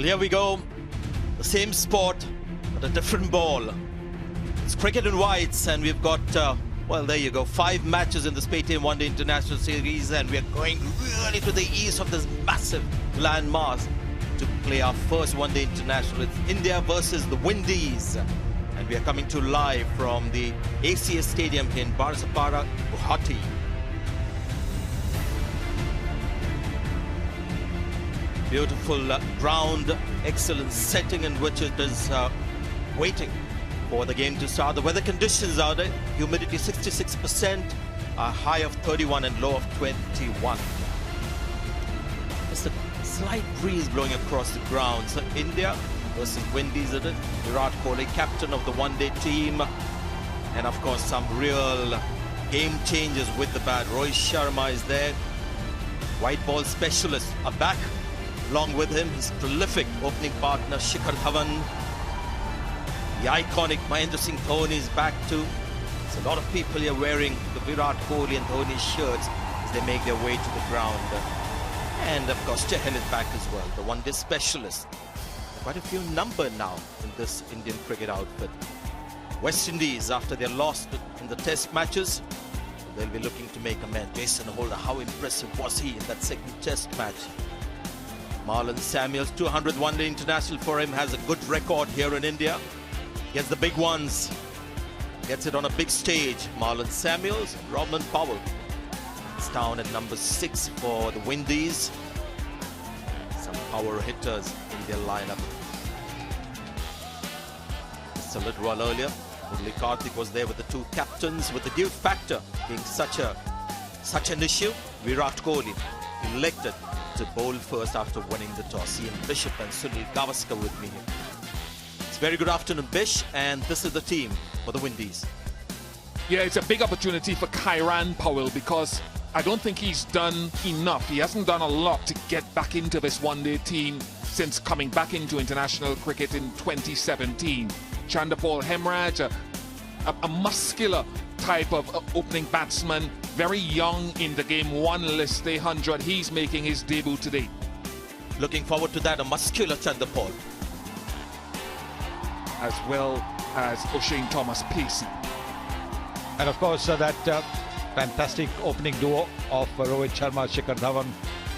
Well, here we go. The same sport, but a different ball. It's cricket and whites, and we've got, well, there you go, 5 matches in the Paytm One Day International Series, and we're going really to the east of this massive landmass to play our first One Day International. It's India versus the Windies, and we are coming to live from the ACS Stadium in Barsapara, Guwahati. Beautiful ground, excellent setting in which it is waiting for the game to start. The weather conditions are there, humidity 66%, a high of 31 and low of 21. Just a slight breeze blowing across the ground. So India versus Windies, it is Virat Kohli, captain of the one-day team. And of course some real game changers with the bat. Rohit Sharma is there. White ball specialists are back. Along with him, his prolific opening partner, Shikhar Dhawan. The iconic Mahendra Singh Dhoni is back too. There's a lot of people here wearing the Virat Kohli and Dhoni shirts as they make their way to the ground. And of course, Chahal is back as well, the one-day specialist. Quite a few number now in this Indian cricket outfit. West Indies, after their loss in the test matches, they'll be looking to make amends. Jason Holder, how impressive was he in that second test match? Marlon Samuels, 200 one-day international for him, has a good record here in India. Gets the big ones, gets it on a big stage. Marlon Samuels, Robin Powell. It's down at number 6 for the Windies. Some power hitters in their lineup. Just a little while earlier, Murali Karthik was there with the 2 captains, with the due factor being such an issue. Virat Kohli elected to bowl first after winning the toss. Ian Bishop and Sunil Gavaskar with me here. It's very good afternoon, Bish, and this is the team for the Windies. Yeah, it's a big opportunity for Kieran Powell because I don't think he's done enough. He hasn't done a lot to get back into this one-day team since coming back into international cricket in 2017. Chandapal Hemraj, a muscular type of opening batsman, very young in the game, 1 list A 100. He's making his debut today. Looking forward to that, a muscular Chandapal. As well as O'Shane Thomas Pacey. And of course that fantastic opening duo of Rohit Sharma, Shikhar Dhawan,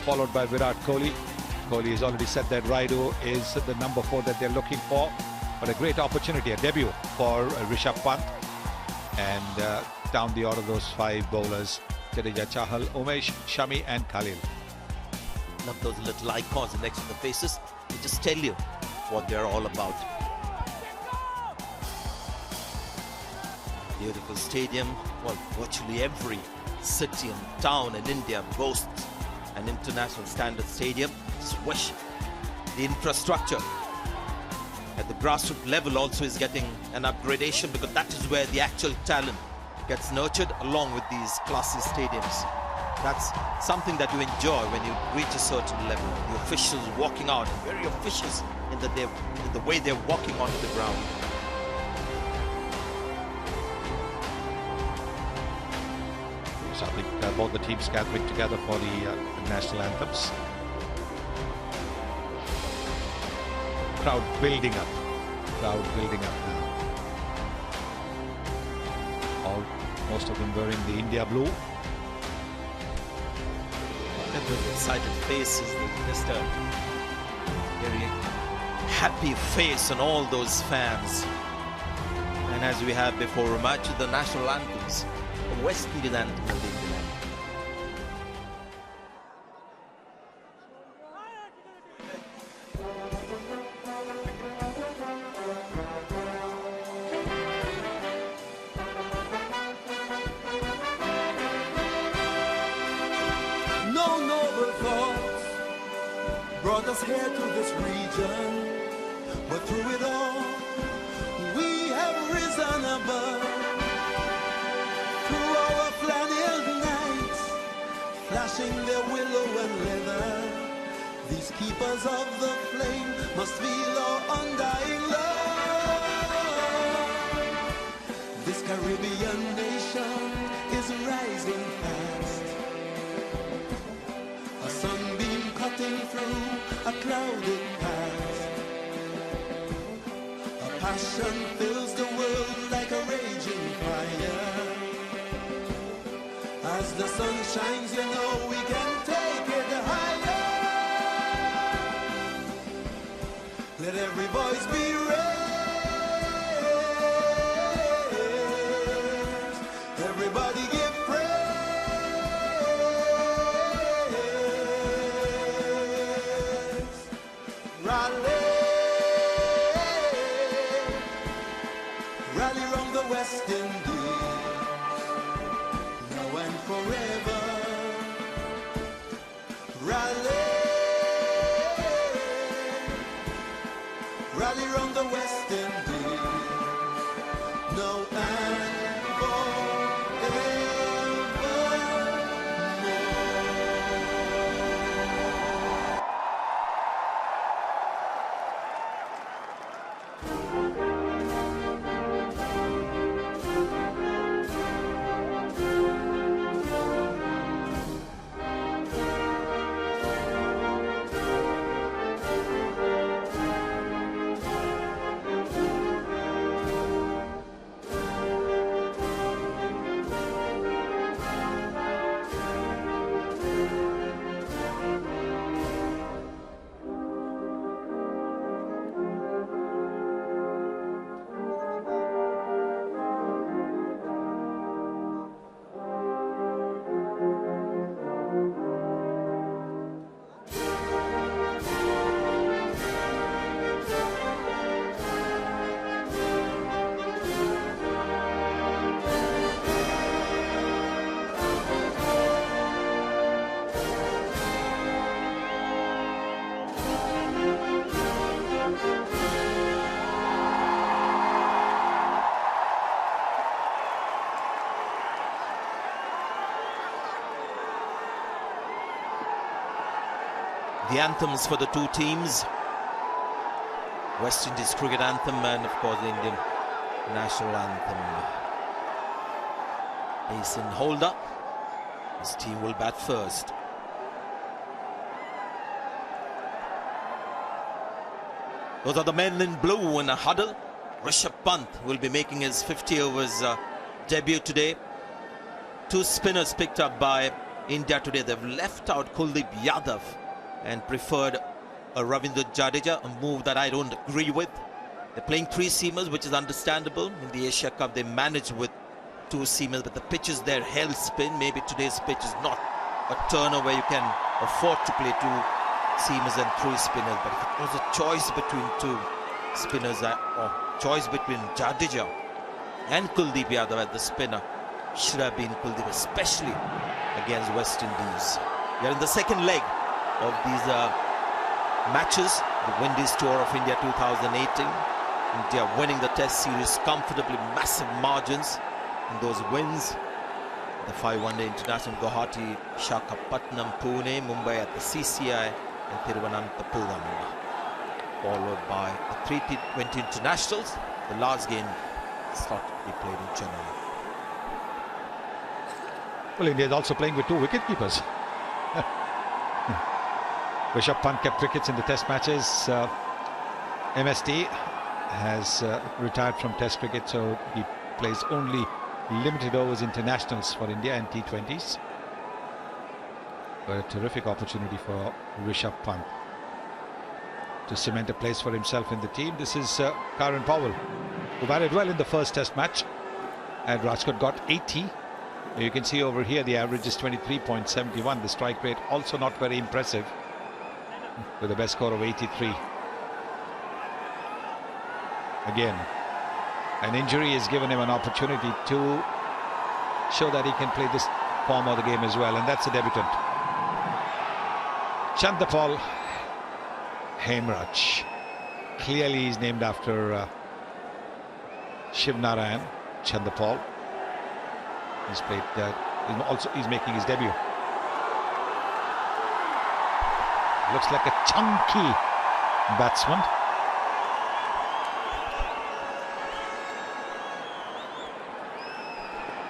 followed by Virat Kohli. Kohli has already said that Raidu is the number 4 that they're looking for. But a great opportunity, a debut for Rishabh Pant. And down the order, those 5 bowlers, Jadeja, Chahal, Umesh, Shami and Khalil. Love those little icons next to the faces. They just tell you what they're all about. Beautiful stadium. Well, virtually every city and town in India boasts an international standard stadium. Just wish the infrastructure at the grassroots level also is getting an upgradation, because that is where the actual talent gets nurtured, along with these classy stadiums. That's something that you enjoy when you reach a certain level. The officials walking out, very officious in the way they're walking onto the ground. So I think both the teams gathering together for the national anthems. Crowd building up now. Most of them wearing the India blue. And those excited faces, just a very happy face on all those fans. And as we have before a match, the national anthems, the West Indian anthem and the Indian anthem. Brought us here to this region, but through it all, we have risen above. Through our flannel nights, flashing their willow and leather, these keepers of the flame must feel our undying love. This Caribbean nation is rising fast. A sunbeam cutting through a clouded past. Passion fills the world like a raging fire. As the sun shines, you know we can take it higher. Let every voice be raised. Everybody give praise. Rally. Rally round the West Indies, now and forever. Rally, rally round the West Indies, now and the anthems for the two teams. West Indies cricket anthem and of course the Indian national anthem. Basin holder. His team will bat first. Those are the men in blue in a huddle. Rishabh Pant will be making his 50 overs debut today. Two spinners picked up by India today. They've left out Kuldeep Yadav and preferred Ravindra Jadeja, a move that I don't agree with. They're playing three seamers, which is understandable. In the Asia Cup, they managed with two seamers, but the pitch is there, hell spin. Maybe today's pitch is not a turner where you can afford to play two seamers and three spinners. But if it was a choice between two spinners, or choice between Jadeja and Kuldeep Yadav as the spinner, should have been Kuldeep, especially against West Indies. We are in the second leg of these matches, the Windies Tour of India 2018. India winning the Test series comfortably, massive margins in those wins. The 5-1-day international, Guwahati, Visakhapatnam, Pune, Mumbai at the CCI and Thiruvananthapuram. Followed by the 3 T20 internationals, the last game slot to be played in Chennai. Well, India is also playing with two wicket-keepers. Rishabh Pant kept wickets in the Test matches. MSD has retired from Test cricket, so he plays only limited overs internationals for India and T20s. But a terrific opportunity for Rishabh Pant to cement a place for himself in the team. This is Karen Powell, who batted well in the first Test match, and Rajkot got 80. You can see over here the average is 23.71. The strike rate also not very impressive, with a best score of 83. Again, an injury has given him an opportunity to show that he can play this form of the game as well, and that's a debutant. Chandapal Hemraj. Clearly he's named after Shiv Narayan Chandapal. He's played, he's making his debut. Looks like a chunky batsman.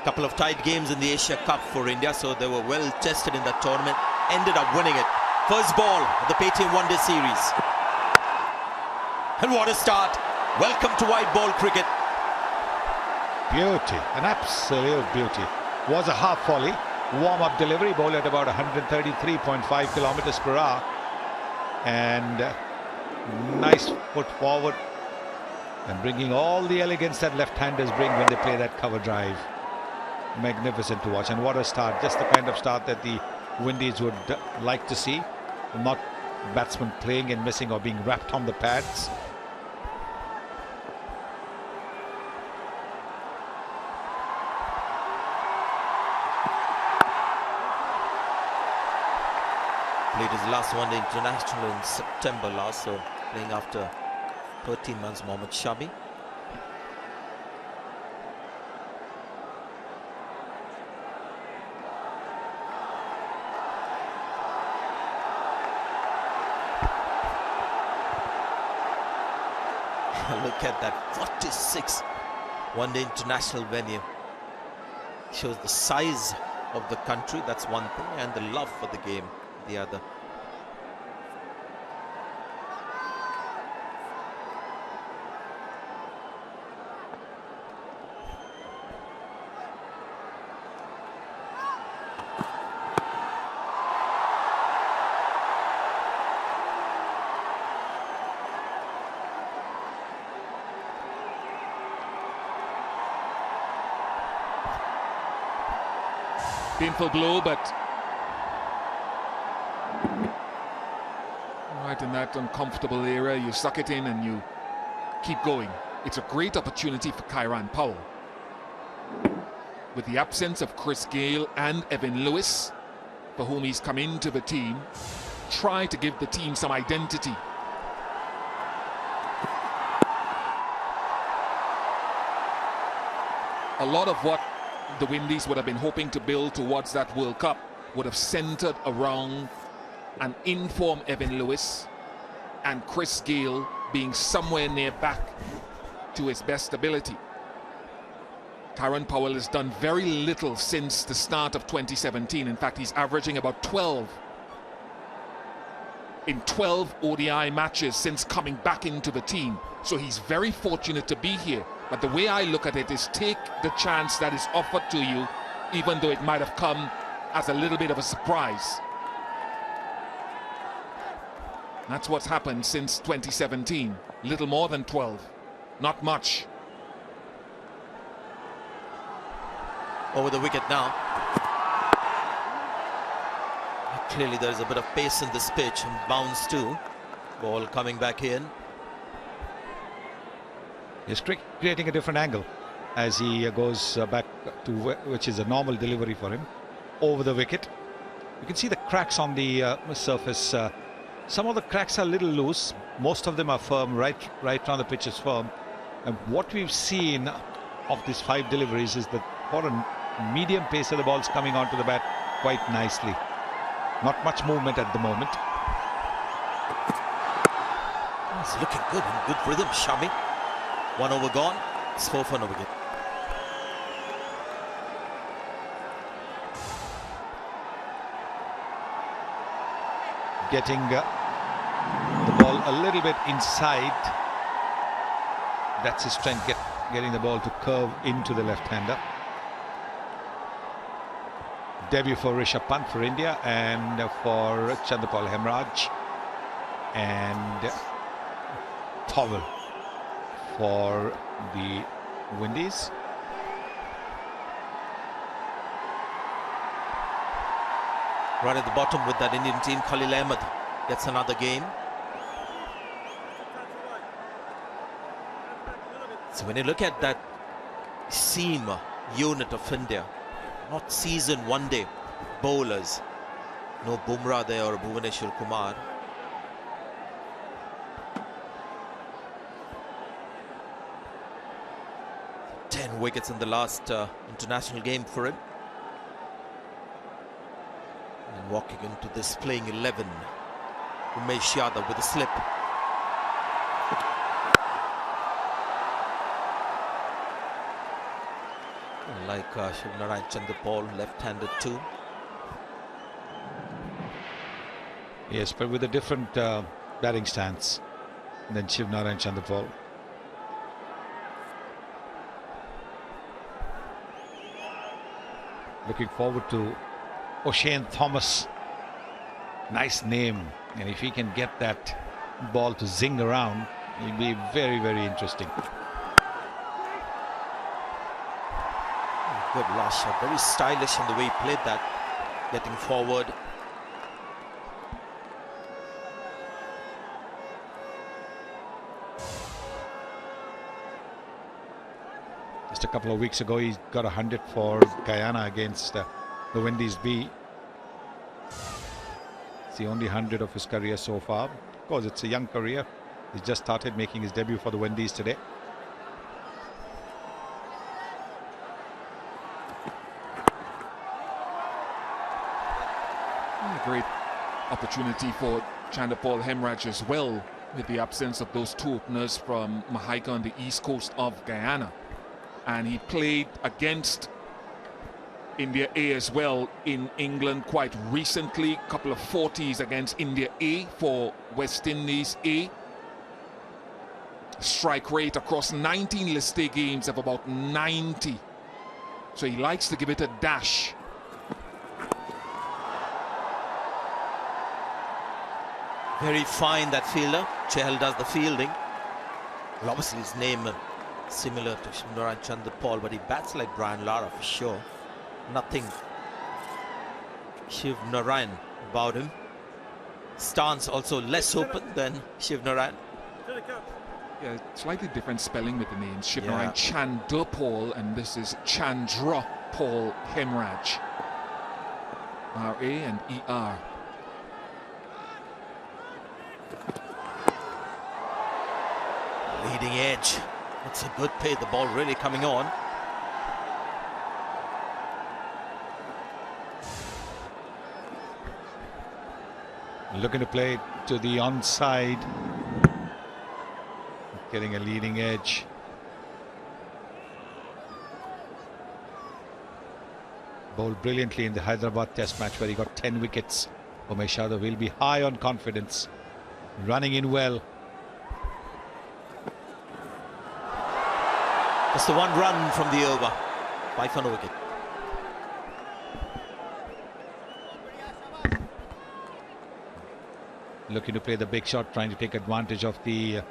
Couple of tight games in the Asia Cup for India, so they were well tested in that tournament. Ended up winning it. First ball of the Paytm One Day Series. And what a start. Welcome to white ball cricket. Beauty, an absolute beauty. Was a half volley, warm-up delivery, ball at about 133.5 kilometers per hour. And nice foot forward and bringing all the elegance that left-handers bring when they play that cover drive. Magnificent to watch, and what a start, just the kind of start that the Windies would like to see. Not batsmen playing and missing or being wrapped on the pads. Played his last one-day international in September last, so playing after 13 months. Mohammad Shami. Look at that 46 one-day international venue. Shows the size of the country, that's one thing, and the love for the game, the other. Painful blow, but right in that uncomfortable area, you suck it in and you keep going. It's a great opportunity for Kieran Powell. With the absence of Chris Gayle and Evan Lewis, for whom he's come into the team, try to give the team some identity. A lot of what the Windies would have been hoping to build towards that World Cup would have centered around an informed Evan Lewis and Chris Gayle being somewhere near back to his best ability. Kieran Powell has done very little since the start of 2017. In fact, he's averaging about 12 in 12 ODI matches since coming back into the team. So he's very fortunate to be here. But the way I look at it is take the chance that is offered to you, even though it might have come as a little bit of a surprise. That's what's happened since 2017. Little more than 12. Not much. Over the wicket now. Clearly there is a bit of pace in this pitch, and bounce too. Ball coming back in. He's creating a different angle as he goes back to which is a normal delivery for him, over the wicket. You can see the cracks on the surface. Some of the cracks are a little loose. Most of them are firm. Right around the pitch is firm. And what we've seen of these 5 deliveries is that for a medium pace of the ball's coming onto the bat quite nicely. Not much movement at the moment. It's looking good, in good rhythm, Shami. 1 over gone. It's 4 for no wicket. Getting the ball a little bit inside. That's his strength, getting the ball to curve into the left-hander. Debut for Rishabh Pant for India and for Chandrapal Hemraj and Powell for the Windies. Right at the bottom with that Indian team, Khalil Ahmed gets another game. So when you look at that seam unit of India, not seasoned one-day bowlers, no Bumrah there or Bhuvaneshwar Kumar. Wickets in the last international game for him. And walking into this playing 11, Umesh Yadav with a slip. Like Shivnarine Chandrapal, left-handed too. Yes, but with a different batting stance than Shivnarine Chandrapal. Looking forward to O'Shane Thomas. Nice name. And if he can get that ball to zing around, it'll be very, very interesting. Good last shot. Very stylish in the way he played that. Getting forward. Just a couple of weeks ago, he got 100 for Guyana against the Windies B. It's the only 100 of his career so far. Of course, it's a young career. He's just started making his debut for the Windies today. A great opportunity for Chanderpaul Hemraj as well, with the absence of those two openers from Mahaica on the east coast of Guyana. And he played against India A as well in England quite recently. A couple of 40s against India A for West Indies A. Strike rate across 19 list A games of about 90. So he likes to give it a dash. Very fine, that fielder. Chahal does the fielding. Well, obviously his name similar to Shivnarine Chanderpaul, but he bats like Brian Lara for sure. Nothing Shivnarine about him. Stance also less open than Shivnarine. Yeah, slightly different spelling with the names. Shivnarine Chanderpaul, and this is Chandra Paul Hemraj. R-A and E-R. Leading edge. It's a good play. The ball really coming on. Looking to play to the onside. Getting a leading edge. Bowled brilliantly in the Hyderabad Test match where he got 10 wickets. Umesh Yadav will be high on confidence. Running in well. Just the one run from the over. 5 for no wicket. Looking to play the big shot, trying to take advantage of the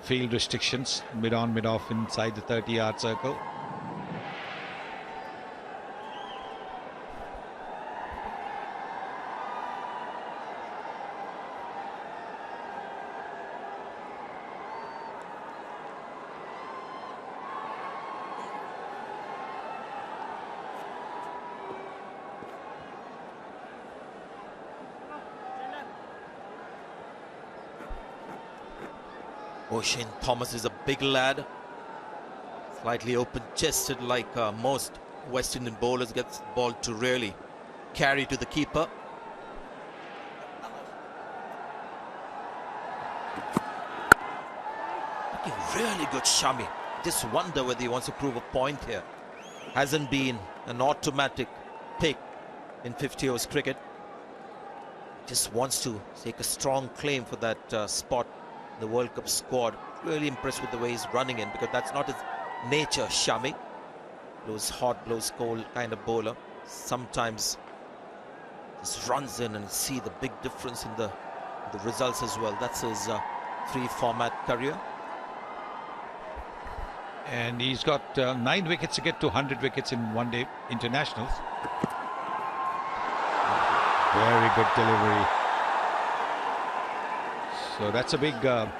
field restrictions. Mid on, mid off inside the 30-yard circle. O'Shane Thomas is a big lad, slightly open-chested like most West Indian bowlers, gets the ball to really carry to the keeper. Looking really good, Shami. Just wonder whether he wants to prove a point here. Hasn't been an automatic pick in 50 overs cricket. Just wants to take a strong claim for that spot. The World Cup squad. Really impressed with the way he's running in, because that's not his nature, Shami. Blows hot, blows cold kind of bowler. Sometimes just runs in and see the big difference in the results as well. That's his free format career. And he's got 9 wickets to get to 100 wickets in one-day internationals. Very good delivery. So that's a big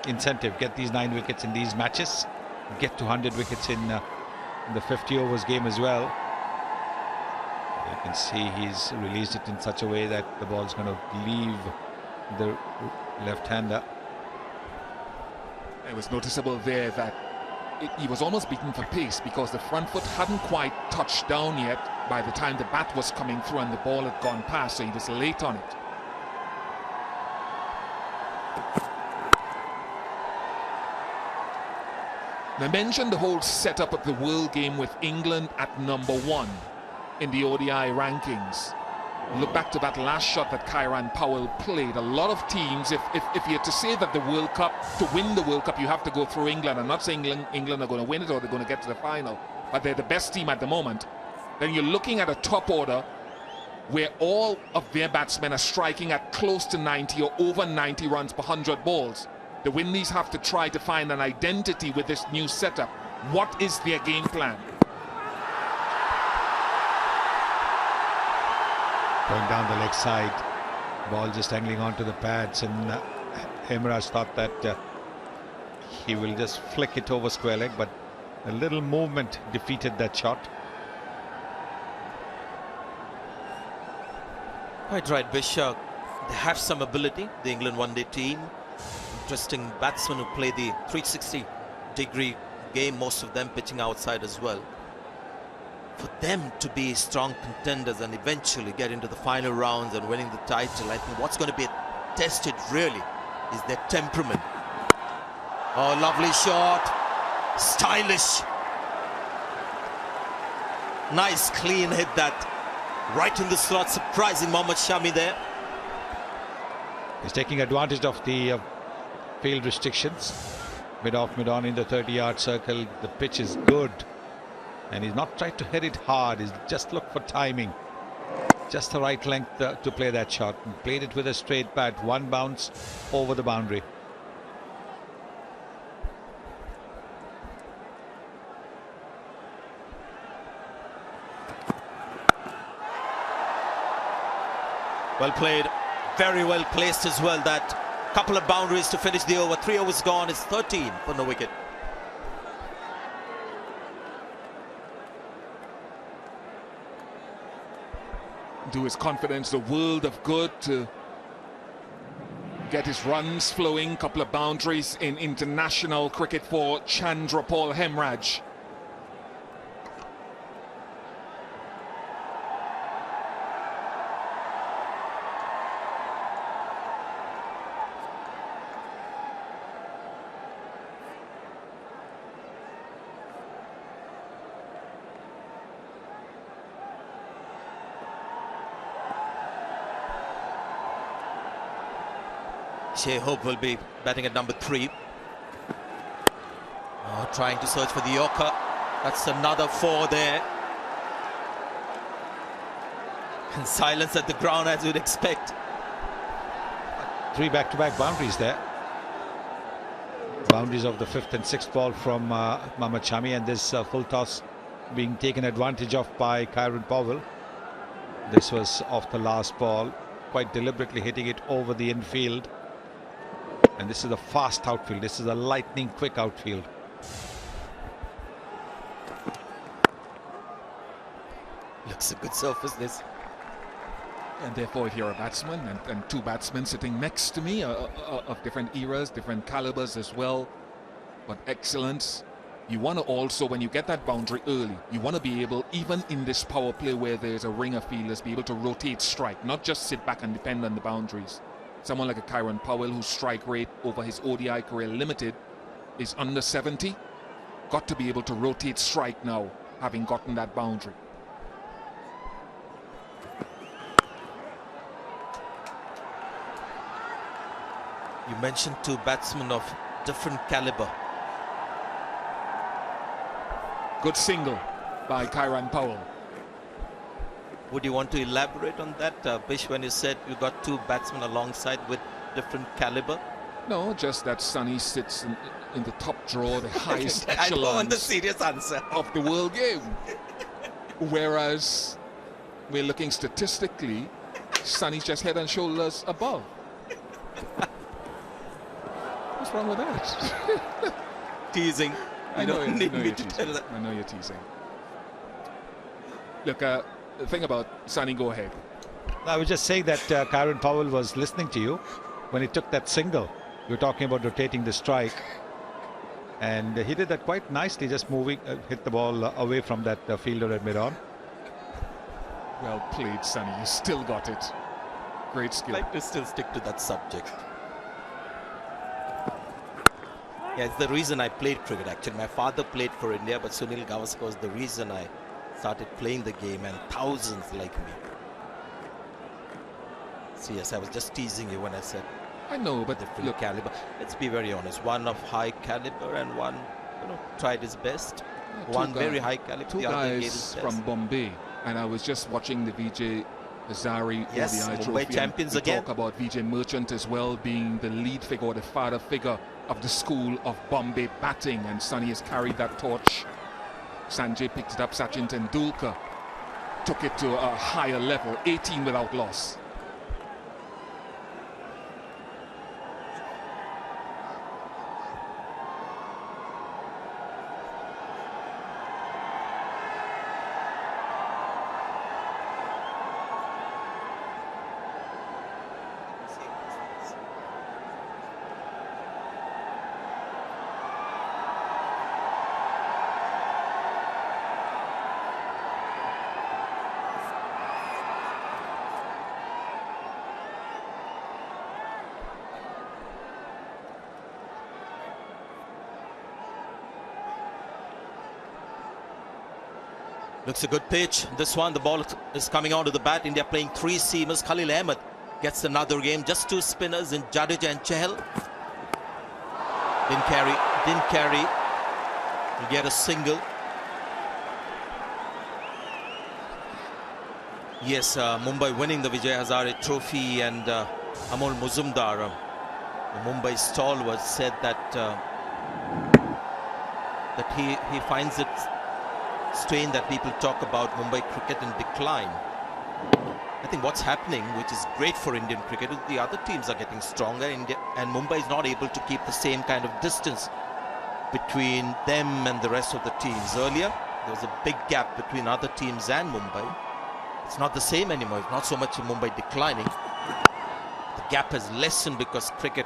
incentive. Get these 9 wickets in these matches. Get to 100 wickets in the 50 overs game as well. You can see he's released it in such a way that the ball's going to leave the left-hander. It was noticeable there that he was almost beaten for pace, because the front foot hadn't quite touched down yet by the time the bat was coming through and the ball had gone past, so he was late on it. I mentioned the whole setup of the World Game with England at #1 in the ODI rankings. Look back to that last shot that Kairan Powell played. A lot of teams, if you're to say that the World Cup, to win the World Cup, you have to go through England. I'm not saying England are going to win it or they're going to get to the final, but they're the best team at the moment. then you're looking at a top order where all of their batsmen are striking at close to 90 or over 90 runs per 100 balls. The Windies have to try to find an identity with this new setup. What is their game plan? Going down the leg side, ball just angling onto the pads, and Hemraj thought that he will just flick it over square leg, but a little movement defeated that shot. Quite right, Bish. They have some ability, the England one-day team. Interesting batsmen who play the 360-degree game, most of them pitching outside as well. For them to be strong contenders and eventually get into the final rounds and winning the title, I think what's going to be tested really is their temperament. Oh, lovely shot. Stylish. Nice clean hit that. Right in the slot, surprising Mohammad Shami there. He's taking advantage of the field restrictions. Mid-off, mid-on in the 30-yard circle. The pitch is good. And he's not tried to hit it hard. He's just looked for timing. Just the right length to play that shot. And played it with a straight bat. One bounce over the boundary. Well played, very well placed as well. That couple of boundaries to finish the over. 3 overs gone, it's 13 for no wicket. Do his confidence the world of good to get his runs flowing. Couple of boundaries in international cricket for Chandrapal Hemraj. Shea Hope will be batting at number 3. Oh, trying to search for the Yorker. That's another 4 there. And silence at the ground as you'd expect. 3 back-to-back boundaries there. Boundaries of the 5th and 6th ball from Mohammad Shami, and this full toss being taken advantage of by Kyron Powell. This was off the last ball, quite deliberately hitting it over the infield. And this is a fast outfield. This is a lightning quick outfield. Looks a good surface, this. And therefore, if you're a batsman, and 2 batsmen sitting next to me of different eras, different calibers as well, but excellence, you want to also, when you get that boundary early, you want to be able, even in this power play where there's a ring of fielders, be able to rotate strike, not just sit back and depend on the boundaries. Someone like a Kyron Powell, whose strike rate over his ODI career limited is under 70, got to be able to rotate strike now, having gotten that boundary. You mentioned 2 batsmen of different caliber. Good single by Kyron Powell. Would you want to elaborate on that, Bish, when you said you got 2 batsmen alongside with different caliber? No, just that Sonny sits in the top drawer, the highest I don't want the echelons serious answer. of the world game. Whereas we're looking statistically, Sonny's just head and shoulders above. What's wrong with that? Teasing. I know don't need me you're to teasing. tell that. I know you're teasing. Look, the thing about Sonny, go ahead. I was just saying that Kyron Powell was listening to you when he took that single. You were talking about rotating the strike, and he did that quite nicely, just moving, hit the ball away from that fielder at mid-on. Well played, Sonny. You still got it. Great skill. I'd like to still stick to that subject. Yeah, it's the reason I played cricket, actually. My father played for India, but Sunil Gavaskar was the reason I started playing the game, and thousands like me. So yes, I was just teasing you when I said I know, but different look, caliber. Let's be very honest. One of high caliber and one, tried his best. two One guys- very high caliber. two the other gave his guys best. from Bombay And I was just watching the Vijay Hazare Yes, ODI Mumbai trophy. champions and we again. talk about Vijay Merchant as well being the lead figure or the father figure of the school of Bombay batting, and Sunny has carried that torch. Sanjay picked it up. Sachin Tendulkar took it to a higher level, 18 without loss. Looks a good pitch. This one, the ball is coming onto the bat. India playing 3 seamers. Khalil Ahmed gets another game. Just 2 spinners in Jadeja and Chahal. Didn't carry. You get a single. Yes, Mumbai winning the Vijay Hazare Trophy, and Amol Muzumdar, Mumbai stalwart, said that he finds it strange that people talk about Mumbai cricket in decline. I think what's happening, which is great for Indian cricket, is the other teams are getting stronger. India and Mumbai is not able to keep the same kind of distance between them and the rest of the teams. Earlier, there was a big gap between other teams and Mumbai. It's not the same anymore. It's not so much Mumbai declining. The gap has lessened because cricket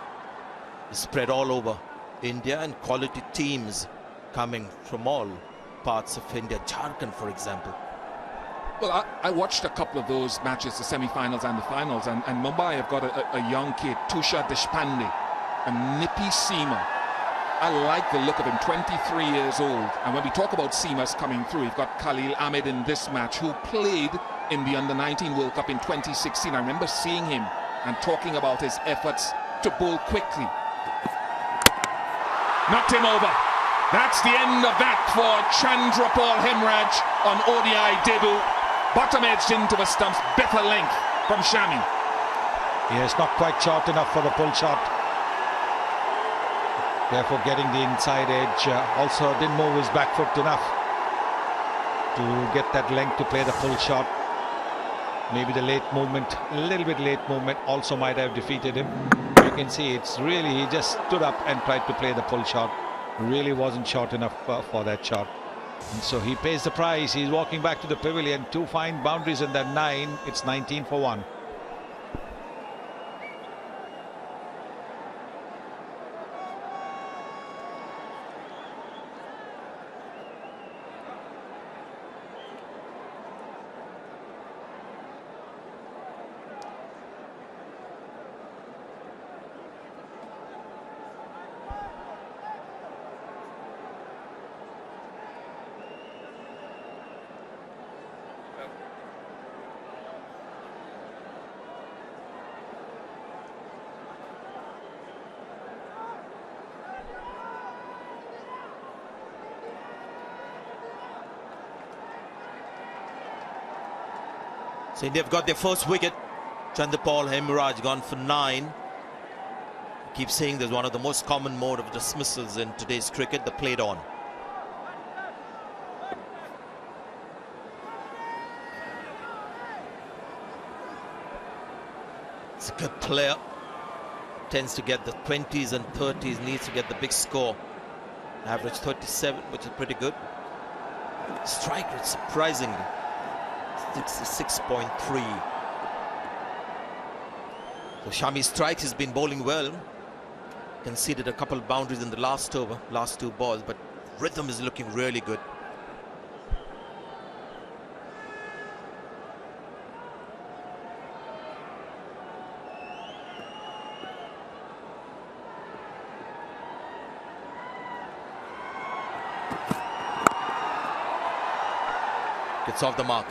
is spread all over India, and quality teams coming from all parts of India. Jharkhand, for example. Well, I watched a couple of those matches, the semi-finals and the finals, and Mumbai have got a young kid, Tushar Deshpande, a nippy seamer. I like the look of him, 23 years old. And when we talk about seamers coming through, we've got Khalil Ahmed in this match, who played in the Under-19 World Cup in 2016. I remember seeing him and talking about his efforts to bowl quickly. Knocked him over. That's the end of that for Chandrapal Hemraj on ODI debut. Bottom edged into the stumps, better length from Shami. Yeah, it's not quite short enough for the pull shot. Therefore getting the inside edge. Also didn't move his back foot enough to get that length to play the full shot. Maybe the late movement, a little bit late movement also might have defeated him. You can see it's really, he just stood up and tried to play the pull shot. Really wasn't short enough for that shot. And so he pays the price. He's walking back to the pavilion. 2 fine boundaries and then 9. It's 19 for 1. So India have got their first wicket. Chandrapal Hemraj gone for 9. I keep saying there's one of the most common mode of dismissals in today's cricket, the played on. It's a good player. Tends to get the 20s and 30s, needs to get the big score. Average 37, which is pretty good. Strike rate, surprisingly, 66.3. So Shami strikes, has been bowling well. Conceded a couple of boundaries in the last over, last 2 balls, but rhythm is looking really good. Gets off the mark.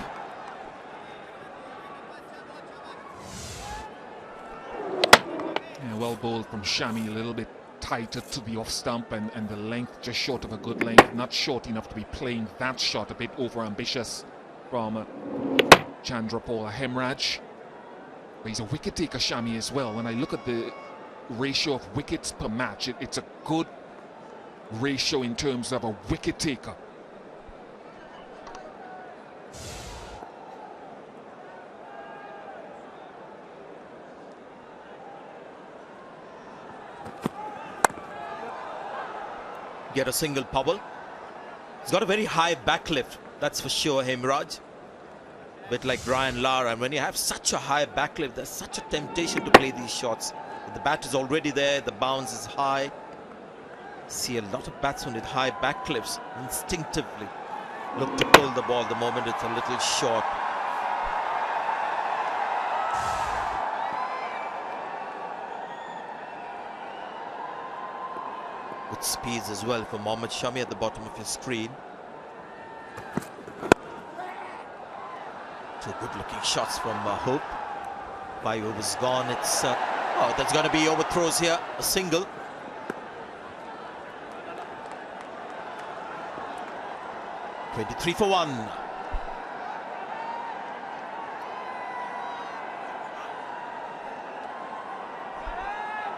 Yeah, well bowled from Shami, a little bit tighter to the off stump, and the length just short of a good length, not short enough to be playing that shot, a bit over ambitious. from Chandrapal Hemraj. But he's a wicket taker, Shami, as well. When I look at the ratio of wickets per match, it's a good ratio in terms of a wicket taker. Get a single Powell. He's got a very high backlift, that's for sure, Hemraj. A bit like Brian Lara, and when you have such a high backlift, there's such a temptation to play these shots. The bat is already there, the bounce is high. See a lot of batsmen with high backlifts instinctively look to pull the ball the moment it's a little short. Good speeds as well for Mohammad Shami at the bottom of your screen. Two good-looking shots from Hope. 5 overs gone. It's oh, there's going to be overthrows here. A single. .23 for 1.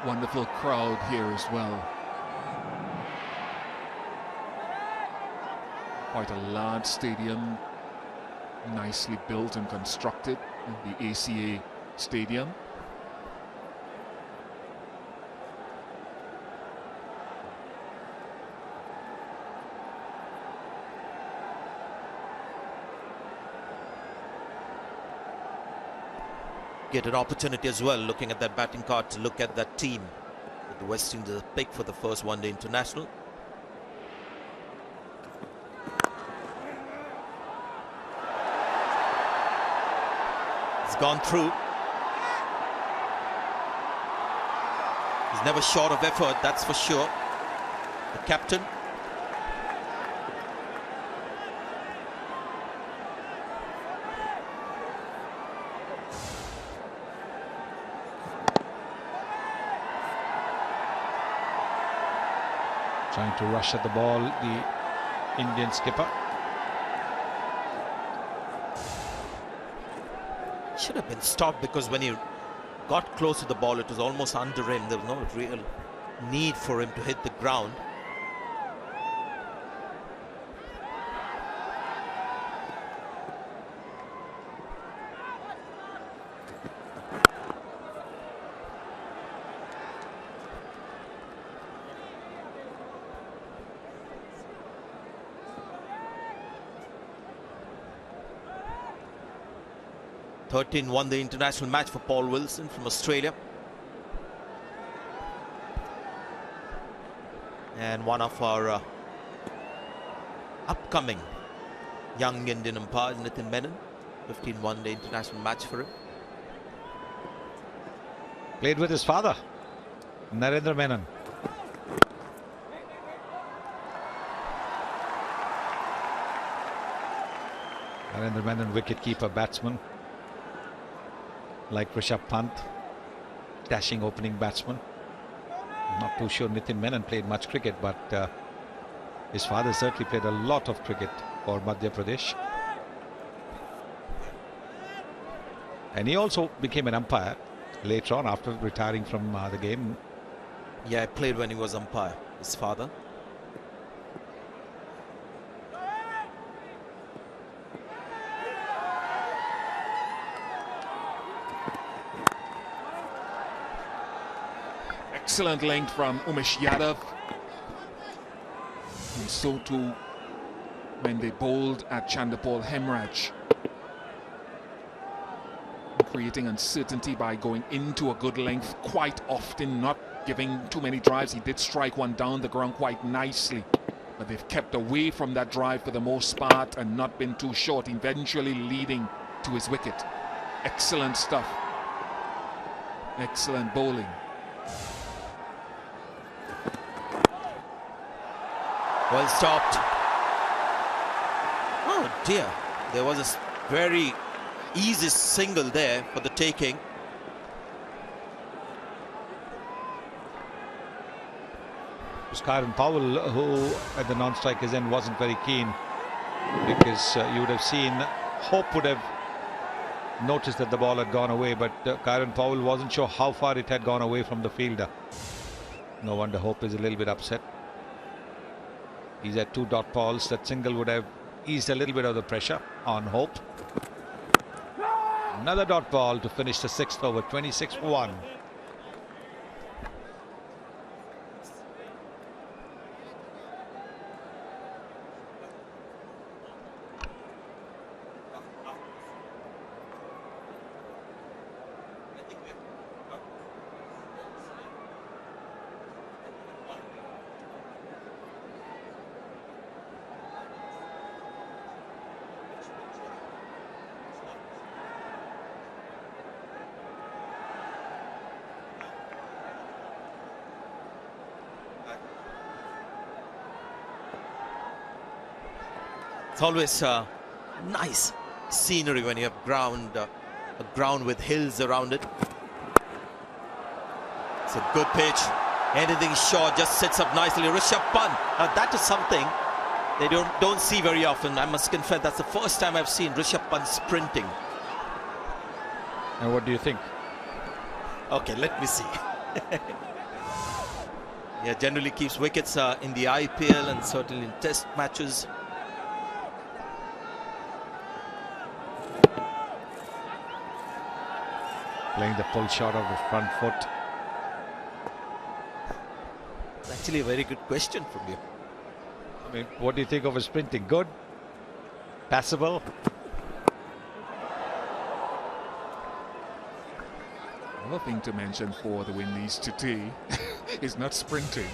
Wonderful crowd here as well. Quite a large stadium, nicely built and constructed in the ACA Stadium. Get an opportunity as well, looking at that batting card, to look at that team. The West Indies pick for the first one-day international. Gone through. He's never short of effort, that's for sure. The captain. Trying to rush at the ball, the Indian skipper. Should have been stopped, because when he got close to the ball, it was almost under him. There was no real need for him to hit the ground. Won the international match for Paul Wilson from Australia. And one of our upcoming young Indian umpires, Nitin Menon. 15 one-day international match for him. Played with his father, Narendra Menon. Narendra Menon, wicket-keeper batsman. Like Rishabh Pant, dashing opening batsman. I'm not too sure Nitin Menon played much cricket, but his father certainly played a lot of cricket for Madhya Pradesh. And he also became an umpire later on after retiring from the game. Yeah, he played when he was umpire, his father. Excellent length from Umesh Yadav. And so too when they bowled at Chandrapal Hemraj. Creating uncertainty by going into a good length quite often, not giving too many drives. He did strike one down the ground quite nicely, but they've kept away from that drive for the most part and not been too short, eventually leading to his wicket. Excellent stuff. Excellent bowling. Well stopped. Oh dear, there was a very easy single there for the taking. It was Kyron Powell who at the non-strikers end wasn't very keen, because you would have seen Hope would have noticed that the ball had gone away, but Kyron Powell wasn't sure how far it had gone away from the fielder. No wonder Hope is a little bit upset. He's at 2 dot balls. That single would have eased a little bit of the pressure on Hope. Another dot ball to finish the 6th over, 26 for 1. It's always nice scenery when you have a ground with hills around it. It's a good pitch. Anything short just sits up nicely. Rishabh Pant. Now that is something they don't see very often. I must confess that's the first time I've seen Rishabh Pant sprinting. And what do you think? Okay, let me see. Yeah, generally keeps wickets in the IPL and certainly in test matches. Playing the pull shot of the front foot. Actually a very good question from you. I mean, what do you think of his sprinting? Good? Passable? Another thing to mention for the Windies today is not sprinting,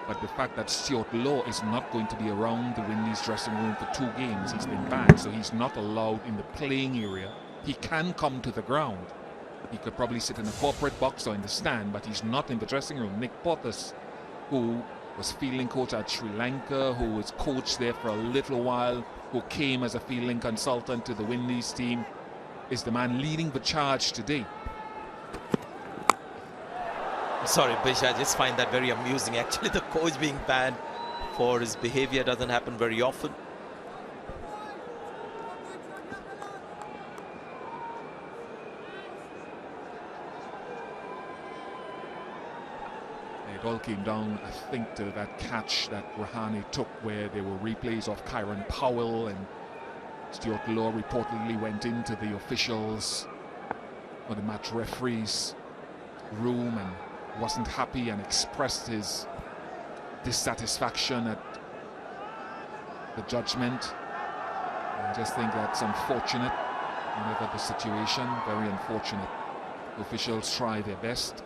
but the fact that Stuart Law is not going to be around the Windies dressing room for 2 games. He's been banned, so he's not allowed in the playing area. He can come to the ground. He could probably sit in a corporate box or in the stand, but he's not in the dressing room. Nick Pothas, who was fielding coach at Sri Lanka, who was coach there for a little while, who came as a fielding consultant to the Windies team, is the man leading the charge today. I'm sorry, Bish, I just find that very amusing. Actually, the coach being banned for his behavior doesn't happen very often. It all came down, I think, to that catch that Rahane took where there were replays of Kyron Powell, and Stuart Law reportedly went into the officials or the match referee's room and wasn't happy and expressed his dissatisfaction at the judgment. I just think that's unfortunate, whenever the situation, very unfortunate. The officials try their best.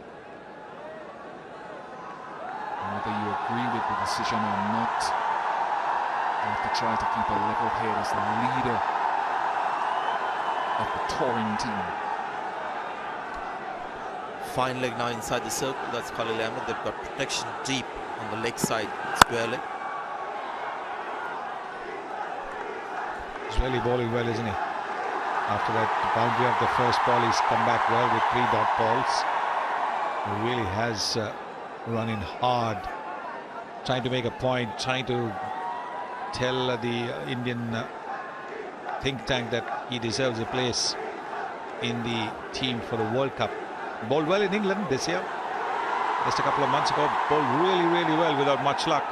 Whether you agree with the decision or not, you have to try to keep a level head as the leader of the touring team. Fine leg now inside the circle. That's Khalil Ahmed. They've got protection deep on the leg side, square leg. He's really bowling well, isn't he? After that boundary of the first ball, he's come back well with 3 dot balls. He really has running hard, trying to make a point, trying to tell the Indian think tank that he deserves a place in the team for the World Cup. Bowled well in England this year. Just a couple of months ago, bowled really, really well without much luck.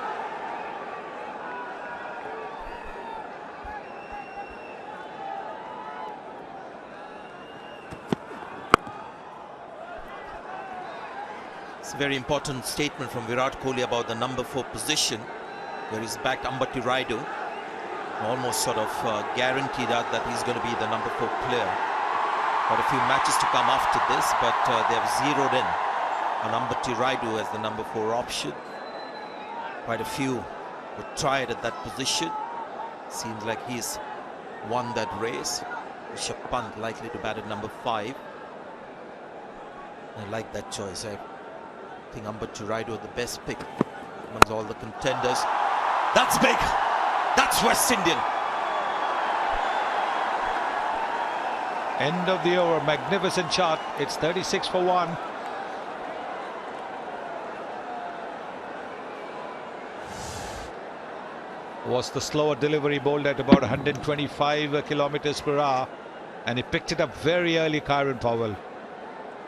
It's a very important statement from Virat Kohli about the number 4 position, where he's backed Ambati Rayudu. Almost sort of guaranteed that he's going to be the number 4 player. Got a few matches to come after this, but they have zeroed in on Ambati Rayudu as the number 4 option. Quite a few were tried at that position. Seems like he's won that race. Rishabh Pant likely to bat at number 5. I like that choice. I think Ambati Rayudu the best pick amongst all the contenders. That's big. That's West Indian. End of the over, magnificent shot. It's 36 for 1. was the slower delivery, bowled at about 125 kilometers per hour, and he picked it up very early, Kieran Powell.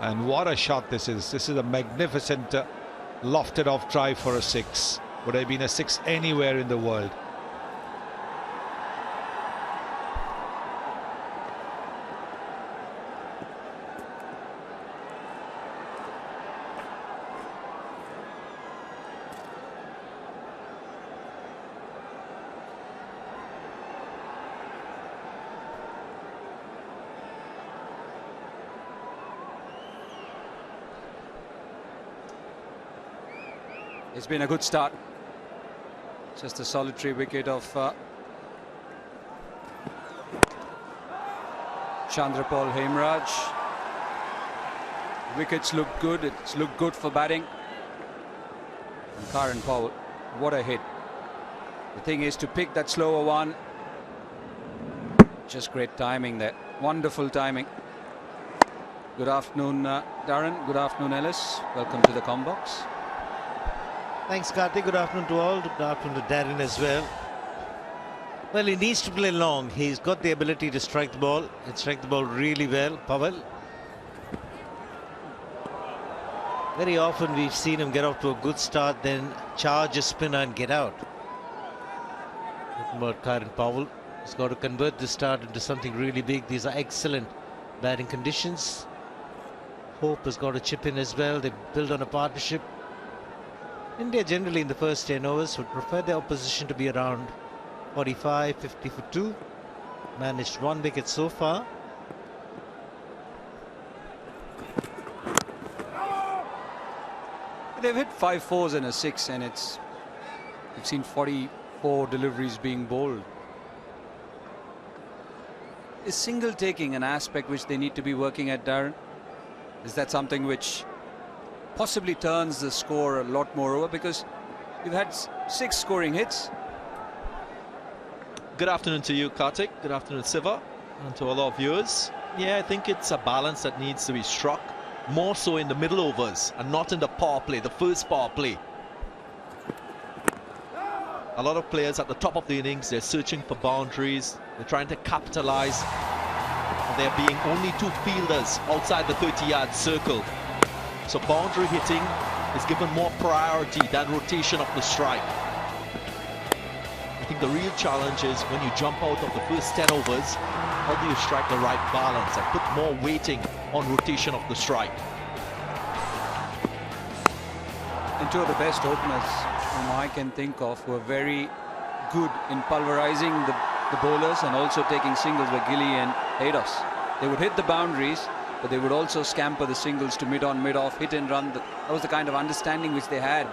And what a shot this is. This is a magnificent lofted off try for a six. Would have been a six anywhere in the world. It's been a good start. Just a solitary wicket of Chandrapal Hemraj. Wickets look good. It's looked good for batting. And Kieran Powell, what a hit. The thing is to pick that slower one. Just great timing there. Wonderful timing. Good afternoon, Darren. Good afternoon, Ellis. Welcome to the Combox. Thanks, Karthik. Good afternoon to all. Good afternoon to Darren as well. Well, he needs to play long. He's got the ability to strike the ball and strike the ball really well, Powell. Very often we've seen him get off to a good start, then charge a spinner and get out. Talking about Kieran Powell, he's got to convert this start into something really big. These are excellent batting conditions. Hope has got to chip in as well. They build on a partnership. India generally in the first 10 overs would prefer their opposition to be around 45, 50 for 2. Managed 1 wicket so far. They've hit 5 fours and a 6, and we've seen 44 deliveries being bowled. Is single taking an aspect which they need to be working at, Darren? Is that something which possibly turns the score a lot more over? Because you've had 6 scoring hits. Good afternoon to you, Karthik. Good afternoon, Siva, and to all our viewers. Yeah, I think it's a balance that needs to be struck, more so in the middle overs and not in the power play, the first power play. A lot of players at the top of the innings, they're searching for boundaries, they're trying to capitalize. There being only 2 fielders outside the 30-yard circle. So boundary hitting is given more priority than rotation of the strike. I think the real challenge is when you jump out of the first 10 overs, how do you strike the right balance and put more weighting on rotation of the strike? And 2 of the best openers whom I can think of were very good in pulverizing the bowlers and also taking singles were Gilly and Haydos. They would hit the boundaries, but they would also scamper the singles to mid-on, mid-off, hit and run. That was the kind of understanding which they had.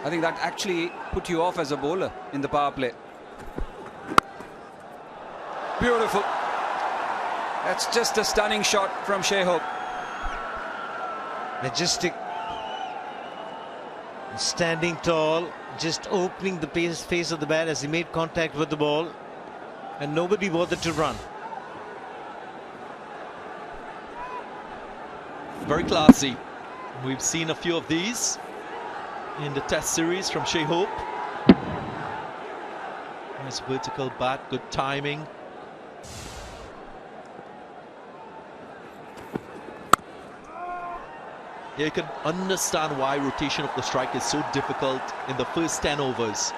I think that actually put you off as a bowler in the power play. Beautiful. That's just a stunning shot from Shai Hope. Majestic. Standing tall, just opening the face of the bat as he made contact with the ball, and nobody bothered to run. Very classy. We've seen a few of these in the test series from Shai Hope. Nice vertical bat, good timing. Here you can understand why rotation of the strike is so difficult in the first 10 overs.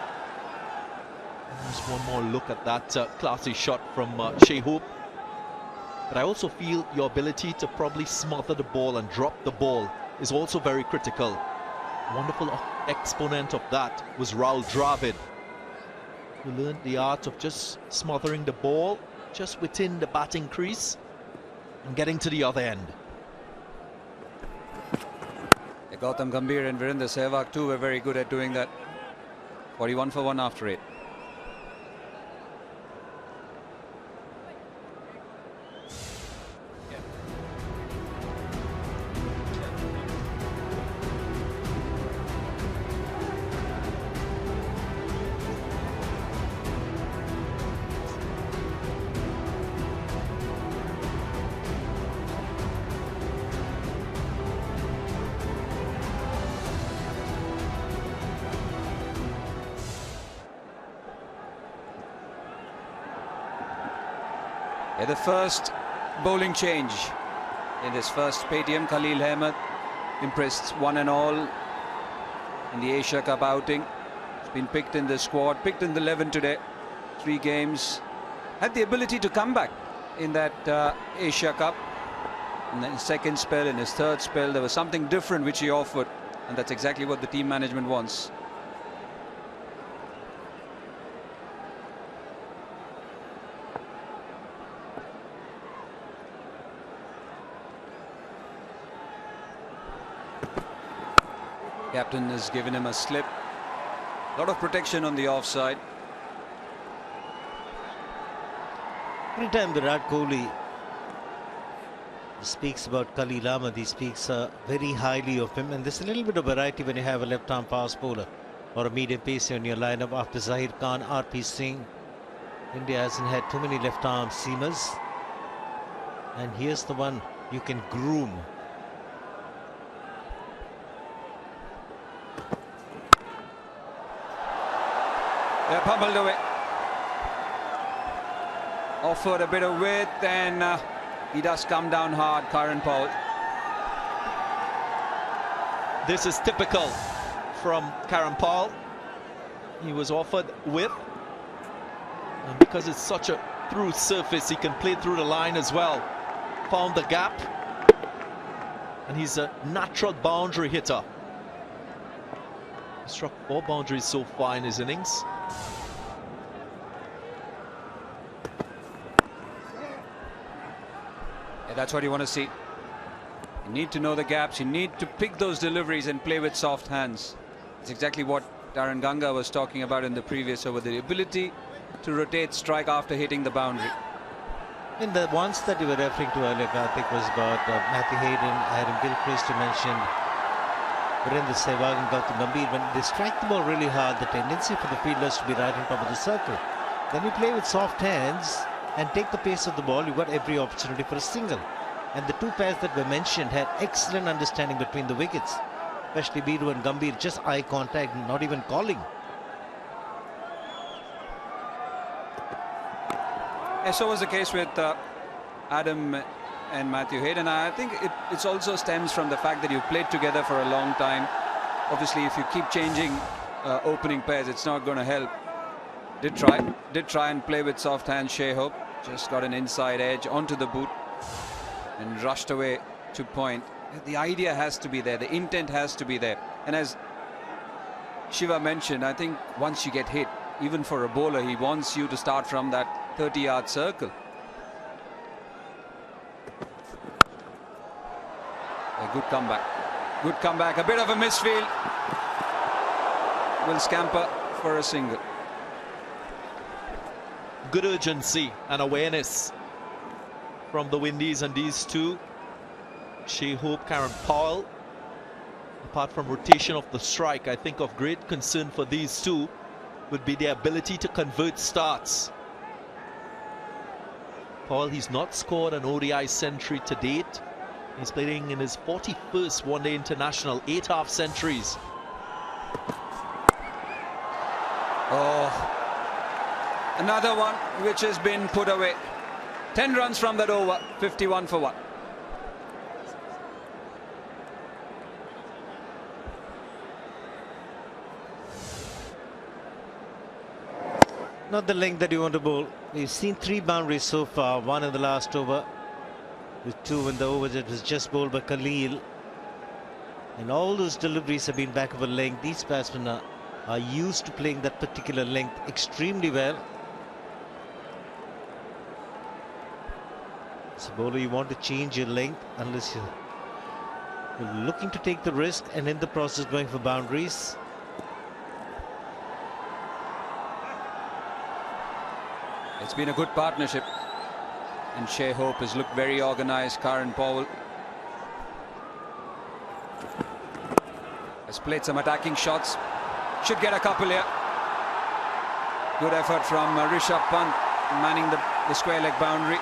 Just one more look at that classy shot from Shai Hope. But I also feel your ability to probably smother the ball and drop the ball is also very critical. Wonderful exponent of that was Rahul Dravid, who learned the art of just smothering the ball just within the batting crease and getting to the other end. Gautam Gambhir and Virender Sehwag too were very good at doing that. 41 for 1 after 8. Yeah, the first bowling change in this first Paytm. Khalil Ahmed impressed one and all in the Asia Cup outing. He's been picked in the squad, picked in the 11 today. 3 games. Had the ability to come back in that Asia Cup. In his second spell, in his third spell, there was something different which he offered, and that's exactly what the team management wants. Captain has given him a slip. A lot of protection on the offside. Every time Virat Kohli speaks about Khalil Ahmed, he speaks very highly of him, and there's a little bit of variety when you have a left-arm fast bowler or a medium pacer in your lineup. After Zahir Khan, RP Singh, India hasn't had too many left-arm seamers, and here's the one you can groom. They're pummeled away. Offered a bit of width, and he does come down hard, Karan Powell. This is typical from Karan Powell. He was offered width, and because it's such a through surface, he can play through the line as well. Found the gap, and he's a natural boundary hitter. He struck 4 boundaries so far in his innings. Yeah, that's what you want to see. You need to know the gaps. You need to pick those deliveries and play with soft hands. It's exactly what Darren Ganga was talking about in the previous over, the ability to rotate strike after hitting the boundary. And the ones that you were referring to earlier, Karthik, was about Matthew Hayden, Adam Gilchrist. You mentioned Virendra Sehwag and Gautam Gambhir. When they strike the ball really hard, the tendency for the fielders to be right on top of the circle. Then you play with soft hands and take the pace of the ball. You've got every opportunity for a single. And the 2 pairs that were mentioned had excellent understanding between the wickets, especially Biru and Gambhir, just eye contact, not even calling. Yeah, so was the case with Adam and Matthew Hayden. I think it also stems from the fact that you've played together for a long time. Obviously, if you keep changing opening pairs, it's not going to help. Did try and play with soft hands. Shai Hope just got an inside edge onto the boot and rushed away to point. The idea has to be there, the intent has to be there, and as Shiva mentioned, I think once you get hit, even for a bowler, he wants you to start from that 30-yard circle. A good comeback, a bit of a misfield. Will scamper for a single. Good urgency and awareness from the Windies, and these two, Shai Hope, Karan Powell. Apart from rotation of the strike, I think of great concern for these two would be their ability to convert starts. Powell, he's not scored an ODI century to date. He's playing in his 41st one-day international, 8 half centuries. Oh, another one which has been put away. 10 runs from that over, 51 for 1. Not the length that you want to bowl. We've seen 3 boundaries so far, 1 in the last over, with 2 in the over that was just bowled by Khalil. And all those deliveries have been back of a length. These batsmen are used to playing that particular length extremely well. As a bowler, you want to change your length unless you're looking to take the risk and in the process going for boundaries. It's been a good partnership, and Shai Hope has looked very organized. Karan Powell has played some attacking shots, should get a couple here. Good effort from Rishabh Pant manning the square leg boundary.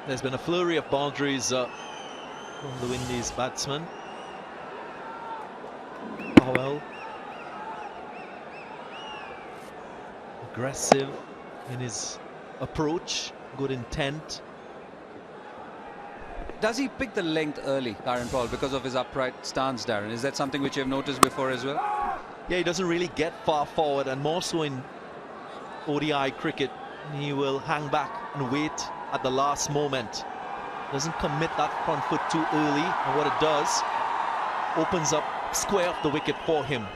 There's been a flurry of boundaries from the Windies batsmen. Powell aggressive in his approach, good intent. Does he pick the length early, Karen Paul, because of his upright stance, Darren? Is that something which you've noticed before as well? Yeah, he doesn't really get far forward, and more so in ODI cricket. He will hang back and wait at the last moment. Doesn't commit that front foot too early, and what it does, opens up square off the wicket for him.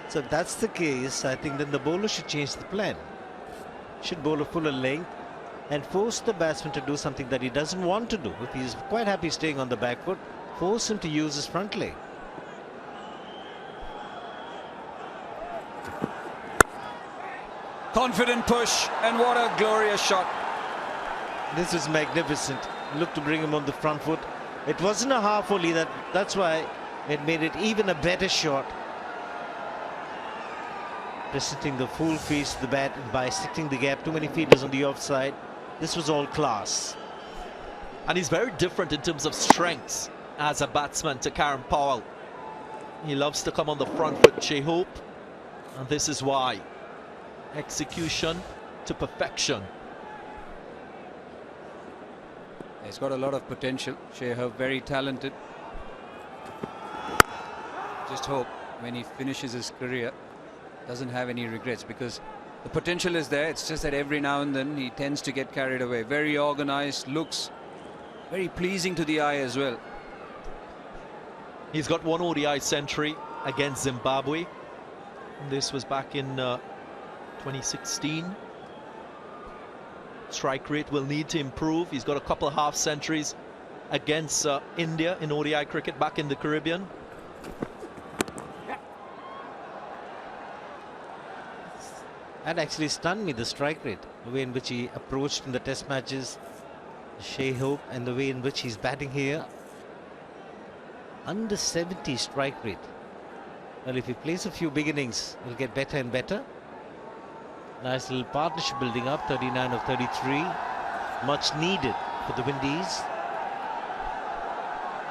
So if that's the case, I think then the bowler should change the plan. Should bowl a fuller length and force the batsman to do something that he doesn't want to do. If he's quite happy staying on the back foot, force him to use his front leg. Confident push, and what a glorious shot. This is magnificent. Look to bring him on the front foot. It wasn't a half only, that's why it made it even a better shot. Presenting the full face of the bat and bisecting the gap. Too many fielders on the offside. This was all class. And he's very different in terms of strengths as a batsman to Karen Powell. He loves to come on the front foot, Shai Hope, and this is why. Execution to perfection. He's got a lot of potential. Shai Hope, very talented. Just hope when he finishes his career, doesn't have any regrets, because the potential is there. It's just that every now and then he tends to get carried away. Very organized, looks very pleasing to the eye as well. He's got one ODI century against Zimbabwe. This was back in 2016. Strike rate will need to improve. He's got a couple of half centuries against India in ODI cricket back in the Caribbean. That actually stunned me, the strike rate, the way in which he approached in the test matches, Shai Hope, and the way in which he's batting here. Under 70 strike rate. Well, if he plays a few big innings, he'll get better and better. Nice little partnership building up, 39 of 33. Much needed for the Windies.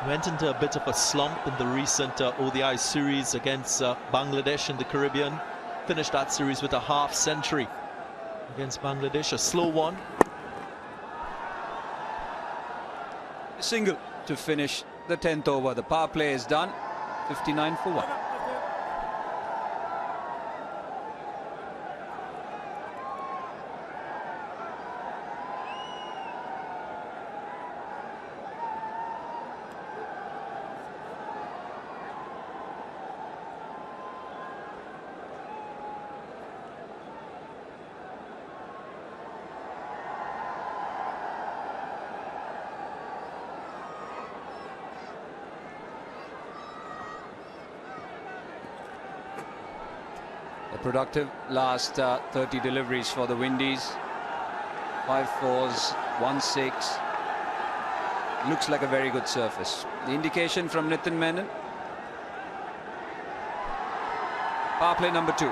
Went into a bit of a slump in the recent ODI series against Bangladesh in the Caribbean. Finished that series with a half century against Bangladesh, a slow one. A single to finish the 10th over. The power play is done. 59 for 1. Productive last 30 deliveries for the Windies. 5 fours, 1 6. Looks like a very good surface. The indication from Nitin Menon. Power play number 2.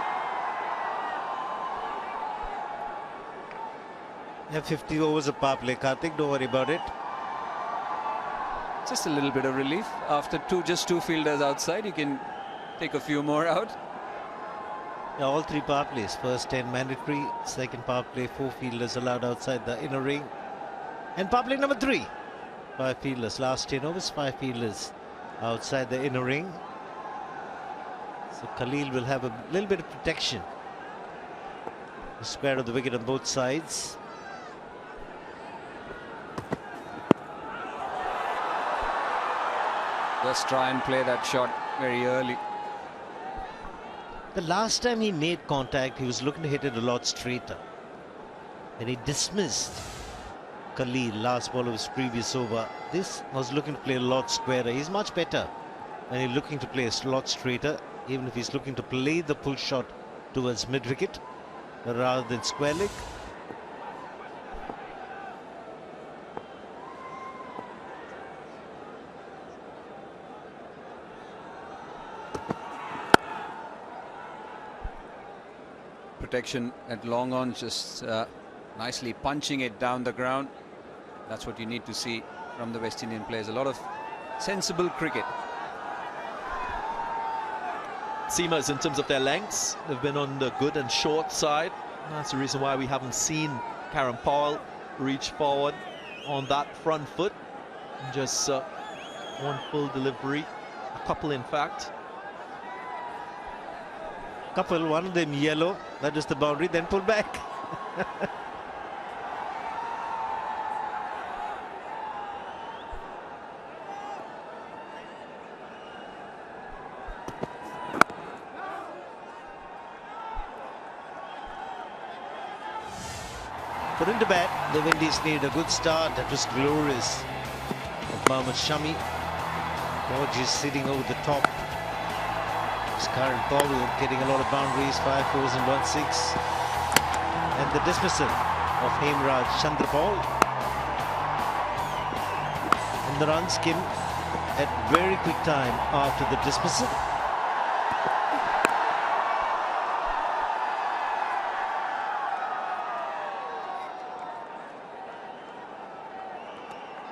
Yeah, 50 overs of power play, Karthik, don't worry about it. Just a little bit of relief. After just two fielders outside, you can take a few more out. Yeah, all 3 power plays. First 10 mandatory, second power play, 4 fielders allowed outside the inner ring. And power play number 3, 5 fielders. Last 10 overs, 5 fielders outside the inner ring. So Khalil will have a little bit of protection. The square of the wicket on both sides. Just try and play that shot very early. The last time he made contact, he was looking to hit it a lot straighter. And he dismissed Khalil, last ball of his previous over. This was looking to play a lot squarer. He's much better when he's looking to play a lot straighter, even if he's looking to play the pull shot towards mid-wicket rather than square leg. Protection at long on, just nicely punching it down the ground. That's what you need to see from the West Indian players. A lot of sensible cricket. seamers in terms of their lengths. They've been on the good and short side. And that's the reason why we haven't seen Karen Powell reach forward on that front foot. And just one full delivery, a couple in fact. Couple, one of them yellow, that is the boundary, then pull back. Put into bat, the Windies need a good start. That was glorious. Mohammad Shami, gorgeous sitting over the top. Karen Powell getting a lot of boundaries, 5 4s and 1 6. And the dismissal of Hemraj Chandrapal. And the runs came at very quick time after the dismissal.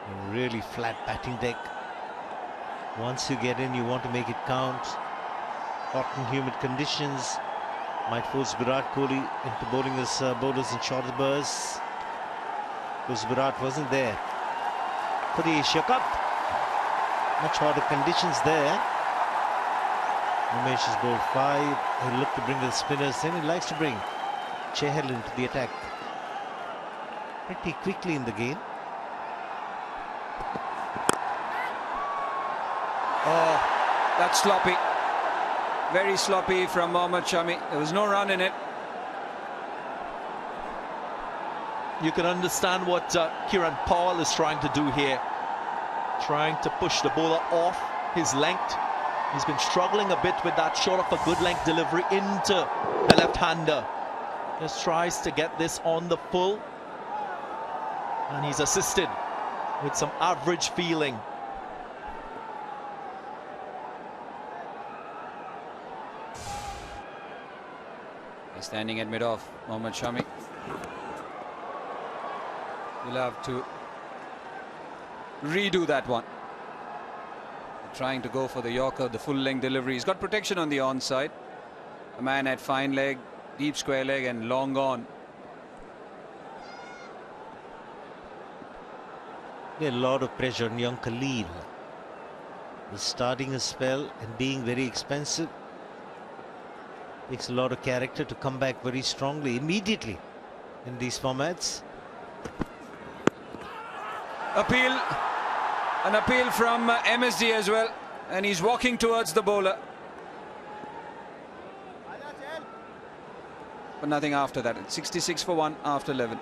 A really flat batting deck. Once you get in, you want to make it count. Hot and humid conditions might force Virat Kohli into bowling his bowlers in shorter bursts, because Virat wasn't there for the Asia Cup. Much harder conditions there. Umesh has bowled 5. He'll look to bring the spinners in. He likes to bring Chahal into the attack pretty quickly in the game. Oh, that's sloppy. Very sloppy from Mohammad Shami. There was no run in it. You can understand what Kieran Powell is trying to do here. Trying to push the bowler off his length. He's been struggling a bit with that short of a good length delivery into the left-hander. Just tries to get this on the full. And he's assisted with some average feeling. Standing at mid-off, Mohammad Shami. We'll have to redo that one. Trying to go for the Yorker, the full-length delivery. He's got protection on the onside. A man at fine leg, deep square leg and long on. A lot of pressure on young Khalil. He's starting a spell and being very expensive. Takes a lot of character to come back very strongly immediately in these formats. Appeal. An appeal from MSD as well. And he's walking towards the bowler. But nothing after that. It's 66 for 1 after 11.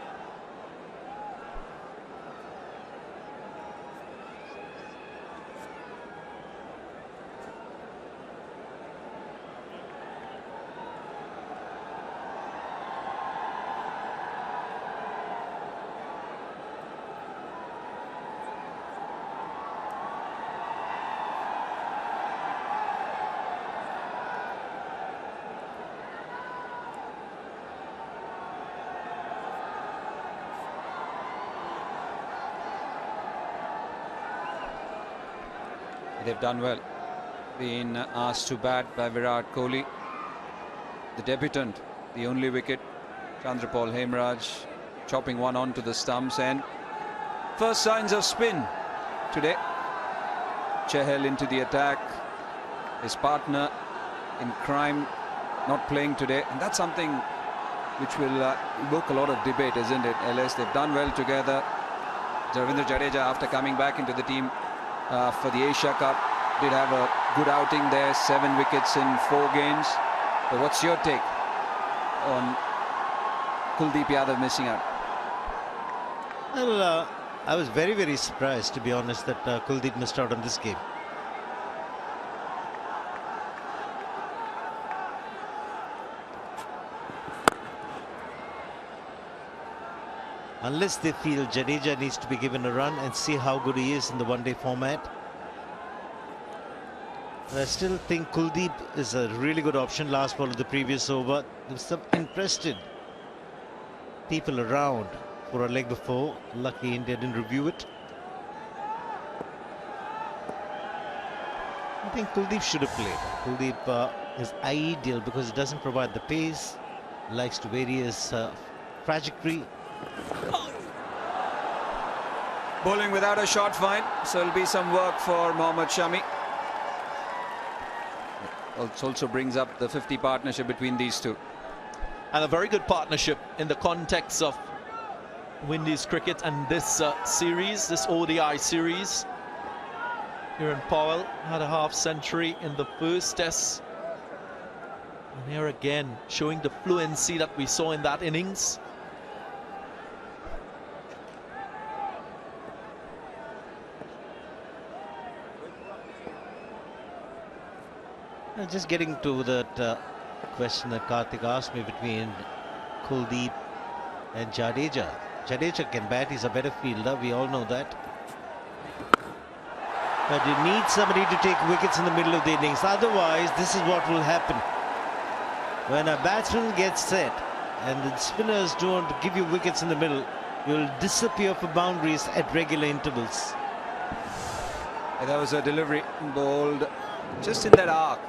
They've done well. Been asked to bat by Virat Kohli. The debutant, the only wicket. Chandrapal Hemraj chopping one onto the stumps, and first signs of spin today. Chahal into the attack. His partner in crime not playing today, and that's something which will evoke a lot of debate, isn't it, LS? They've done well together. Ravindra Jadeja, after coming back into the team for the Asia Cup, did have a good outing there, 7 wickets in 4 games. But what's your take on Kuldeep Yadav missing out? Well, I was very, very surprised, to be honest, that Kuldeep missed out on this game. Unless they feel Jadeja needs to be given a run and see how good he is in the one-day format. But I still think Kuldeep is a really good option. Last ball of the previous over. There's some interested people around for a leg before. Lucky India didn't review it. I think Kuldeep should have played. Kuldeep is ideal because it doesn't provide the pace, likes to vary his trajectory. Bowling without a short fine, so it'll be some work for Mohammad Shami. It also brings up the 50 partnership between these two. And a very good partnership in the context of Windies cricket and this series, this ODI series. Kieran Powell had a half century in the first test. And here again, showing the fluency that we saw in that innings. Just getting to that question that Karthik asked me between Kuldeep and Jadeja. Jadeja can bat, he's a better fielder, we all know that. But you need somebody to take wickets in the middle of the innings, otherwise this is what will happen. When a batsman gets set and the spinners don't give you wickets in the middle, you'll disappear for boundaries at regular intervals. That was a delivery bowled just in that arc.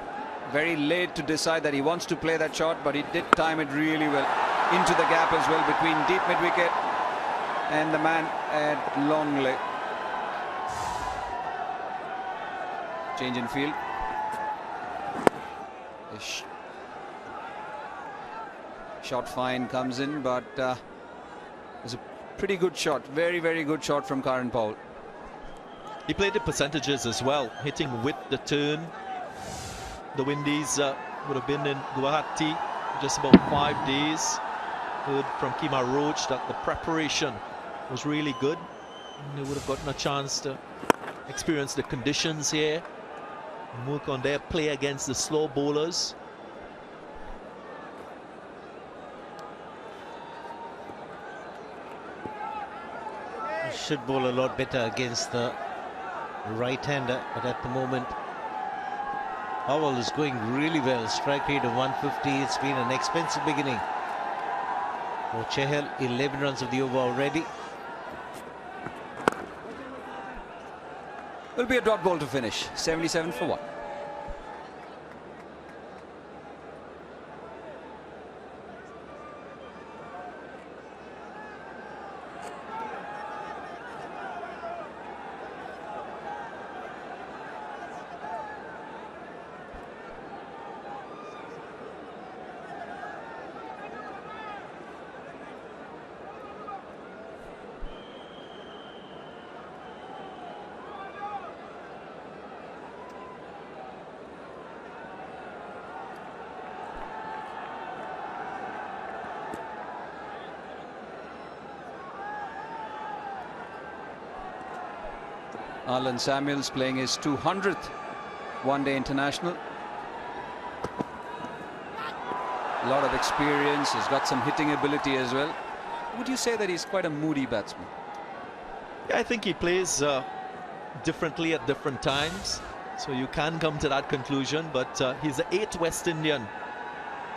Very late to decide that he wants to play that shot, but he did time it really well into the gap as well between deep mid-wicket and the man at long leg. Change in field. Shot fine comes in, but it's a pretty good shot. Very, very good shot from Kieran Powell. He played the percentages as well, hitting with the turn. The Windies would have been in Guwahati for just about 5 days. Heard from Kima Roach that the preparation was really good. And they would have gotten a chance to experience the conditions here and work on their play against the slow bowlers. Should bowl a lot better against the right-hander, but at the moment Powell is going really well. Strike rate of 150. It's been an expensive beginning for Chahal. 11 runs of the over already. Will be a dot ball to finish. 77 for 1. Alan Samuels playing his 200th one-day international. A lot of experience, he's got some hitting ability as well. Would you say that he's quite a moody batsman? Yeah, I think he plays differently at different times, so you can come to that conclusion, but he's the 8th West Indian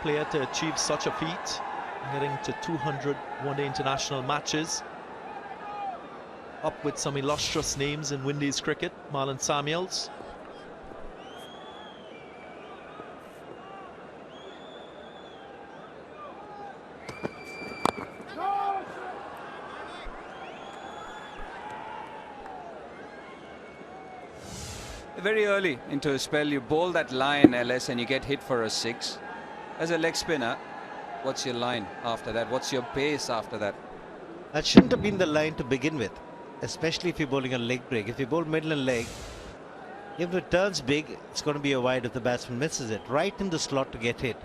player to achieve such a feat, getting to 200 one-day international matches. Up with some illustrious names in Windies cricket, Marlon Samuels. Very early into a spell, you bowl that line, LS, and you get hit for a 6. As a leg spinner, what's your line after that? What's your pace after that? That shouldn't have been the line to begin with, especially if you're bowling a leg break. If you bowl middle and leg, if it turns big, it's going to be a wide if the batsman misses it. Right in the slot to get hit.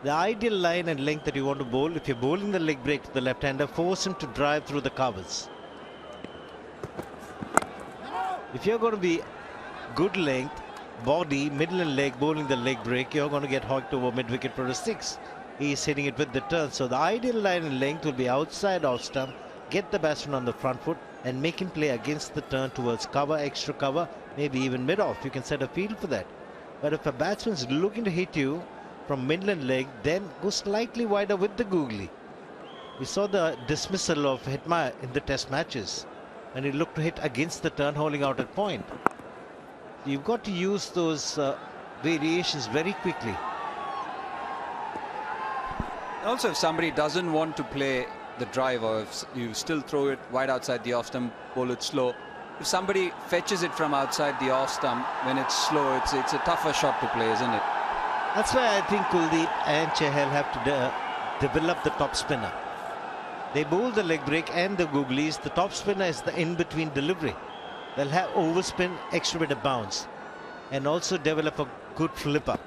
The ideal line and length that you want to bowl, if you're bowling the leg break to the left-hander, force him to drive through the covers. If you're going to be good length, body, middle and leg, bowling the leg break, you're going to get hooked over mid-wicket for a 6. He's hitting it with the turn. So the ideal line and length will be outside off stump, get the batsman on the front foot and make him play against the turn towards cover, extra cover, maybe even mid-off. You can set a field for that. But if a batsman is looking to hit you from middle and leg, then go slightly wider with the googly. We saw the dismissal of Hetmyer in the test matches, and he looked to hit against the turn, holding out at point. You've got to use those variations very quickly. Also, if somebody doesn't want to play the drive, or if you still throw it wide outside the off stump, bowl it slow. If somebody fetches it from outside the off stump when it's slow, it's a tougher shot to play, isn't it? That's why I think Kuldeep and Chahal have to develop the top spinner. They bowl the leg break and the googlies. The top spinner is the in-between delivery. They'll have overspin, extra bit of bounce, and also develop a good flipper.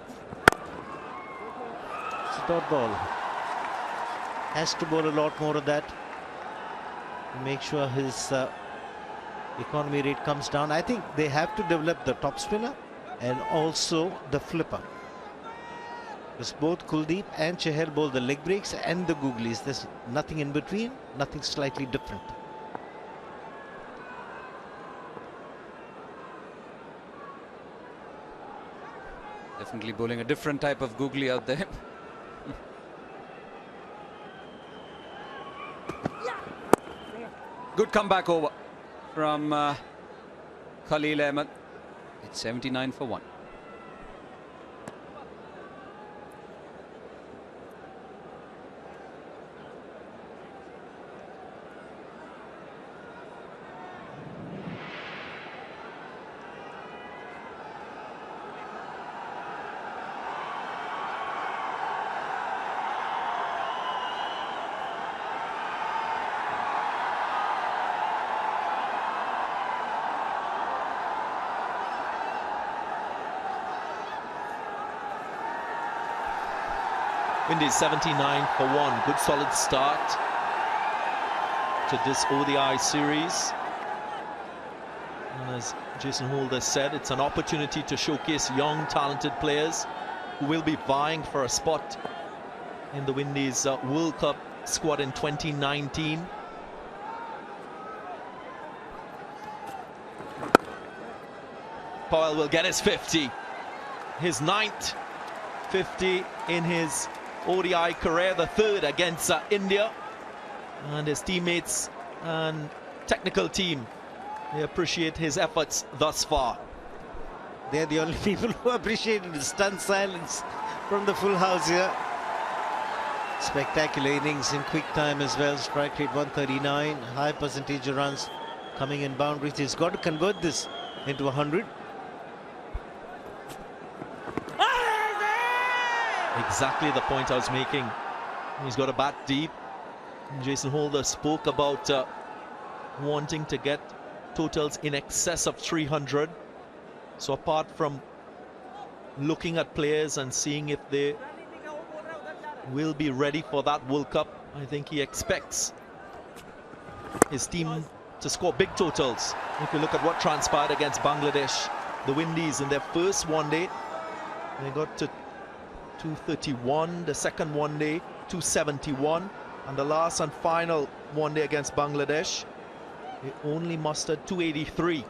It's a dot ball. Has to bowl a lot more of that to make sure his economy rate comes down. I think they have to develop the top spinner and also the flipper. Because both Kuldeep and Chahal bowl the leg breaks and the googlies. There's nothing in between, nothing slightly different. Definitely bowling a different type of googly out there. Good comeback over from Khalil Ahmed. It's 79 for 1. Windies 79 for 1. Good solid start to this ODI series. And as Jason Holder said, it's an opportunity to showcase young, talented players who will be vying for a spot in the Windies World Cup squad in 2019. Powell will get his 50. His 9th 50 in his ODI career, the 3rd against India. And his teammates and technical team, they appreciate his efforts thus far. They're the only people who appreciated the stunned silence from the full house here. Spectacular innings in quick time as well. Strike rate 139, high percentage of runs coming in boundaries. He's got to convert this into 100. Exactly the point I was making. He's got a bat deep. Jason Holder spoke about wanting to get totals in excess of 300. So apart from looking at players and seeing if they will be ready for that World Cup, I think he expects his team to score big totals. If you look at what transpired against Bangladesh, the Windies in their first one-day, they got to 231, the second one-day 271, and the last and final one-day against Bangladesh, they only mustered 283.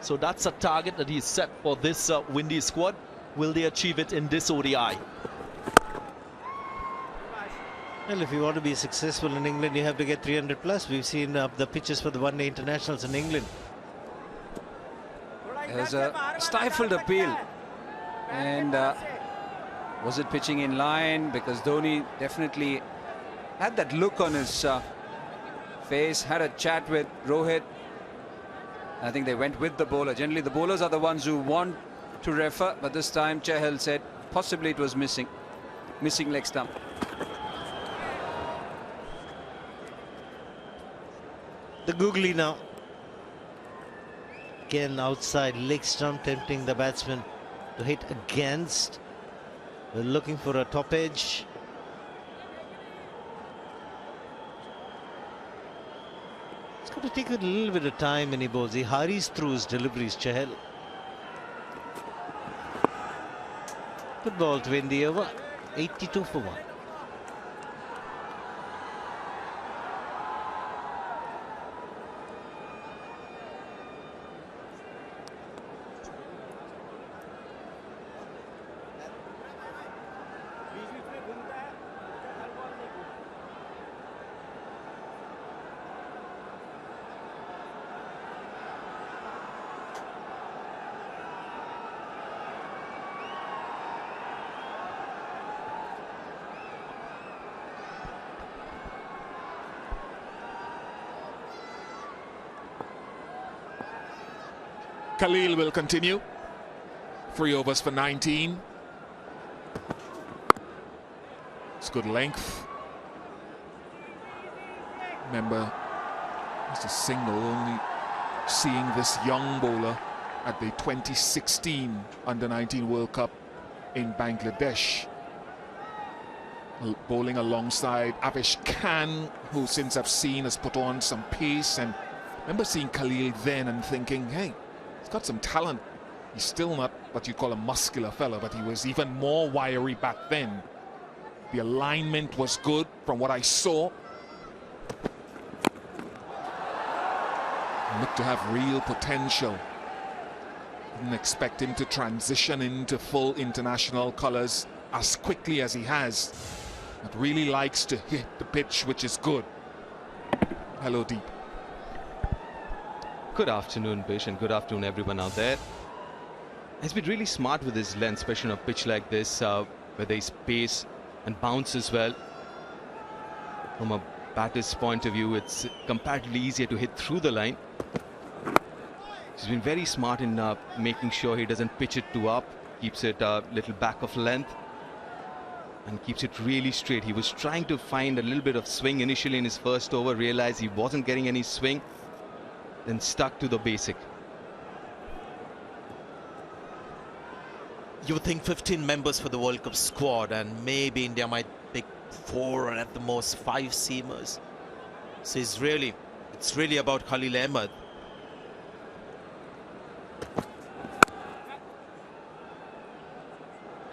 So that's a target that he's set for this Windies squad. Will they achieve it in this ODI? Well, if you want to be successful in England, you have to get 300 plus. We've seen the pitches for the one-day internationals in England. There's a stifled appeal, and was it pitching in line? Because Dhoni definitely had that look on his face, had a chat with Rohit. I think they went with the bowler. Generally, the bowlers are the ones who want to refer, but this time Chahal said possibly it was missing leg stump. The googly now. Again, outside leg stump, tempting the batsman to hit against. We're looking for a top edge. It's going to take a little bit of time when he bowls. He hurries through his deliveries, Chahal. Good ball to win the over. 82 for 1. Khalil will continue. 3 overs for 19. It's good length. Remember, it's a single, only seeing this young bowler at the 2016 Under-19 World Cup in Bangladesh. Bowling alongside Avish Khan, who since I've seen has put on some pace. And I remember seeing Khalil then and thinking, hey, he's got some talent. He's still not what you call a muscular fella, but he was even more wiry back then. The alignment was good from what I saw. He looked to have real potential. Didn't expect him to transition into full international colours as quickly as he has. But really likes to hit the pitch, which is good. Hello, Deep. Good afternoon, Bish, and good afternoon, everyone out there. He's been really smart with his length, especially on a pitch like this, where there's pace and bounce as well. From a batter's point of view, it's comparatively easier to hit through the line. He's been very smart in making sure he doesn't pitch it too up, keeps it a little back of length, and keeps it really straight. He was trying to find a little bit of swing initially in his first over, realized he wasn't getting any swing, then stuck to the basic. You would think 15 members for the World Cup squad, and maybe India might pick 4 or at the most 5 seamers. So it's really about Khalil Ahmed.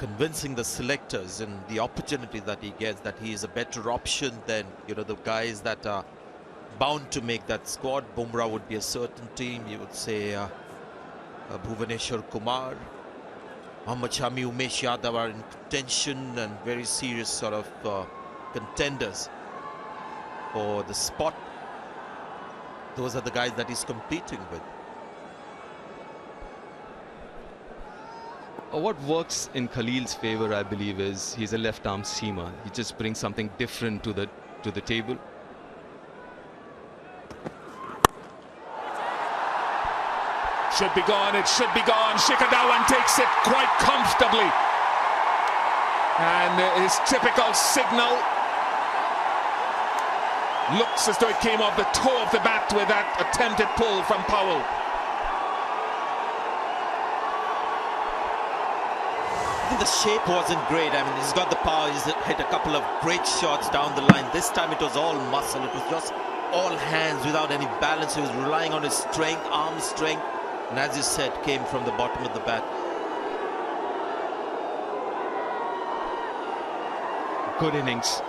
Convincing the selectors and the opportunity that he gets, that he is a better option than, you know, the guys that are bound to make that squad. Bumrah would be a certain team. You would say Bhuvaneshwar Kumar, Mohammad Shami, Umesh Yadav are in contention and very serious sort of contenders for the spot. Those are the guys that he's competing with. What works in Khalil's favor, I believe, is he's a left-arm seamer. He just brings something different to the table. Should be gone, it should be gone. Shikhar Dhawan takes it quite comfortably. And his typical signal looks as though it came off the toe of the bat with that attempted pull from Powell. I think the shape wasn't great. I mean, he's got the power. He's hit a couple of great shots down the line. This time it was all muscle. It was just all hands without any balance. He was relying on his strength, arm strength. And as you said, came from the bottom of the bat. Good innings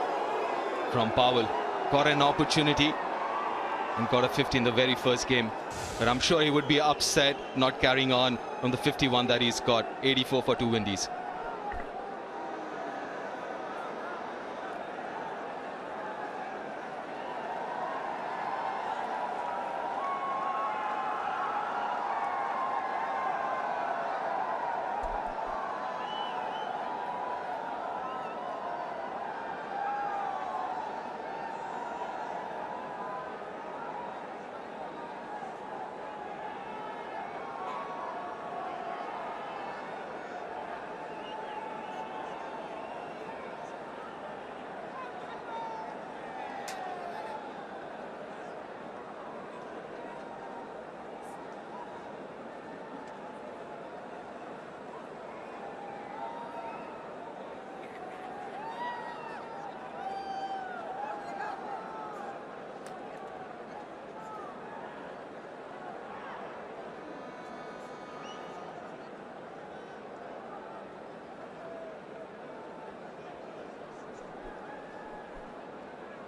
from Powell. Got an opportunity and got a 50 in the very first game. But I'm sure he would be upset not carrying on from the 51 that he's got. 84 for 2 Windies.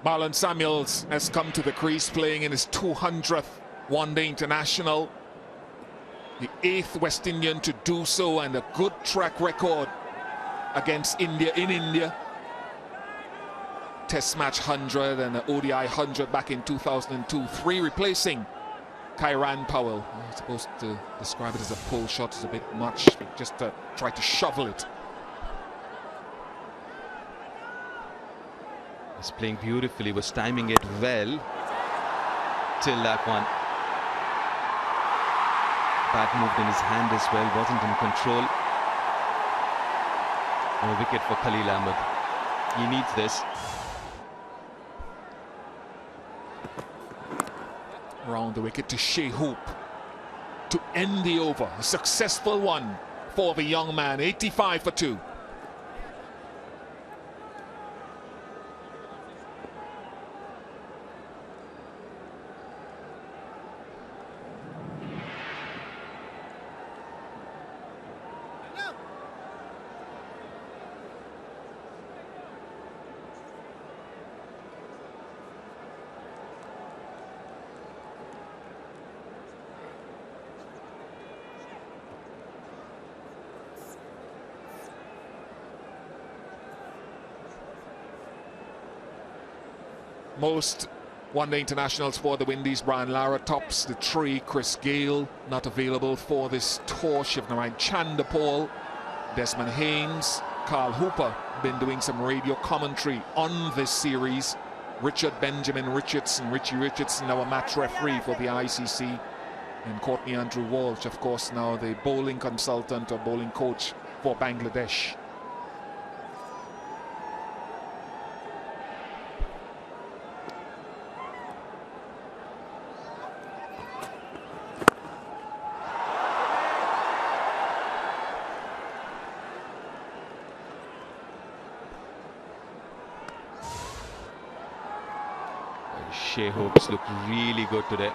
Marlon Samuels has come to the crease playing in his 200th one-day international. The 8th West Indian to do so, and a good track record against India in India. Test match 100 and an ODI 100 back in 2002. 3 replacing Kairan Powell. I'm supposed to describe it as a pull shot. It's a bit much, just to try to shovel it. He's playing beautifully, was timing it well till that one. bat moved in his hand as well, wasn't in control. And a wicket for Khalil Ahmed. He needs this. Round the wicket to Shea Hoop to end the over. A successful one for the young man. 85 for 2. Most one-day internationals for the Windies. Brian Lara tops the tree. Chris Gale not available for this tour. Shivnarine Chanderpaul, Desmond Haynes, Carl Hooper been doing some radio commentary on this series. Richard Benjamin Richardson, Richie Richardson, our match referee for the ICC, and Courtney Andrew Walsh, of course, now the bowling consultant or bowling coach for Bangladesh. Shea Hopes look really good today.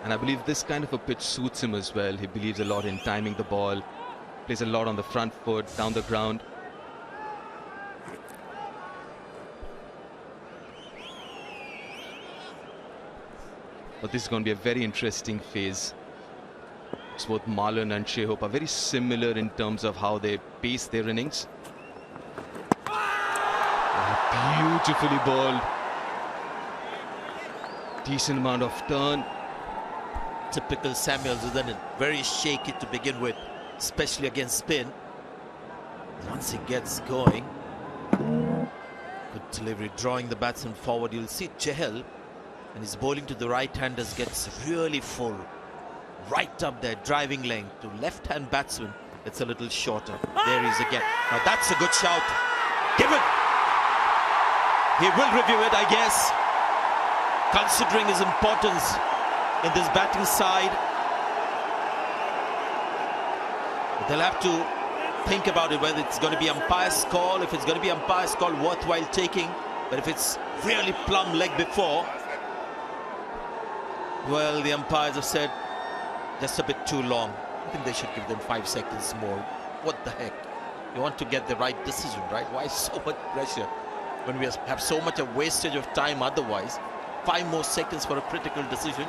And I believe this kind of a pitch suits him as well. He believes a lot in timing the ball, plays a lot on the front foot, down the ground. But this is going to be a very interesting phase. Both Marlon and Shea Hope are very similar in terms of how they pace their innings. Beautifully bowled. Decent amount of turn. Typical Samuels, isn't it? Very shaky to begin with, especially against spin. Once he gets going, good delivery, drawing the batsman forward. You'll see Chahal, and his bowling to the right-handers gets really full. Right up there, driving length to left-hand batsman. It's a little shorter. There he is again. Now that's a good shout. Give it. He will review it, I guess, considering his importance in this batting side. They'll have to think about it, whether it's going to be umpire's call. If it's going to be umpire's call, worthwhile taking. But if it's really plumb leg before, well, the umpires have said just a bit too long. I think they should give them 5 seconds more. What the heck? You want to get the right decision, right? Why so much pressure when we have so much of wastage of time otherwise? 5 more seconds for a critical decision.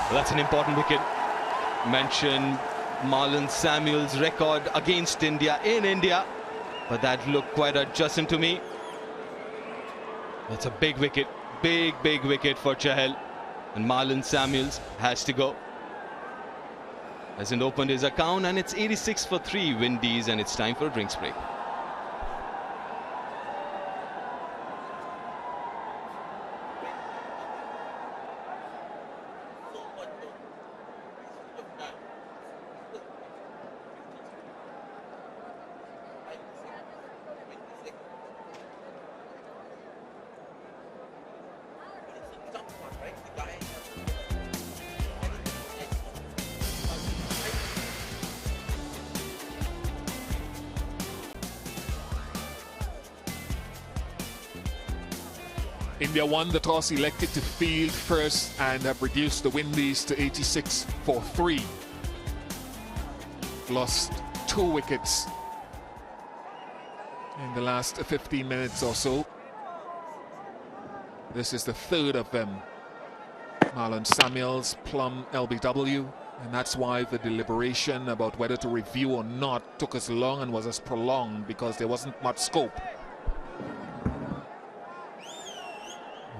Well, that's an important wicket. Mentioned Marlon Samuel's record against India in India, but that looked quite adjacent to me. That's a big wicket, big wicket for Chahal, and Marlon Samuels has to go. Hasn't opened his account, and it's 86 for 3 Windies, and it's time for a drinks break. India won the toss, elected to field first, and have reduced the Windies to 86 for 3. Lost 2 wickets in the last 15 minutes or so. This is the 3rd of them. Marlon Samuels, Plum, LBW, and that's why the deliberation about whether to review or not took as long and was as prolonged, because there wasn't much scope.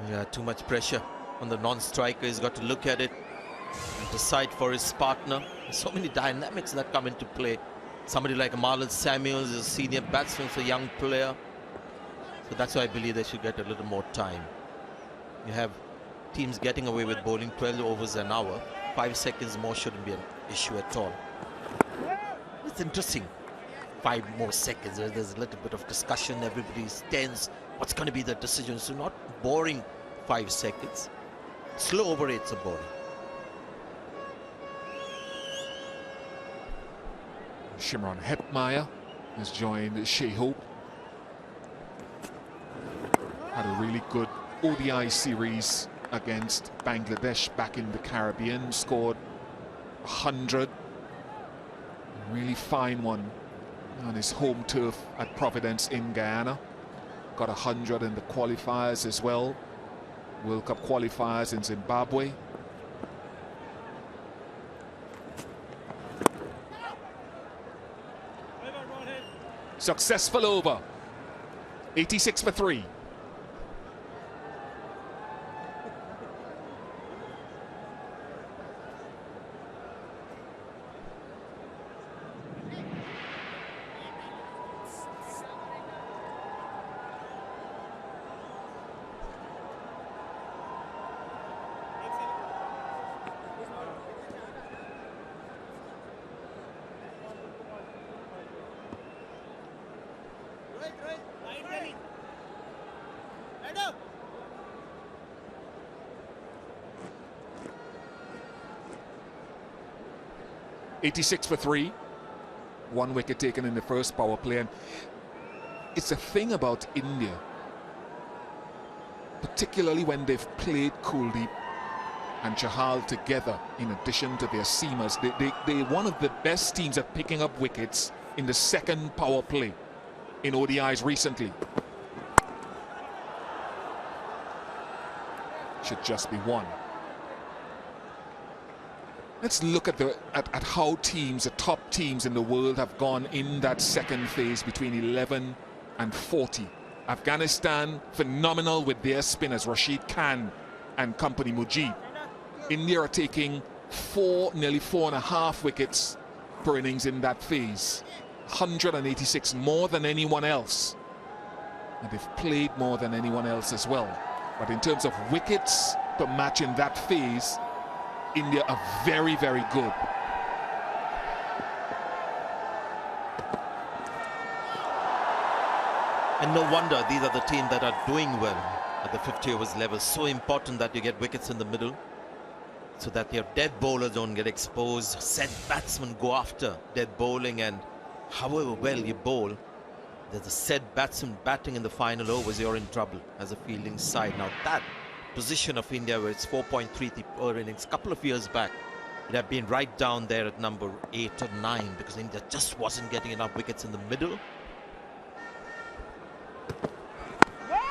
Yeah, too much pressure on the non-striker. He's got to look at it and decide for his partner. There's so many dynamics that come into play. Somebody like Marlon Samuels is a senior batsman, for a young player. So that's why I believe they should get a little more time. You have teams getting away with bowling 12 overs an hour. 5 seconds more shouldn't be an issue at all. It's interesting. 5 more seconds. There's a little bit of discussion. Everybody's tense. What's going to be the decision? So not boring 5 seconds. Slow over 8's a bowling. Shimron Hetmeyer has joined Shea Hope. Had a really good ODI series against Bangladesh back in the Caribbean. Scored 100. A really fine one on his home turf at Providence in Guyana. Got 100 in the qualifiers as well. World Cup qualifiers in Zimbabwe. Successful over. 86 for 3. Head up. 86 for 3. 1 wicket taken in the first power play. And it's a thing about India, particularly when they've played Kuldeep and Chahal together in addition to their seamers. They're one of the best teams at picking up wickets in the second power play in ODIs recently. Should just be 1. Let's look at how teams, the top teams in the world, have gone in that second phase between 11 and 40. Afghanistan, phenomenal with their spinners, Rashid Khan and company Mujib. India are taking nearly 4.5 wickets per innings in that phase. 186 more than anyone else. And they've played more than anyone else as well. But in terms of wickets per match in that phase, India are very, very good. And no wonder these are the teams that are doing well at the 50 overs level. So important that you get wickets in the middle so that your dead bowlers don't get exposed. Set batsmen go after dead bowling, and however well you bowl, there's a set batsman batting in the final overs, you're in trouble as a fielding side. Now that position of India, where it's 4.33 per innings, a couple of years back, it had been right down there at number 8 or 9 because India just wasn't getting enough wickets in the middle.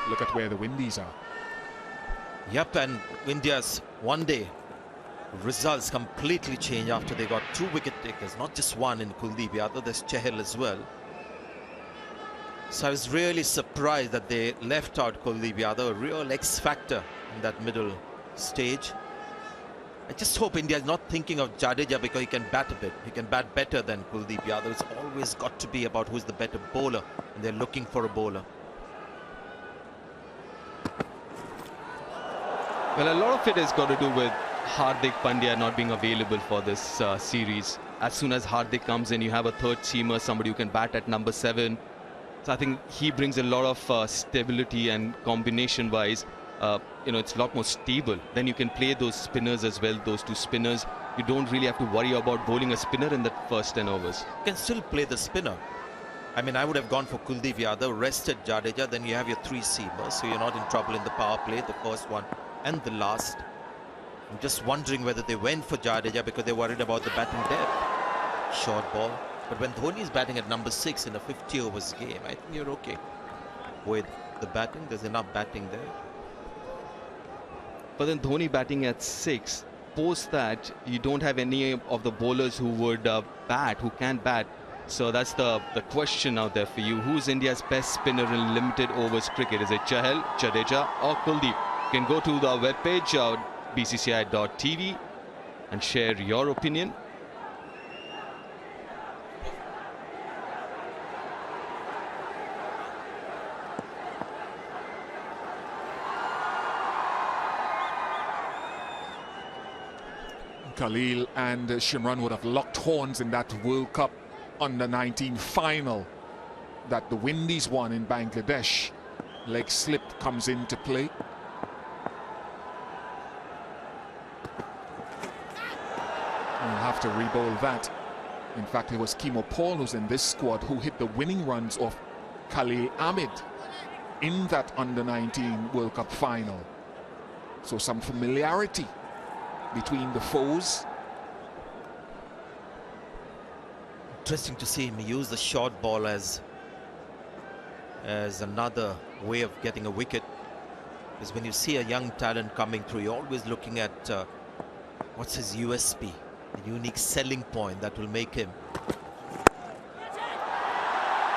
Look at where the Windies are. Yep, and India's one-day results completely changed after they got 2 wicket takers, not just 1 in Kuldeep Yadav, there's Chahal as well. So I was really surprised that they left out Kuldeep Yadav, a real X-factor in that middle stage. I just hope India is not thinking of Jadeja because he can bat a bit. He can bat better than Kuldeep Yadav. It's always got to be about who's the better bowler, and they're looking for a bowler. Well, a lot of it has got to do with Hardik Pandya not being available for this series. As soon as Hardik comes in, you have a third seamer, somebody who can bat at number 7. So I think he brings a lot of stability, and combination-wise, it's a lot more stable. Then you can play those spinners as well, those 2 spinners. You don't really have to worry about bowling a spinner in the first 10 overs. You can still play the spinner. I mean, I would have gone for Kuldeep Yadav, rested Jadeja, then you have your 3 seamers, so you're not in trouble in the power play, the first one and the last. I'm just wondering whether they went for Jadeja because they're worried about the batting depth. Short ball. But when Dhoni is batting at number 6 in a 50 overs game, I think you're okay with the batting. There's enough batting there. But then Dhoni batting at 6, post that you don't have any of the bowlers who would bat, who can bat. So that's the question out there for you. Who's India's best spinner in limited overs cricket? Is it Chahal, Jadeja or Kuldeep? You can go to the webpage bcci.tv and share your opinion. Khalil and Shimran would have locked horns in that World Cup under-19 final that the Windies won in Bangladesh. Leg slip comes into play. We'll have to re-bowl that. In fact, it was Kimo Paul who's in this squad who hit the winning runs of Khalil Ahmed in that under-19 World Cup final. So some familiarity between the foes. Interesting to see him use the short ball as another way of getting a wicket. Because when you see a young talent coming through, you're always looking at what's his USP, the unique selling point that will make him.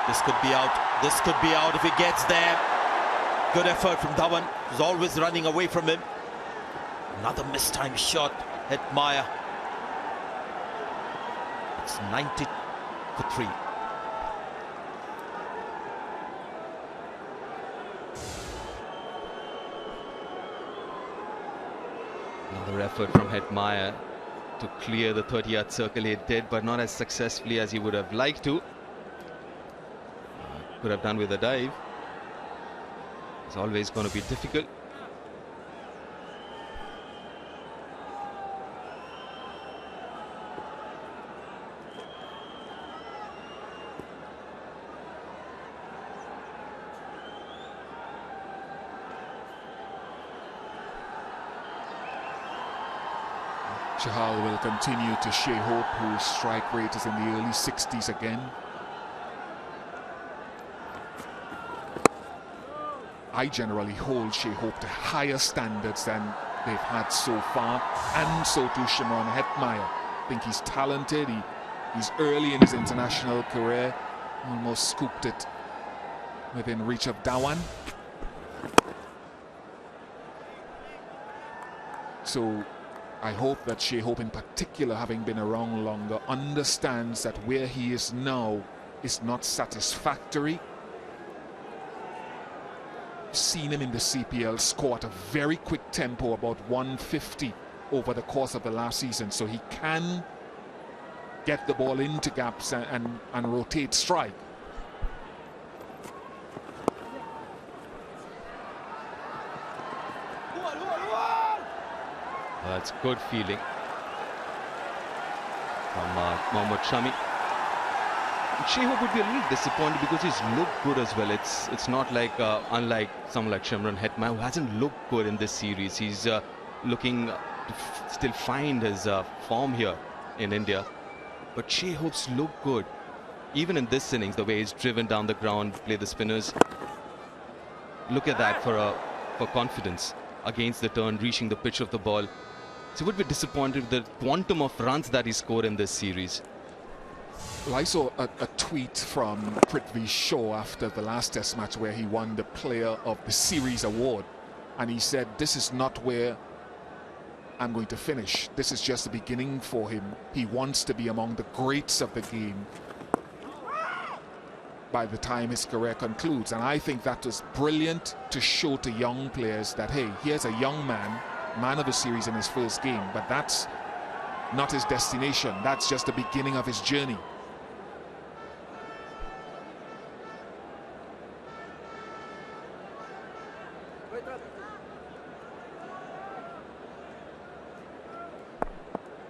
This could be out. This could be out if he gets there. Good effort from Dhawan, who's always running away from him. Another mistimed shot at Maya. It's 90 for 3. Another effort from Hetmyer to clear the 30-yard circle. He did, but not as successfully as he would have liked to. Could have done with a dive. It's always going to be difficult. Chahal will continue to share hope, whose strike rate is in the early 60s again. I generally hold Shea Hope to higher standards than they've had so far, and so too Shimron Hetmyer. I think he's talented, he's early in his international career, almost scooped it within reach of Dhawan. So I hope that Shea Hope in particular, having been around longer, understands that where he is now is not satisfactory. Seen him in the CPL score at a very quick tempo, about 150 over the course of the last season, so he can get the ball into gaps and rotate strike. That's good feeling from Mohammad Shami. Shea Hope would be a little disappointed because he's looked good as well. It's not like unlike someone like Shimron Hetmyer, who hasn't looked good in this series. He's looking to still find his form here in India. But Shea Hope's looked good. Even in this innings, the way he's driven down the ground, play the spinners. Look at that for confidence against the turn, reaching the pitch of the ball. So he would be disappointed with the quantum of runs that he scored in this series. Well, I saw a tweet from Prithvi Shaw after the last Test match where he won the Player of the Series award, and he said, "This is not where I'm going to finish. This is just the beginning for him. He wants to be among the greats of the game by the time his career concludes." And I think that was brilliant to show to young players that, hey, here's a young man of the series in his first game, but that's not his destination. That's just the beginning of his journey.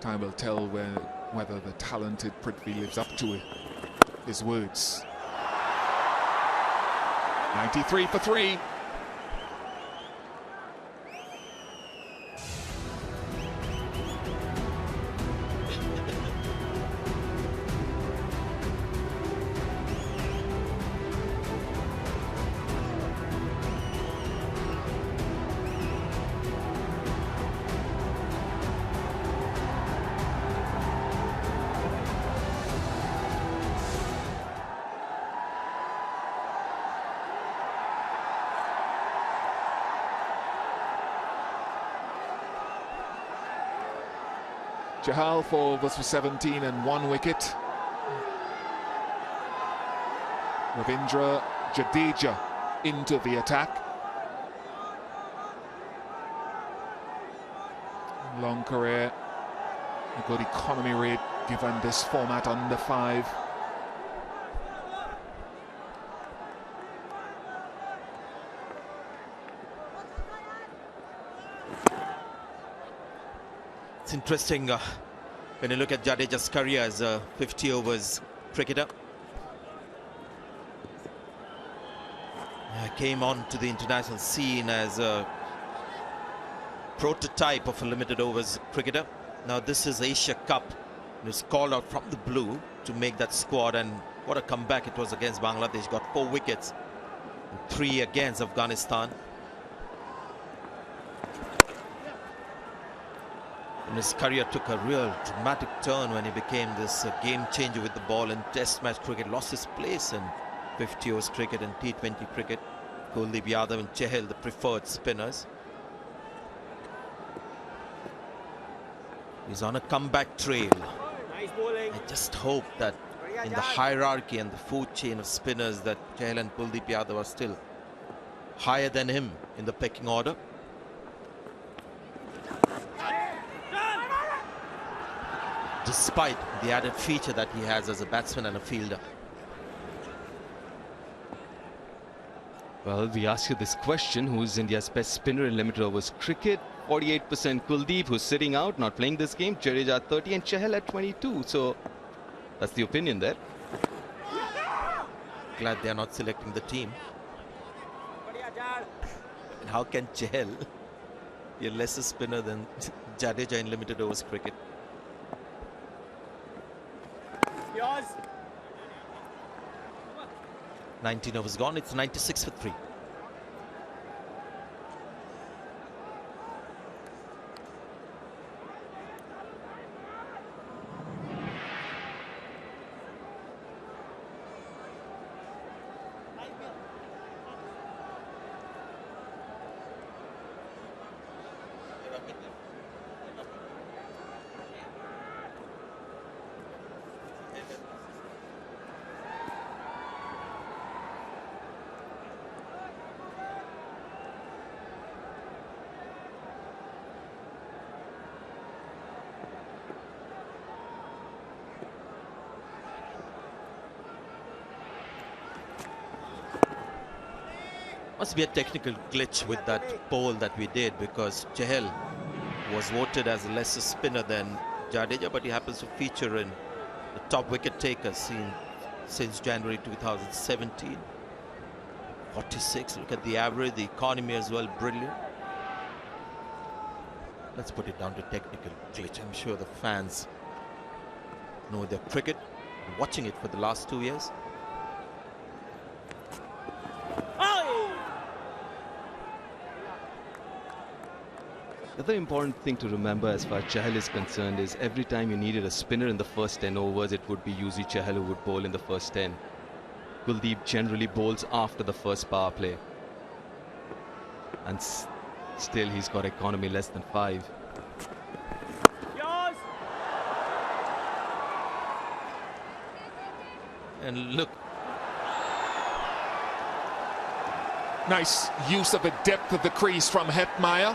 Time will tell whether the talented Prithvi lives up to his words. 93 for 3. Chahal for 17 and 1 wicket. Ravindra Jadeja into the attack. Long career A good economy rate given this format under 5. It's interesting when you look at Jadeja's career as a 50 overs cricketer. Came on to the international scene as a prototype of a limited overs cricketer. Now this is Asia Cup. He was called out from the blue to make that squad, and what a comeback it was against Bangladesh. Got 4 wickets, and 3 against Afghanistan. And his career took a real dramatic turn when he became this game changer with the ball in Test match cricket. Lost his place in 50 overs cricket and T20 cricket. Kuldeep Yadav and Chahal, the preferred spinners. He's on a comeback trail. Nice bowling. I just hope that in the hierarchy and the food chain of spinners that Chahal and Kuldeep Yadav are still higher than him in the pecking order. Despite the added feature that he has as a batsman and a fielder. Well, we ask you this question: who's India's best spinner in limited overs cricket? 48% Kuldeep, who's sitting out, not playing this game. Jadeja at 30 and Chahal at 22. So that's the opinion there. Glad they are not selecting the team. And how can Chahal be a lesser spinner than Jadeja in limited overs cricket? Yours. 19 overs gone. It's 96 for 3. Must be a technical glitch with that poll that we did, because Chahal was voted as a lesser spinner than Jadeja, but he happens to feature in the top wicket takers seen since January 2017. 46. Look at the average, the economy as well, brilliant. Let's put it down to technical glitch. I'm sure the fans know their cricket, watching it for the last 2 years. The other important thing to remember as far as Chahal is concerned is every time you needed a spinner in the first 10 overs, it would be usually Chahal who would bowl in the first 10. Kuldeep generally bowls after the first power play. And still he's got economy less than 5. Yours. And look, Nice use of the depth of the crease from Hetmeyer.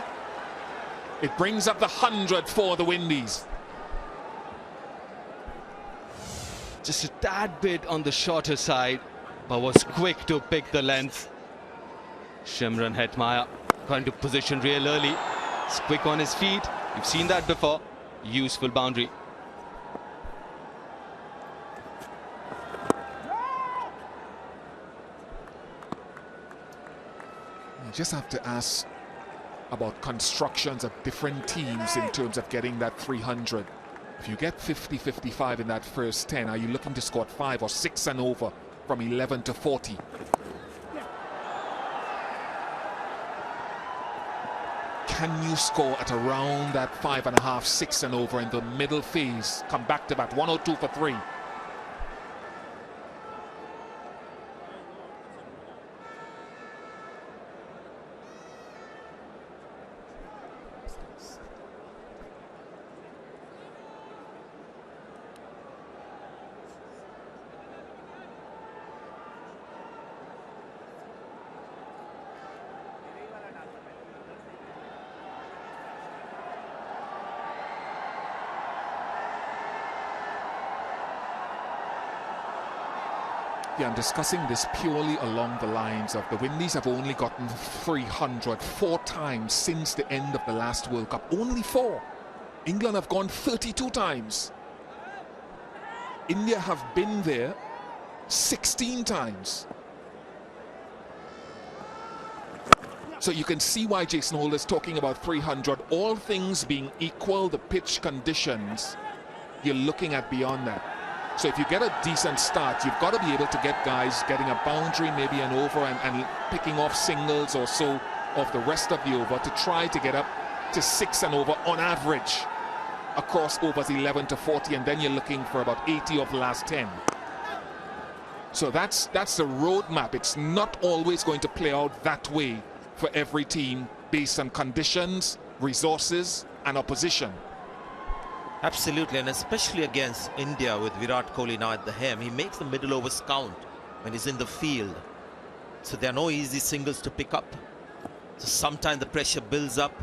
It brings up the 100 for the Windies. Just a tad bit on the shorter side, but was quick to pick the length. Shimron Hetmeyer got into position real early. He's quick on his feet. You've seen that before. Useful boundary. You just have to ask about constructions of different teams in terms of getting that 300. If you get 50-55 in that first 10, are you looking to score 5 or 6 and over from 11 to 40? Can you score at around that 5.5, 6 and over in the middle phase? Come back to bat 102 for 3. Yeah, I'm discussing this purely along the lines of the Windies have only gotten 300 4 times since the end of the last World Cup. Only 4. England have gone 32 times. India have been there 16 times. So you can see why Jason Holder is talking about 300. All things being equal, the pitch conditions, you're looking at beyond that. So if you get a decent start, you've got to be able to get guys getting a boundary, maybe an over, and picking off singles or so of the rest of the over to try to get up to 6 and over on average across overs 11 to 40, and then you're looking for about 80 of the last 10. So that's the roadmap. It's not always going to play out that way for every team based on conditions, resources, and opposition. Absolutely, and especially against India with Virat Kohli now at the helm, he makes the middle overs count when he's in the field. So there are no easy singles to pick up. So sometimes the pressure builds up.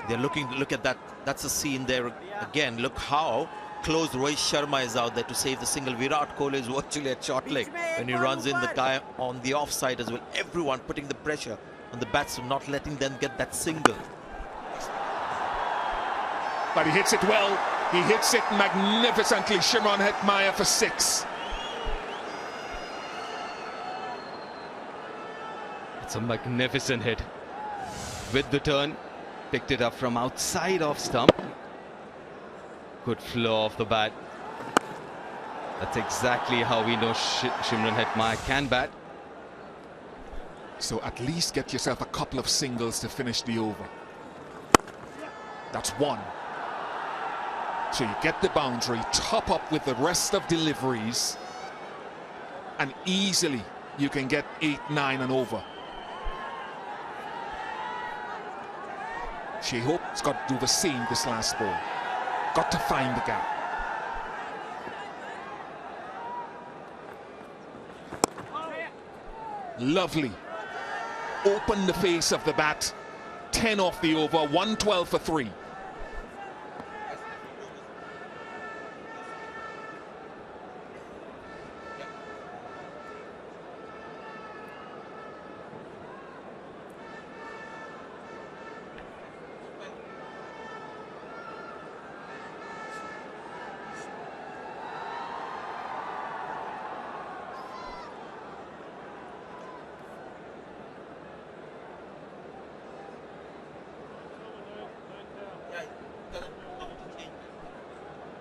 They're looking to look at that. That's a scene there again. Look how close Rohit Sharma is out there to save the single. Virat Kohli is virtually at short leg when he runs in, the guy on the offside as well. Everyone putting the pressure on the batsman, not letting them get that single. But he hits it well. He hits it magnificently. Shimron Hetmyer for 6. It's a magnificent hit. With the turn, picked it up from outside off stump. Good flow off the bat. That's exactly how we know Shimron Hetmyer can bat. So at least get yourself a couple of singles to finish the over. That's 1. So you get the boundary, top up with the rest of deliveries, and easily you can get 8, 9 and over. Shea Hope's got to do the same this last ball. Got to find the gap. Lovely. Open the face of the bat. 10 off the over, 112 for 3.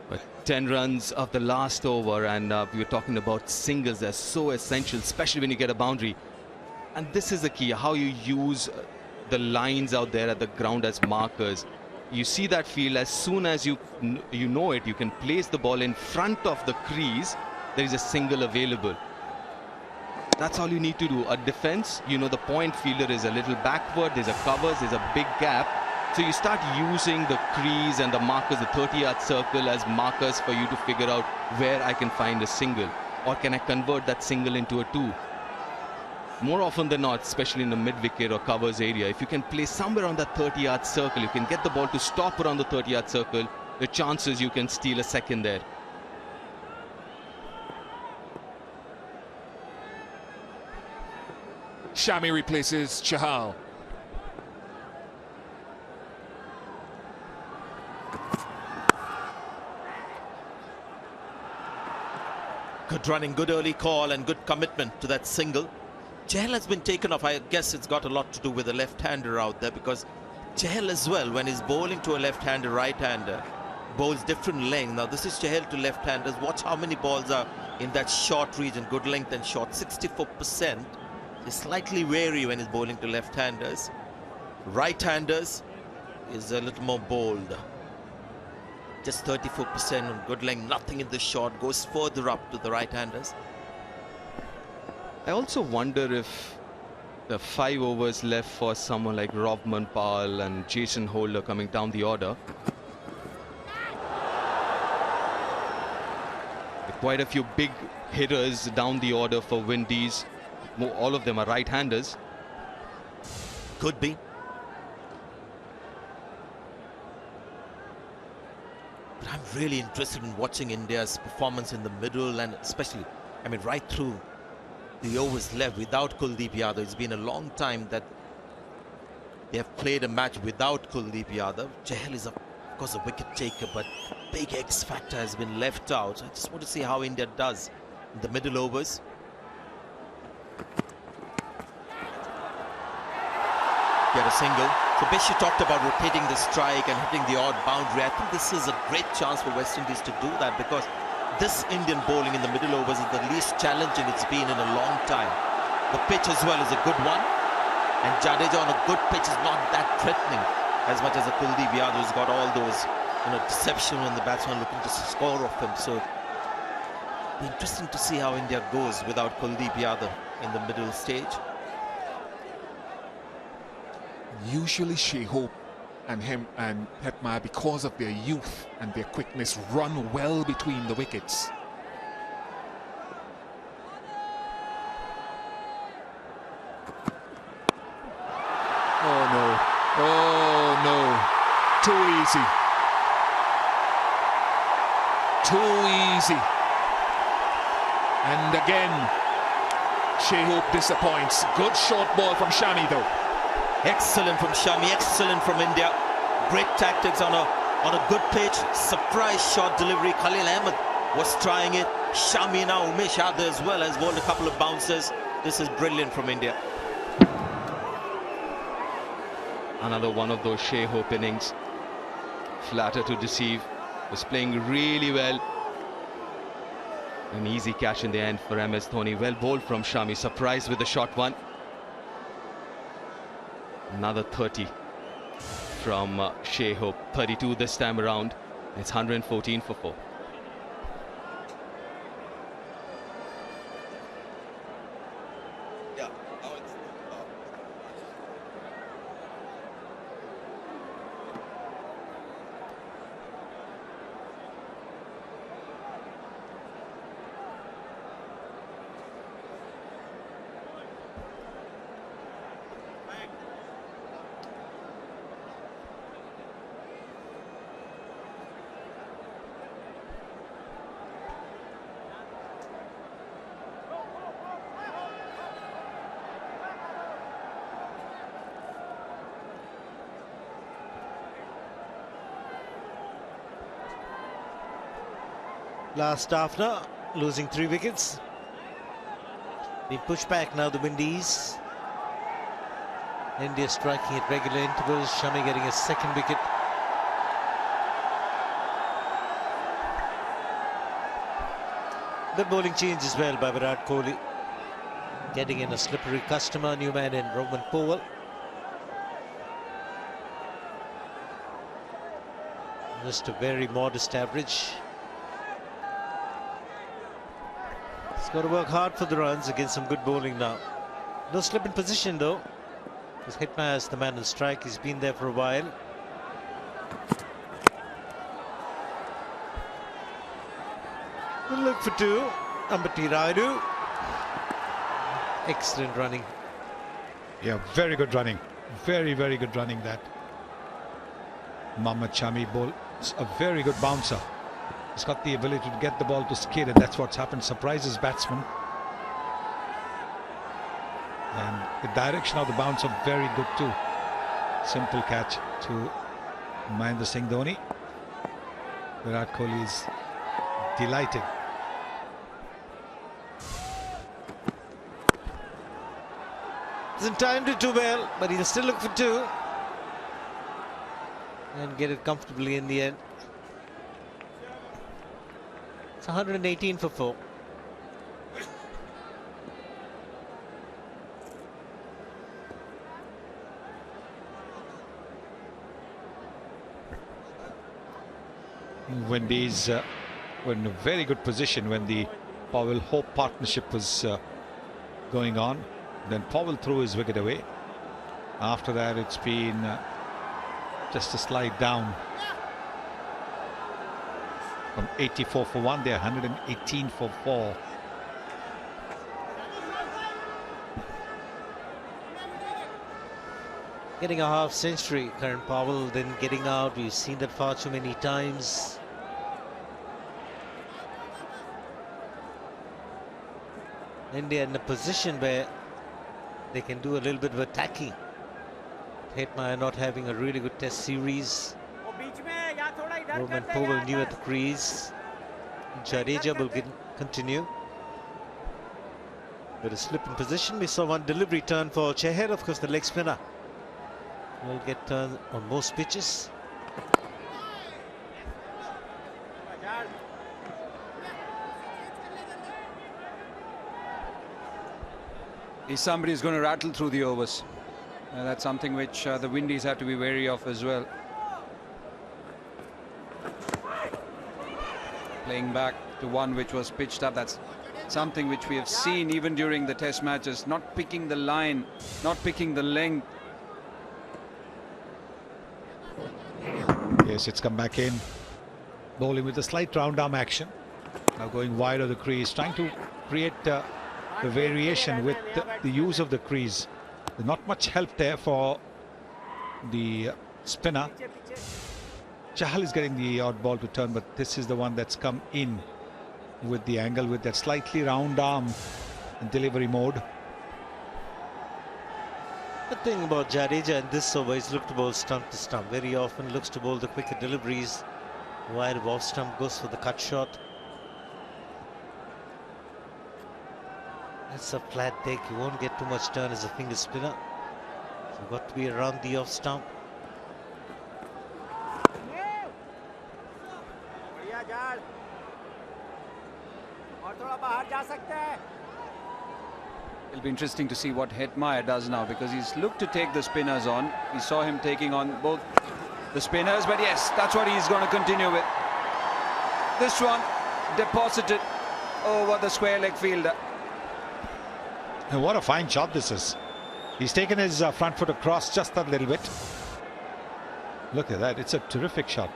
But 10 runs of the last over, and we were talking about singles. They're so essential, especially when you get a boundary. And this is the key, how you use the lines out there at the ground as markers. You see that field, as soon as you know it, you can place the ball in front of the crease. There is a single available. That's all you need to do. A defense, you know, the point fielder is a little backward, there's a covers, there's a big gap. So you start using the crease and the markers, the 30-yard circle, as markers for you to figure out where I can find a single, or can I convert that single into a 2. More often than not, especially in the mid-wicket or covers area, if you can play somewhere on that 30-yard circle, you can get the ball to stop around the 30-yard circle, the chances you can steal a second there. Shami replaces Chahal. Good running, good early call, and good commitment to that single. Chahal has been taken off. I guess it's got a lot to do with the left-hander out there, because Chahal as well, when he's bowling to a left-hander, right-hander, bowls different length. Now this is Chahal to left-handers. Watch how many balls are in that short region, good length and short, 64%. He's slightly wary when he's bowling to left-handers. Right-handers is a little more bold. Just 34% on good length, nothing in the short, goes further up to the right-handers. I also wonder if the 5 overs left for someone like Robman Powell and Jason Holder coming down the order. Quite a few big hitters down the order for Windies. All of them are right-handers. Could be. But I'm really interested in watching India's performance in the middle, and especially, I mean, right through the overs left without Kuldeep Yadav. It's been a long time that they have played a match without Kuldeep Yadav. Chahal is, of course, a wicket taker, but big X factor has been left out. I just want to see how India does in the middle overs. Get a single. So Bishi talked about rotating the strike and hitting the odd boundary. I think this is a great chance for West Indies to do that, because this Indian bowling in the middle overs is the least challenging it's been in a long time. The pitch as well is a good one, and Jadeja on a good pitch is not that threatening as much as a Kuldeep Yadav who's got all those, deception when the batsman looking to score off him. So it'll be interesting to see how India goes without Kuldeep Yadav in the middle stage. Usually Shai and him and Hetmyer, because of their youth and their quickness, run well between the wickets. Oh no, oh no, too easy. Too easy. And again, Shai disappoints. Good short ball from Shami though. Excellent from Shami, excellent from India. Great tactics on a good pitch. Surprise shot delivery. Khalil Ahmed was trying it. Shami now, Umesh Yadav as well has bowled a couple of bounces. This is brilliant from India. Another one of those Shai innings. Flatter to deceive. Was playing really well. An easy catch in the end for MS Dhoni. Well bowled from Shami. Surprised with the short one. Another 30 from Shai. 32 this time around. It's 114 for 4. Last half now, losing 3 wickets. They push back now, the Windies. India striking at regular intervals. Shami getting a second wicket. The bowling change as well by Virat Kohli. Getting in a slippery customer, new man in Roman Powell. Just a very modest average. Got to work hard for the runs against some good bowling now. No slip in position though, because Hetmyer is the man on strike. He's been there for a while. We'll look for 2. Ambati Rayudu. Excellent running. Yeah, very good running. Very, very good running that. Mohammad Shami bowls a very good bouncer. He's got the ability to get the ball to skid, and that's what's happened. Surprises batsmen. And the direction of the bouncer very good too. Simple catch to Mahendra Singh Dhoni. Virat Kohli is delighted. Hasn't timed it too well, but he'll still look for 2 and get it comfortably in the end. It's 118 for 4. Windies were in a very good position when the Powell-Hope partnership was going on. Then Powell threw his wicket away. After that, it's been just a slide down. From 84 for 1, they're 118 for 4. Getting a half century, Karan Powell, then getting out. We've seen that far too many times. India in a position where they can do a little bit of attacking. Hetmyer not having a really good test series. Roman Powell new at the crease. Jadeja will continue. With a slip in position, we saw one delivery turn for Chahar. Of course, the leg spinner will get turned on most pitches. If somebody is going to rattle through the overs, that's something which the Windies have to be wary of as well. Playing back to one which was pitched up, that's something which we have seen even during the test matches. Not picking the line, not picking the length. Yes, it's come back in. Bowling with a slight round arm action. Now going wide of the crease, trying to create the variation with the use of the crease. Not much help there for the spinner. Chahal is getting the odd ball to turn, but this is the one that's come in with the angle, with that slightly round arm delivery mode. The thing about Jadeja in this over is look to bowl stump to stump. Very often looks to bowl the quicker deliveries. Wide of off stump, goes for the cut shot. That's a flat deck. You won't get too much turn as a finger spinner. So you've got to be around the off stump. It'll be interesting to see what Hetmyer does now, because he's looked to take the spinners on. We saw him taking on both the spinners, but yes, that's what he's going to continue with. This one deposited over the square leg fielder. And what a fine shot this is. He's taken his front foot across just a little bit. Look at that, it's a terrific shot.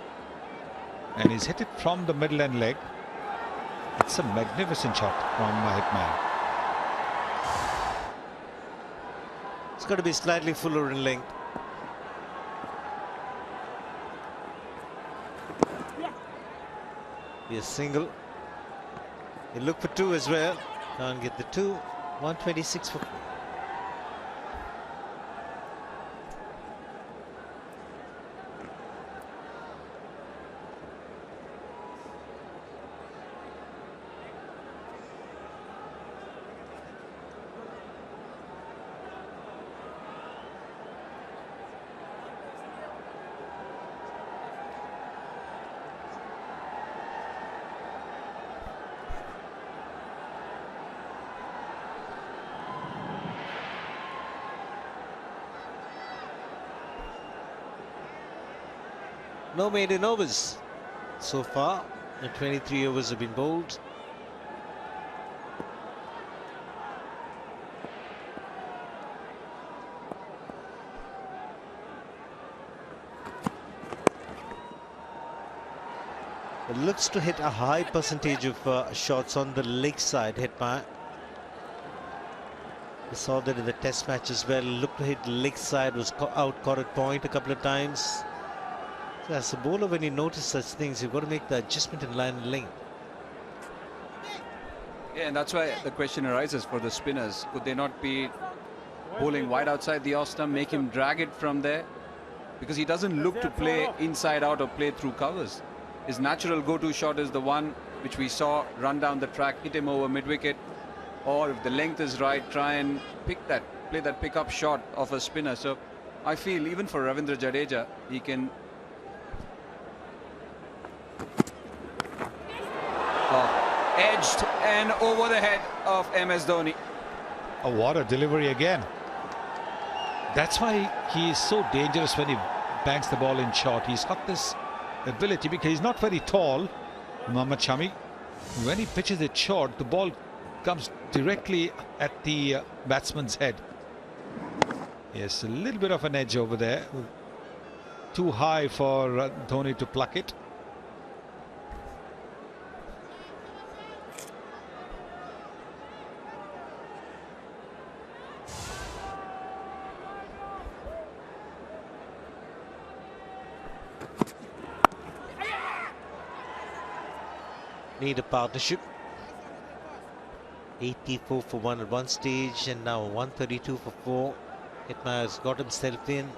And he's hit it from the middle end leg. It's a magnificent shot from Hetmyer. It's got to be slightly fuller in length. Be a single. He'll look for two as well. Can't get the two. 126 for. No maiden overs so far. The 23 overs have been bowled. It looks to hit a high percentage of shots on the leg side. Hetmyer. We saw that in the test match as well. Looked to hit the leg side, was out caught at point a couple of times. As a bowler, when you notice such things, you've got to make the adjustment in line and length. Yeah, and that's why the question arises for the spinners. Could they not be bowling wide outside the off stump, make him drag it from there? Because he doesn't look to play inside out or play through covers. His natural go-to shot is the one which we saw run down the track, hit him over mid-wicket. Or if the length is right, try and play that pick-up shot of a spinner. So I feel even for Ravindra Jadeja, he can... edged and over the head of MS Dhoni. Oh, what a delivery again. That's why he is so dangerous when he bangs the ball in short. He's got this ability, because he's not very tall, Mohammad Shami. When he pitches it short, the ball comes directly at the batsman's head. Yes, a little bit of an edge over there. Too high for Dhoni to pluck it. Need a partnership. 84 for 1 at one stage, and now 132 for 4. Hetmeyer's got himself in.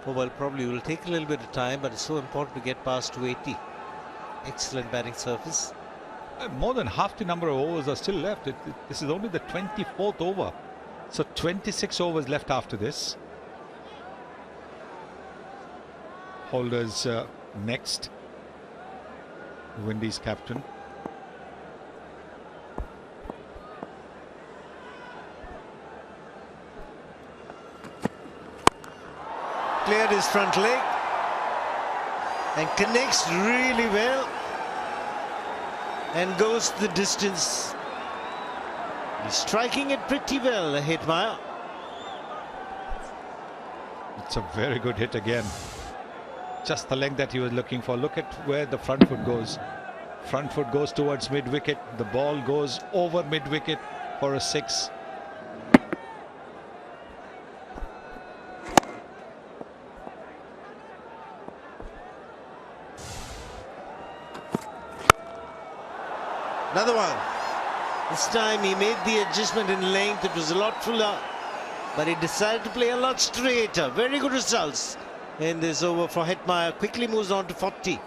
Oh, well, probably will take a little bit of time, but it's so important to get past 280. Excellent batting surface. More than half the number of overs are still left. This is only the 24th over. So 26 overs left after this. Holder's next. Windies captain. Cleared his front leg and connects really well and goes the distance. He's striking it pretty well, Hetmeyer. It's a very good hit again. Just the length that he was looking for. Look at where the front foot goes. Front foot goes towards mid-wicket. The ball goes over mid-wicket for a 6. Another one. This time he made the adjustment in length. It was a lot fuller, but he decided to play a lot straighter. Very good results in this over for Hetmeyer. Quickly moves on to 40.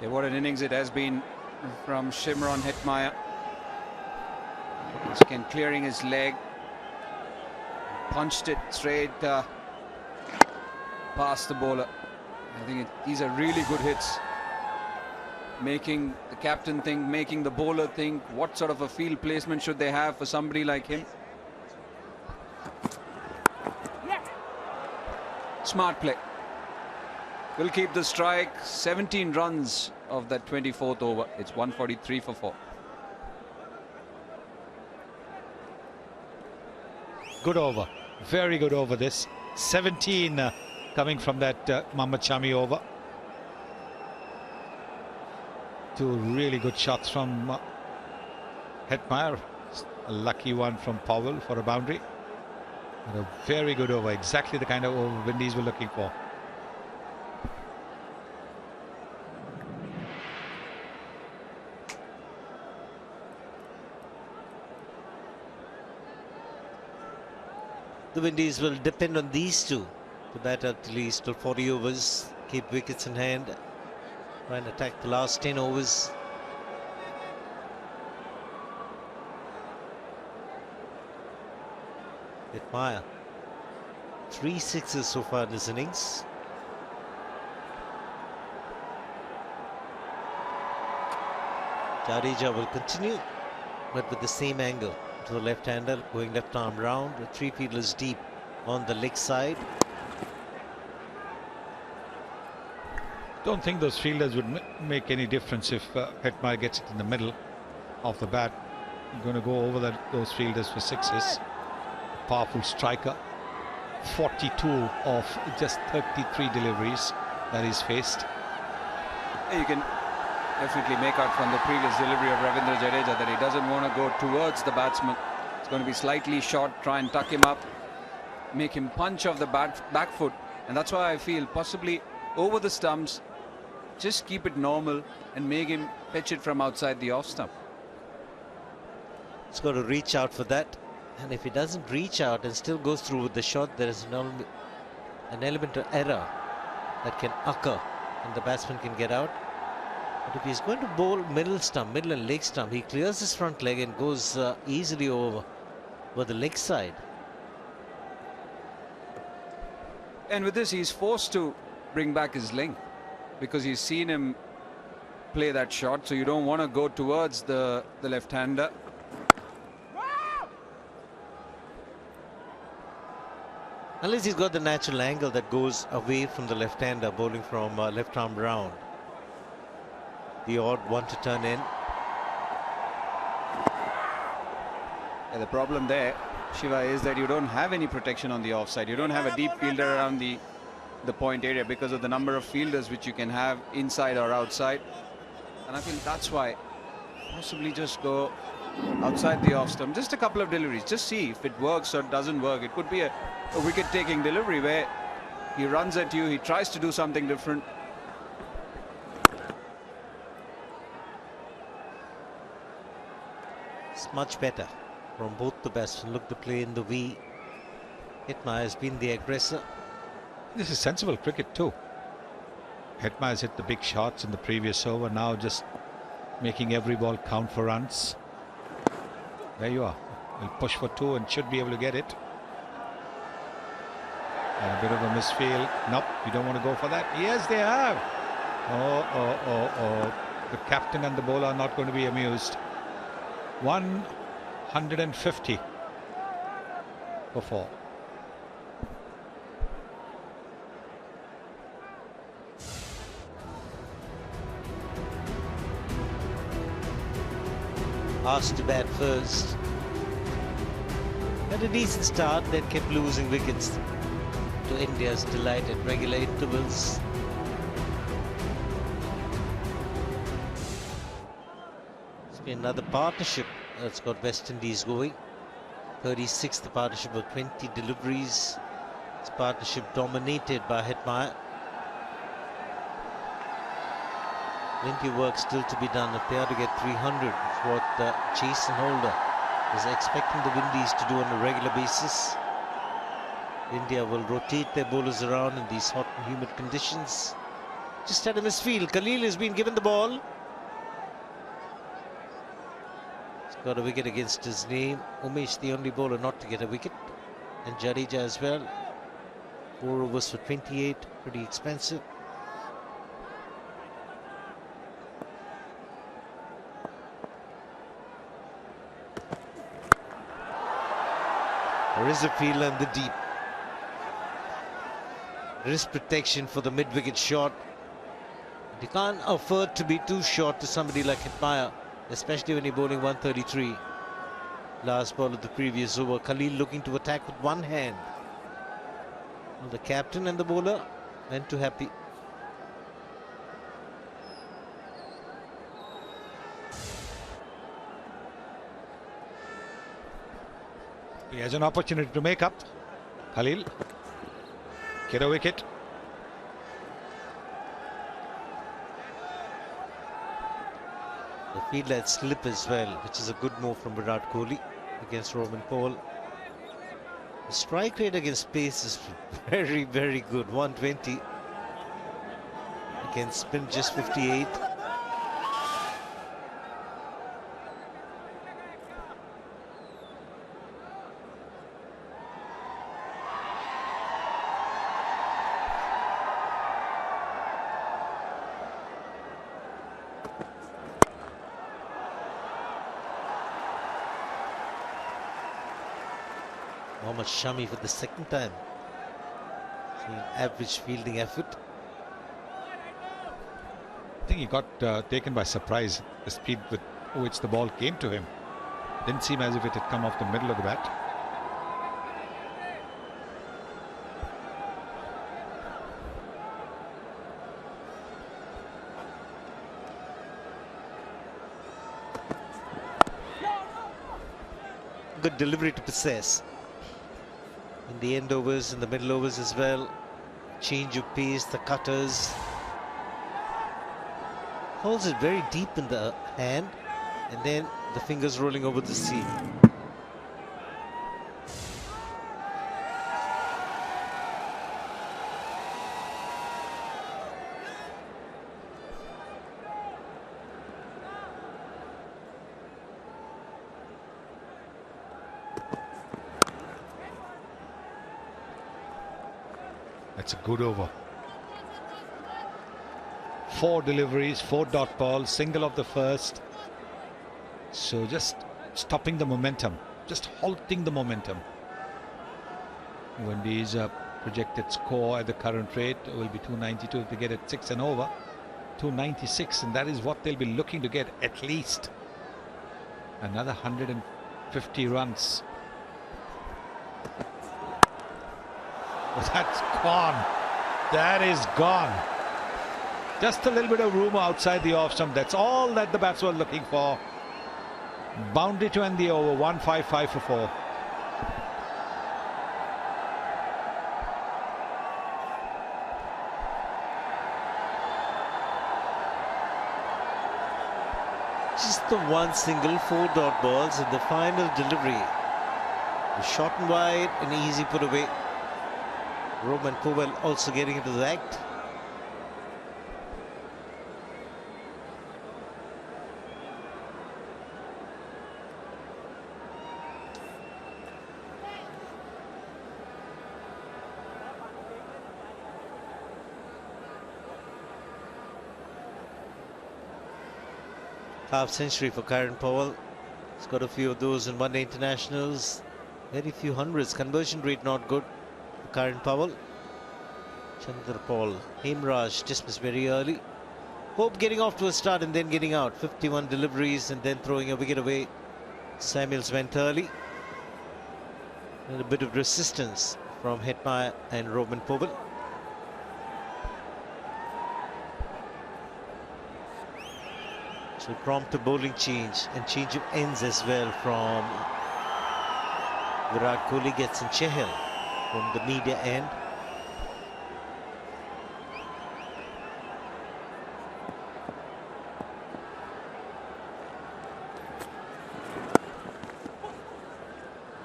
Yeah, what an innings it has been from Shimron Hetmeyer. Once again clearing his leg. Punched it straight past the bowler. I think these are really good hits. Making the captain think, making the bowler think, what sort of a field placement should they have for somebody like him? Smart play. Will keep the strike. 17 runs of that 24th over. It's 143 for 4. Good over. Very good over this. 17 coming from that Mohammad Shami over. 2 really good shots from Hetmeyer. A lucky one from Powell for a boundary. But a very good over. Exactly the kind of over Windies were looking for. The Windies will depend on these two to bat at least till 40 overs. Keep wickets in hand. Try and attack the last 10 overs. Hetmeyer. 3 sixes so far in this innings. Jadeja will continue, but with the same angle to the left-hander, going left arm round with 3 fielders deep on the leg side. Don't think those fielders would make any difference if Hetmeyer gets it in the middle of the bat. I'm going to go over those fielders for 6s. Powerful striker. 42 of just 33 deliveries that he's faced. You can definitely make out from the previous delivery of Ravindra Jadeja that he doesn't want to go towards the batsman. It's going to be slightly short, try and tuck him up, make him punch off the back foot. And that's why I feel possibly over the stumps, just keep it normal and make him pitch it from outside the off stump. He's got to reach out for that. And if he doesn't reach out and still goes through with the shot, there is an element of error that can occur and the batsman can get out. But if he's going to bowl middle and leg stump, he clears his front leg and goes easily over the leg side. And with this, he's forced to bring back his length because he's seen him play that shot. So you don't want to go towards the left-hander. Unless he's got the natural angle that goes away from the left-hander bowling from left arm round. The odd one to turn in. Yeah, the problem there, Shiva, is that you don't have any protection on the offside. You don't have a deep fielder around the point area because of the number of fielders which you can have inside or outside. And I feel that's why possibly just go outside the off stump. Just a couple of deliveries. Just see if it works or doesn't work. It could be a wicket-taking delivery where he runs at you, he tries to do something different. It's much better from both the batsmen. Look, the play in the V. Hetmeyer has been the aggressor. This is sensible cricket too. Hetmeyer's hit the big shots in the previous over. Now just making every ball count for runs. There you are. He'll push for 2 and should be able to get it. And a bit of a misfield. Nope, you don't want to go for that. Yes, they have. Oh. The captain and the bowler are not going to be amused. 150 for 4. Asked to bat first. Had a decent start, then kept losing wickets to India's delight at regular intervals. It's been another partnership that's got West Indies going. 36th partnership of 20 deliveries. This partnership dominated by Hetmeyer. Plenty of work still to be done if they are to get 300. It's what Jason Holder is expecting the Windies to do on a regular basis. India will rotate their bowlers around in these hot and humid conditions. Just had a misfield. Khalil has been given the ball. He's got a wicket against his name. Umesh, the only bowler not to get a wicket. And Jadeja as well. 4 overs for 28. Pretty expensive. There is a fielder in the deep. Wrist protection for the mid-wicket shot. You can't afford to be too short to somebody like Hetmeyer, especially when you're bowling 133. Last ball of the previous over. Khalil looking to attack with one hand. Well, the captain and the bowler went too happy. He has an opportunity to make up. Khalil. Get a wicket. The fielder had slip as well, which is a good move from Virat Kohli against Roman Paul. The strike rate against pace is very, very good. 120. Against spin, just 58. Mohammad Shami for the second time. Seeing average fielding effort. I think he got taken by surprise, the speed with which the ball came to him. Didn't seem as if it had come off the middle of the bat. Good delivery to possess. In the end overs, in the middle overs as well. Change of pace, the cutters. Holds it very deep in the hand and then the fingers rolling over the seam. That's a good over. 4 deliveries, 4 dot balls, single of the first. So just stopping the momentum, just halting the momentum. Wendy's projected score at the current rate will be 292 if they get it 6 and over. 296, and that is what they'll be looking to get at least. Another 150 runs. Oh, that's gone. That is gone. Just a little bit of room outside the off stump. That's all that the bats were looking for. Boundary to end the over. 155 for 4. Just the one single, 4 dot balls in the final delivery. Short and wide, an easy put away. Roman Powell also getting into the act. Half century for Kieran Powell. He's got a few of those in one-day internationals. Very few hundreds. Conversion rate not good for Kieran Powell. Chandrapal Hemraj dismissed very early. Hope getting off to a start and then getting out. 51 deliveries and then throwing a wicket away. Samuels went early. And a bit of resistance from Hetmeyer and Roman Powell. So prompt a bowling change and change of ends as well from Virat Kohli. Gets in Chahal from the media end.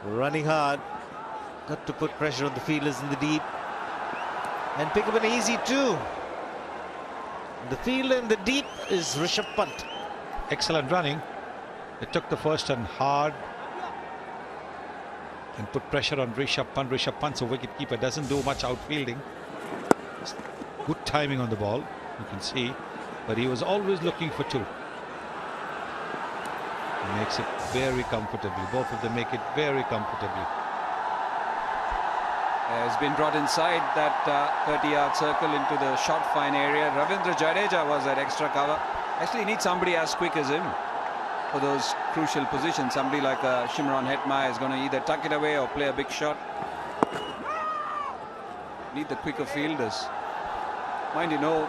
Running hard, got to put pressure on the fielders in the deep and pick up an easy 2. The fielder in the deep is Rishabh Pant. Excellent running. They took the first one hard and put pressure on Rishabh Pant. Rishabh Pant's a wicket keeper, doesn't do much outfielding. Good timing on the ball, you can see, but he was always looking for 2. He makes it very comfortably. Both of them make it very comfortably. Has been brought inside that 30-yard circle into the short fine area. Ravindra Jadeja was at extra cover. Actually, you need somebody as quick as him for those crucial positions. Somebody like Shimron Hetmeyer is going to either tuck it away or play a big shot. Need the quicker fielders. Mind you, no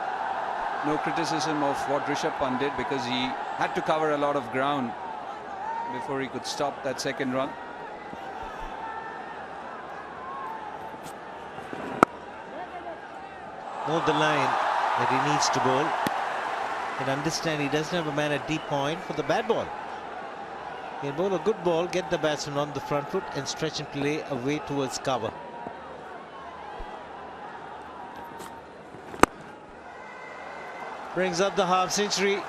criticism of what Rishabh Pant did, because he had to cover a lot of ground before he could stop that second run. More the line that he needs to bowl. And understand he doesn't have a man at deep point for the bad ball. He can bowl a good ball, get the batsman on the front foot and stretch and play away towards cover. Brings up the half century.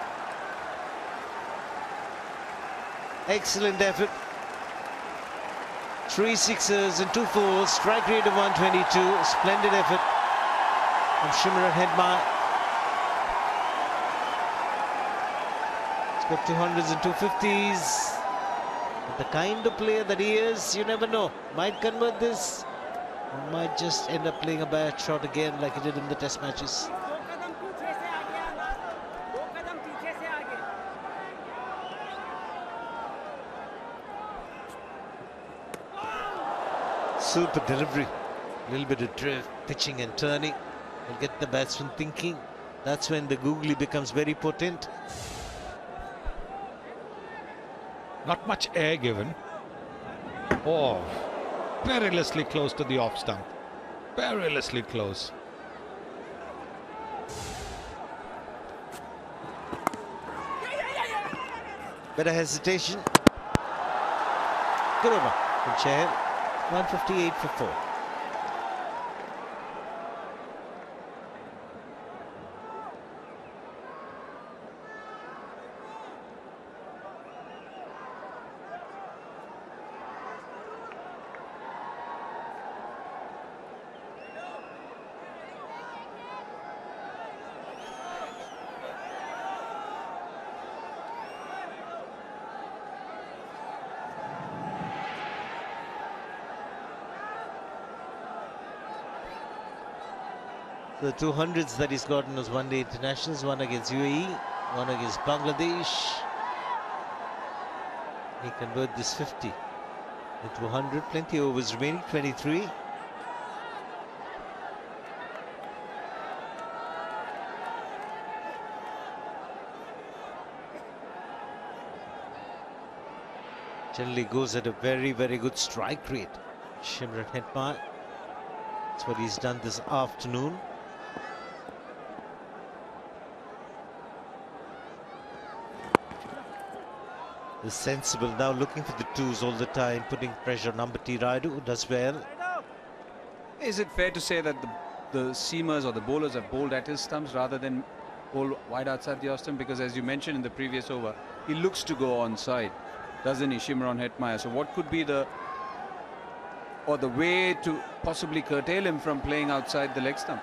Excellent effort. 3 sixes and 2 fours. Strike rate of 122. Splendid effort from Shimron Hetmeyer. Got 200s and 250s. But the kind of player that he is, you never know. Might convert this, or might just end up playing a bad shot again like he did in the test matches. Super delivery. A little bit of drift, pitching and turning. Will get the batsman thinking. That's when the googly becomes very potent. Not much air given. Oh, perilously close to the off stump. Perilously close. Better hesitation. Good over from Chahal. 158 for 4. The 200s that he's gotten was one-day internationals, one against UAE, one against Bangladesh. He converted this 50 into 100. Plenty overs remaining, 23. Generally goes at a very, very good strike rate. Shimron Hetmeyer. That's what he's done this afternoon. is sensible. Now looking for the twos all the time, putting pressure on number T Raidu, does well. Is it fair to say that the seamers or the bowlers have bowled at his stumps rather than bowl wide outside the off stump? Because as you mentioned in the previous over, he looks to go onside, doesn't he, Shimron Hetmyer? So what could be the way to possibly curtail him from playing outside the leg stump?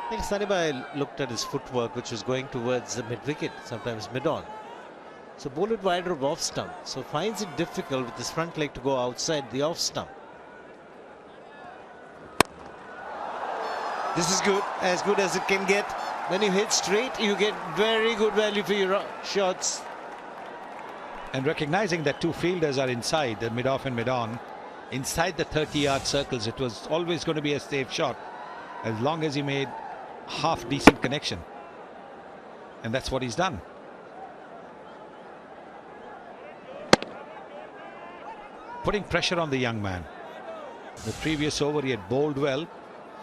I think Sunnybai looked at his footwork, which was going towards the mid-wicket, sometimes mid-on. So bowl it wider of off-stump. So finds it difficult with his front leg to go outside the off-stump. This is good as it can get. When you hit straight, you get very good value for your shots. And recognizing that two fielders are inside, the mid-off and mid-on, inside the 30-yard circles, it was always going to be a safe shot as long as he made half decent connection. And that's what he's done. Putting pressure on the young man. The previous over he had bowled well,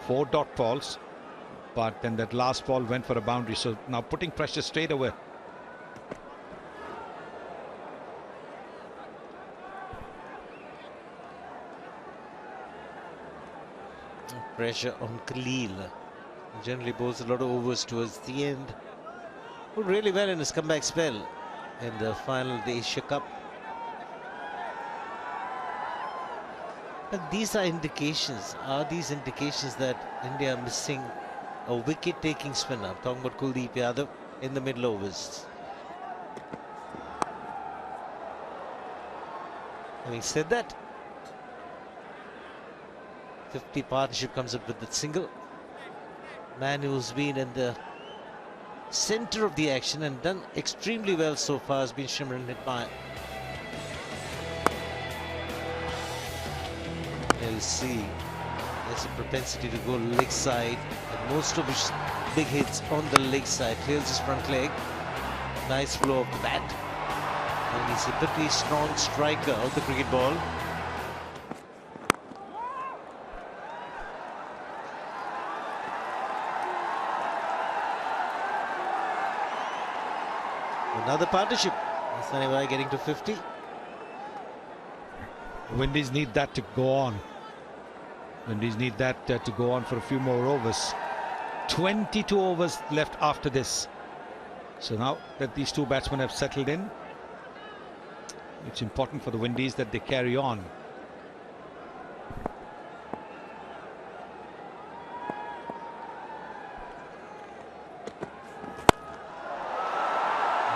4 dot balls, but then that last ball went for a boundary. So now putting pressure straight away. Pressure on Khalil. He generally bowls a lot of overs towards the end. Did really well in his comeback spell in the final of the Asia Cup. But these are indications. Are these indications that India are missing a wicket-taking spinner? I'm talking about Kuldeep Yadav in the middle overs. Having said that, 50 partnership comes up with the single. Man who's been in the center of the action and done extremely well so far has been Shimron Hetmyer. You'll see there's a propensity to go leg side, and most of his big hits on the leg side. Clears his front leg. Nice flow of the bat. And he's a pretty strong striker of the cricket ball. Another partnership. Sunnybai getting to 50. Windies need that to go on. Windies need that to go on for a few more overs. 22 overs left after this. So now that these two batsmen have settled in, it's important for the Windies that they carry on.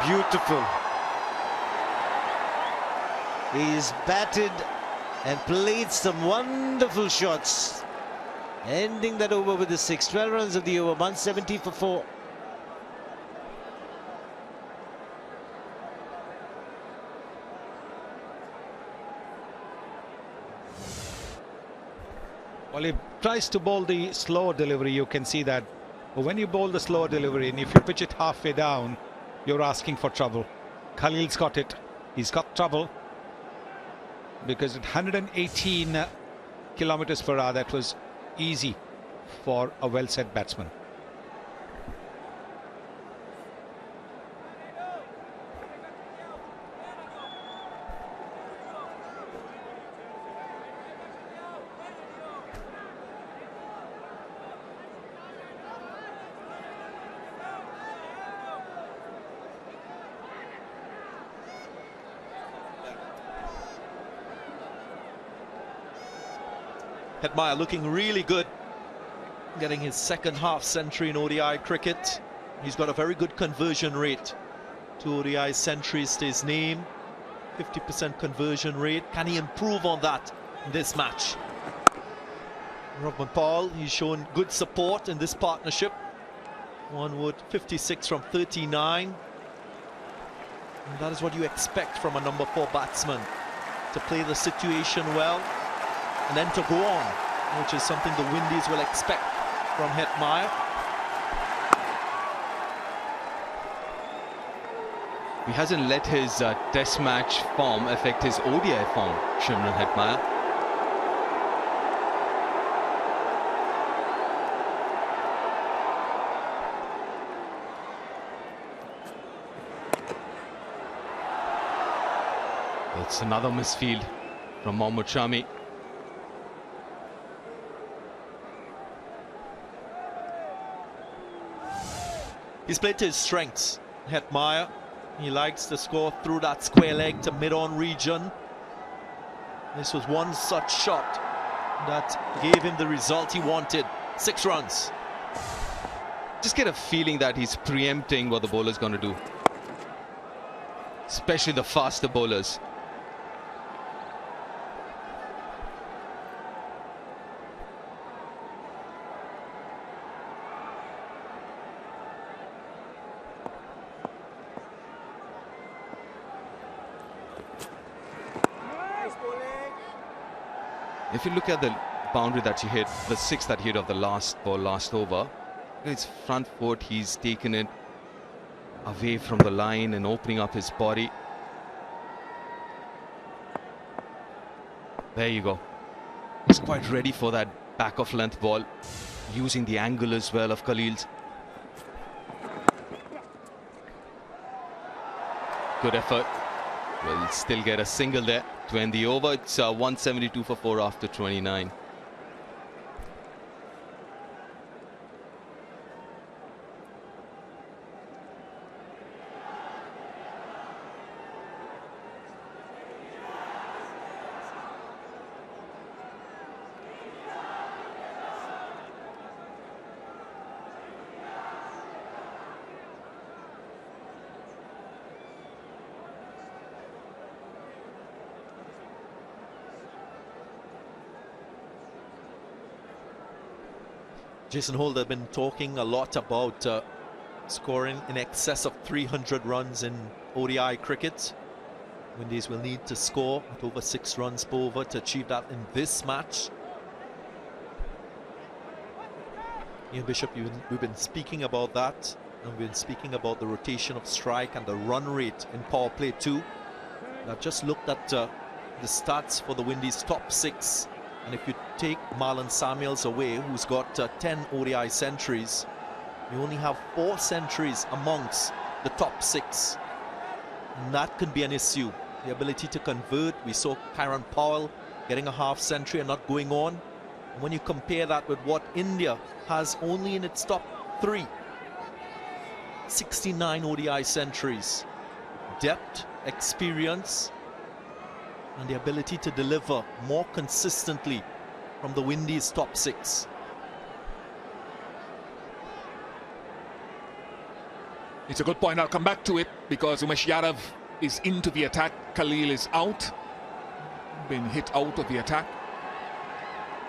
Beautiful. He's batted and played some wonderful shots. Ending that over with the 6. 12 runs of the over, 170 for 4. Well, he tries to bowl the slower delivery, you can see that. But when you bowl the slower delivery and if you pitch it halfway down, you're asking for trouble. Khalil's got it. He's got trouble. Because at 118 kilometers per hour, that was easy for a well-set batsman. Hetmyer looking really good, getting his second half century in ODI cricket. He's got a very good conversion rate. 2 ODI centuries to his name, 50% conversion rate. Can he improve on that in this match? Robin Paul, he's shown good support in this partnership. 1 wood, 56 from 39. And that is what you expect from a number 4 batsman, to play the situation well and then to go on, which is something the Windies will expect from Hetmyer. He hasn't let his test match form affect his ODI form, Shimron Hetmyer. It's another misfield from Mohammad Shami. He's played to his strengths. Hetmeyer, he likes to score through that square leg to mid-on region. This was one such shot that gave him the result he wanted. 6 runs. Just get a feeling that he's preempting what the bowler's going to do, especially the faster bowlers. Nice bowling. If you look at the boundary that he hit, the 6 that he hit of the last ball, last over, his front foot, he's taken it away from the line and opening up his body. There you go. He's quite ready for that back of length ball, using the angle as well of Khalil's. Good effort. Will still get a single there to end the over. It's 172 for 4 after 29. Jason Holt have been talking a lot about scoring in excess of 300 runs in ODI cricket. Windies will need to score at over 6 runs per over to achieve that in this match. Ian Bishop, we've been speaking about that, and we've been speaking about the rotation of strike and the run rate in power play too. I've just looked at the stats for the Windies' top 6. And if you take Marlon Samuels away, who's got 10 ODI centuries, you only have 4 centuries amongst the top 6. And that could be an issue. The ability to convert. We saw Kieran Powell getting a half century and not going on. And when you compare that with what India has only in its top 3, 69 ODI centuries. Depth, experience, and the ability to deliver more consistently from the Windies' top 6. It's a good point. I'll come back to it because Umesh Yadav is into the attack. Khalil is out, been hit out of the attack.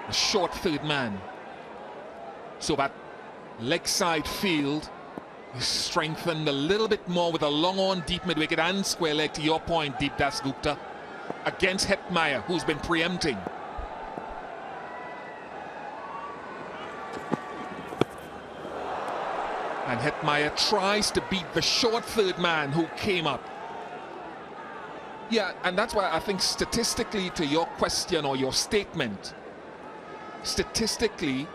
A short third man. So that leg side field is strengthened a little bit more with a long on deep mid wicket and square leg, to your point, Deep Das Gupta, against Hetmeyer, who's been preempting. And Hetmeyer tries to beat the short third man who came up. Yeah, and that's why I think statistically, to your question or your statement, statistically,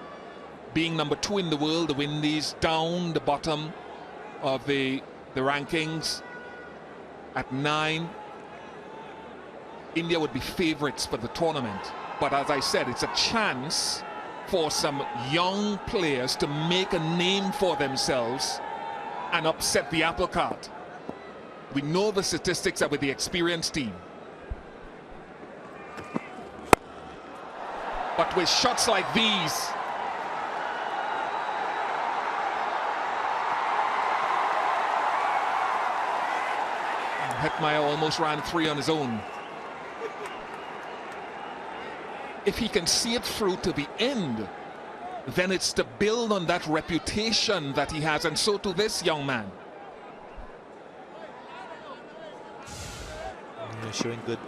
being number 2 in the world, the Windies down the bottom of the rankings at 9. India would be favourites for the tournament. But as I said, it's a chance for some young players to make a name for themselves and upset the apple cart. We know the statistics are with the experienced team. But with shots like these, Hetmeyer almost ran 3 on his own. If he can see it through to the end, then it's to build on that reputation that he has, and so to this young man. Showing good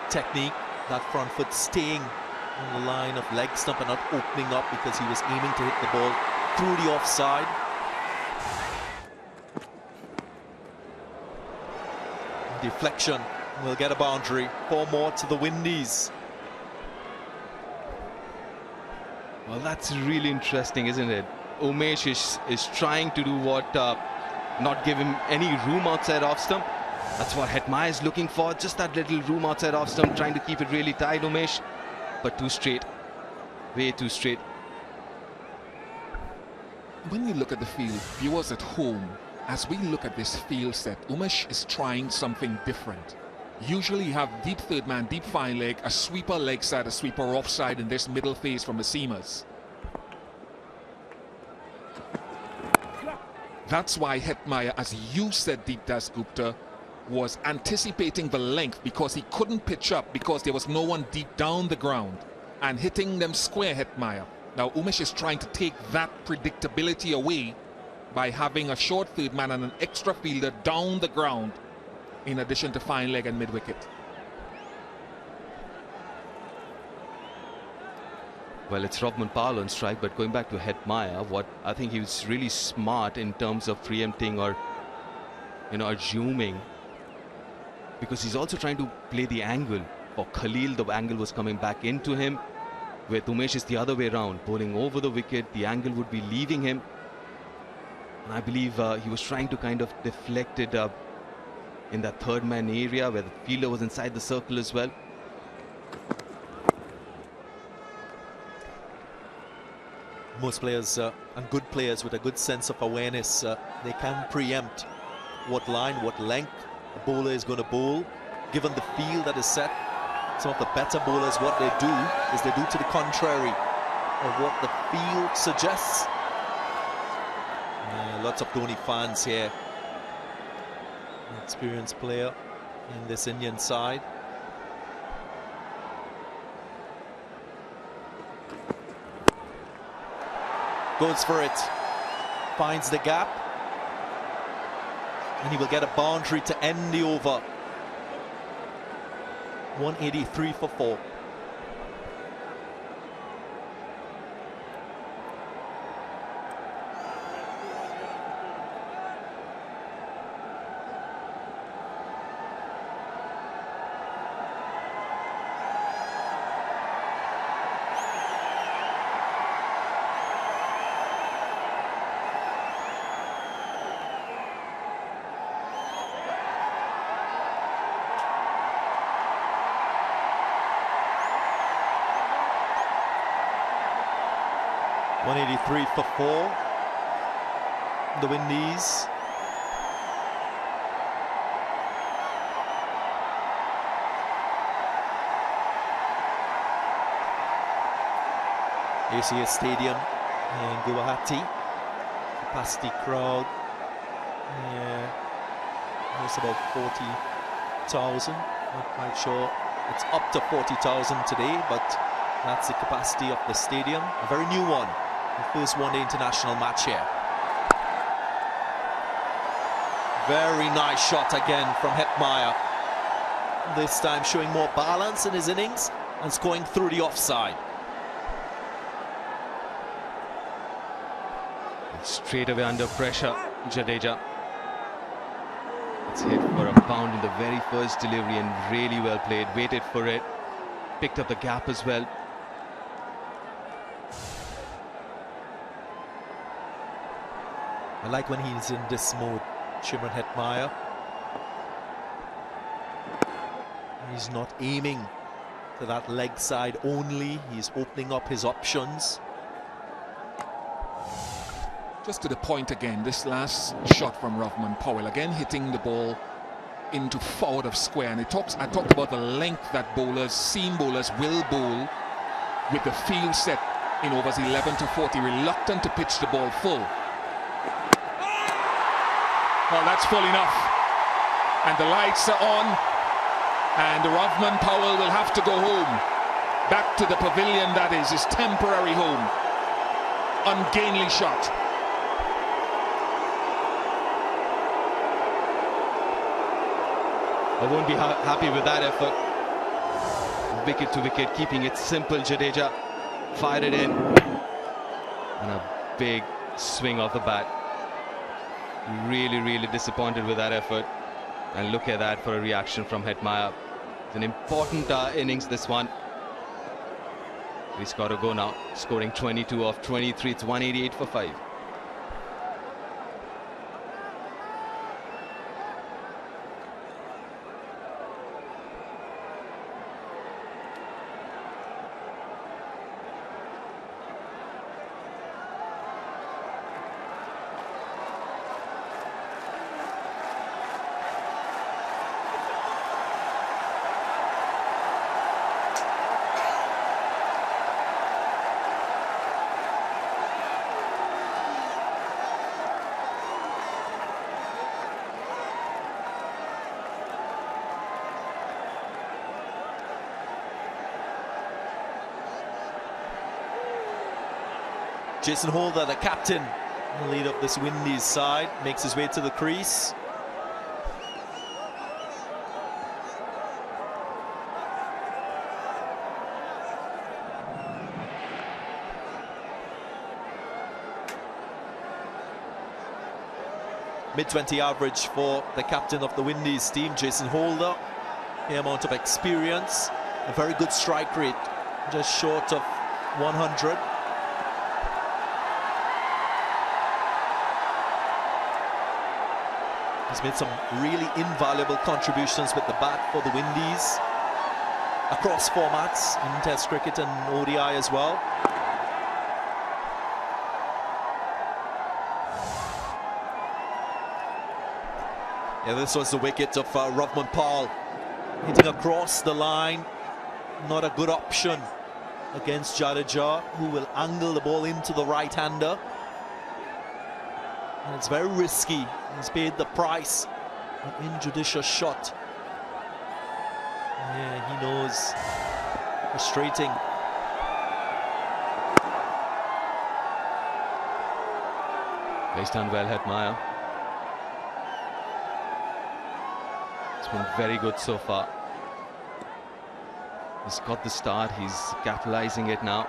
technique, that front foot staying on the line of leg stump and not opening up because he was aiming to hit the ball through the offside. Deflection will get a boundary. 4 more to the Windies. Well, that's really interesting, isn't it? Umesh is trying to do what, not give him any room outside off stump. That's what Hetmyer is looking for. Just that little room outside off stump, trying to keep it really tight, Umesh. But too straight. Way too straight. When you look at the field, viewers at home, as we look at this field set, Umesh is trying something different. Usually you have deep third man, deep fine leg, a sweeper leg side, a sweeper offside in this middle phase from the seamers. That's why Hetmyer, as you said, Deepdas Gupta, was anticipating the length because he couldn't pitch up because there was no one deep down the ground and hitting them square, Hetmyer. Now Umesh is trying to take that predictability away by having a short third man and an extra fielder down the ground in addition to fine leg and mid-wicket. Well, it's Rovman Powell on strike, but going back to Hetmyer, what I think he was really smart in terms of preempting or, assuming, because he's also trying to play the angle. For Khalil, the angle was coming back into him, where Umesh is the other way around, bowling over the wicket, the angle would be leaving him. And I believe he was trying to kind of deflect it in that third man area where the fielder was inside the circle as well. Most players and good players with a good sense of awareness, they can preempt what line, what length a bowler is going to bowl, given the field that is set. Some of the better bowlers, what they do is they do to the contrary of what the field suggests. Lots of Dhoni fans here. An experienced player in this Indian side. Goes for it, finds the gap, and he will get a boundary to end the over. 183 for 4. .183 for 4. The Windies. ACS Stadium in Guwahati. Capacity crowd. Yeah, it's about 40,000. Not quite sure. It's up to 40,000 today, but that's the capacity of the stadium. A very new one. The first one-day international match here. Very nice shot again from Hetmyer. This time showing more balance in his innings and scoring through the offside. Straight away under pressure, Jadeja. It's hit for a bound in the very first delivery and really well played. Waited for it. Picked up the gap as well. I like when he's in this mode, Shimron Hetmyer. He's not aiming to that leg side only. He's opening up his options. Just to the point again, this last shot from Rovman Powell, again hitting the ball into forward of square. And I talked about the length that bowlers, seam bowlers, will bowl with the field set in overs 11 to 40, reluctant to pitch the ball full. Well, that's full enough. And the lights are on. And Rovman Powell will have to go home. Back to the pavilion, that is, his temporary home. Ungainly shot. I won't be happy with that effort. Wicket to wicket, keeping it simple. Jadeja fired it in. And a big swing off the bat. Really, really disappointed with that effort. And look at that for a reaction from Hetmyer. It's an important innings, this one. He's got to go now. Scoring 22 off 23. It's 188 for 5. Jason Holder, the captain, the lead of this Windies side, makes his way to the crease. Mid-20 average for the captain of the Windies team, Jason Holder. The amount of experience, a very good strike rate, just short of 100. He's made some really invaluable contributions with the bat for the Windies across formats in Test cricket and ODI as well. Yeah, this was the wicket of Rovman Paul, hitting across the line. Not a good option against Jadeja, who will angle the ball into the right-hander. And it's very risky. He's paid the price. An injudicious shot. Yeah, he knows. Frustrating. He's done well, Hetmeyer. It's been very good so far. He's got the start, he's capitalizing it now.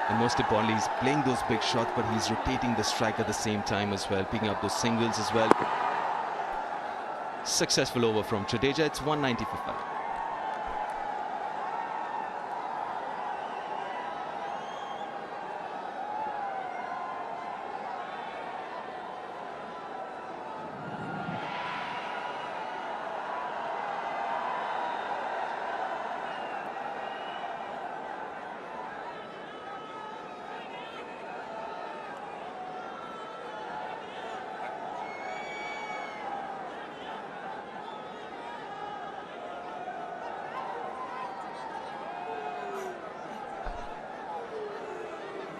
And most importantly, he's playing those big shots, but he's rotating the strike at the same time as well, picking up those singles as well. Successful over from Jadeja. It's 190 for 5.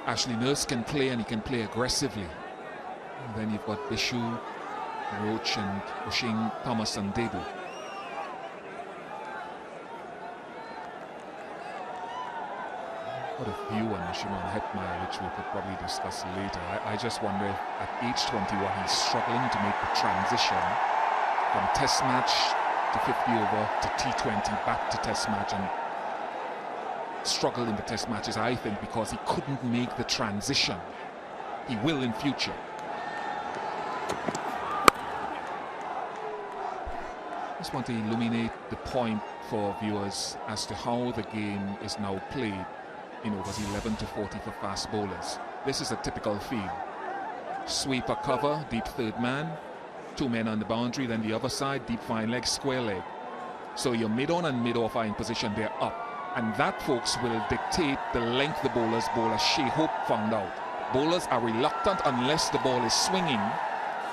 Ashley Nurse can play, and he can play aggressively. And then you've got Bishu, Roach, and Ushing, Thomas, and Debu. Got a view on Shimon Hetmeyer, which we could probably discuss later. I just wonder if at age 21 he's struggling to make the transition from Test match to 50 over to T20 back to Test match, and struggled in the Test matches, I think, because he couldn't make the transition. He will in future. Just want to illuminate the point for viewers as to how the game is now played in overs 11 to 40 for fast bowlers. This is a typical field. Sweeper cover, deep third man, 2 men on the boundary, then the other side, deep fine leg, square leg. So your mid-on and mid-off are in position, they're up. And that, folks, will dictate the length the bowlers bowl, as Shea Hope found out. Bowlers are reluctant, unless the ball is swinging,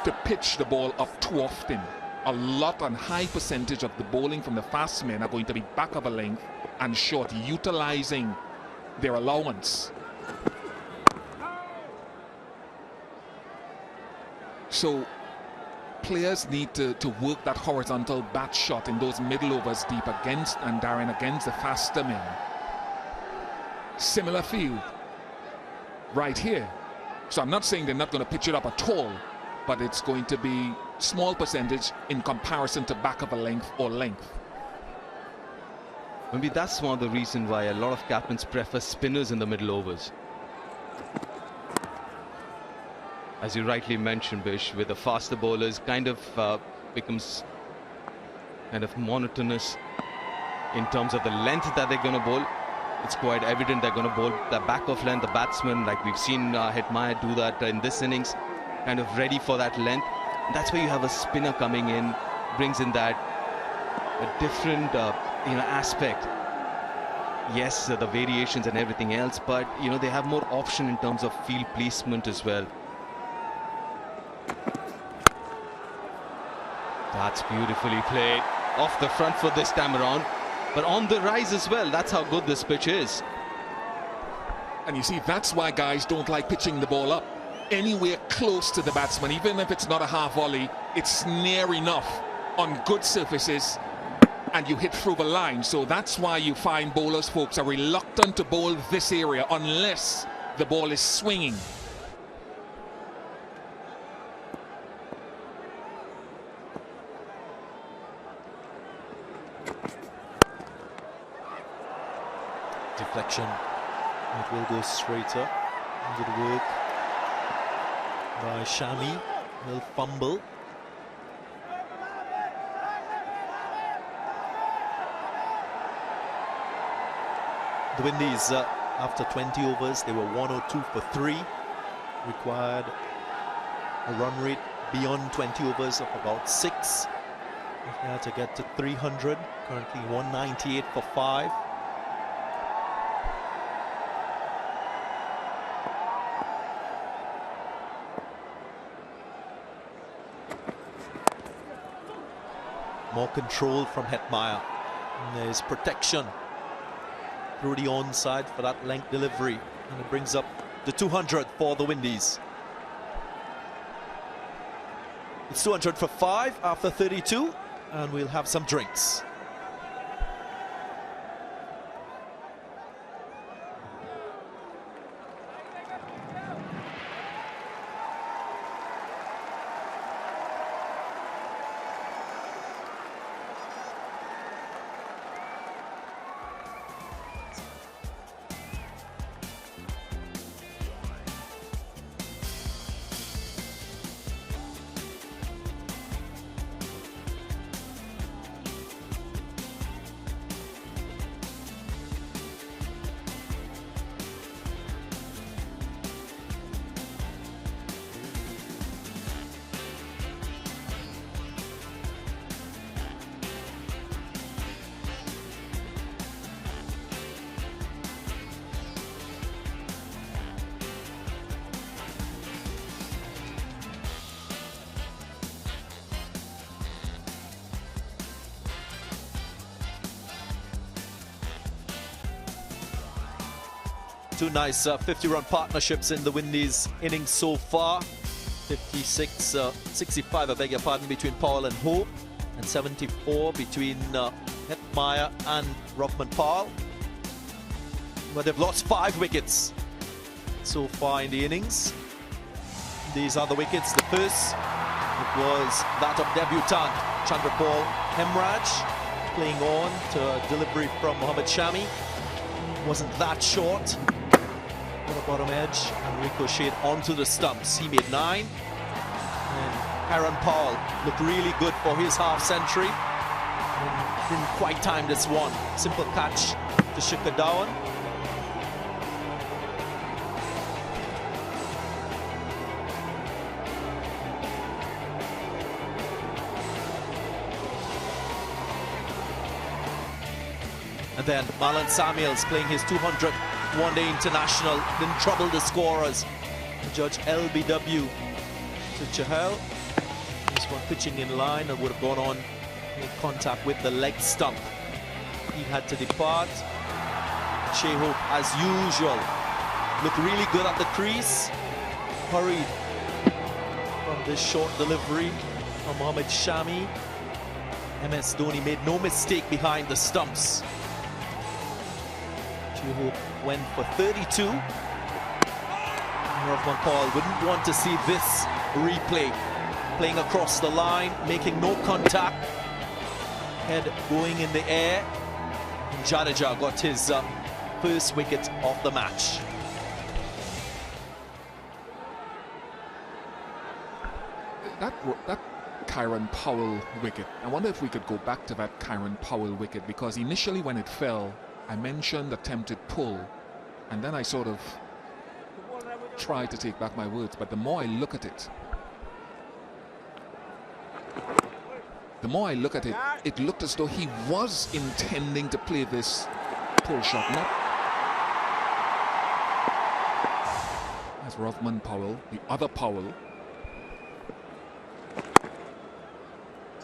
to pitch the ball up too often. A lot and high percentage of the bowling from the fast men are going to be back of a length and short, utilizing their allowance. So players need to work that horizontal bat shot in those middle overs deep against and Darren against the faster men. Similar field right here. So I'm not saying they're not going to pitch it up at all, but it's going to be small percentage in comparison to back of a length or length. Maybe that's one of the reasons why a lot of captains prefer spinners in the middle overs. As you rightly mentioned, Bish, with the faster bowlers, kind of becomes kind of monotonous in terms of the length that they're going to bowl. It's quite evident they're going to bowl the back of length, the batsman, like we've seen Hetmeyer do that in this innings, kind of ready for that length. And that's where you have a spinner coming in, brings in that a different aspect. Yes, the variations and everything else, but they have more option in terms of field placement as well. That's beautifully played off the front foot this time around, but on the rise as well. That's how good this pitch is. And you see, that's why guys don't like pitching the ball up anywhere close to the batsman. Even if it's not a half volley, it's near enough on good surfaces and you hit through the line. So that's why you find bowlers, folks, are reluctant to bowl this area unless the ball is swinging. Deflection. It will go straighter. Good work by Shami. Will fumble. The Windies, after 20 overs, they were 102 for 3. Required a run rate beyond 20 overs of about 6. They had to get to 300. Currently 198 for 5. More control from Hetmeyer. And there's protection through the onside for that length delivery. And it brings up the 200 for the Windies. It's 200 for 5 after 32. And we'll have some drinks. Two nice 50-run partnerships in the Windies innings so far. 65, I beg your pardon, between Powell and Hope, and 74 between Hetmeyer and Rothman Powell. But they've lost 5 wickets so far in the innings. These are the wickets. The first, it was that of debutant Chandrapal Hemraj, playing on to a delivery from Mohammad Shami. Wasn't that short. On the bottom edge and ricocheted onto the stumps. He made 9. And Aaron Powell looked really good for his half century. And didn't quite time this one. Simple catch to Shikhar Dhawan. And then Marlon Samuels playing his 200th one-day international, didn't trouble the scorers. Judge LBW to Chahal. This one pitching in line and would have gone on in contact with the leg stump. He had to depart. Shai Hope, as usual, looked really good at the crease. Hurried from this short delivery from Mohammad Shami. MS Dhoni made no mistake behind the stumps. Shai Hope went for 32. Rothman Powell wouldn't want to see this replay. Playing across the line, making no contact. Head going in the air. And Jadeja got his first wicket of the match. That Kyron Powell wicket, I wonder if we could go back to that Kyron Powell wicket, because initially when it fell, I mentioned attempted pull, and then I sort of tried to take back my words, but the more I look at it, it looked as though he was intending to play this pull shot. Not as Rothman Powell, the other Powell.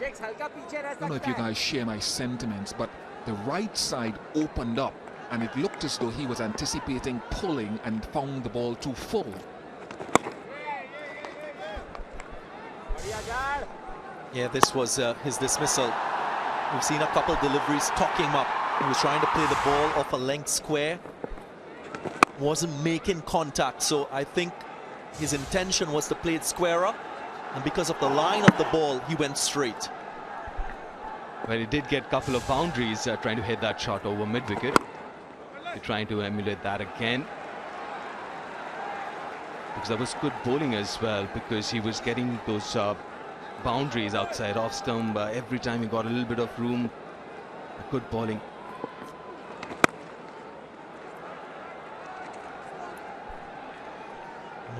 I don't know if you guys share my sentiments, but the right side opened up and it looked as though he was anticipating pulling and found the ball too full. Yeah, this was his dismissal. We've seen a couple deliveries talking him up. He was trying to play the ball off a length square. wasn't making contact. So I think his intention was to play it squarer, and because of the line of the ball, he went straight. Well, he did get a couple of boundaries trying to hit that shot over mid-wicket. They're trying to emulate that again. Because that was good bowling as well, because he was getting those boundaries outside off stump. Every time he got a little bit of room, good bowling.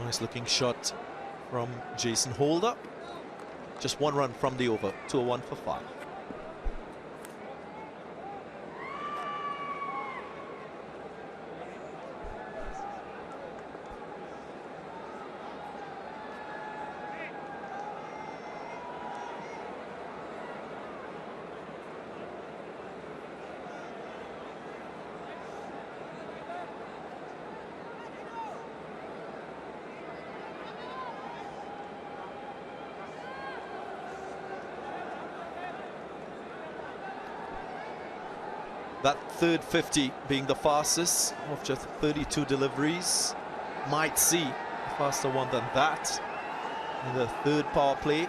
Nice looking shot from Jason Holder. Just one run from the over, 2-1 for 5. That third 50 being the fastest of just 32 deliveries. Might see a faster one than that in the third power play.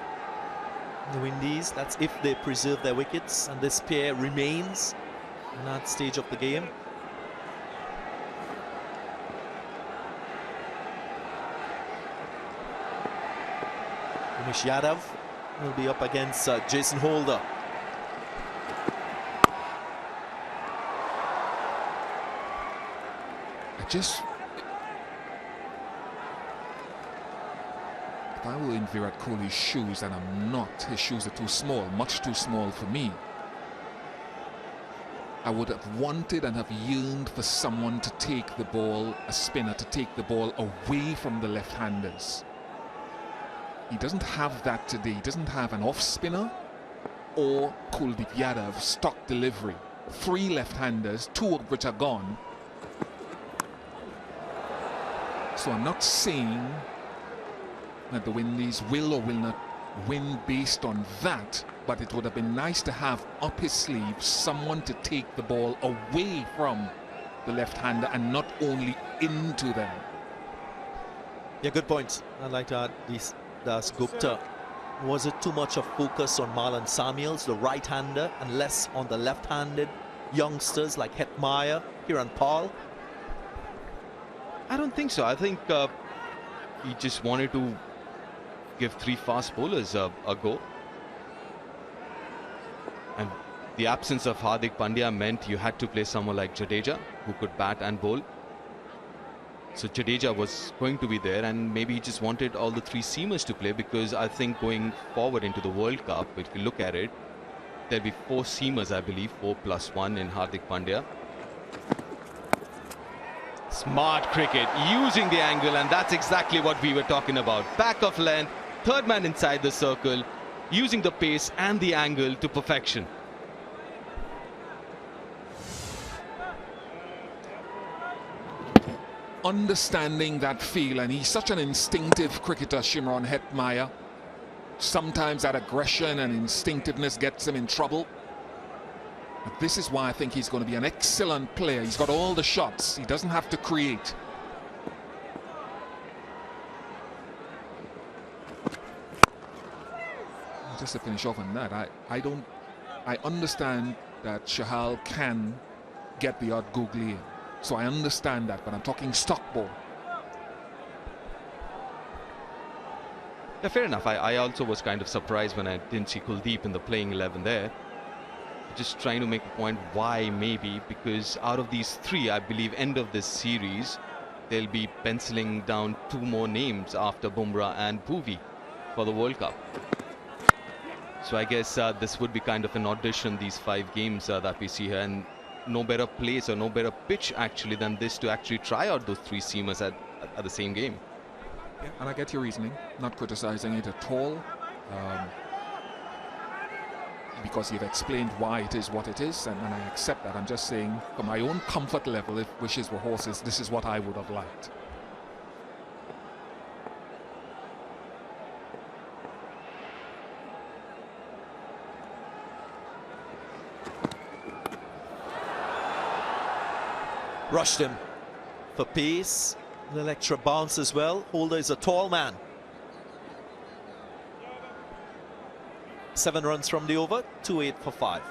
The Windies, that's if they preserve their wickets and this pair remains in that stage of the game. Umesh Yadav will be up against Jason Holder. If I were in Virat Kohli's shoes, and I'm not, his shoes are too small, much too small for me, I would have wanted and have yearned for someone to take the ball, a spinner to take the ball away from the left-handers. He doesn't have that today. He doesn't have an off-spinner or Kuldeep Yadav stock delivery. 3 left-handers, 2 of which are gone. So I'm not saying that the Windies will or will not win based on that, but it would have been nice to have up his sleeve someone to take the ball away from the left-hander and not only into them. Yeah, good point. I'd like to add this, Das Gupta. Was it too much of focus on Marlon Samuels, the right-hander, and less on the left-handed youngsters like Hetmeyer, Kiran Paul? I don't think so. I think he just wanted to give 3 fast bowlers a go. And the absence of Hardik Pandya meant you had to play someone like Jadeja, who could bat and bowl. So Jadeja was going to be there, and maybe he just wanted all the 3 seamers to play, because I think going forward into the World Cup, if you look at it, there'll be 4 seamers, I believe, 4+1 in Hardik Pandya. Smart cricket, using the angle, and that's exactly what we were talking about. Back of length, third man inside the circle, using the pace and the angle to perfection. Understanding that feel, and he's such an instinctive cricketer, Shimron Hetmeyer. Sometimes that aggression and instinctiveness gets him in trouble. But this is why I think he's going to be an excellent player. He's got all the shots. He doesn't have to create. Just to finish off on that, I understand that Chahal can get the odd googly in. So I understand that, but I'm talking stock ball. Yeah, fair enough. I also was kind of surprised when I didn't see Kuldeep in the playing 11 there. Just trying to make a point why, maybe because out of these 3, I believe end of this series they'll be penciling down 2 more names after Bumrah and Bhuvi for the World Cup. So I guess this would be kind of an audition, these 5 games that we see here, and no better place or no better pitch actually than this to actually try out those 3 seamers at the same game. Yeah, and I get your reasoning, not criticizing it at all. Because you've explained why it is what it is, and I accept that. I'm just saying, for my own comfort level, if wishes were horses, this is what I would have liked. Rushed him. for pace. A little extra bounce as well. Holder is a tall man. 7 runs from the over, 2-8 for 5.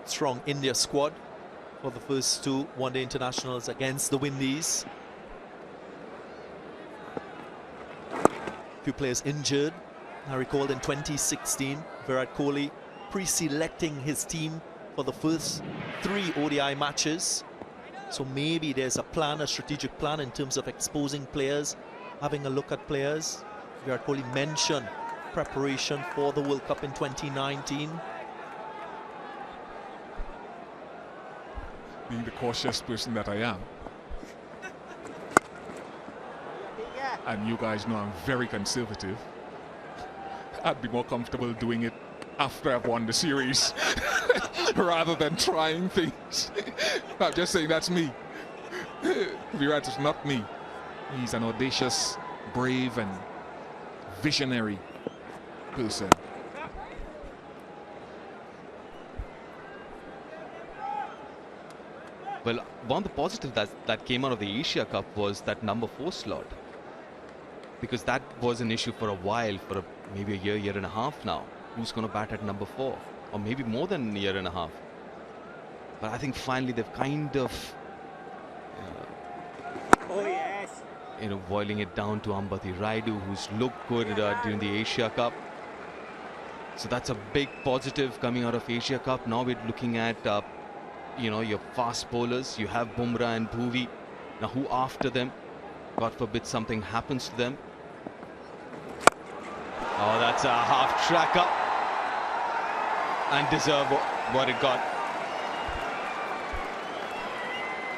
Strong India squad for the first 2 one-day internationals against the Windies. Few players injured. I recall in 2016, Virat Kohli pre-selecting his team for the first 3 ODI matches. So maybe there's a plan, a strategic plan in terms of exposing players, having a look at players. Virat Kohli mentioned preparation for the World Cup in 2019. Being the cautious person that I am, and you guys know I'm very conservative, I'd be more comfortable doing it after I've won the series rather than trying things. I'm just saying that's me. Virat is not me. He's an audacious, brave and visionary person. Well, one of the positives that came out of the Asia Cup was that number 4 slot. Because that was an issue for a while, for maybe a year and a half now. Who's going to bat at number 4? Or maybe more than a year and a half. But I think finally they've kind of, boiling it down to Ambati Raidu, who's looked good during the Asia Cup. So that's a big positive coming out of Asia Cup. Now we're looking at your fast bowlers. You have Bumrah and Bhuvi. Now who after them? God forbid something happens to them. Oh, that's a half tracker. And deserve what it got.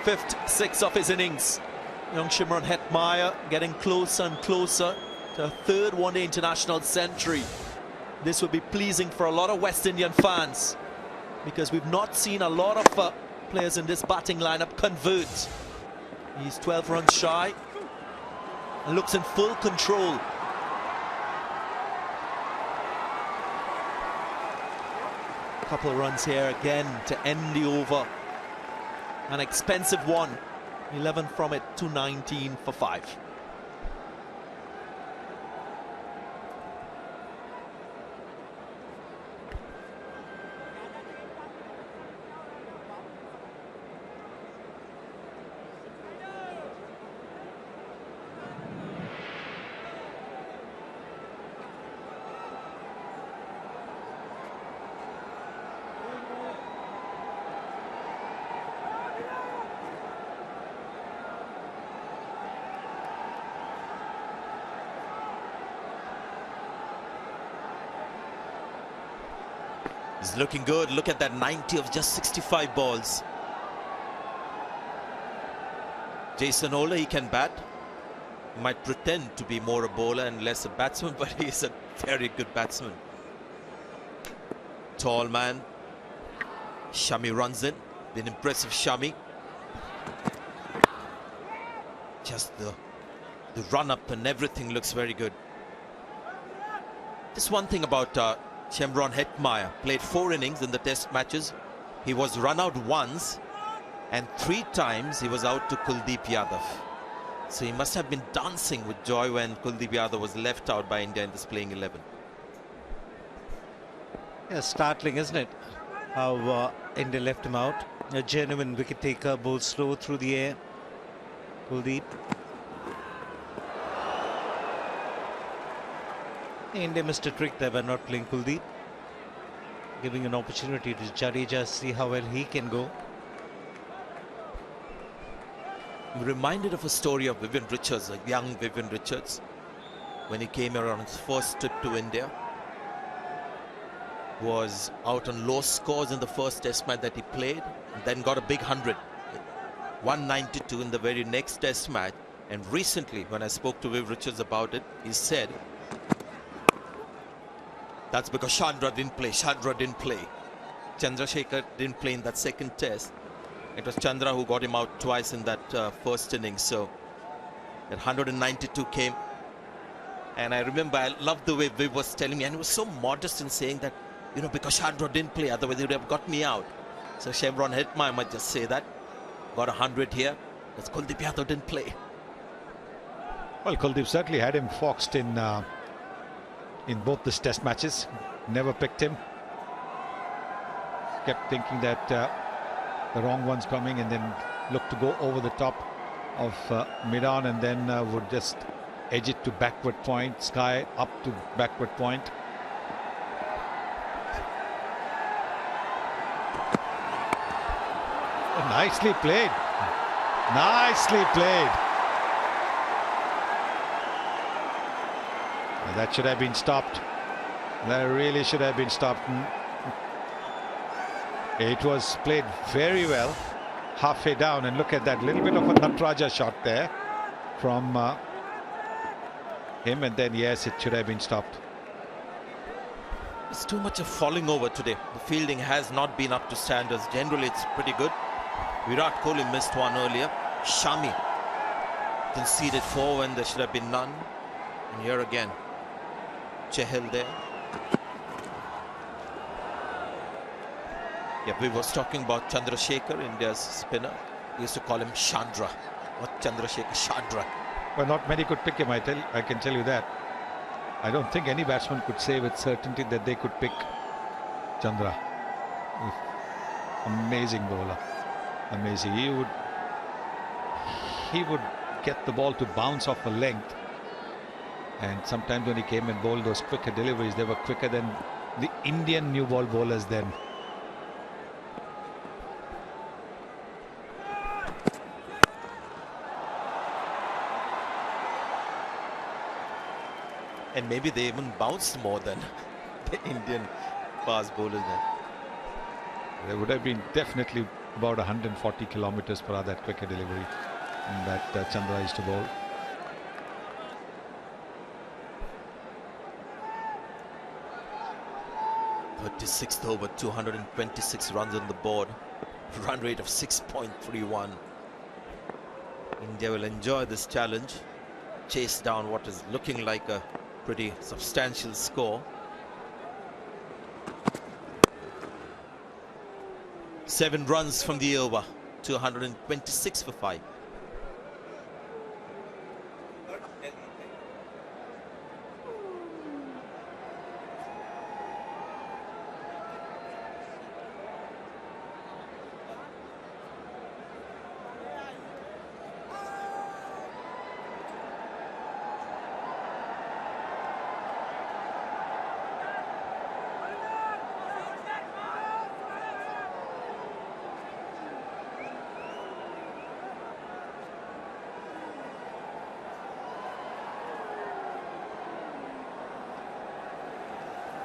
5th 6 of his innings. Young Shimron Hetmeyer getting closer and closer to a 3rd one-day international century. This would be pleasing for a lot of West Indian fans, because we've not seen a lot of players in this batting lineup convert. He's 12 runs shy and looks in full control. Couple of runs here again to end the over. An expensive one. 11 from it, 219 for 5. He's looking good. Look at that 90 of just 65 balls. Jason Ola, he can bat. He might pretend to be more a bowler and less a batsman, but he's a very good batsman. Tall man. Shami runs in. Been impressive, Shami. Just the run-up and everything looks very good. Just one thing about Shimron Hetmeyer. Played 4 innings in the test matches. He was run out once, and 3 times he was out to Kuldeep Yadav. So he must have been dancing with joy when Kuldeep Yadav was left out by India in this playing 11. Yeah, startling, isn't it? How India left him out. A genuine wicket taker, bowled slow through the air. Kuldeep. India missed a trick there by not playing Kuldeep. Giving an opportunity to Jadeja, see how well he can go. I'm reminded of a story of Vivian Richards, a young Vivian Richards. when he came here on his first trip to India. Was out on low scores in the first test match that he played, and then got a big 100. 192 in the very next test match. And recently, when I spoke to Viv Richards about it, he said, that's because Chandra didn't play. Chandra didn't play. Chandrasekhar didn't play in that second test. It was Chandra who got him out twice in that first inning. So that 192 came. And I remember, I loved the way Viv was telling me, and he was so modest in saying that, you know, because Chandra didn't play, otherwise he would have got me out. So Chevron Hetmyer might just say that. Got 100 here. That's Kuldeep Yadav didn't play. Well, Kuldeep certainly had him foxed in both these test matches. Never picked him. Kept thinking that the wrong one's coming, and then looked to go over the top of mid-on, and then would just edge it to backward point. Sky up to backward point. Oh, nicely played. Nicely played. That should have been stopped. That really should have been stopped. It was played very well, halfway down, and look at that little bit of a Natraja shot there from him, and then yes, it should have been stopped. It's too much of falling over today. The fielding has not been up to standards. Generally, it's pretty good. Virat Kohli missed one earlier. Shami conceded 4 when there should have been none. And here again, Chahal there. Yeah, we was talking about Chandrasekhar, India's spinner. We used to call him Chandra, not Chandrasekhar, Chandra. Well, not many could pick him, I can tell you that. I don't think any batsman could say with certainty that they could pick Chandra. Amazing bowler. Amazing. He would get the ball to bounce off a length. And sometimes when he came and bowled those quicker deliveries, they were quicker than the Indian new ball bowlers then. And maybe they even bounced more than the Indian fast bowlers then. There would have been definitely about 140 kilometers per hour, that quicker delivery that Chandra used to bowl. Sixth over, 226 runs on the board, run rate of 6.31. India will enjoy this challenge, chase down what is looking like a pretty substantial score. 7 runs from the over, 226 for 5.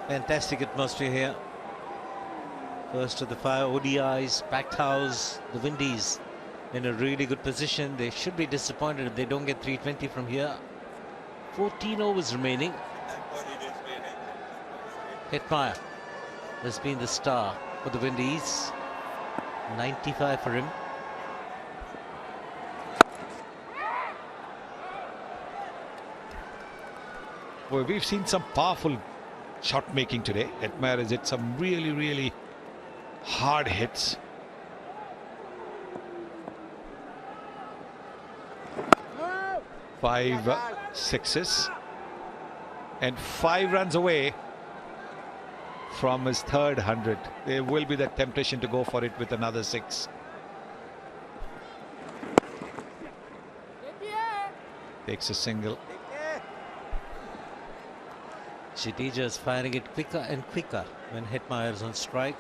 Fantastic atmosphere here. First of the 5 ODIs, packed house. The Windies in a really good position. They should be disappointed if they don't get 320 from here. 14 overs remaining. Hetmyer has been the star for the Windies. 95 for him. Well, we've seen some powerful shot making today. Hetmyer has hit some really hard hits. Five sixes and 5 runs away from his third 100. There will be that temptation to go for it with another 6. Takes a single. Jadeja is firing it quicker and quicker when Hetmyer is on strike.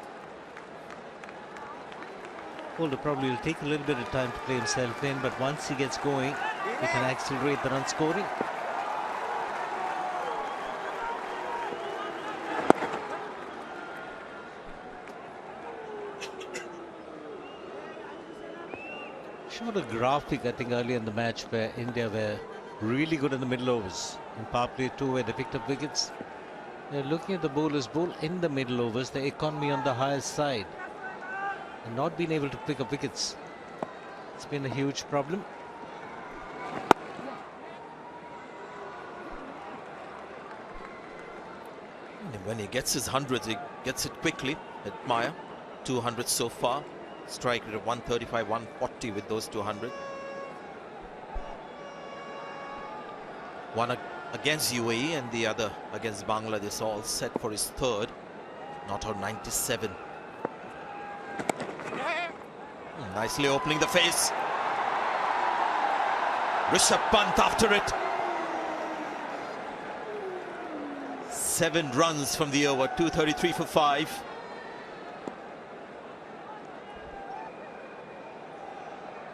Holder probably will take a little bit of time to play himself in, but once he gets going, he can accelerate the run scoring. showed a graphic, I think, earlier in the match where India were really good in the middle overs. In power play 2, where they picked up wickets. They're looking at the bowlers bowl in the middle overs, the economy on the higher side, and not being able to pick up wickets. It's been a huge problem. And when he gets his hundreds, he gets it quickly. Admire. 200 so far. Strike rate of 135, 140 with those 200. One against UAE and the other against Bangladesh, all set for his third. Not out 97. Nicely opening the face. Rishabh Pant after it. 7 runs from the over, 233 for 5.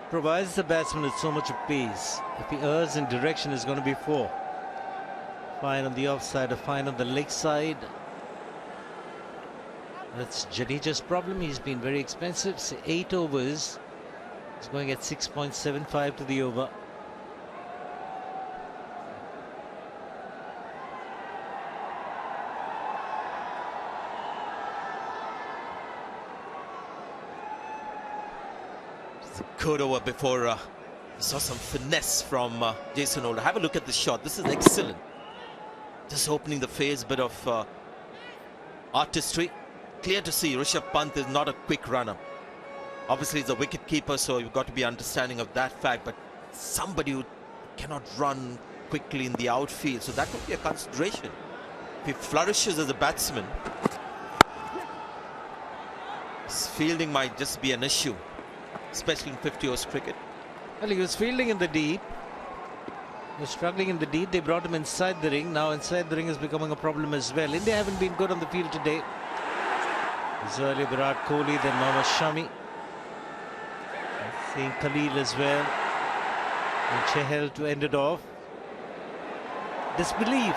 Provides the batsman with so much of pace. If he errs in direction, it's going to be 4. Fine on the offside, a fine on the leg side. That's Jadeja's problem. He's been very expensive. So 8 overs. He's going at 6.75 to the over. Good over before saw some finesse from Jason Holder. Have a look at the shot. This is excellent. Just opening the face, bit of artistry. Clear to see Rishabh Pant is not a quick runner. Obviously he's a wicket keeper, so you've got to be understanding of that fact, but somebody who cannot run quickly in the outfield, so that would be a consideration. If he flourishes as a batsman, his fielding might just be an issue, especially in 50 overs cricket. Well, he was fielding in the deep. He was struggling in the deep. They brought him inside the ring. Now inside the ring is becoming a problem as well. India haven't been good on the field today. It was earlier Virat Kohli, then Mohammad Shami. I think Khalil as well. And Chahal to end it off. Disbelief.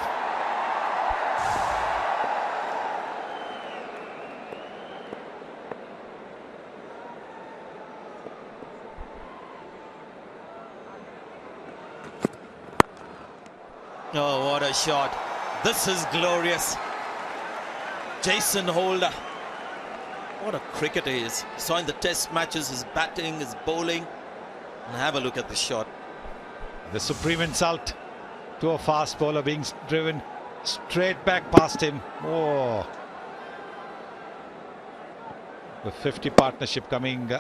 Oh, what a shot. This is glorious. Jason Holder. What a cricketer he is. Saw in the test matches his batting, his bowling. And have a look at the shot. The supreme insult to a fast bowler being driven straight back past him. Oh. The 50 partnership coming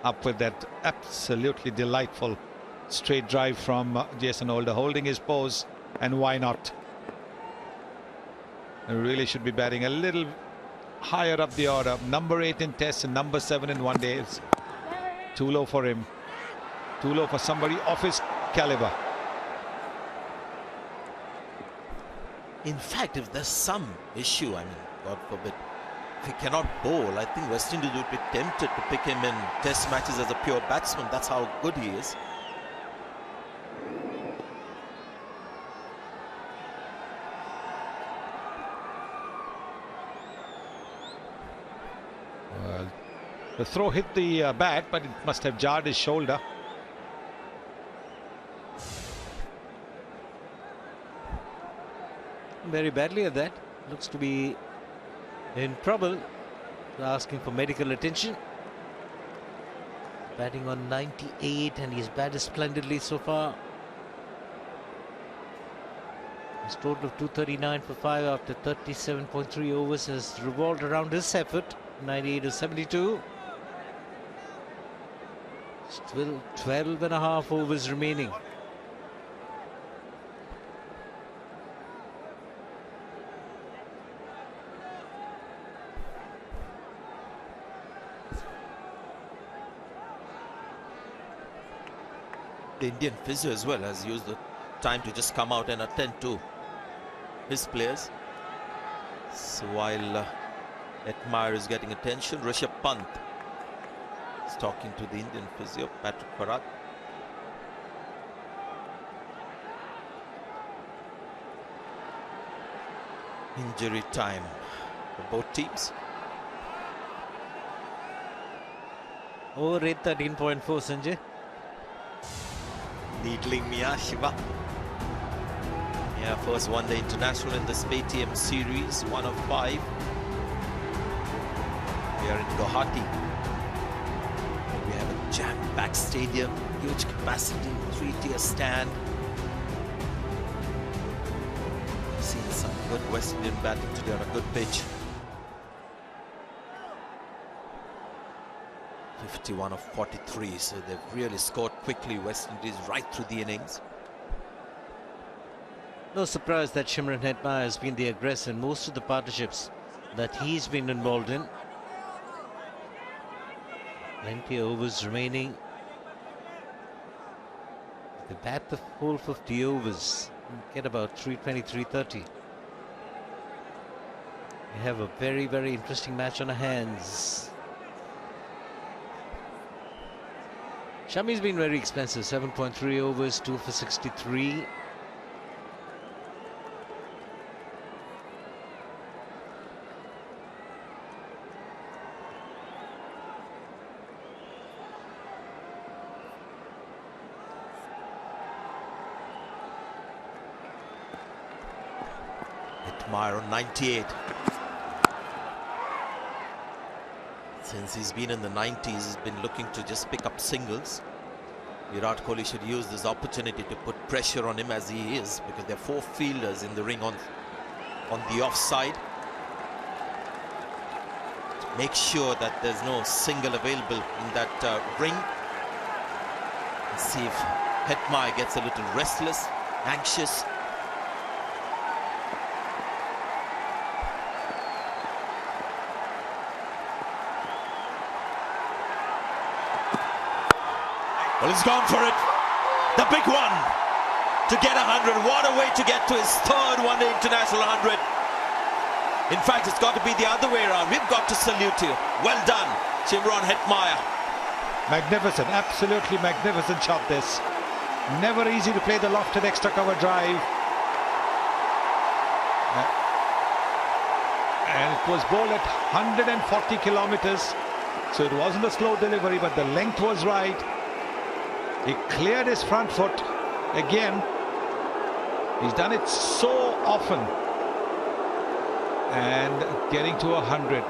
up with that absolutely delightful straight drive from Jason Holder, holding his pose. And why not? He really should be batting a little higher up the order. Number 8 in Test and number 7 in one day. It's too low for him. Too low for somebody of his caliber. In fact, if there's some issue, I mean, God forbid, if he cannot bowl, I think West Indies would be tempted to pick him in Test matches as a pure batsman. That's how good he is. The throw hit the bat, but it must have jarred his shoulder. Very badly at that. Looks to be in trouble. Asking for medical attention. Batting on 98 and he's batted splendidly so far. His total of 239 for 5 after 37.3 overs has revolved around his effort. 98 to 72. Still 12 and a half overs remaining. The Indian physio as well has used the time to just come out and attend to his players. So while Admire is getting attention, Rishabh Pant is talking to the Indian physio, Patrick Parat. Injury time for both teams. Over rate 13.4, Sanjay. Needling Miyashima. Yeah, first one-day international in this PTM series, 1 of 5. We are in Guwahati. We have a jam-packed stadium, huge capacity, 3-tier stand. We've seen some good West Indian batting today on a good pitch. 51 of 43, so they've really scored quickly, West Indies, right through the innings. No surprise that Shimron Hetmyer has been the aggressor in most of the partnerships that he's been involved in. Plenty of overs remaining. They bat the full 50 overs and get about 320, 330. We have a very, very interesting match on our hands. Shami's been very expensive, 7.3 overs, 2 for 63. Hetmyer on 98. Since he's been in the 90s, he's been looking to just pick up singles. Virat Kohli should use this opportunity to put pressure on him as he is, because there are 4 fielders in the ring on the offside. Make sure that there's no single available in that ring. Let's see if Hetmyer gets a little restless, anxious. Well, he's gone for it. The big one to get 100. What a way to get to his 3rd one-day international 100. In fact, it's got to be the other way around. We've got to salute you. Well done, Shimron Hetmyer. Magnificent, absolutely magnificent shot this. Never easy to play the lofted extra cover drive. And it was bowled at 140 kilometers. So it wasn't a slow delivery, but the length was right. He cleared his front foot again. He's done it so often. And getting to 100.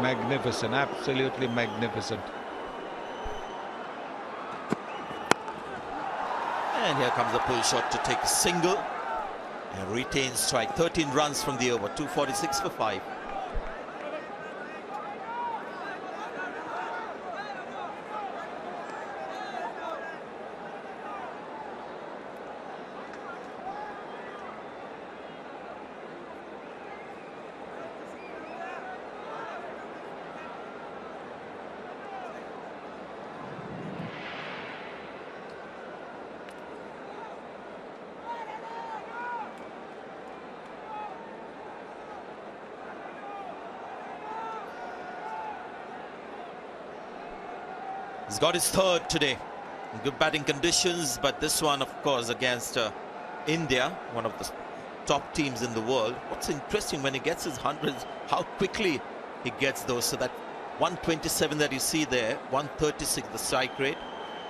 Magnificent, absolutely magnificent. And here comes the pull shot to take a single. And retain strike. 13 runs from the over. 246 for 5. He's got his 3rd today. In good batting conditions, but this one, of course, against India, one of the top teams in the world. What's interesting when he gets his 100s, how quickly he gets those. So that 127 that you see there, 136 the strike rate,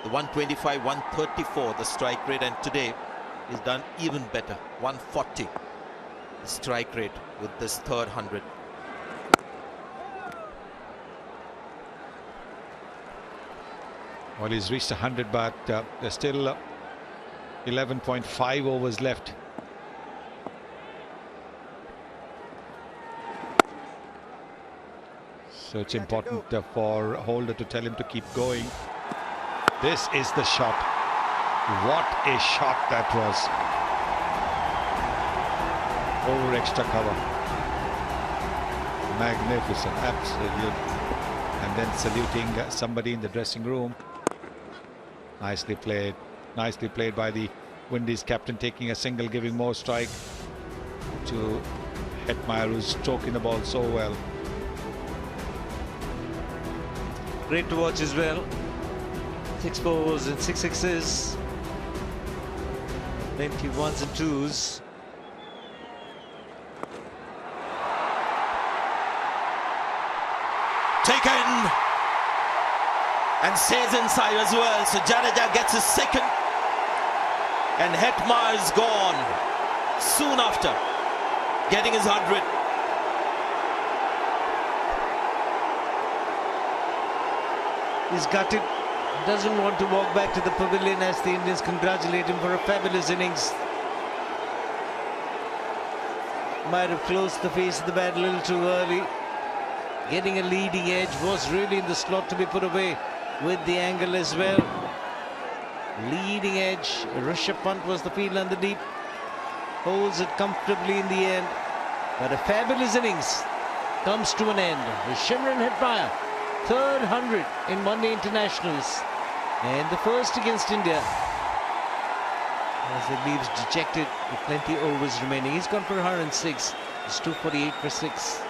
the 125, 134 the strike rate, and today he's done even better, 140 the strike rate with this 3rd 100. Well, he's reached 100, but there's still 11.5 overs left. So it's important for Holder to tell him to keep going. This is the shot. What a shot that was. Over extra cover. Magnificent, absolute. And then saluting somebody in the dressing room. Nicely played by the Windies captain, taking a single, giving more strike to Hetmyer, who's stroking the ball so well. Great to watch as well. 6 fours and 6 sixes. Plenty ones and twos. Taken and stays inside as well. So Jadeja gets his 2nd. And Hetmar is gone soon after getting his 100. He's gutted. Doesn't want to walk back to the pavilion as the Indians congratulate him for a fabulous innings. Might have closed the face of the bat a little too early. Getting a leading edge, was really in the slot to be put away with the angle as well. Leading edge, Rishabh Pant was the fielder underneath. Holds it comfortably in the end. But a fabulous innings comes to an end. Shimron Hetmar, third 100 in one-day internationals. And the first against India. As it leaves dejected with plenty overs remaining. He's gone for 106. It's 248 for 6.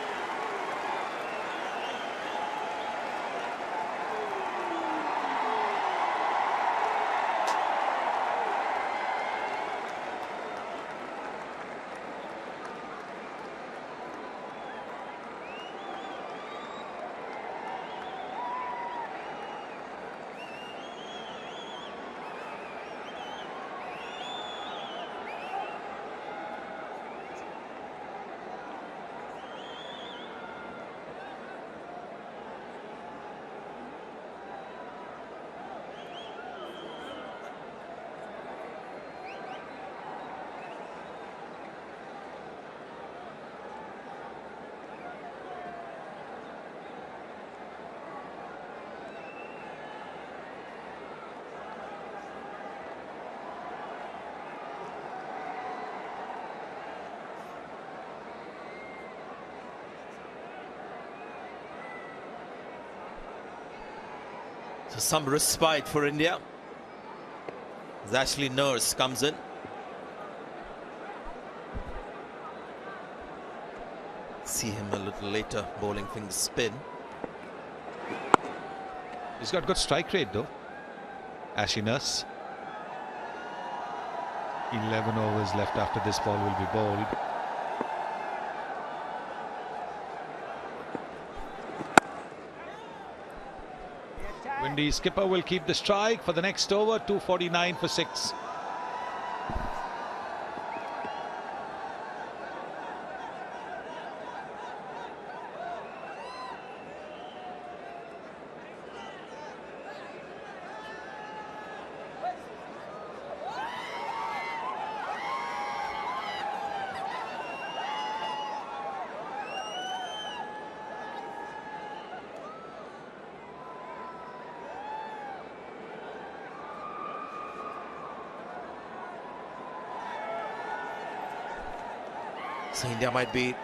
So some respite for India. As Ashley Nurse comes in. See him a little later bowling finger spin. He's got good strike rate though. Ashley Nurse. 11 overs left after this ball will be bowled. Windy skipper will keep the strike for the next over. 249 for 6. So India might be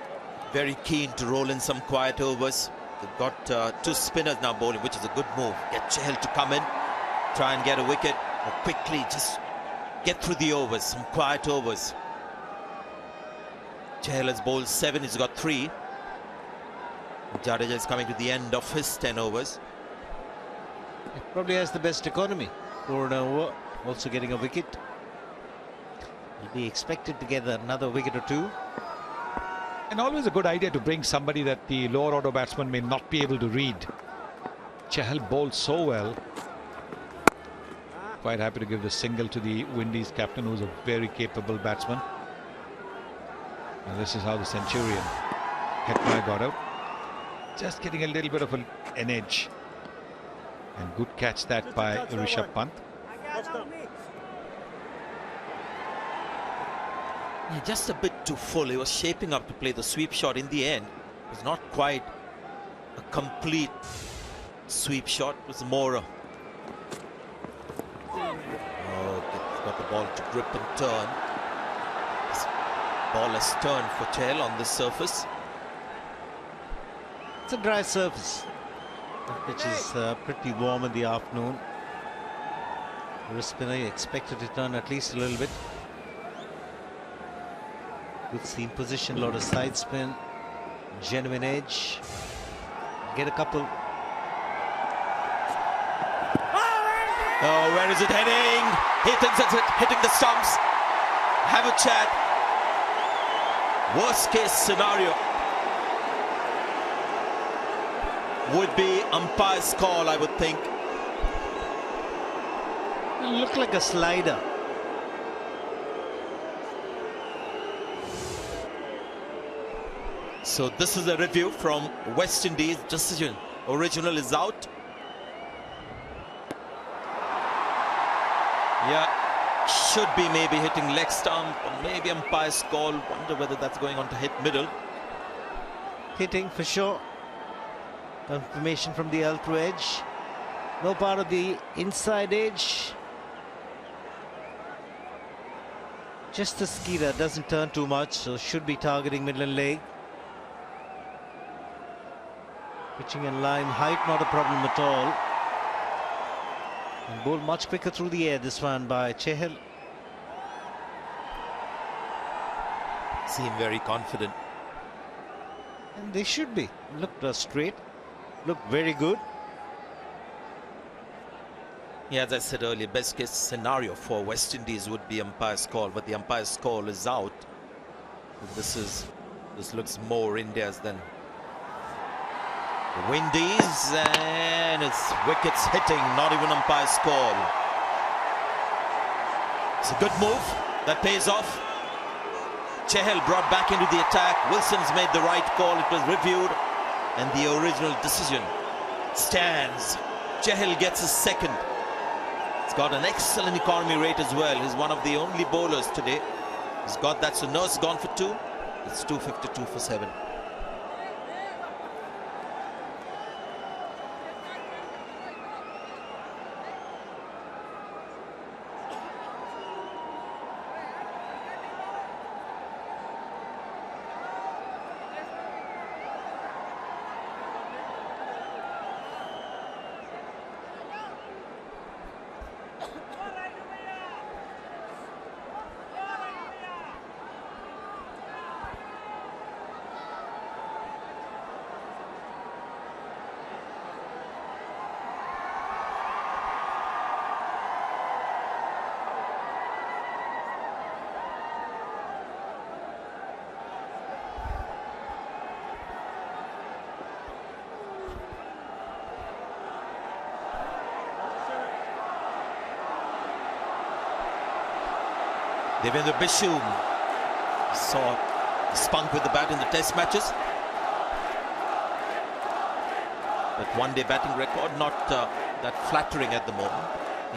very keen to roll in some quiet overs. They've got 2 spinners now bowling, which is a good move. Get Chahal to come in, try and get a wicket, or quickly just get through the overs, some quiet overs. Chahal has bowled 7, he's got 3. Jadeja is coming to the end of his 10 overs. He probably has the best economy for an over, also getting a wicket. He'll be expected to get another wicket or 2. And always a good idea to bring somebody that the lower order batsman may not be able to read. Chahal bowled so well. Quite happy to give the single to the Windies captain, who's a very capable batsman. And this is how the Centurion Hetmar got out. Just getting a little bit of an edge. And good catch that by Rishabh Pant. Yeah, just a bit too full. He was shaping up to play the sweep shot. In the end, it was not quite a complete sweep shot. It was more got the ball to grip and turn. This ball has turned for Chahal on this surface. It's a dry surface. The pitch is pretty warm in the afternoon. The spinner expected to turn at least a little bit. Good seam position, a lot of side spin, genuine edge. Get a couple. Oh, where is it heading? Hitting the stumps. Have a chat. Worst case scenario would be umpire's call, I would think. It looked like a slider. So this is a review from West Indies. Decision. Original is out. Yeah, should be maybe hitting leg stump, or maybe umpire's call. Wonder whether that's going on to hit middle. Hitting for sure. Confirmation from the L through edge. No part of the inside edge. Just the ski doesn't turn too much, so should be targeting middle and leg. Pitching in line, height not a problem at all. And ball much quicker through the air, this one by Chahal. Seem very confident. And they should be. Looked straight. Looked very good. Yeah, as I said earlier, best case scenario for West Indies would be umpire's call, but the umpire's call is out. This looks more India's than the Windies, and it's wickets hitting, not even umpire's call. It's a good move that pays off. Chahal brought back into the attack. Wilson's made the right call. It was reviewed, and the original decision stands. Chahal gets his second. He's got an excellent economy rate as well. He's one of the only bowlers today. He's got that. So Nurse gone for 2. It's 252 for 7. Devendra Bishum saw spunk with the bat in the test matches. But one-day batting record not that flattering at the moment.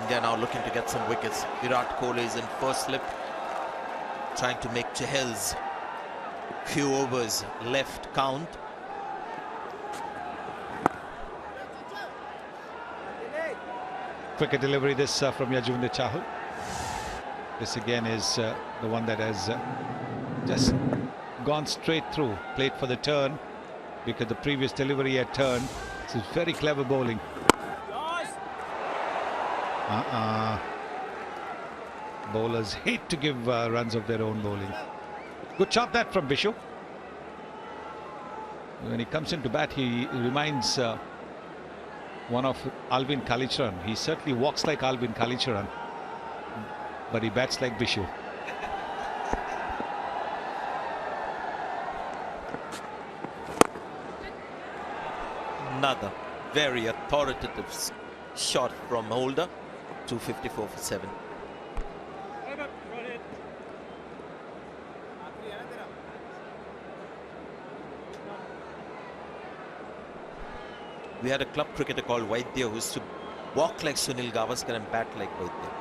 India now looking to get some wickets. Virat Kohli is in first slip, trying to make Chahal's few overs left count. Quicker delivery this from Yajuvendra Chahal. This again is the one that has just gone straight through. Played for the turn because the previous delivery had turned. This is very clever bowling. Bowlers hate to give runs of their own bowling. Good shot that from Bishop. When he comes into bat, he reminds one of Alvin Kalicharan. He certainly walks like Alvin Kalicharan, but he bats like Bishop. Another very authoritative shot from Holder. 254 for 7. We had a club cricketer called Vaidya who used to walk like Sunil Gavaskar and bat like Vaidya.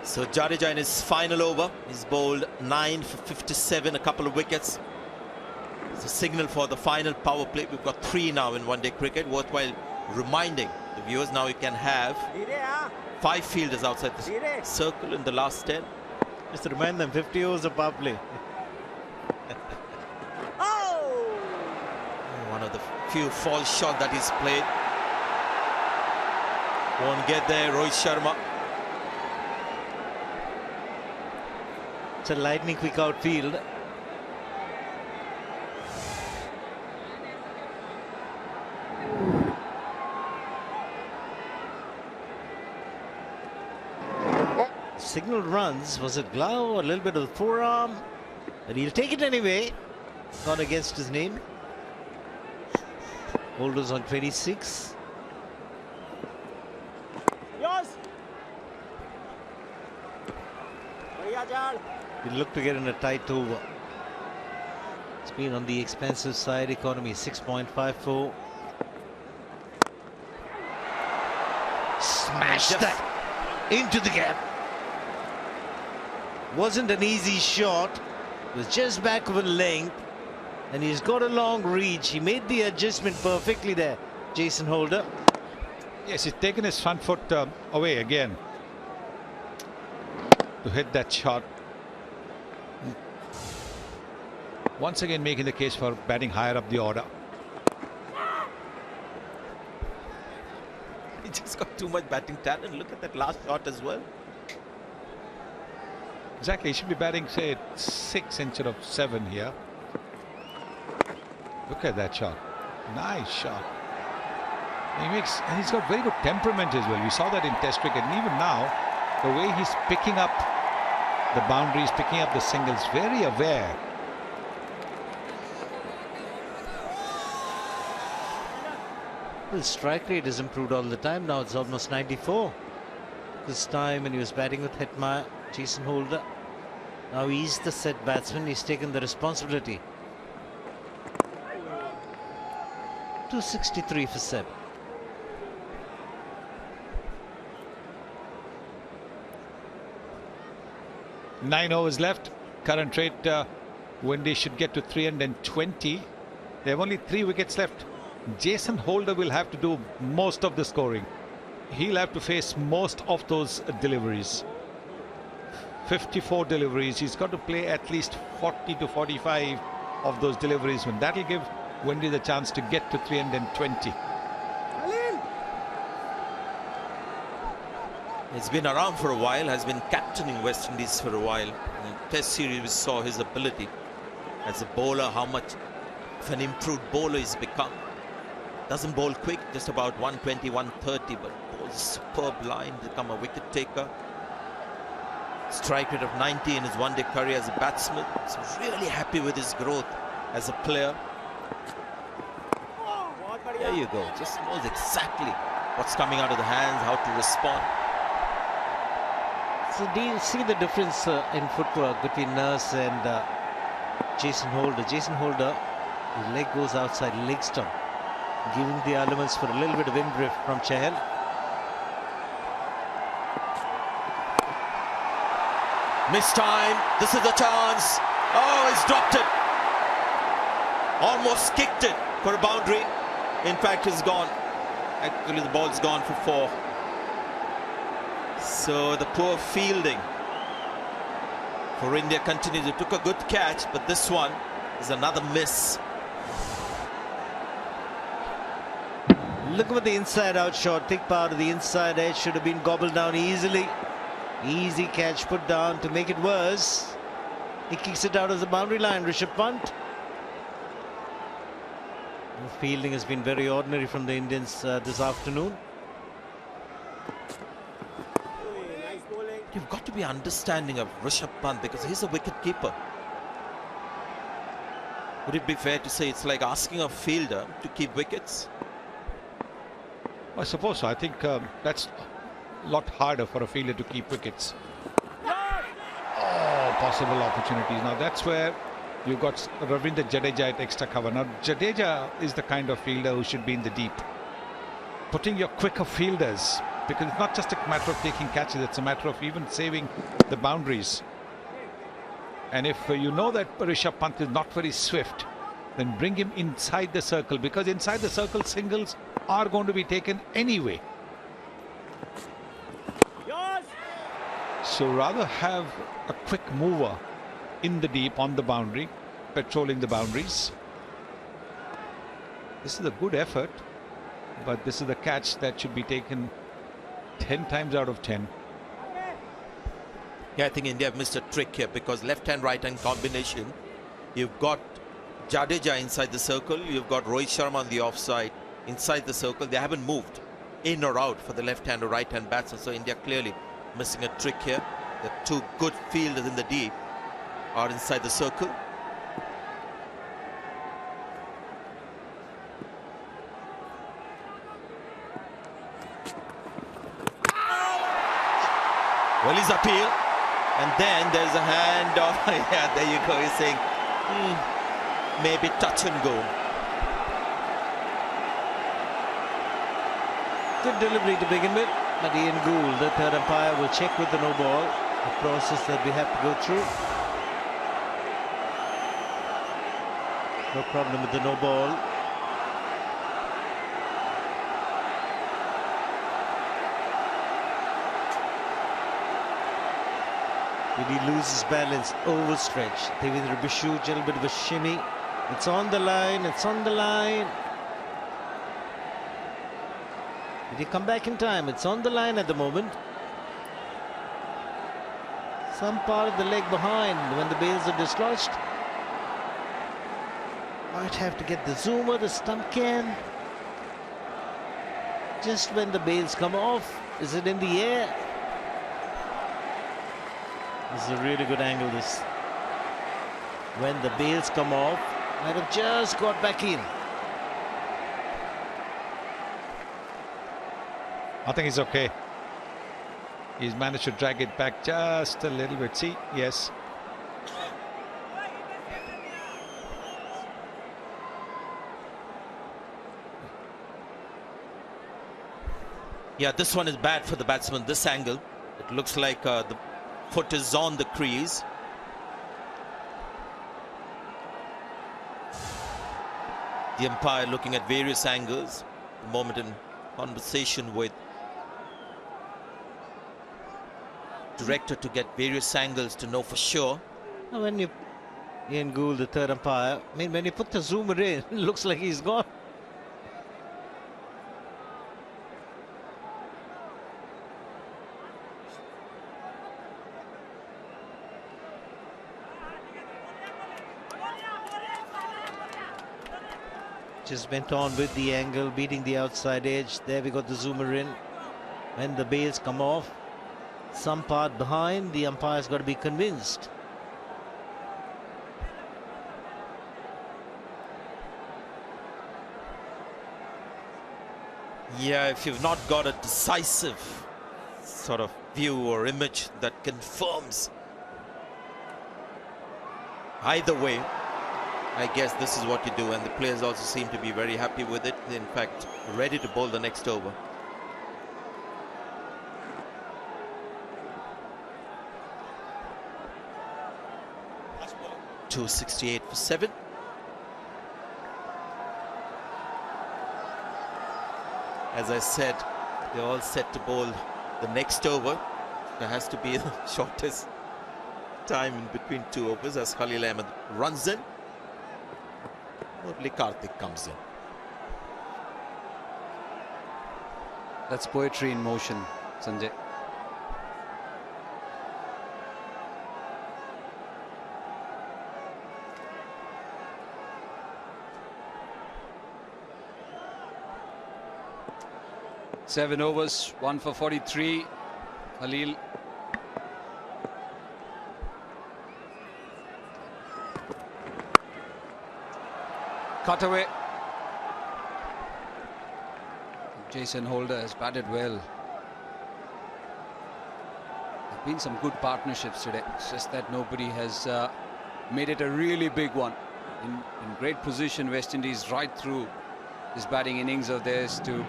So Jadeja in his final over, he's bowled 9 for 57, a couple of wickets. It's a signal for the final power play. We've got 3 now in one-day cricket. Worthwhile reminding the viewers now you can have 5 fielders outside the circle in the last 10. Just to remind them, 50 overs of power play. One of the few false shots that he's played. Won't get there, Rohit Sharma. It's a lightning quick outfield. signaled runs. Was it glove or a little bit of the forearm? But he'll take it anyway. Gone against his name. Holders on 26. Yours. बढ़िया चाल. He'll look to get in a tight over. It's been on the expensive side. Economy 6.54. Smashed that into the gap. Wasn't an easy shot. It was just back of a length. And he's got a long reach. He made the adjustment perfectly there, Jason Holder. Yes, he's taken his front foot away again to hit that shot. Once again making the case for batting higher up the order. He just got too much batting talent. Look at that last shot as well. Exactly, he should be batting, say, 6 instead of 7 here. Look at that shot. Nice shot. And he's got very good temperament as well. We saw that in Test cricket. And even now, the way he's picking up the boundaries, picking up the singles, very aware. His strike rate has improved all the time. Now it's almost 94. This time when he was batting with Hetmeyer, Jason Holder. Now he's the set batsman. He's taken the responsibility. 263 for 7. Nine overs left. Current rate, Windies should get to 320. They have only 3 wickets left. Jason Holder will have to do most of the scoring. He'll have to face most of those deliveries. 54 deliveries. He's got to play at least 40 to 45 of those deliveries. And that'll give Windies a chance to get to 320. He's been around for a while, has been captaining West Indies for a while. In the Test series, we saw his ability as a bowler, how much of an improved bowler he's become. Doesn't bowl quick, just about 120, 130, but bowls superb line, become a wicket taker. Strike rate of 90 in his one-day career as a batsman. So really happy with his growth as a player. There you go, just knows exactly what's coming out of the hands, how to respond. So do you see the difference in footwork between Nurse and Jason Holder? Jason Holder, his leg goes outside leg stump, giving the elements for a little bit of in drift from Chahal. Missed time, this is the chance. Oh, he's dropped it. Almost kicked it for a boundary. In fact, it's gone. Actually, the ball's gone for 4. So the poor fielding for India continues. It took a good catch, but this one is another miss. Look at the inside out shot. Thick part of the inside edge should have been gobbled down easily. Easy catch put down to make it worse. He kicks it out of the boundary line. Rishabh Pant. The fielding has been very ordinary from the Indians this afternoon. You've got to be understanding of Rishabh Pant because he's a wicket keeper. Would it be fair to say it's like asking a fielder to keep wickets? I suppose so. I think that's a lot harder for a fielder to keep wickets. Oh, possible opportunities. Now that's where you've got Ravindra Jadeja at extra cover. Now Jadeja is the kind of fielder who should be in the deep. Putting your quicker fielders, because it's not just a matter of taking catches, it's a matter of even saving the boundaries. And if you know that Rishabh Pant is not very swift, then bring him inside the circle, because inside the circle singles are going to be taken anyway. So rather have a quick mover in the deep on the boundary, patrolling the boundaries. This is a good effort, but this is the catch that should be taken 10 times out of 10. Yeah, I think India have missed a trick here because left-hand, right-hand combination. You've got Jadeja inside the circle. You've got Rohit Sharma on the offside inside the circle. They haven't moved in or out for the left-hand or right-hand batsman. So India clearly missing a trick here. The two good fielders in the deep are inside the circle. Well, his appeal, and then there's a hand off. Yeah, there you go. He's saying, maybe touch and go. Good delivery to begin with, but Ian Gould, the third umpire, will check with the no ball, a process that we have to go through. No problem with the no ball. Did he lose his balance? Overstretch. Devendra Bishu, a little bit of a shimmy. It's on the line, it's on the line. Did he come back in time? It's on the line at the moment. Some part of the leg behind when the bails are dislodged. Might have to get the zoomer, the stump can. Just when the bails come off, is it in the air? This is a really good angle, this. When the bails come off, might have just got back in. I think he's okay. He's managed to drag it back just a little bit. See, yes. Yeah, this one is bad for the batsman, this angle. It looks like the foot is on the crease. The umpire looking at various angles. The moment in conversation with director to get various angles to know for sure. When you, Ian Gould, the third umpire, I mean, when you put the zoomer in, it looks like he's gone. Just went on with the angle, beating the outside edge. There we got the zoomer in. When the bails come off, some part behind, the umpire's got to be convinced. Yeah, if you've not got a decisive sort of view or image that confirms either way, I guess this is what you do, and the players also seem to be very happy with it. In fact, ready to bowl the next over. .268 for 7. As I said, they're all set to bowl the next over. There has to be the shortest time in between two overs as Khalil Ahmed runs in. Only Karthik comes in. That's poetry in motion, Sanjay. Seven overs, 1 for 43. Khalil. Cut away. Jason Holder has batted well. There have been some good partnerships today. It's just that nobody has made it a really big one. In great position, West Indies right through this batting innings of theirs to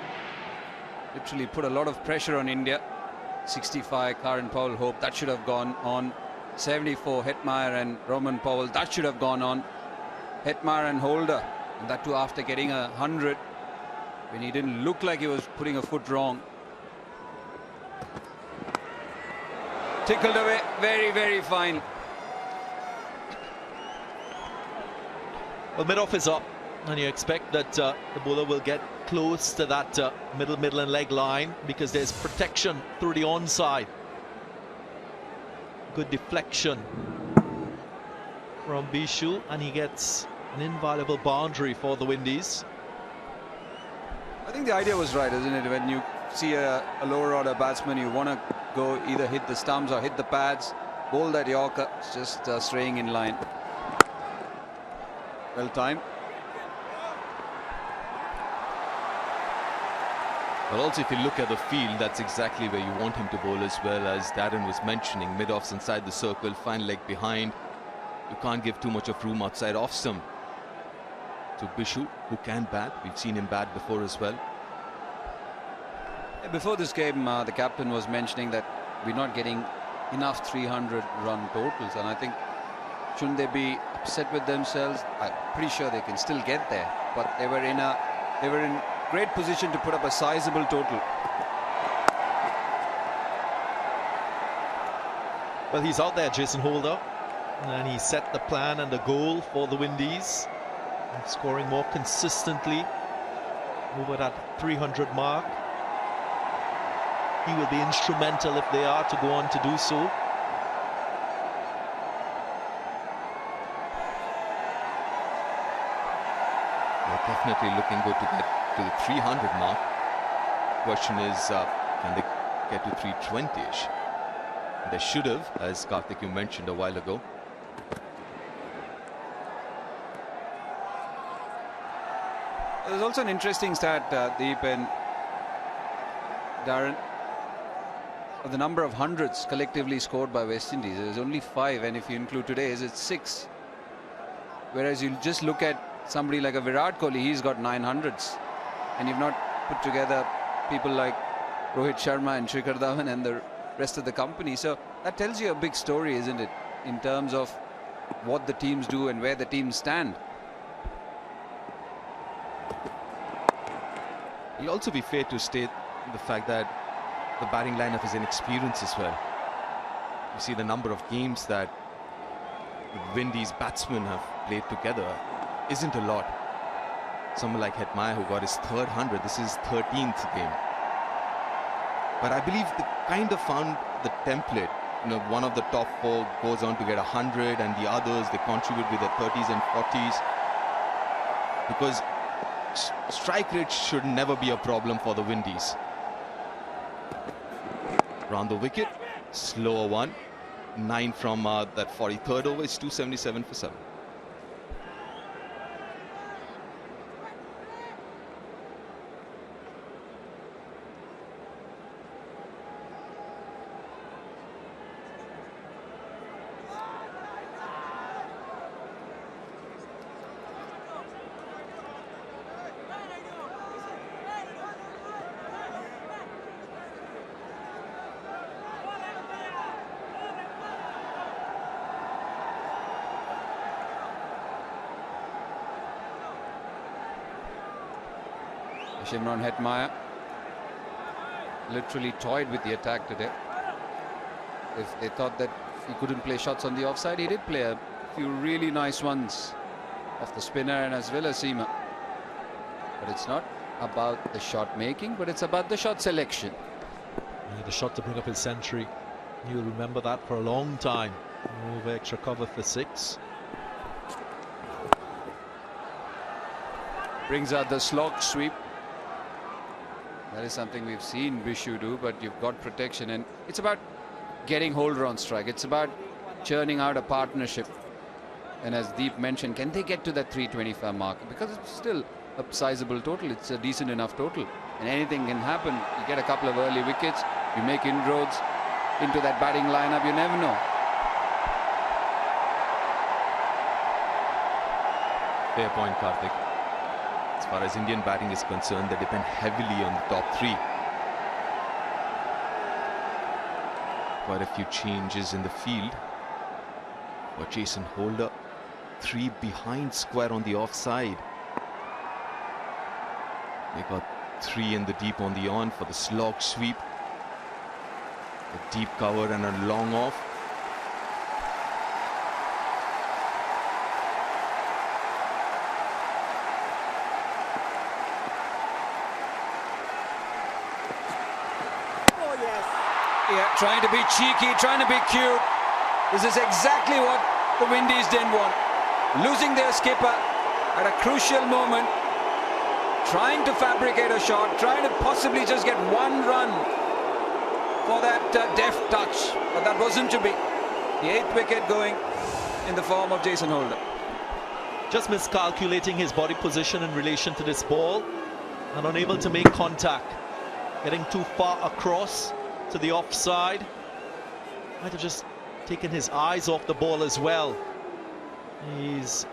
literally put a lot of pressure on India. 65, Karen Powell Hope, that should have gone on. 74, Hetmeyer and Roman Powell, that should have gone on. Hetmeyer and Holder, and that too after getting 100 when he didn't look like he was putting a foot wrong. Tickled away, very, very fine. Well, mid-off is up, and you expect that the bowler will get close to that middle and leg line because there's protection through the onside. Good deflection from Bishu, and he gets an invaluable boundary for the Windies. I think the idea was right, isn't it? When you see a lower order batsman, you want to go either hit the stumps or hit the pads, bowl that Yorker. It's just straying in line. Well timed. Well, also if you look at the field, that's exactly where you want him to bowl as well, as Darren was mentioning. Mid-offs inside the circle, fine leg behind. You can't give too much of room outside off stump to Bishu, who can bat. We've seen him bat before as well. Before this game, the captain was mentioning that we're not getting enough 300-run totals, and I think shouldn't they be upset with themselves? I'm pretty sure they can still get there, but they were in great position to put up a sizable total. Well, he's out there, Jason Holder, and he set the plan and the goal for the Windies, scoring more consistently over that 300 mark. He will be instrumental if they are to go on to do so. They're definitely looking good to get to the 300 mark. Question is, can they get to 320-ish? They should have, as Karthik, you mentioned a while ago. There's also an interesting stat, Deep and Darren, of the number of hundreds collectively scored by West Indies. There's only 5, and if you include today's, it's 6. Whereas you just look at somebody like a Virat Kohli, he's got 900s, and you've not put together people like Rohit Sharma and Shikhar Dhawan and the rest of the company. So that tells you a big story, isn't it, in terms of what the teams do and where the teams stand. It'll also be fair to state the fact that the batting lineup is inexperienced as well. You see the number of games that the Windies batsmen have played together isn't a lot. Someone like Hetmyer, who got his 3rd 100, this is 13th game. But I believe they kind of found the template. You know, one of the top 4 goes on to get 100, and the others, they contribute with their 30s and 40s. Because strike rate should never be a problem for the Windies. Round the wicket, slower one. 9 from that 43rd over is 277 for 7. Shimron Hetmyer literally toyed with the attack today. If they thought that he couldn't play shots on the offside, he did play a few really nice ones off the spinner and as well as seamer. But it's not about the shot making, but it's about the shot selection. The shot to bring up his century, you'll remember that for a long time. Over extra cover for 6. Brings out the slog sweep. That is something we've seen Bishu do, but you've got protection, and it's about getting Holder on strike. It's about churning out a partnership. And as Deep mentioned, can they get to that 325 mark? Because it's still a sizable total. It's a decent enough total, and anything can happen. You get a couple of early wickets, you make inroads into that batting lineup, you never know. Fair point, Karthik. As far as Indian batting is concerned, they depend heavily on the top 3. Quite a few changes in the field. For Jason Holder, 3 behind square on the offside. They got 3 in the deep on the on for the slog sweep. A deep cover and a long off. Yeah, trying to be cheeky, trying to be cute. This is exactly what the Windies didn't want. Losing their skipper at a crucial moment. trying to fabricate a shot, trying to possibly just get one run for that deft touch, but that wasn't to be. The 8th wicket going in the form of Jason Holder. Just miscalculating his body position in relation to this ball and unable to make contact. Getting too far across to the offside. Might have just taken his eyes off the ball as well. He's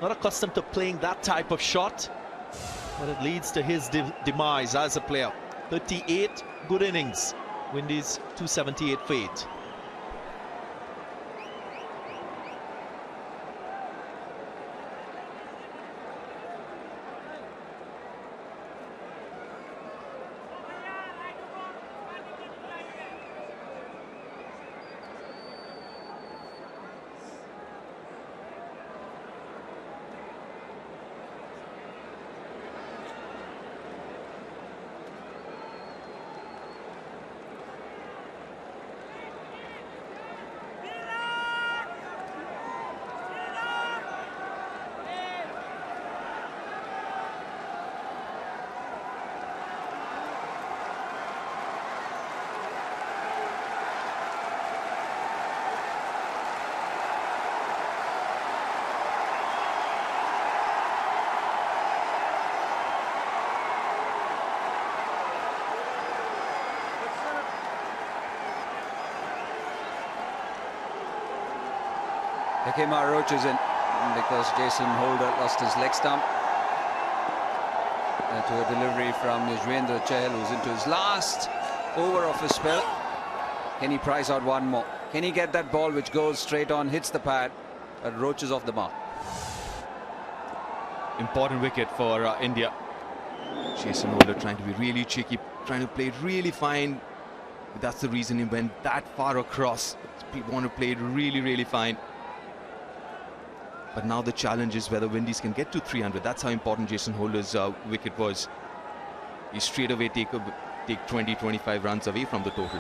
not accustomed to playing that type of shot, but it leads to his demise as a player. 38 good innings. Windies 278 for 8. There came our roaches in because Jason Holder lost his leg stump to a delivery from Yuzvendra Chahal, who's into his last over of his spell. Can he price out one more? Can he get that ball which goes straight on, hits the pad, but roaches off the mark? Important wicket for India. Jason Holder trying to be really cheeky, trying to play it really fine. That's the reason he went that far across. People want to play it really, really fine. But now the challenge is whether Windies can get to 300. That's how important Jason Holder's wicket was. He straight away take 20-25 runs away from the total.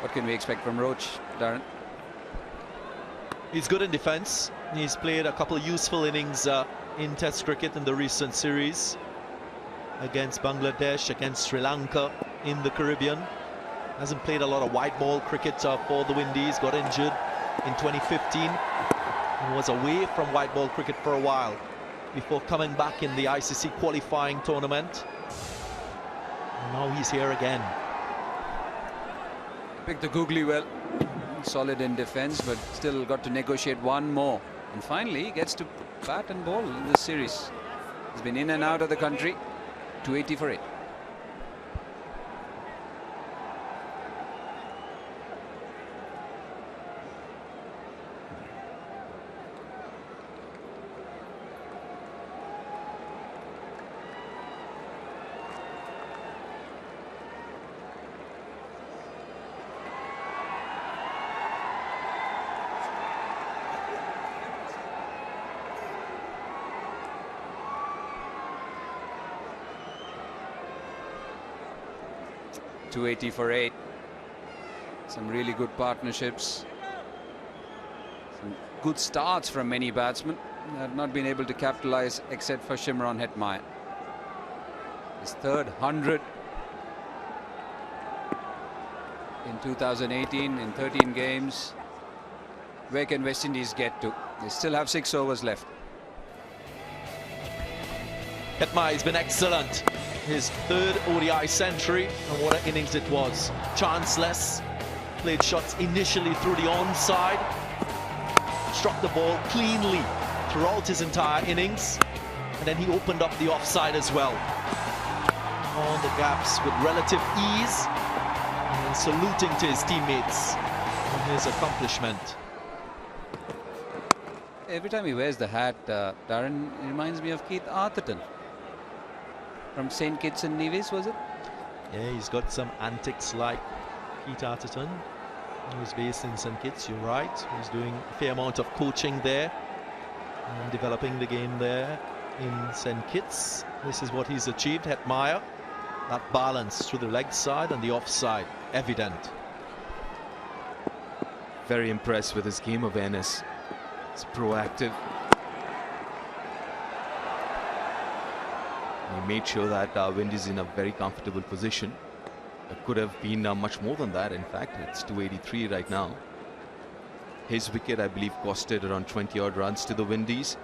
What can we expect from Roach, Darren? He's good in defence. He's played a couple of useful innings in Test cricket in the recent series. Against Bangladesh, against Sri Lanka in the Caribbean. Hasn't played a lot of white ball cricket for the Windies. Got injured in 2015 and was away from white ball cricket for a while before coming back in the ICC qualifying tournament. And now he's here again. Picked the googly well. Solid in defence, but still got to negotiate one more. And finally, he gets to bat and bowl in this series. He's been in and out of the country. 280 for 8. .280 for 8. Some really good partnerships. Some good starts from many batsmen. Have not been able to capitalize except for Shimron Hetmyer. His third 100 in 2018 in 13 games. Where can West Indies get to? They still have 6 overs left. Hetmyer has been excellent. His third ODI century, and what an innings it was. Chanceless, played shots initially through the onside, struck the ball cleanly throughout his entire innings, and then he opened up the offside as well. On the gaps with relative ease, and saluting to his teammates on his accomplishment. Every time he wears the hat, Darren, it reminds me of Keith Arthurton. From St. Kitts and Nevis, was it? Yeah, he's got some antics like Keith Arthurton, who's based in St. Kitts, you're right. He's doing a fair amount of coaching there and developing the game there in St. Kitts. This is what he's achieved. Hetmyer That balance through the leg side and the offside, evident. Very impressed with his game awareness. It's proactive. He made sure that Windies in a very comfortable position. It could have been much more than that. In fact, it's 283 right now. His wicket, I believe, costed around 20-odd runs to the Windies.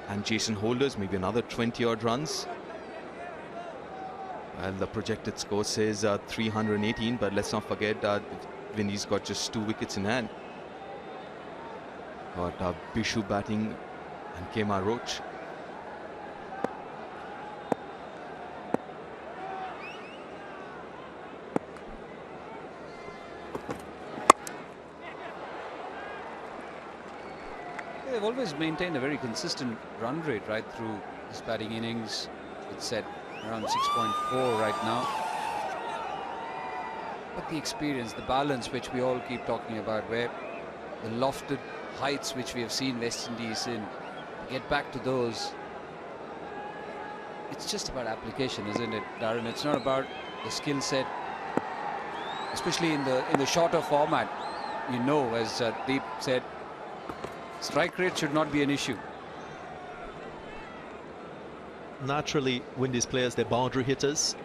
And Jason Holder's maybe another 20-odd runs. Well, the projected score says 318, but let's not forget Windies got just 2 wickets in hand. Got Bishu batting and Kemar Roach. They've always maintained a very consistent run rate right through this batting innings. It's set around 6.4 right now. But the experience, the balance which we all keep talking about, where the lofted heights which we have seen West Indies in, get back to those. It's just about application, isn't it, Darren? It's not about the skill set, especially in the shorter format. You know, as Deep said, strike rate should not be an issue. Naturally, Windies players, they're boundary hitters.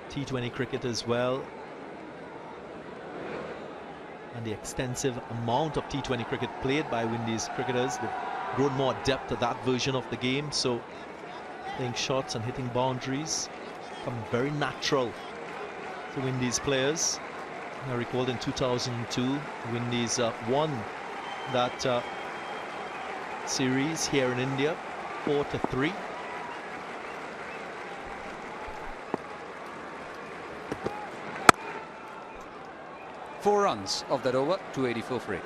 T20 cricket as well. And the extensive amount of T20 cricket played by Windies cricketers, they've grown more adept at that version of the game. So playing shots and hitting boundaries come very natural to Windies players. I recall in 2002, Windies won that series here in India, 4-3. Four runs of that over, 284 for it.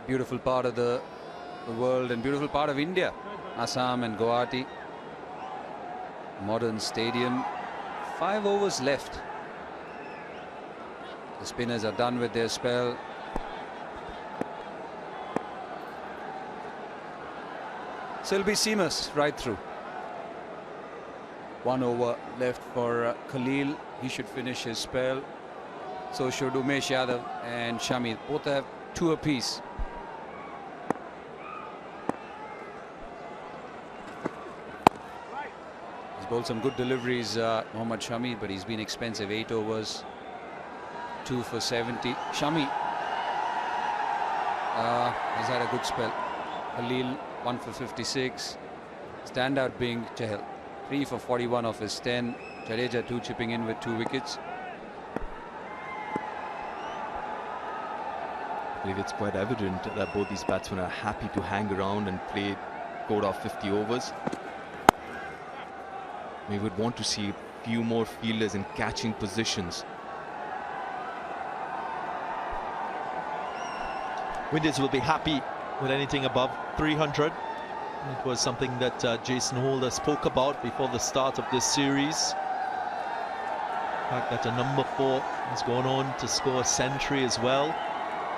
Beautiful part of the world and beautiful part of India, Assam and Guwahati. Modern stadium. 5 overs left. The spinners are done with their spell. So it'll be seamless right through. 1 over left for Khalil. He should finish his spell. So should Umesh Yadav and Shami. Both have 2 apiece. He's bowled some good deliveries, Mohammad Shami, but he's been expensive. 8 overs, 2 for 70. Shami has had a good spell. Khalil, 1 for 56. Standout being Chahal, 3 for 41 off his 10. Jadeja 2 chipping in with 2 wickets. I believe it's quite evident that both these batsmen are happy to hang around and play code of 50 overs. We would want to see a few more fielders in catching positions. Windies will be happy with anything above 300. It was something that Jason Holder spoke about before the start of this series. The fact that a number 4 has gone on to score a century as well.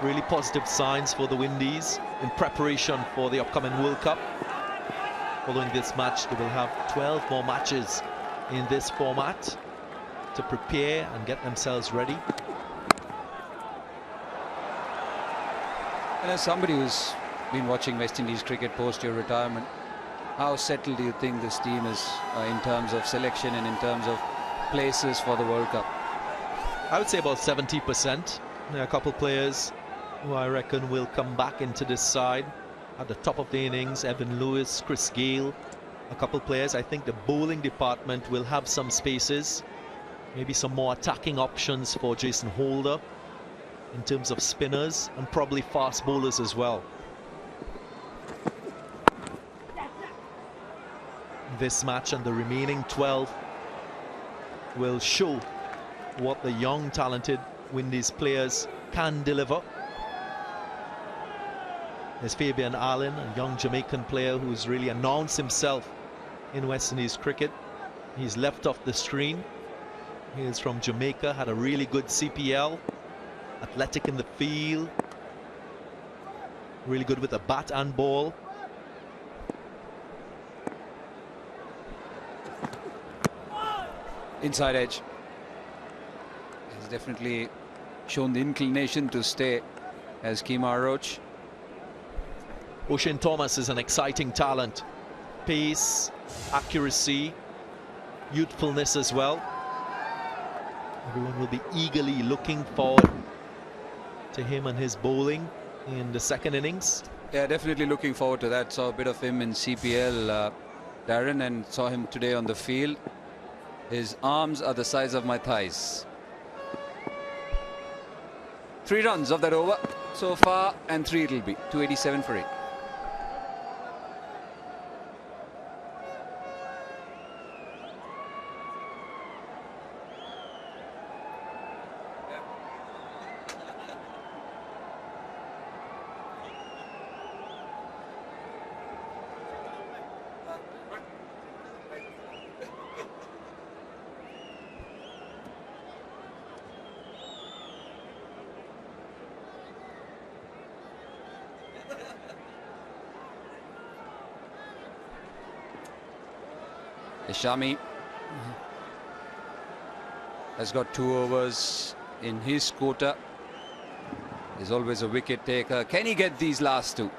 Really positive signs for the Windies in preparation for the upcoming World Cup. Following this match, they will have 12 more matches in this format to prepare and get themselves ready. And as somebody who's been watching West Indies cricket post your retirement, how settled do you think this team is in terms of selection and in terms of places for the World Cup? I would say about 70%. There are a couple players who I reckon will come back into this side. At the top of the innings, Evan Lewis, Chris Gayle, a couple players. I think the bowling department will have some spaces, maybe some more attacking options for Jason Holder in terms of spinners and probably fast bowlers as well. this match, and the remaining 12 will show what the young, talented Windies players can deliver. There's Fabian Allen, a young Jamaican player who's really announced himself in West Indies cricket. He's left off the screen. He is from Jamaica, had a really good CPL, athletic in the field, really good with the bat and ball. Inside edge. He's definitely shown the inclination to stay as Kemar Roach. Ocean Thomas is an exciting talent. Pace, accuracy, youthfulness as well. Everyone will be eagerly looking forward to him and his bowling in the second innings. Yeah, definitely looking forward to that. Saw a bit of him in CPL, Darren, and saw him today on the field. His arms are the size of my thighs. 3 runs of that over so far, and 3 it'll be. 287 for 8. Shami has got 2 overs in his quota. He's always a wicket taker. Can he get these last 2?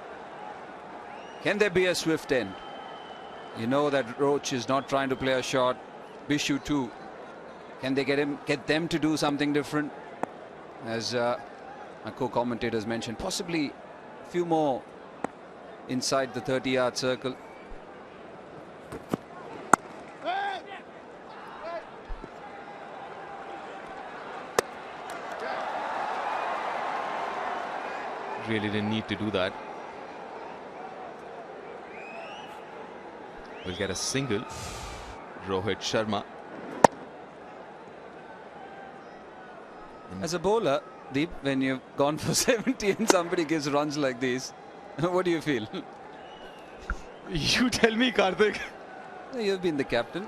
Can there be a swift end? You know that Roach is not trying to play a shot. Bishu too. Can they get them to do something different? As my co-commentators mentioned, possibly a few more inside the 30-yard circle. Really didn't need to do that. We'll get a single. Rohit Sharma. As a bowler, Deep, when you've gone for 70 and somebody gives runs like these, what do you feel? You tell me, Karthik. You've been the captain.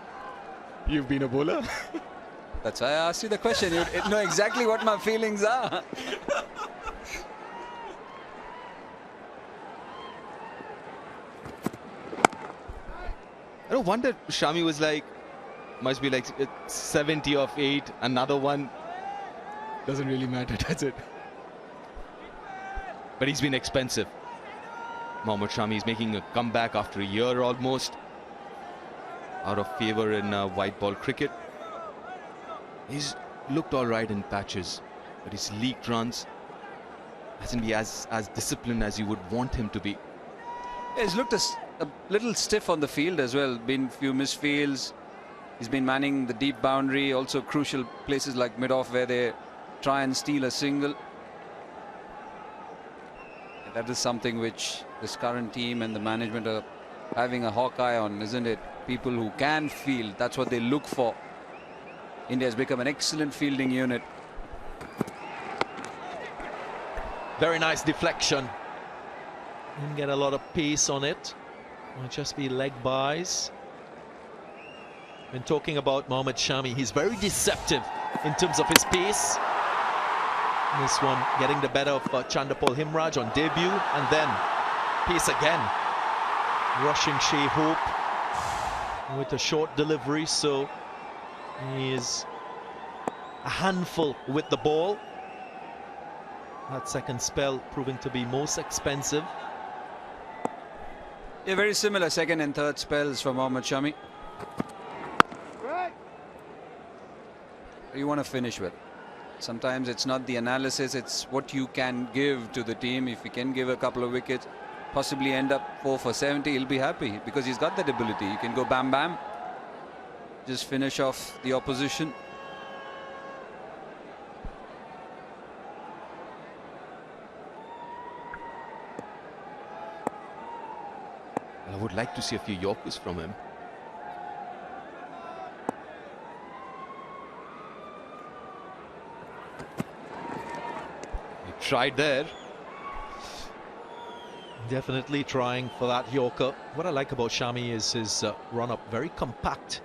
You've been a bowler. That's why I asked you the question. You know exactly what my feelings are. I don't wonder Shami was like, must be like 70 of 8, another one. Doesn't really matter, does it? But he's been expensive. Mohammad Shami is making a comeback after a year almost. Out of favor in white ball cricket. He's looked all right in patches, but his leaked runs hasn't been as disciplined as you would want him to be. He's looked a little stiff on the field as well. Been few misfields. He's been manning the deep boundary. Also crucial places like mid-off where they try and steal a single. And that is something which this current team and the management are having a hawk eye on, isn't it? People who can field. That's what they look for. India has become an excellent fielding unit. Very nice deflection. Didn't get a lot of pace on it. Might just be leg buys. When talking about Mohammad Shami, he's very deceptive in terms of his pace. This one getting the better of Chandapal Himraj on debut, and then pace again. Rushing Shea Hope with a short delivery, so he is a handful with the ball. That second spell proving to be most expensive. Yeah, very similar second and third spells for Mohammad Shami. What do you want to finish with? Sometimes it's not the analysis, it's what you can give to the team. If he can give a couple of wickets, possibly end up 4 for 70, he'll be happy because he's got that ability. You can go bam bam, just finish off the opposition. I would like to see a few Yorkers from him. tried there. Definitely trying for that Yorker. What I like about Shami is his run-up, very compact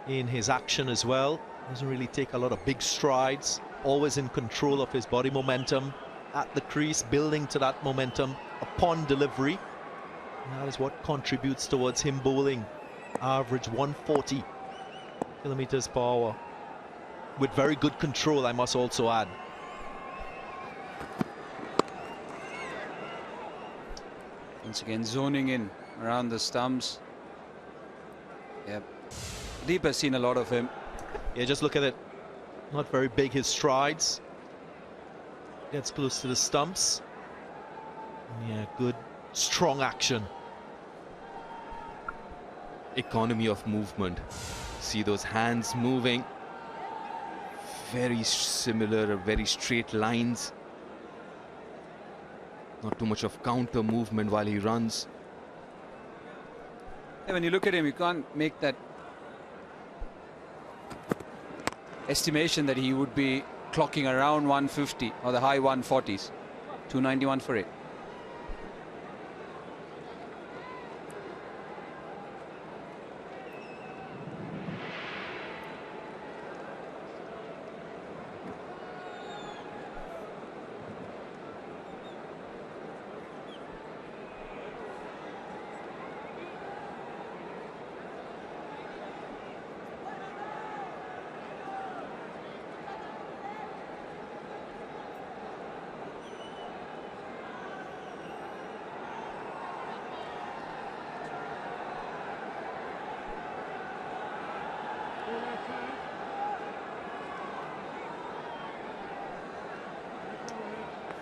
in his action as well. Doesn't really take a lot of big strides. Always in control of his body momentum at the crease, building to that momentum upon delivery. And that is what contributes towards him bowling average 140 kilometers per hour with very good control, I must also add. Once again, zoning in around the stumps. Yep. Deep has seen a lot of him. Yeah, just look at it. Not very big, his strides. Gets close to the stumps. Yeah, good, strong action. Economy of movement. See those hands moving. Very similar, very straight lines. Not too much of counter movement while he runs. Yeah, when you look at him, you can't make that estimation that he would be clocking around 150 or the high 140s. 291 for it.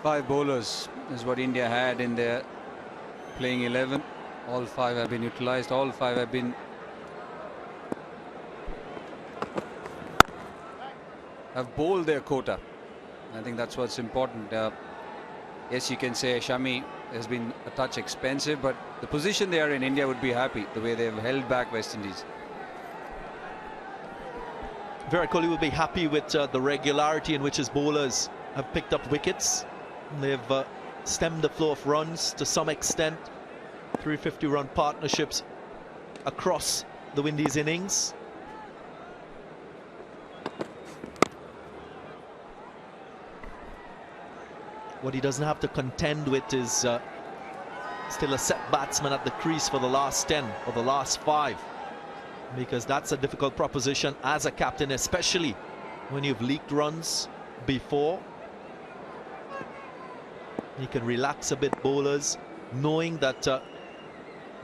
Five bowlers is what India had in their playing 11. All five have been utilized. All five have bowled their quota. I think that's what's important. Yes, you can say Shami has been a touch expensive, but the position they are in, India would be happy the way they've held back West Indies. Virat Kohli will be happy with the regularity in which his bowlers have picked up wickets. They've stemmed the flow of runs to some extent. 350-run partnerships across the Windies innings. What he doesn't have to contend with is still a set batsman at the crease for the last 10 or the last 5. Because that's a difficult proposition as a captain, especially when you've leaked runs before. He can relax a bit bowlers, knowing that the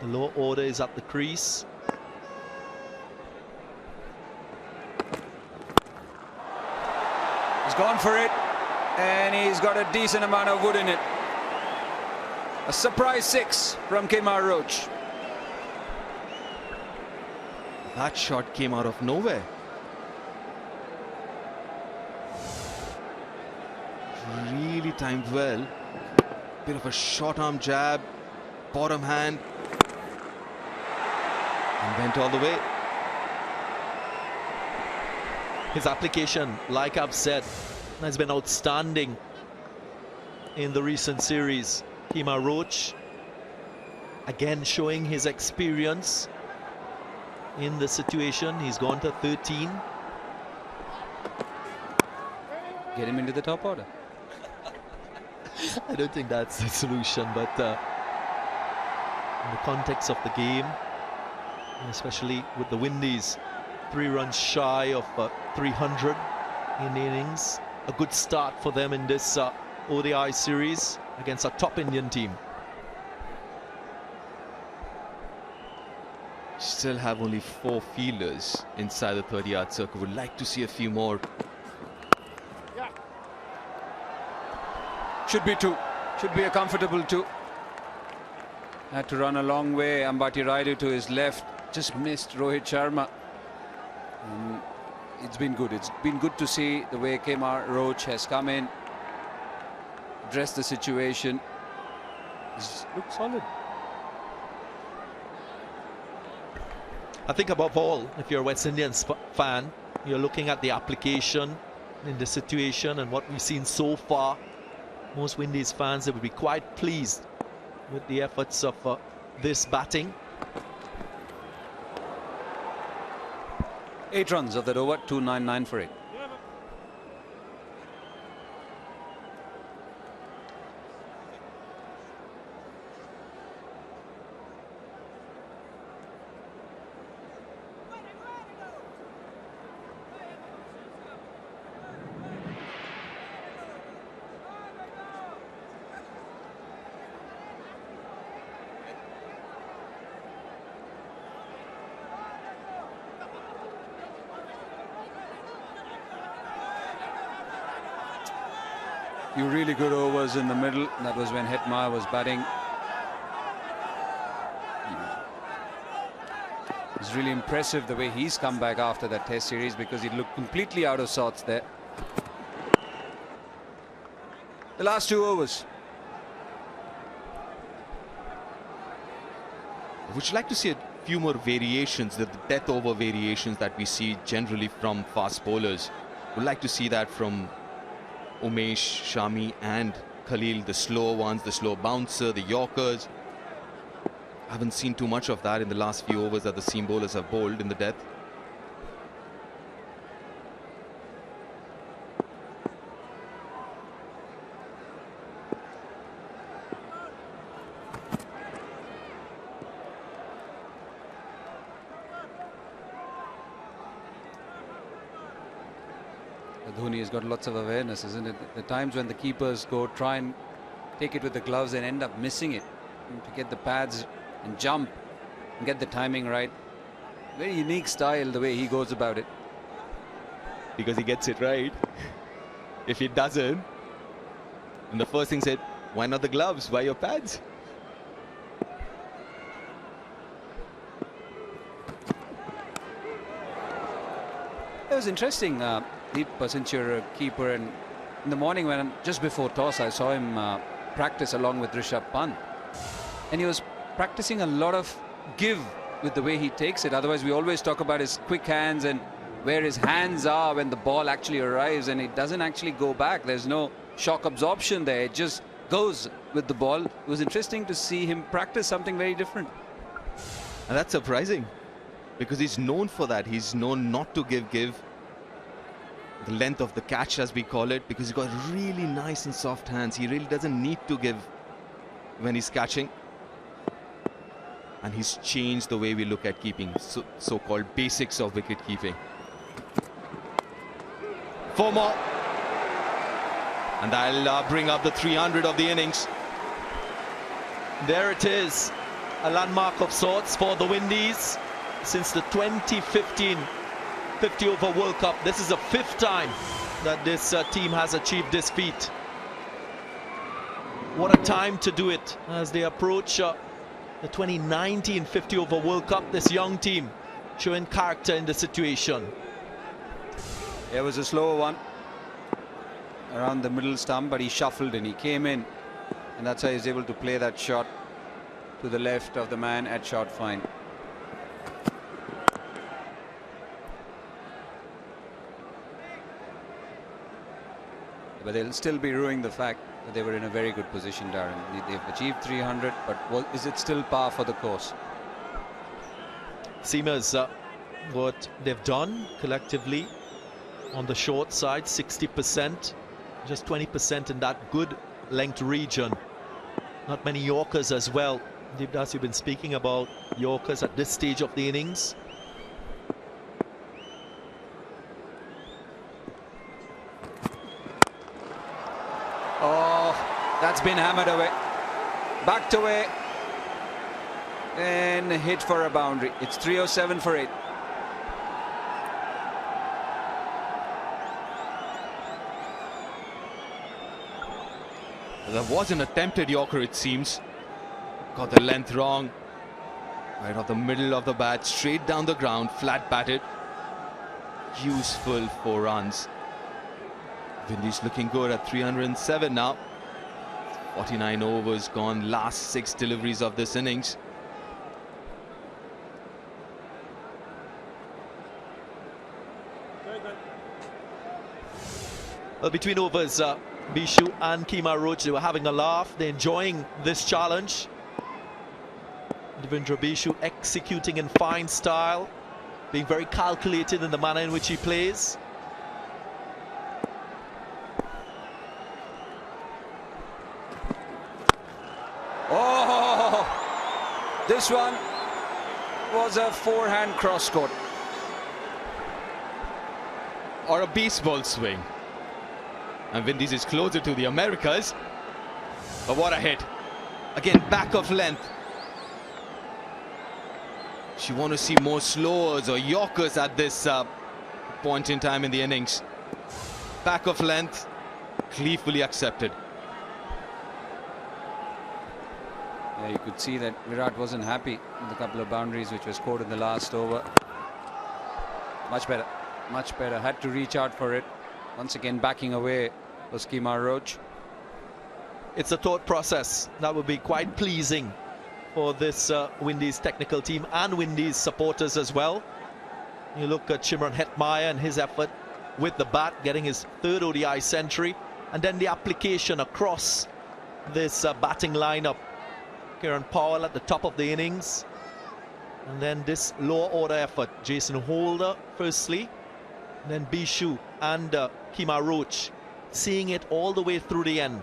lower order is at the crease. He's gone for it, and he's got a decent amount of wood in it. A surprise 6 from Kohli-Rohit. That shot came out of nowhere. Really timed well. Bit of a short arm jab, bottom hand, and went all the way. His application, like I've said, has been outstanding in the recent series. Kohli-Rohit again showing his experience in the situation. He's gone to 13. Get him into the top order. I don't think that's the solution, but in the context of the game, especially with the Windies 3 runs shy of 300 in innings, a good start for them in this ODI series against a top Indian team. Still have only 4 fielders inside the 30-yard circle. Would like to see a few more. Should be 2. Should be a comfortable 2. Had to run a long way. Ambati Raidu to his left. Just missed Rohit Sharma. It's been good. It's been good to see the way Kohli-Rohit has come in, addressed the situation. He's looked solid. I think above all, if you're a West Indians fan, you're looking at the application in the situation and what we've seen so far most Windies fans, they would be quite pleased with the efforts of this batting. 8 runs of that over, 299 for it. Few really good overs in the middle. That was when Hetmar was batting. It's really impressive the way he's come back after that test series, because he looked completely out of sorts there. The last 2 overs. Would you like to see a few more variations, the death over variations that we see generally from fast bowlers? Would like to see that from Umesh, Shami and Khalil, the slow ones, the slow bouncer, the Yorkers. I haven't seen too much of that in the last few overs that the seam bowlers have bowled in the death. Dhoni has got lots of awareness, isn't it? The times when the keepers go try and take it with the gloves and end up missing it, and to get the pads and jump and get the timing right. Very unique style the way he goes about it. Because he gets it right. If he doesn't, and the first thing said, why not the gloves? Why your pads? It was interesting. Since you're a keeper, and in the morning when just before toss I saw him practice along with Rishabh Pant, and he was practicing a lot of give with the way he takes it. Otherwise we always talk about his quick hands and where his hands are when the ball actually arrives, and it doesn't actually go back. There's no shock absorption there, it just goes with the ball. It was interesting to see him practice something very different. And that's surprising, because he's known for that. He's known not to give the length of the catch, as we call it, because he's got really nice and soft hands. He really doesn't need to give when he's catching. And he's changed the way we look at keeping, so-called basics of wicket keeping. 4 more. And I'll bring up the 300 of the innings. There it is, a landmark of sorts for the Windies. Since the 2015 50 over World Cup, this is the 5th time that this team has achieved this feat. What a time to do it as they approach the 2019 50 over World Cup. This young team showing character in the situation. There was a slower one around the middle stump, but he shuffled and he came in, and that's how he's able to play that shot to the left of the man at short fine. But they'll still be ruining the fact that they were in a very good position, Darren. They've achieved 300, but is it still par for the course? Seamers, what they've done collectively on the short side, 60%, just 20% in that good length region. Not many Yorkers as well. Devdas, you've been speaking about Yorkers at this stage of the innings. Oh, that's been hammered away. Backed away. And hit for a boundary. It's 307 for 8. There was an attempted Yorker, it seems. Got the length wrong. Right off the middle of the bat, straight down the ground, flat batted. Useful 4 runs. Windies looking good at 307 now. 49 overs gone, last 6 deliveries of this innings. Well, between overs Bishu and Kohli-Rohit, they were having a laugh. They're enjoying this challenge. Devendra Bishu executing in fine style, being very calculated in the manner in which he plays. Oh, this one was a forehand cross court. Or a baseball swing. And Windies is closer to the Americas. But what a hit. Again, back of length. She want to see more slowers or Yorkers at this point in time in the innings. Back of length, gleefully accepted. Yeah, you could see that Virat wasn't happy with a couple of boundaries which were scored in the last over. Much better, much better. Had to reach out for it. Once again, backing away was Kohli-Rohit. It's a thought process that would be quite pleasing for this Windies technical team and Windies supporters as well. You look at Shimron Hetmeyer and his effort with the bat, getting his third ODI century, and then the application across this batting lineup. Kieran Powell at the top of the innings, and then this lower order effort. Jason Holder firstly, and then Bishu and Kohli-Rohit, seeing it all the way through the end.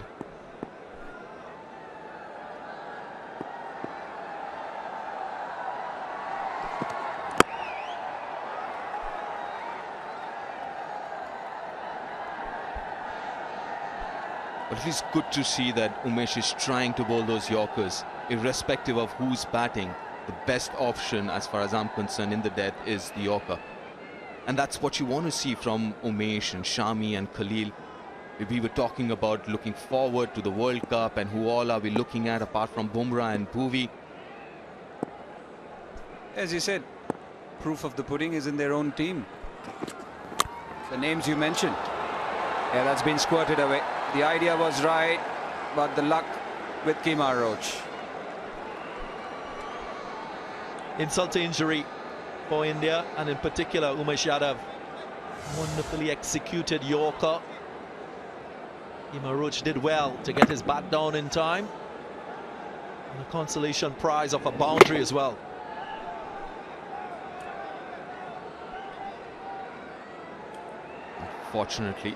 But it is good to see that Umesh is trying to bowl those Yorkers, irrespective of who's batting. The best option, as far as I'm concerned, in the death is the Yorker. And that's what you want to see from Umesh and Shami and Khalil. We were talking about looking forward to the World Cup and who all are we looking at apart from Bumrah and Bhuvi. As you said, proof of the pudding is in their own team. The names you mentioned. Yeah, that's been squirted away. The idea was right, but the luck with Kohli-Rohit. Insult to injury for India, and in particular Umesh Yadav. Wonderfully executed Yorker. Kohli-Rohit did well to get his bat down in time. And a consolation prize of a boundary as well. Fortunately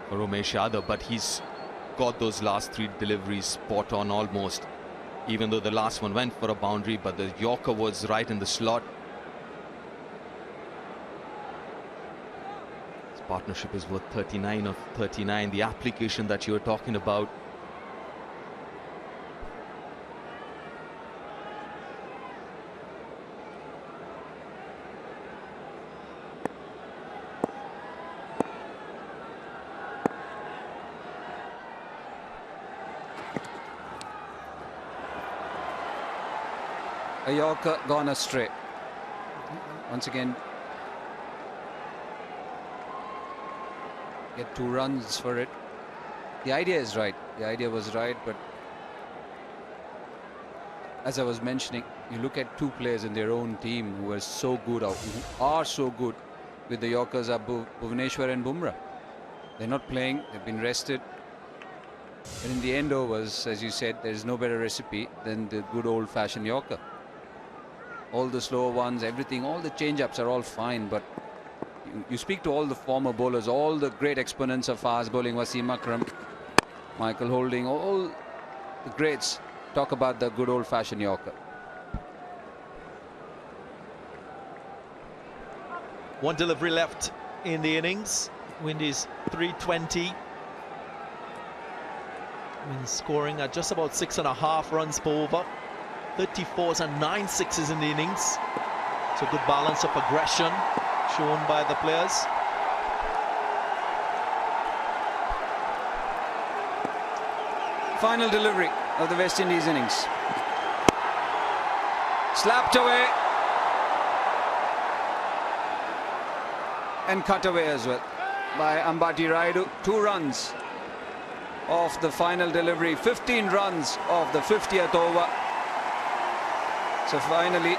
for Umesh Yadav, but he's got those last three deliveries spot on almost, even though the last one went for a boundary, but the Yorker was right in the slot. His partnership is worth 39 of 39. The application that you were talking about. A Yorker gone astray. Once again, get 2 runs for it. The idea is right. The idea was right, but as I was mentioning, you look at 2 players in their own team who are so good, or who are so good with the Yorkers, are Bhuvaneshwar and Bumrah. They're not playing, they've been rested. And in the end overs, as you said, there is no better recipe than the good old-fashioned Yorker. All the slower ones, everything, all the change-ups are all fine, but you speak to all the former bowlers, all the great exponents of fast bowling, Wasim Akram, Michael Holding, all the greats talk about the good old-fashioned Yorker. One delivery left in the innings. Windies 320. Scoring at just about 6.5 runs per over. 34s and 9 sixes in the innings. It's a good balance of aggression shown by the players. Final delivery of the West Indies innings. Slapped away and cut away as well by Ambati Rayudu. 2 runs of the final delivery, 15 runs of the 50th over. So finally,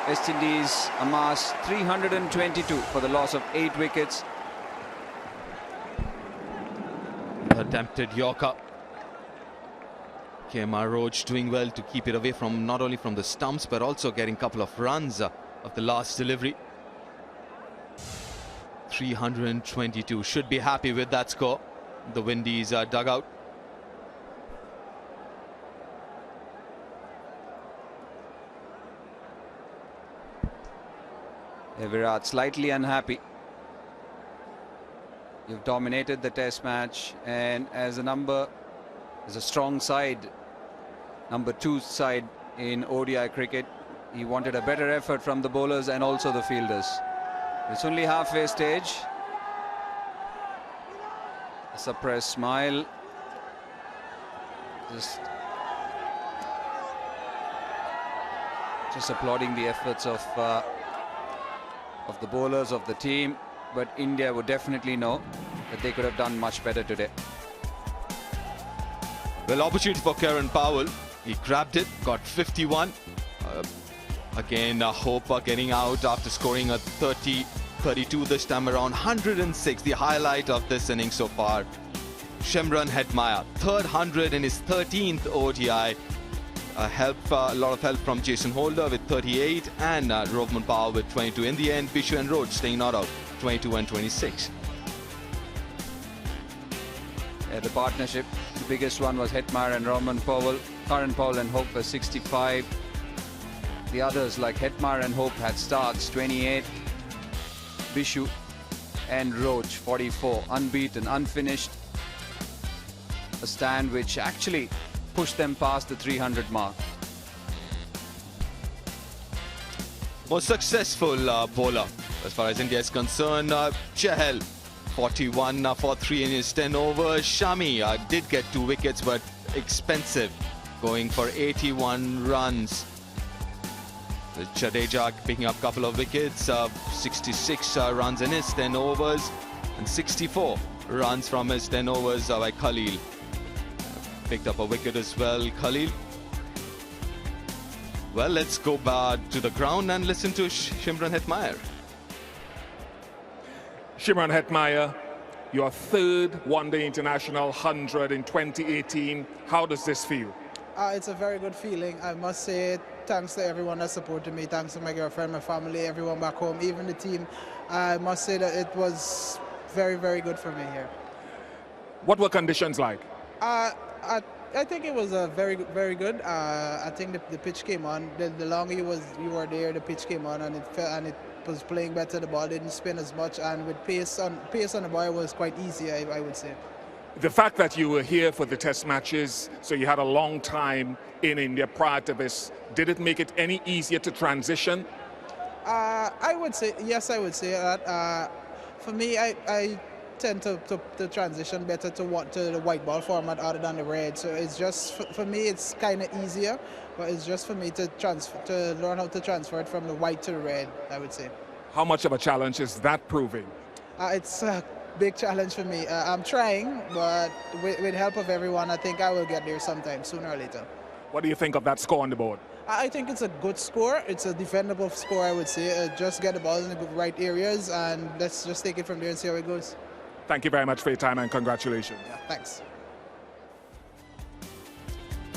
West Indies amass 322 for the loss of 8 wickets. Attempted Yorker. Kohli-Rohit doing well to keep it away from not only from the stumps but also getting a couple of runs of the last delivery. 322. Should be happy with that score. The Windies dugout. Virat slightly unhappy. You've dominated the test match, and as a strong side, number 2 side in ODI cricket, he wanted a better effort from the bowlers and also the fielders. It's only halfway stage. A suppressed smile. Just applauding the efforts of the bowlers of the team, but India would definitely know that they could have done much better today. Well, opportunity for Kieran Powell. He grabbed it, got 51. Again, Hope getting out after scoring a 32 this time around. 106, the highlight of this inning so far. Shimron Hetmyer, third 100 in his 13th ODI. A lot of help from Jason Holder with 38 and Roman Power with 22. In the end, Bishu and Roach staying not out, 22 and 26. The partnership, the biggest one was Hetmyer and Roman Powell. Kieran Powell and Hope were 65. The others like Hetmyer and Hope had starts 28. Bishu and Roach 44, unbeaten, unfinished. A stand which actually pushed them past the 300 mark. Most successful bowler as far as India is concerned, Chahal, 41 for 3 in his 10 overs. Shami did get 2 wickets but expensive, going for 81 runs. Jadeja picking up a couple of wickets, 66 runs in his 10 overs and 64 runs from his 10 overs by Khalil. Picked up a wicket as well, Khalil. Well, let's go back to the ground and listen to Shimron Hetmyer. Shimron Hetmyer, your 3rd one-day international 100 in 2018. How does this feel? It's a very good feeling. I must say thanks to everyone that supported me. Thanks to my girlfriend, my family, everyone back home, even the team. I must say that it was very, very good for me here. What were conditions like? I think it was very good. I think the pitch came on. The longer you were there, the pitch came on, and it was playing better. The ball didn't spin as much, and with pace on the ball was quite easy, I would say. The fact that you were here for the test matches, so you had a long time in India prior to this, did it make it any easier to transition? I would say yes. I would say that. For me, I tend to transition better to the white ball format other than the red. So it's just for me, it's kind of easier, but it's just for me to learn how to transfer it from the white to the red, I would say. How much of a challenge is that proving? It's a big challenge for me. I'm trying, but with help of everyone, I think I will get there sometime, sooner or later. What do you think of that score on the board? I think it's a good score. It's a defendable score, I would say. Just get the balls in the right areas, and let's just take it from there and see how it goes. Thank you very much for your time and congratulations. Yeah, thanks.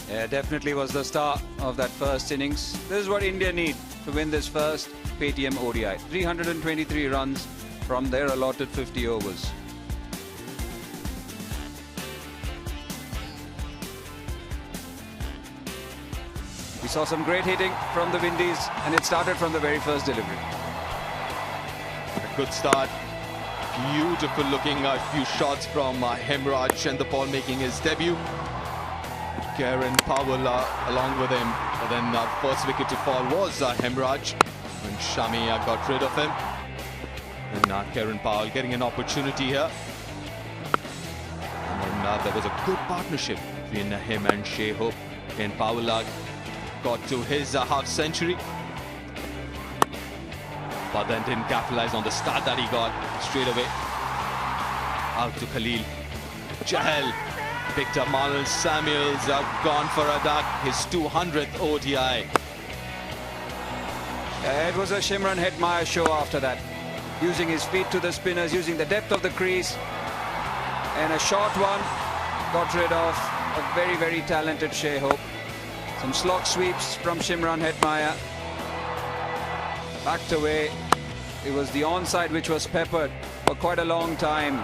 Yeah, definitely was the start of that first innings. This is what India need to win this first Paytm ODI. 323 runs from their allotted 50 overs. We saw some great hitting from the Windies, and it started from the very first delivery. A good start. Beautiful looking few shots from Hemraj and the ball making his debut. Kieran Powell along with him. But then first wicket to fall was Hemraj when Shami got rid of him. And Kieran Powell getting an opportunity here. And then there was a good partnership between him and Shea Hope. And Powell got to his half century, but then didn't capitalize on the start that he got straight away. Out to Khalil. Chahal picked up Marlon Samuels, gone for a duck, his 200th ODI. It was a Shimron Hetmyer show after that. Using his feet to the spinners, using the depth of the crease. And a short one got rid of a very, very talented Shea Hope. Some slog sweeps from Shimron Hetmyer. Backed away. It was the onside which was peppered for quite a long time.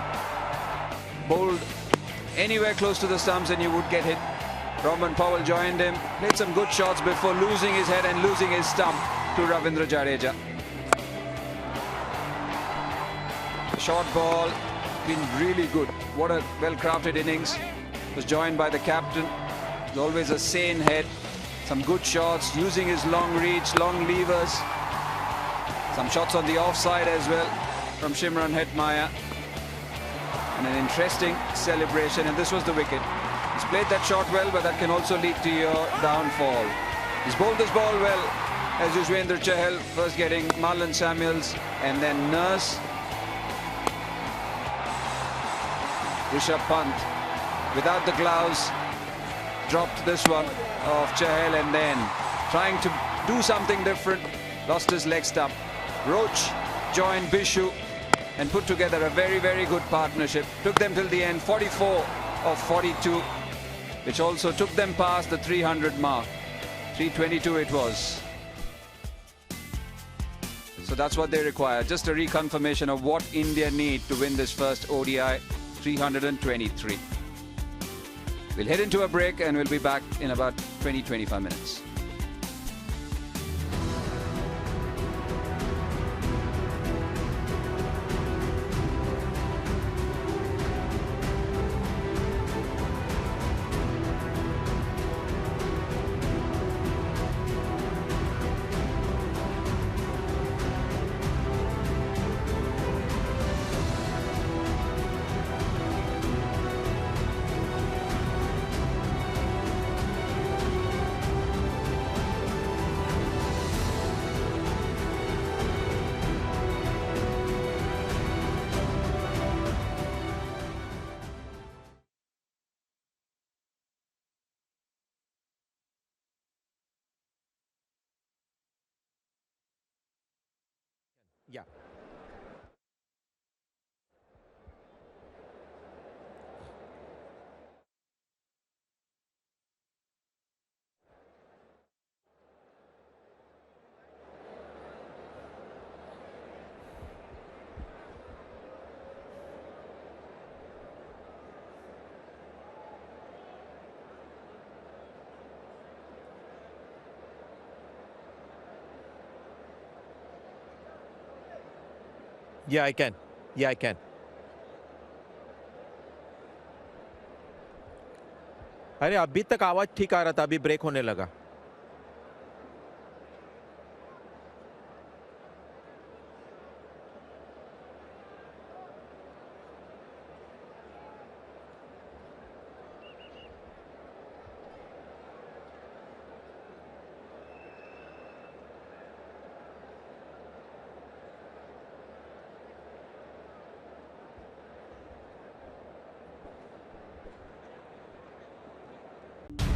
Bowled anywhere close to the stumps and you would get hit. Robin Powell joined him, played some good shots before losing his head and losing his stump to Ravindra Jadeja. Short ball, been really good. What a well-crafted innings. Was joined by the captain. He's always a sane head. Some good shots, using his long reach, long levers. Some shots on the offside as well from Shimron Hetmyer. And an interesting celebration, and this was the wicket. He's played that shot well, but that can also lead to your downfall. He's bowled this ball well, as Yuzvendra Chahal, first getting Marlon Samuels and then Nurse. Rishabh Pant, without the gloves, dropped this one of Chahal and then trying to do something different, lost his leg stump. Roach joined Bishu and put together a very, very good partnership. Took them till the end, 44 of 42, which also took them past the 300 mark. 322 it was. So that's what they require. Just a reconfirmation of what India need to win this first ODI, 323. We'll head into a break and we'll be back in about 20-25 minutes. Yeah. Yeah, I can. Yeah, I can. अरे अभी तक आवाज ठीक आ रहा था, अभी break होने लगा.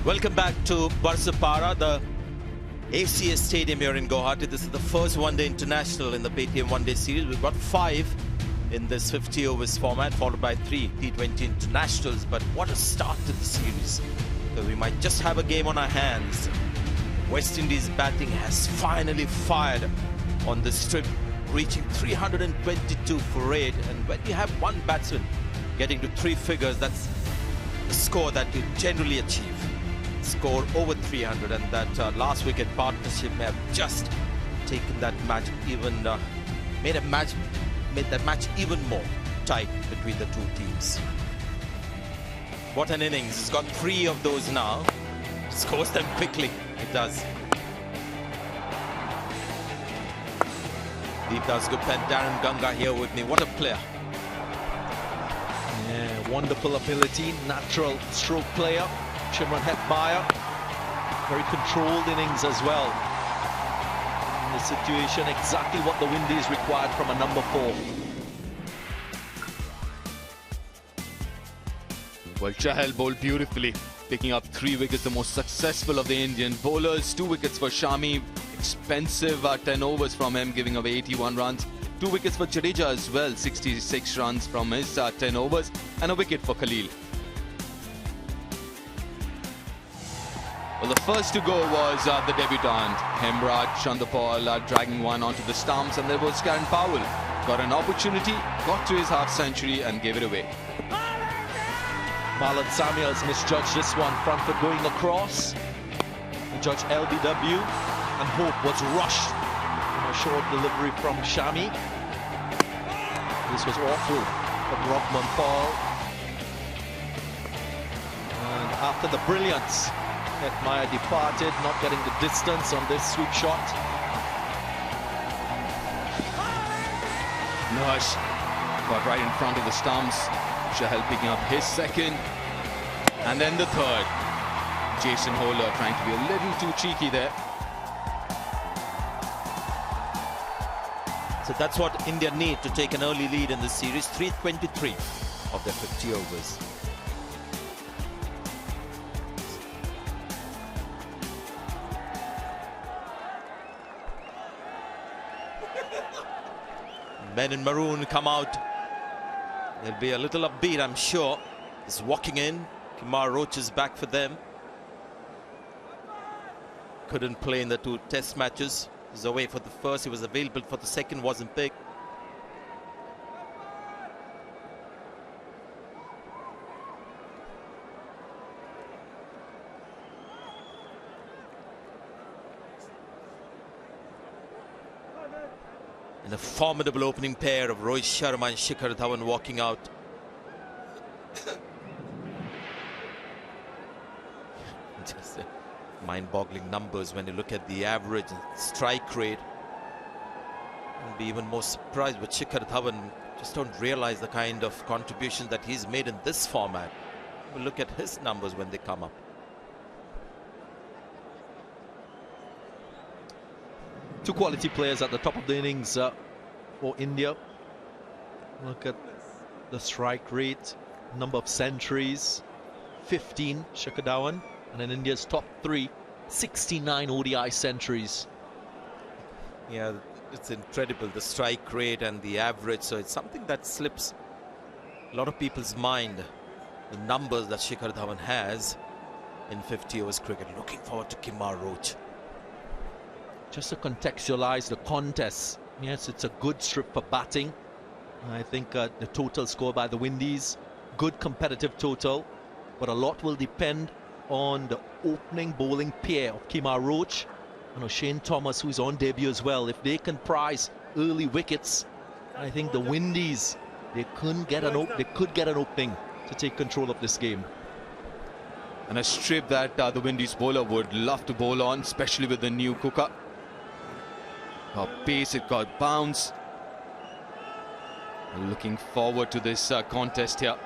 Welcome back to Barsapara, the ACS Stadium here in Guwahati. This is the first one-day international in the Paytm one-day series. We've got 5 in this 50 overs format, followed by 3 T20 internationals. But what a start to the series, because we might just have a game on our hands. West Indies batting has finally fired on the strip, reaching 322 for 8. And when you have one batsman getting to 3 figures, that's the score that you generally achieve. Score over 300, and that last wicket partnership may have just taken that match even, made that match even more tight between the two teams. What an innings. He's got 3 of those now. Scores them quickly. It does. Deep Dasgupta and Darren Ganga here with me. What a player. Yeah, wonderful ability, natural stroke player. Shimron Hetmyer, very controlled innings as well. In the situation, exactly what the Windies required from a number 4. Well, Chahal bowled beautifully, picking up 3 wickets, the most successful of the Indian bowlers. 2 wickets for Shami, expensive 10 overs from him, giving away 81 runs. 2 wickets for Jadeja as well, 66 runs from his 10 overs, and a wicket for Khalil. Well, the first to go was the debutant, Hemraj, on the ball, dragging one onto the stumps, and there was Karen Powell. Got an opportunity, got to his half century and gave it away. Marlon Samuels misjudged this one, front foot going across. The judge LBW, and Hope was rushed. A short delivery from Shami. This was awful from Rockman Paul. And after the brilliance, Hetmeyer departed, not getting the distance on this sweep shot. Nush got right in front of the stumps. Chahal picking up his second. And then the third. Jason Holder trying to be a little too cheeky there. So that's what India need to take an early lead in this series. 323 of their 50 overs. Men in maroon come out. They'll be a little upbeat, I'm sure. He's walking in. Kohli-Rohit is back for them. Couldn't play in the 2 test matches. He's away for the first. He was available for the second. Wasn't picked. And a formidable opening pair of Rohit Sharma and Shikhar Dhawan walking out. Just mind-boggling numbers when you look at the average strike rate. You'll be even more surprised with Shikhar Dhawan. Just don't realize the kind of contribution that he's made in this format. We'll look at his numbers when they come up. Two quality players at the top of the innings for India. Look at the strike rate, number of centuries, 15 Shikhar Dhawan, and then India's top 3, 69 ODI centuries. Yeah, it's incredible, the strike rate and the average. So it's something that slips a lot of people's mind, the numbers that Shikhar Dhawan has in 50 overs cricket. Looking forward to Kohli-Rohit. Just to contextualize the contest, yes, it's a good strip for batting. I think the total score by the Windies, good competitive total, but a lot will depend on the opening bowling pair of Kohli-Rohit and O'Shane Thomas, who's on debut as well. If they can prize early wickets, I think the Windies, they could get an opening to take control of this game. And a strip that the Windies bowler would love to bowl on, especially with the new cooker. Got pace, it got bounce. Looking forward to this contest here.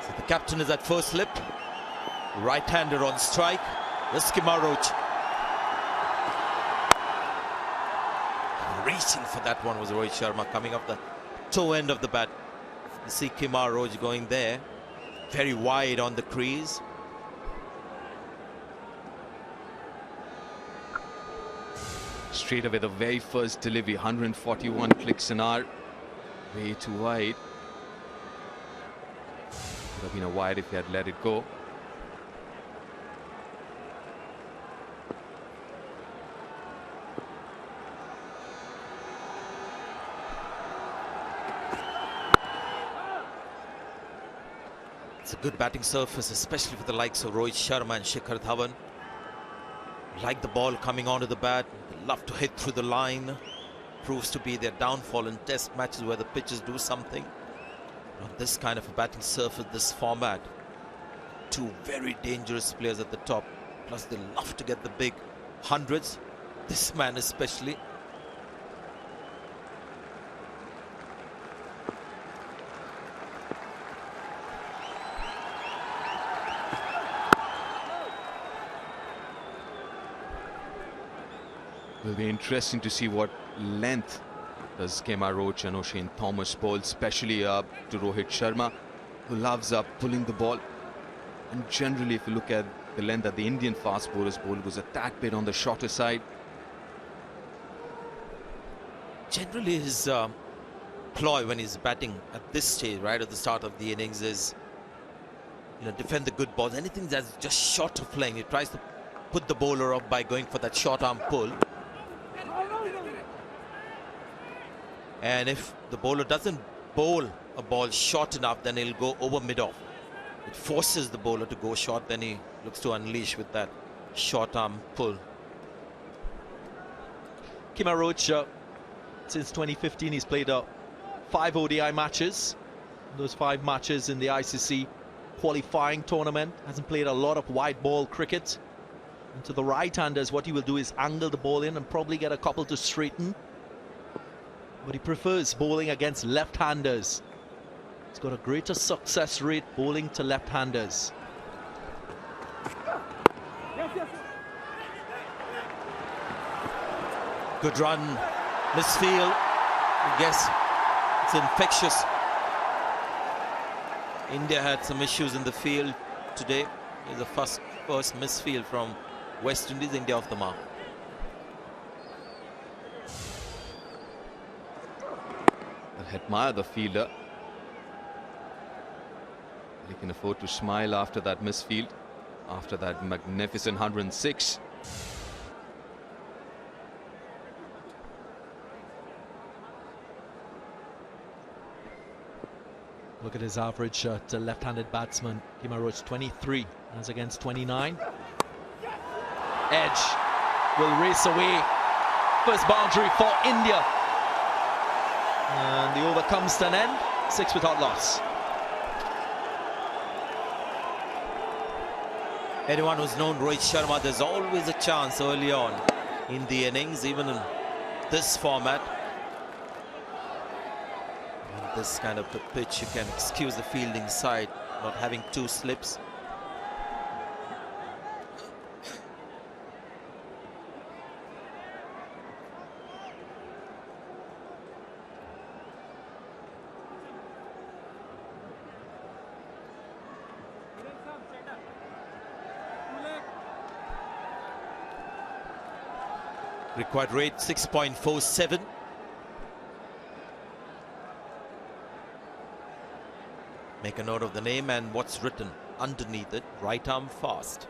So the captain is at first slip. Right-hander on strike. This Kohli-Rohit. Reaching for that one was Rohit Sharma, coming up the toe end of the bat. You see Kohli-Rohit going there, very wide on the crease. Straight away, the very first delivery, 141 clicks an hour. Way too wide. Would have been a wide if he had let it go. It's a good batting surface, especially for the likes of Rohit Sharma and Shikhar Dhawan. Like the ball coming onto the bat, they love to hit through the line. Proves to be their downfall in test matches where the pitches do something. On this kind of a batting surface, this format, two very dangerous players at the top. Plus they love to get the big hundreds. This man especially. Will be interesting to see what length does Kohli-Rohit and O'Shane Thomas bowl, especially to Rohit Sharma, who loves pulling the ball. And generally, if you look at the length that the Indian fast bowlers bowled, was a tad bit on the shorter side. Generally, his ploy when he's batting at this stage, right at the start of the innings, is defend the good balls. Anything that's just short of playing, he tries to put the bowler up by going for that short arm pull. And if the bowler doesn't bowl a ball short enough, then he'll go over mid-off. It forces the bowler to go short, then he looks to unleash with that short arm pull. Kohli-Rohit, since 2015, he's played 5 ODI matches. Those 5 matches in the ICC qualifying tournament. Hasn't played a lot of wide ball cricket. And to the right-handers, what he will do is angle the ball in and probably get a couple to straighten. But he prefers bowling against left-handers. He's got a greater success rate bowling to left-handers. Good run, misfield. I guess it's infectious. India had some issues in the field today. Here's the first misfield from West Indies. India off the mark. I'll admire the fielder. He can afford to smile after that misfield, after that magnificent 106. Look at his average to left-handed batsman. Kohli-Rohit 23 as against 29. Edge will race away. First boundary for India. And the over comes to an end. 6 without loss. Anyone who's known Rohit Sharma, there's always a chance early on in the innings, even in this format. In this kind of a pitch, you can excuse the fielding side not having 2 slips. Required rate 6.47. Make a note of the name and what's written underneath it. Right arm fast.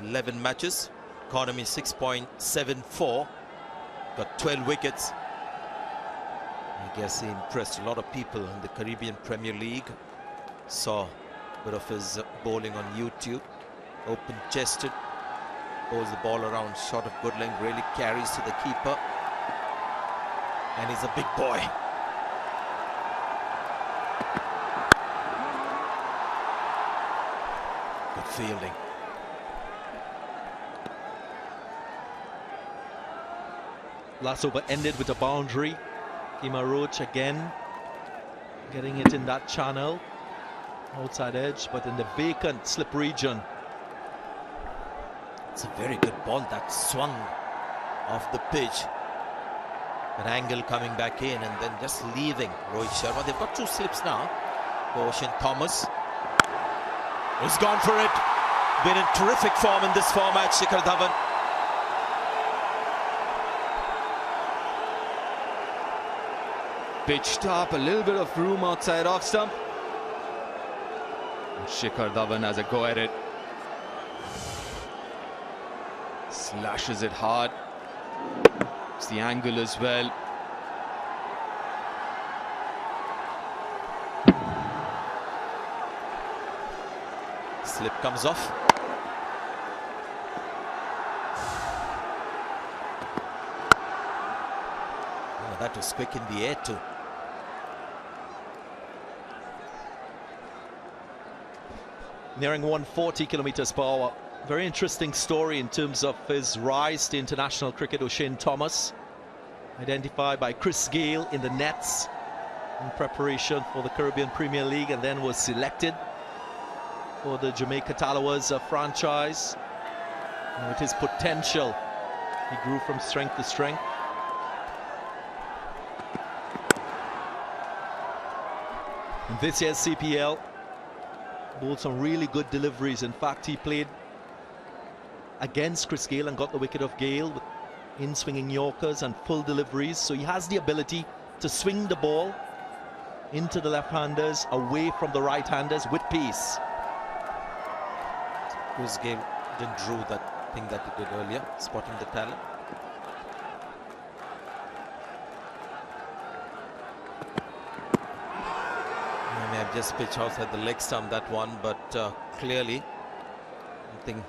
11 matches. Economy 6.74. Got 12 wickets. I guess he impressed a lot of people in the Caribbean Premier League. Saw a bit of his bowling on YouTube. Open chested. Bowls the ball around short of good length, really carries to the keeper. And he's a big boy. Good fielding. Last over ended with a boundary. Kohli-Rohit again getting it in that channel. Outside edge, but in the vacant slip region. It's a very good ball that swung off the pitch. An angle coming back in and then just leaving Rohit Sharma. They've got 2 slips now. Ocean Thomas. He's gone for it. Been in terrific form in this format, Shikhar Dhawan. Pitched up, a little bit of room outside off stump. And Shikhar Dhawan has a go at it. Slashes it hard. It's the angle as well. Slip comes off. Oh, that was quick in the air too. Nearing 140 kilometers per hour. Very interesting story in terms of his rise to international cricket. Oshane Thomas, identified by Chris Gale in the nets in preparation for the Caribbean Premier League, and then was selected for the Jamaica Tallawahs franchise. And with his potential, he grew from strength to strength. In this year's CPL, bowled some really good deliveries. In fact, he played against Chris Gale and got the wicket of Gale with in-swinging Yorkers and full deliveries. So he has the ability to swing the ball into the left-handers, away from the right-handers with pace. Chris Gale didn't drew that thing that he did earlier, spotting the talent. I may have just pitched outside the leg stump that one, but clearly something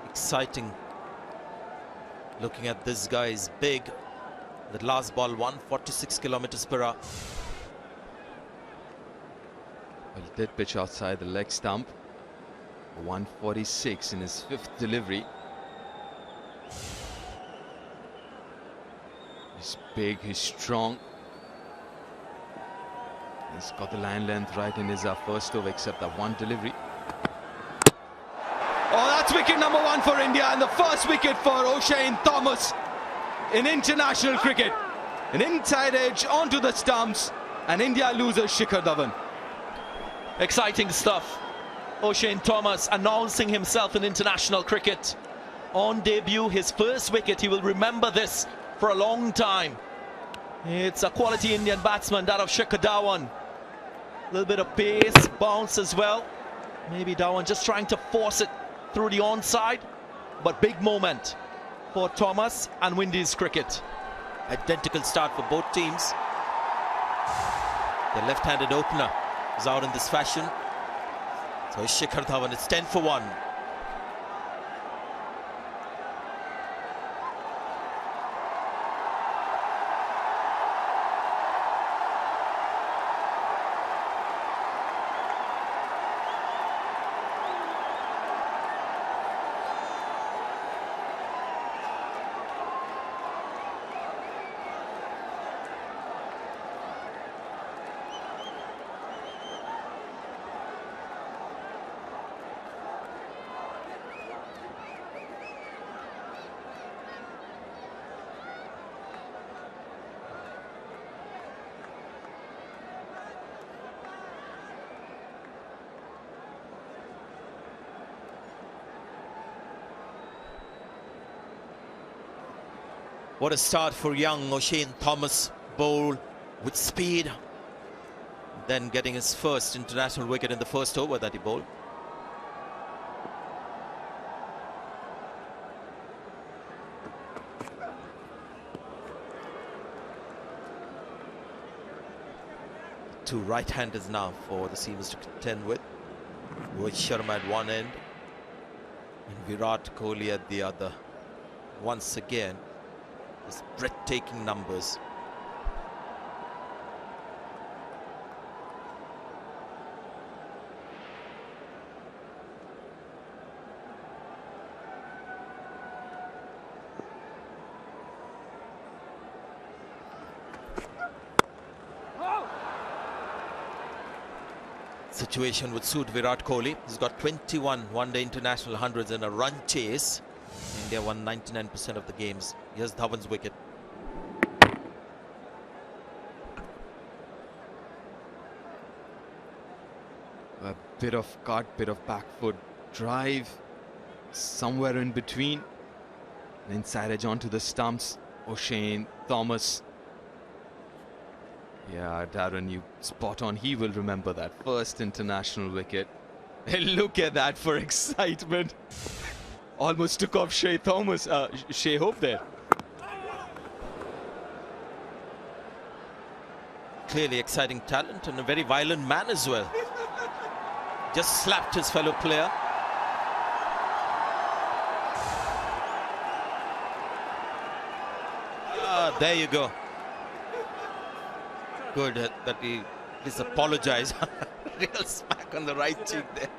exciting. Looking at this guy is big. The last ball, 146 kilometers per hour. Well, he did pitch outside the leg stump. 146 in his 5th delivery. He's big, he's strong. He's got the line length right in his first over, except that one delivery. Oh, that's wicket number 1 for India, and the first wicket for O'Shane Thomas in international cricket. An inside edge onto the stumps, and India loses Shikhar Dhawan. Exciting stuff. O'Shane Thomas announcing himself in international cricket. On debut, his first wicket. He will remember this for a long time. It's a quality Indian batsman, that of Shikhar Dhawan. A little bit of pace, bounce as well. Maybe Dhawan just trying to force it through the onside. But big moment for Thomas and Windies cricket. Identical start for both teams. The left-handed opener is out in this fashion. So Shikhar Dhawan, it's 10 for 1. What a start for young O'Shane Thomas, bowl with speed. Then getting his first international wicket in the first over that he bowled. Two right-handers now for the Seamers to contend with. Rohit Sharma at one end and Virat Kohli at the other. Once again, this breathtaking numbers. Situation would suit Virat Kohli. He's got 21 one-day international hundreds in a run chase. India won 99% of the games. Here's Dhawan's wicket. A bit of cut, bit of back foot drive, somewhere in between. An inside edge onto the stumps. O'Shane Thomas. Yeah, Darren, you spot on. He will remember that first international wicket. And look at that for excitement. Almost took off Shea Hope there. Clearly exciting talent and a very violent man as well. Just slapped his fellow player. Ah, there you go. Good that he just apologized. Real smack on the right cheek there.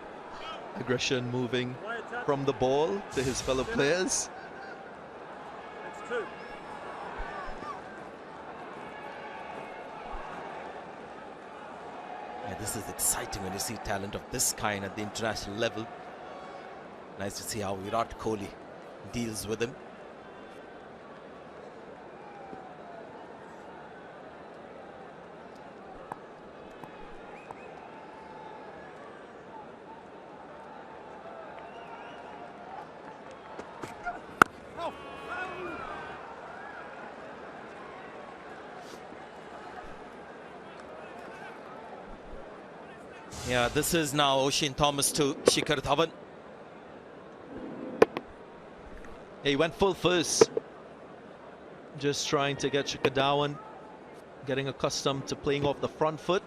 Aggression moving from the ball to his fellow players. Yeah, this is exciting when you see talent of this kind at the international level. Nice to see how Virat Kohli deals with him. Yeah, this is now Oshane Thomas to Shikhar Dhawan. He went full first. Just trying to get Shikhar Dhawan getting accustomed to playing off the front foot.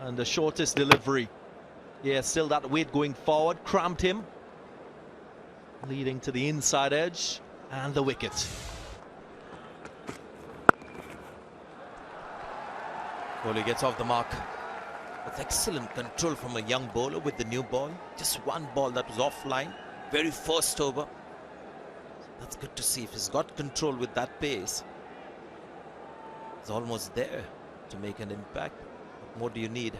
And the shortest delivery. Yeah, still that weight going forward. Cramped him. Leading to the inside edge. And the wicket. Kohli gets off the mark. With excellent control from a young bowler with the new ball. Just one ball that was offline. Very first over. That's good to see. If he's got control with that pace, he's almost there to make an impact. What more do you need?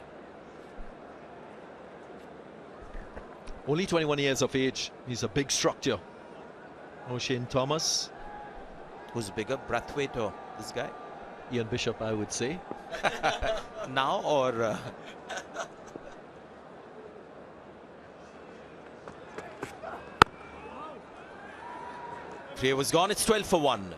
Only 21 years of age. He's a big structure. Oshane Thomas. Who's bigger, Brathwaite or this guy? Ian Bishop, I would say. Now or... Three was gone. It's 12 for 1.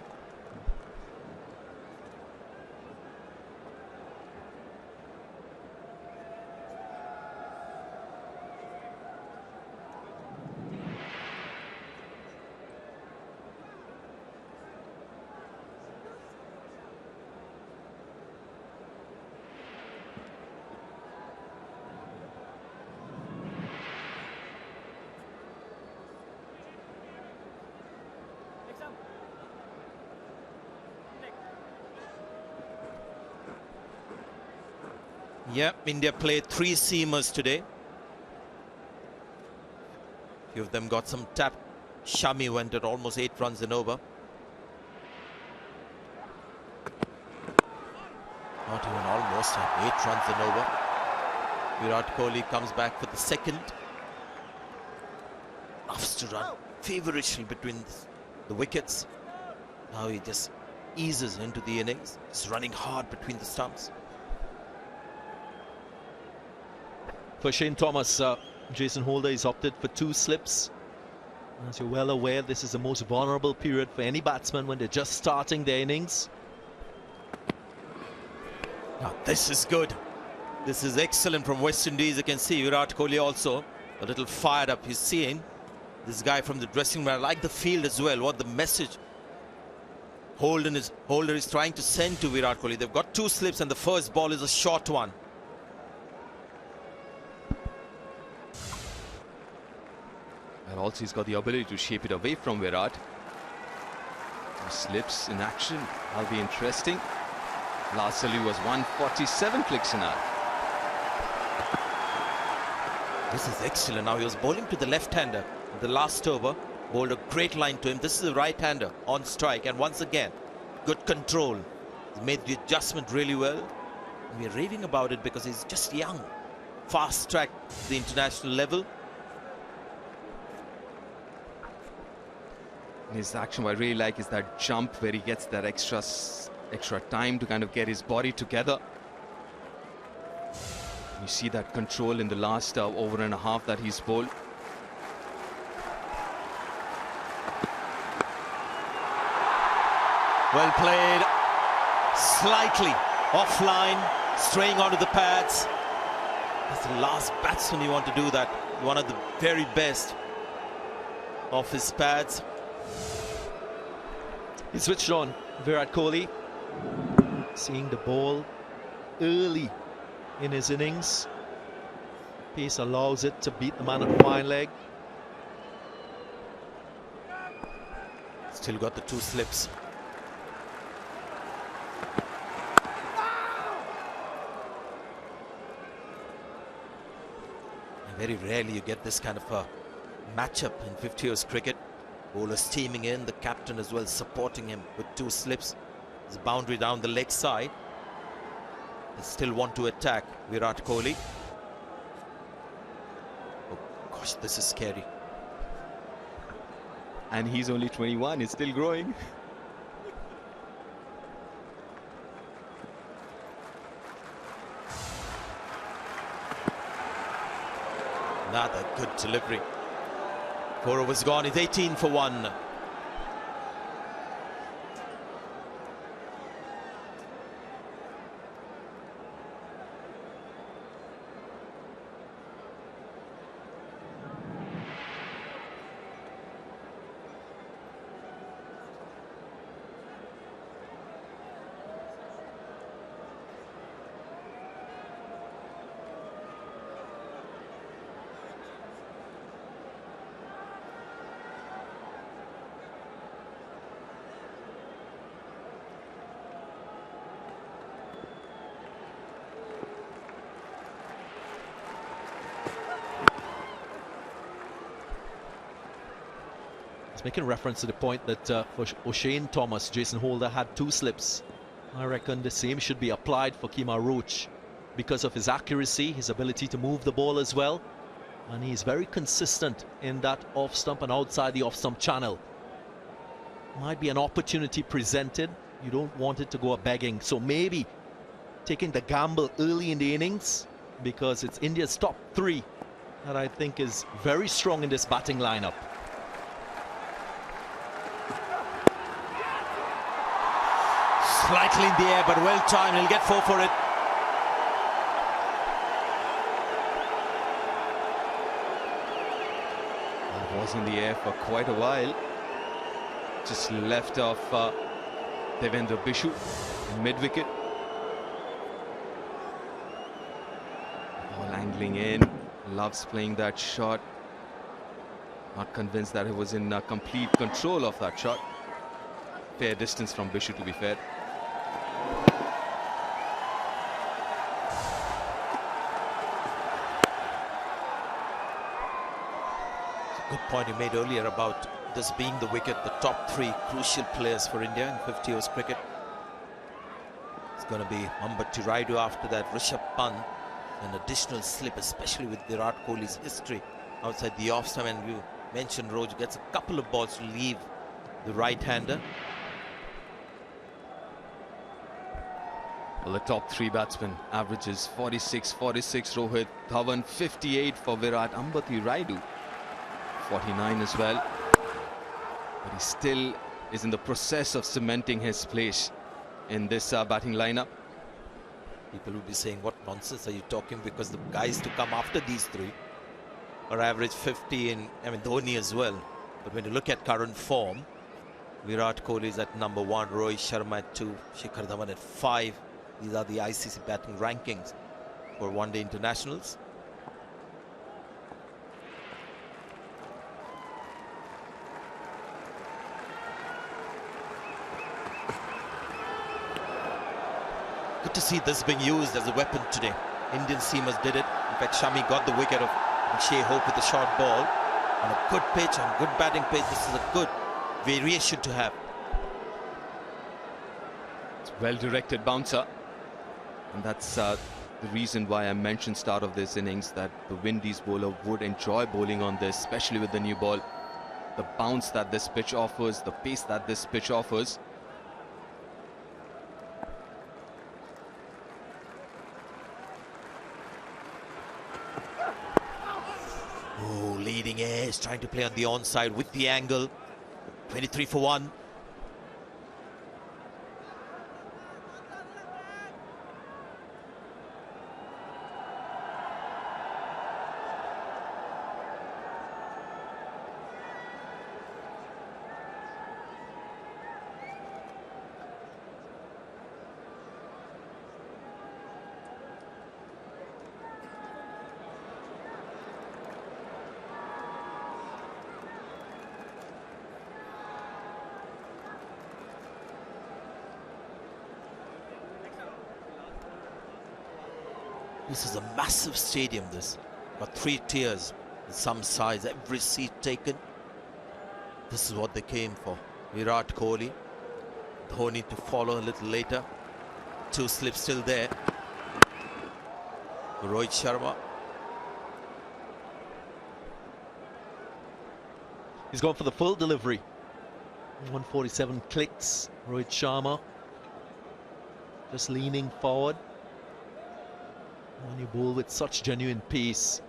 Yep, India played 3 seamers today. Few of them got some tap. Shami went at almost 8 runs and over. Not even almost, 8 runs and over. Virat Kohli comes back for the second. Loves to run feverishly between the wickets. Now he just eases into the innings. He's running hard between the stumps. For Shane Thomas, Jason Holder is opted for 2 slips. As you're well aware, this is the most vulnerable period for any batsman when they're just starting their innings. Now this is good. This is excellent from West Indies. You can see Virat Kohli also a little fired up. He's seeing this guy from the dressing room. I like the field as well. What the message Holder is trying to send to Virat Kohli. They've got 2 slips and the first ball is a short one. And also he's got the ability to shape it away from Virat. Slips in action. That'll be interesting. Last salute was 147 clicks an hour. This is excellent. Now he was bowling to the left-hander. The last over, bowled a great line to him. This is a right-hander on strike. And once again, good control. He made the adjustment really well. And we're raving about it because he's just young. Fast track to the international level. His action, what I really like is that jump where he gets that extra time to kind of get his body together. You see that control in the last over and a half that he's bowled. Well played. Slightly offline, straying onto the pads. That's the last batsman you want to do that. One of the very best off his pads. He switched on, Virat Kohli, seeing the ball early in his innings. Pace allows it to beat the man at fine leg. Still got the 2 slips. And very rarely you get this kind of a matchup in 50 overs cricket. Bowlers teaming in, the captain as well supporting him with 2 slips. There's a boundary down the leg side. They still want to attack Virat Kohli. Oh gosh, this is scary. And he's only 21, he's still growing. Another good delivery. 4 overs gone. It's 18 for 1. It's making reference to the point that for O'Shane Thomas, Jason Holder had 2 slips. I reckon the same should be applied for Kohli-Rohit because of his accuracy, his ability to move the ball as well. And he's very consistent in that off-stump and outside the off-stump channel. Might be an opportunity presented. You don't want it to go a begging. So maybe taking the gamble early in the innings, because it's India's top 3 that I think is very strong in this batting lineup. Slightly in the air, but well timed. He'll get 4 for it. It was in the air for quite a while. Just left off Devendra Bishu, mid-wicket. Ball angling in. Loves playing that shot. Not convinced that he was in complete control of that shot. Fair distance from Bishu, to be fair. Good point you made earlier about this being the wicket, the top 3 crucial players for India in 50 overs cricket. It's going to be Ambati Raidu after that, Rishabh Pant, an additional slip, especially with Virat Kohli's history outside the off-stump. And you mentioned Roj gets a couple of balls to leave the right-hander. Well, the top 3 batsmen averages 46, Rohit, Dhawan 58 for Virat, Ambati Raidu 49 as well. But he still is in the process of cementing his place in this batting lineup. People will be saying, what nonsense are you talking? Because the guys to come after these 3 are average 50, and I mean Dhoni as well. But when you look at current form, Virat Kohli is at number 1, Rohit Sharma at 2, Shikhar Dhawan at 5. These are the ICC batting rankings for one-day internationals. Good to see this being used as a weapon today. Indian seamers did it. In fact, Shami got the wicket of Shea Hope with a short ball. On a good pitch, on good batting pitch, this is a good variation to have. It's well-directed bouncer. And that's the reason why I mentioned start of this innings that the Windies bowler would enjoy bowling on this, especially with the new ball. The bounce that this pitch offers, the pace that this pitch offers. Oh, leading edge, trying to play on the onside with the angle. 23 for 1. This is a massive stadium, this. Got 3 tiers, with some size, every seat taken. This is what they came for. Virat Kohli. Dhoni to follow a little later. 2 slips still there. Rohit Sharma. He's gone for the full delivery. 147 clicks. Rohit Sharma just leaning forward. When you bowl with such genuine pace,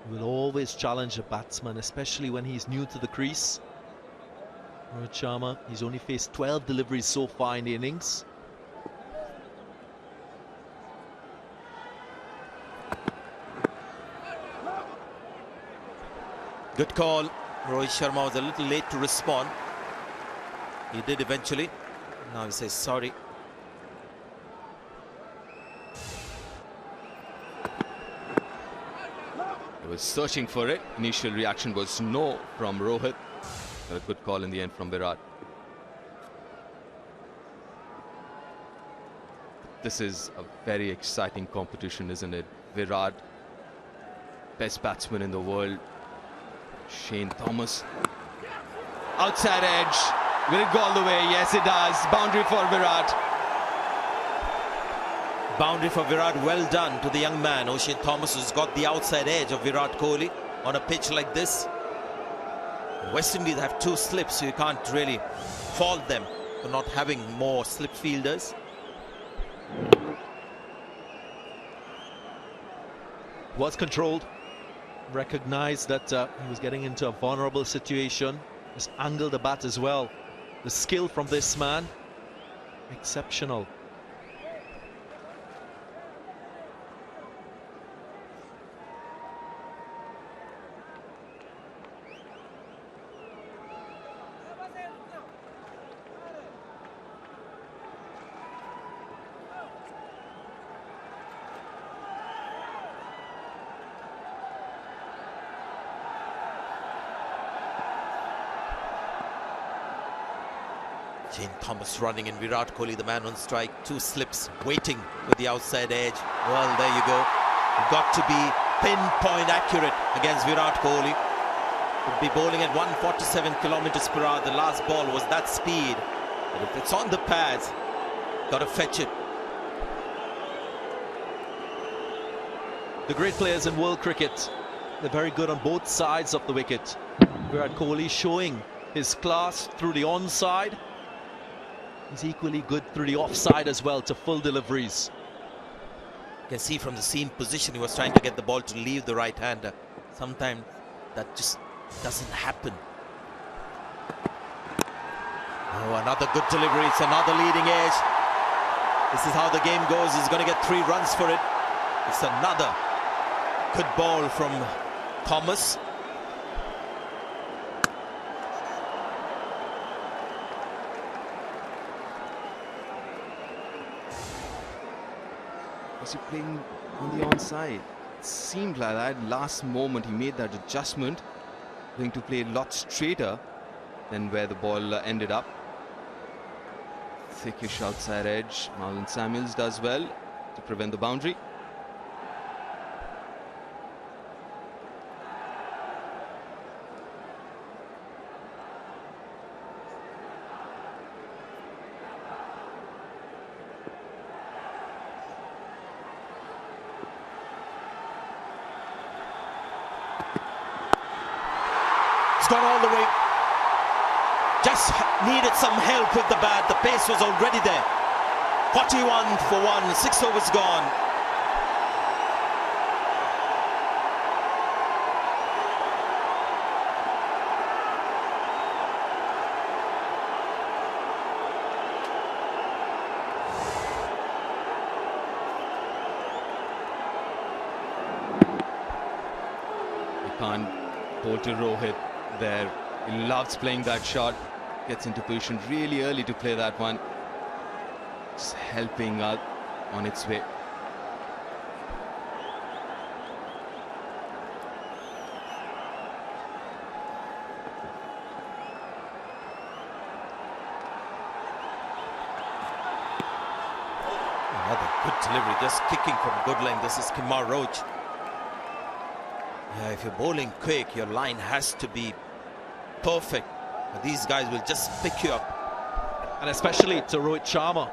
you will always challenge a batsman, especially when he's new to the crease. Rohit Sharma, he's only faced 12 deliveries so far in the innings. Good call. Rohit Sharma was a little late to respond. He did eventually. Now he says sorry. He was searching for it. Initial reaction was no from Rohit. A good call in the end from Virat. This is a very exciting competition, isn't it? Virat, best batsman in the world. Shane Thomas, Outside edge. Will it go all the way? Yes, it does. Boundary for Virat. Boundary for Virat, well done to the young man. O'Shane Thomas has got the outside edge of Virat Kohli on a pitch like this. West Indies have 2 slips, so you can't really fault them for not having more slip fielders. Was controlled, recognized that he was getting into a vulnerable situation, just angled the bat as well. The skill from this man, exceptional. Shane Thomas running in, Virat Kohli, the man on strike. 2 slips, waiting with the outside edge. Well, there you go. You've got to be pinpoint accurate against Virat Kohli. Could be bowling at 147 kilometers per hour. The last ball was that speed. But if it's on the pads, got to fetch it. The great players in world cricket, they're very good on both sides of the wicket. Virat Kohli showing his class through the onside. He's equally good through the offside as well to full deliveries. You can see from the seam position, he was trying to get the ball to leave the right-hander. Sometimes that just doesn't happen. Oh, another good delivery. It's another leading edge. This is how the game goes. He's going to get 3 runs for it. It's another good ball from Thomas. Was he playing on the onside? It seemed like that. Last moment he made that adjustment, going to play a lot straighter than where the ball ended up. Thickish outside edge. Marlon Samuels does well to prevent the boundary. It's gone all the way. Just needed some help with the bat. The pace was already there. 41 for 1. 6 overs gone. You can't bowl to Rohit there. He loves playing that shot. Gets into position really early to play that one. Just helping out on its way. Another good delivery, just kicking from good line. This is Kumar Roach. Yeah, if you're bowling quick, your line has to be perfect. But these guys will just pick you up. And especially to Rohit Sharma,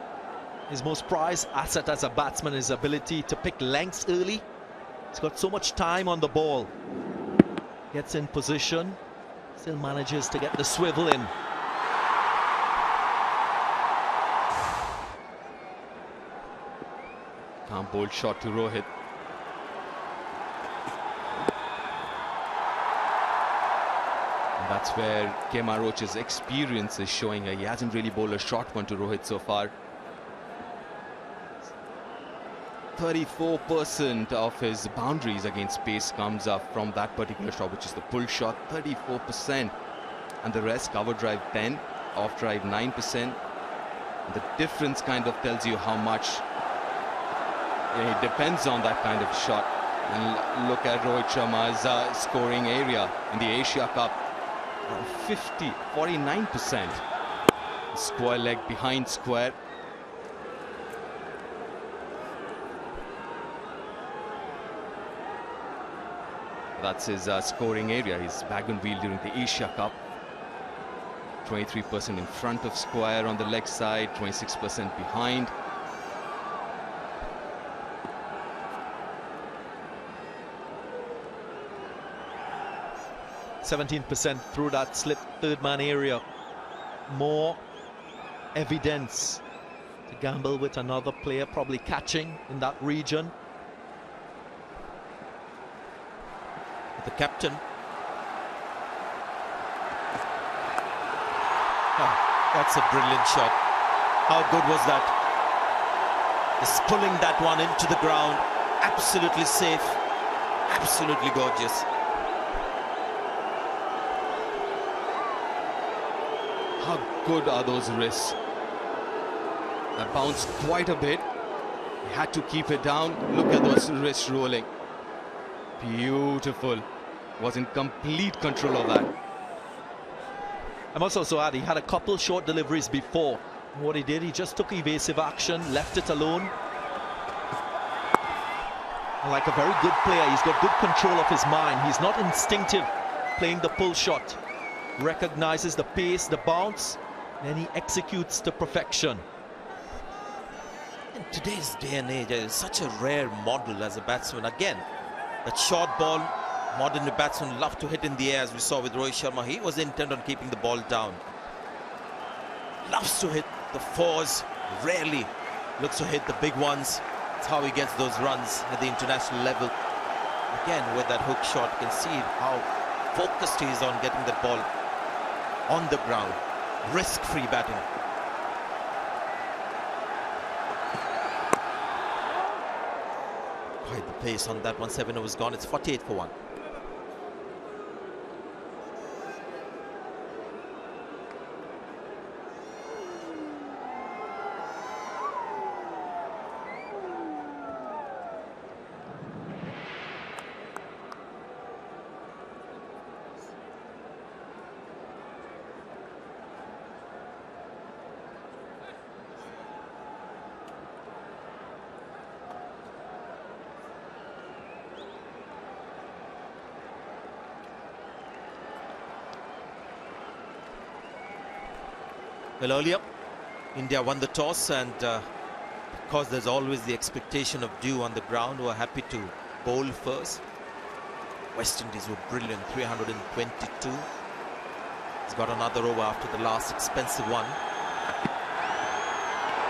his most prized asset as a batsman is ability to pick lengths early. He's got so much time on the ball. Gets in position, still manages to get the swivel in. Can't bowl shot to Rohit. That's where Kumar Roach's experience is showing. He hasn't really bowled a short one to Rohit so far. 34% of his boundaries against pace comes up from that particular shot, which is the pull shot, 34%. And the rest, cover drive 10, off drive 9%. And the difference kind of tells you how much it depends on that kind of shot. And look at Rohit Sharma's scoring area in the Asia Cup. 49%. Square leg behind square. That's his scoring area, his bag and wheel during the Asia Cup. 23% in front of square on the leg side, 26% behind. %17% through that slip third man area. More evidence to gamble with another player probably catching in that region. The captain. Oh, that's a brilliant shot. How good was that? Just pulling that one into the ground. Absolutely safe. Absolutely gorgeous. How good are those wrists? That bounced quite a bit. He had to keep it down. Look at those wrists rolling. Beautiful. Was in complete control of that. I must also add, he had a couple short deliveries before. What he did, he just took evasive action, left it alone. And like a very good player, he's got good control of his mind. He's not instinctive playing the pull shot. Recognizes the pace, the bounce, then he executes to perfection. In today's day and age, it's such a rare model as a batsman. Again, that short ball, modern batsmen love to hit in the air, as we saw with Rohit Sharma. He was intent on keeping the ball down. Loves to hit the fours, rarely looks to hit the big ones. That's how he gets those runs at the international level. Again, with that hook shot, you can see how focused he is on getting the ball on the ground. Risk-free batting. Quite the pace on that one. 7 overs gone. It's 48 for 1. Well, earlier, India won the toss, and because there's always the expectation of dew on the ground, were happy to bowl first. West Indies were brilliant, 322. He's got another over after the last expensive one.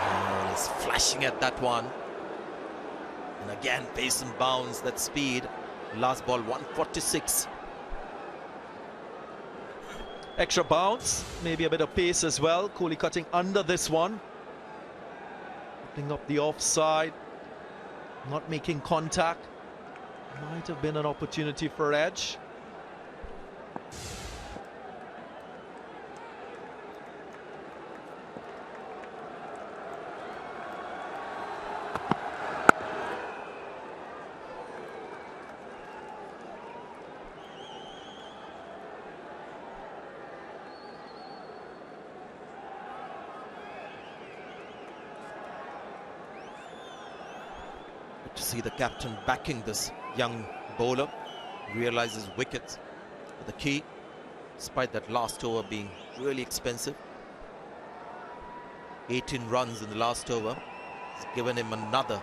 Oh, he's flashing at that one. And again, pace and bounce, that speed. Last ball, 146. Extra bounce, maybe a bit of pace as well. Kohli cutting under this one. Opening up the offside. Not making contact. Might have been an opportunity for edge. To see the captain backing this young bowler, realizes wickets are the key, despite that last over being really expensive. 18 runs in the last over. It's given him another.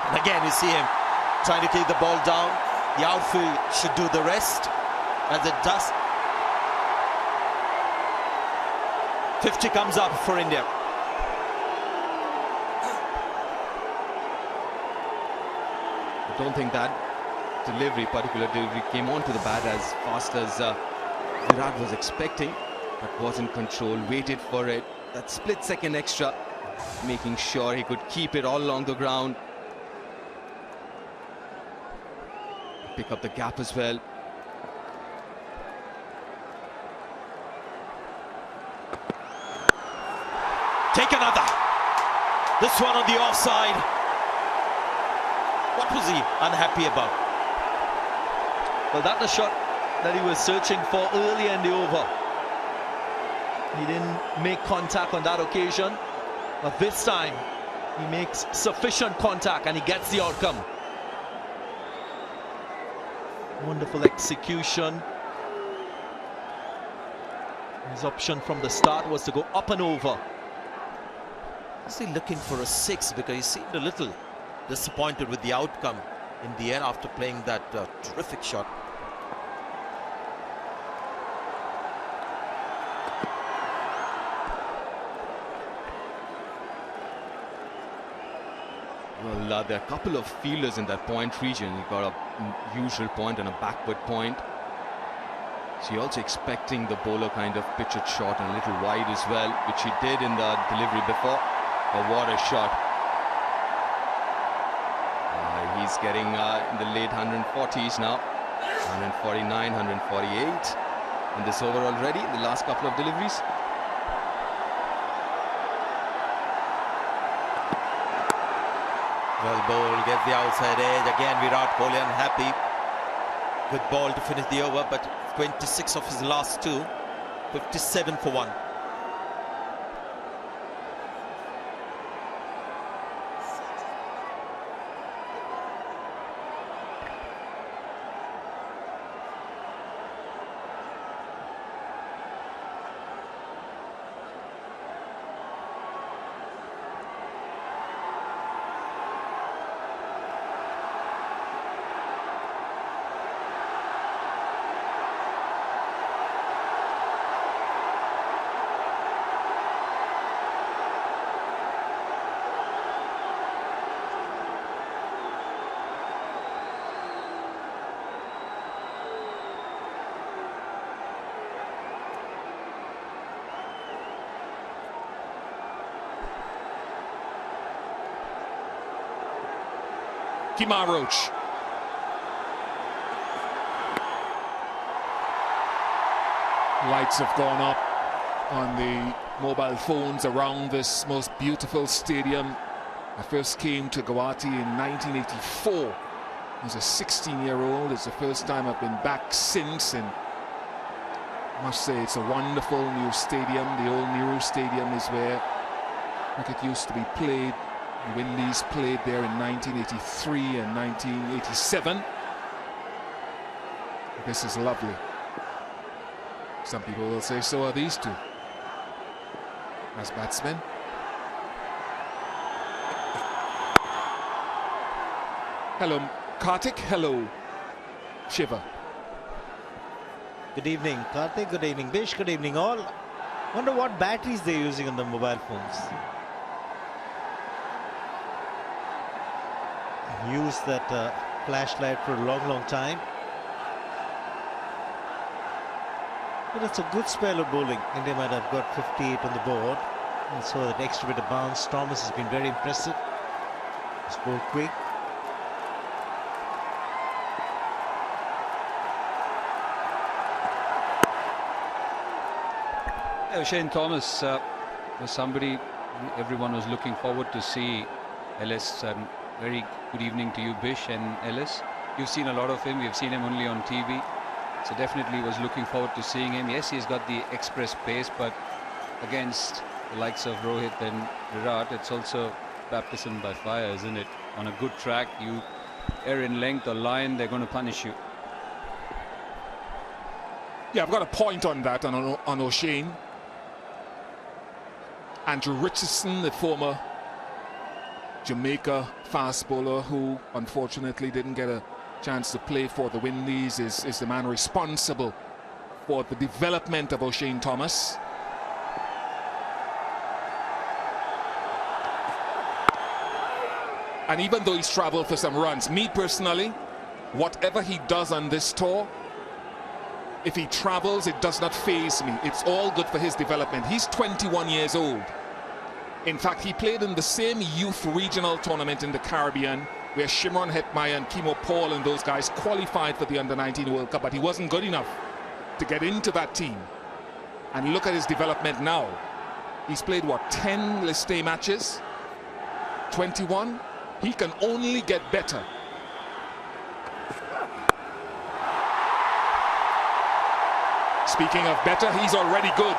And again, you see him trying to keep the ball down. The outfield should do the rest, as it does. 50 comes up for India. I don't think that particular delivery came onto the bat as fast as Virat was expecting, but was in control, waited for it. That split second extra, making sure he could keep it all along the ground. Pick up the gap as well. Take another. This one on the offside. What was he unhappy about? Well, that's the shot that he was searching for earlier in the over. He didn't make contact on that occasion, but this time he makes sufficient contact and he gets the outcome. Wonderful execution. His option from the start was to go up and over. Is he looking for a 6? Because he seemed a little disappointed with the outcome in the end after playing that terrific shot. Well, there are a couple of fielders in that point region. You got a usual point and a backward point. So you're also expecting the bowler kind of pitch it short and a little wide as well, which he did in the delivery before. But what a shot. He's getting in the late 140s now. 149, 148. And this over already in the last couple of deliveries. Well bowled, gets the outside edge. Again, Virat Kohli unhappy. Good ball to finish the over, but 26 of his last 2. 57 for 1. Kohli-Rohit. Lights have gone up on the mobile phones around this most beautiful stadium. I first came to Guwahati in 1984. As a 16-year-old, it's the first time I've been back since, and I must say it's a wonderful new stadium. The old Nehru Stadium is where cricket used to be played. The Windies played there in 1983 and 1987. This is lovely. Some people will say so are these two. As batsmen. Hello, Karthik. Hello, Shiva. Good evening, Karthik. Good evening, Bish. Good evening, all. Wonder what batteries they're using on the mobile phones. Used that flashlight for a long time. But it's a good spell of bowling. India might have got 58 on the board. And so that extra bit of bounce. Thomas has been very impressive. He's bowled quick. Shane Thomas was somebody everyone was looking forward to see. Ellis, very good evening to you, Bish and Ellis. You've seen a lot of him. We've seen him only on TV. So definitely was looking forward to seeing him. Yes, he's got the express pace, but against the likes of Rohit and Virat, it's also baptism by fire, isn't it? On a good track, you err in length or line, they're going to punish you. Yeah, I've got a point on that, on O'Shane. Andrew Richardson, the former Jamaica fast bowler who unfortunately didn't get a chance to play for the Windies, is the man responsible for the development of O'Shane Thomas. And even though he's traveled for some runs, me personally, whatever he does on this tour, if he travels, it does not faze me. It's all good for his development. He's 21 years old. In fact, he played in the same youth regional tournament in the Caribbean where Shimron Hetmyer and Kimo Paul and those guys qualified for the Under-19 World Cup, but he wasn't good enough to get into that team. And look at his development now. He's played, what, 10 List A matches? 21? He can only get better. Speaking of better, he's already good.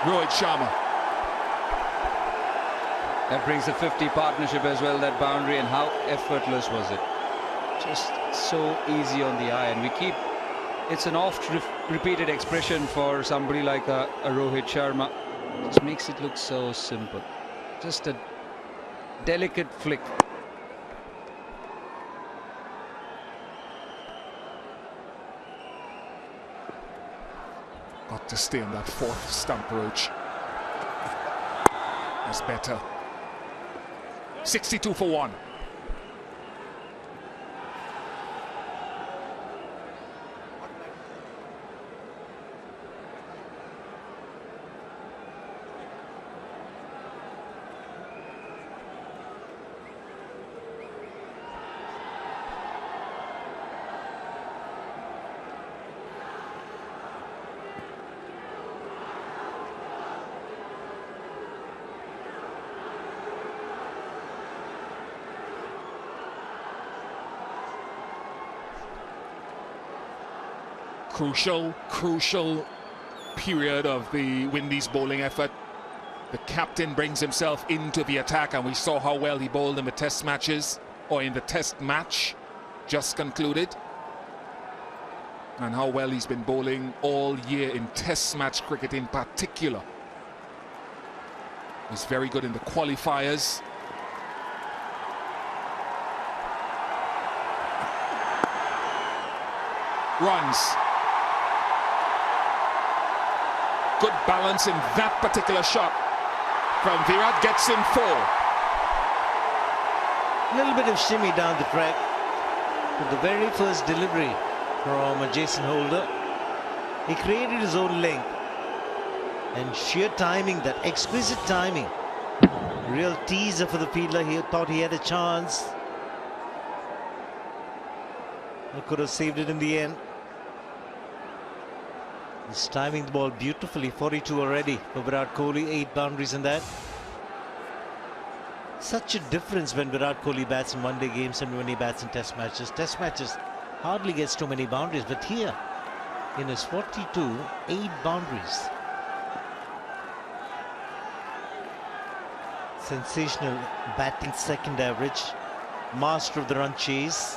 Rohit Sharma. That brings a 50 partnership as well, that boundary, and how effortless was it? Just so easy on the eye, and it's an oft repeated expression for somebody like a Rohit Sharma. Just makes it look so simple. Just a delicate flick. Got to stay on that 4th stump, Roach. That's better. 62 for 1. Crucial period of the Windies bowling effort. The captain brings himself into the attack, and we saw how well he bowled in the test matches, or in the test match just concluded, and how well he's been bowling all year in test match cricket in particular. He's very good in the qualifiers. Runs. Good balance in that particular shot from Virat, gets him 4. A little bit of shimmy down the track. But the very first delivery from Jason Holder, he created his own length. And sheer timing, that exquisite timing. Real teaser for the fielder. He thought he had a chance. He could have saved it in the end. He's timing the ball beautifully. 42 already for Virat Kohli, 8 boundaries in that. Such a difference when Virat Kohli bats in one-day games and when he bats in test matches. Test matches hardly gets too many boundaries, but here in his 42, 8 boundaries. Sensational batting second average. Master of the run chase.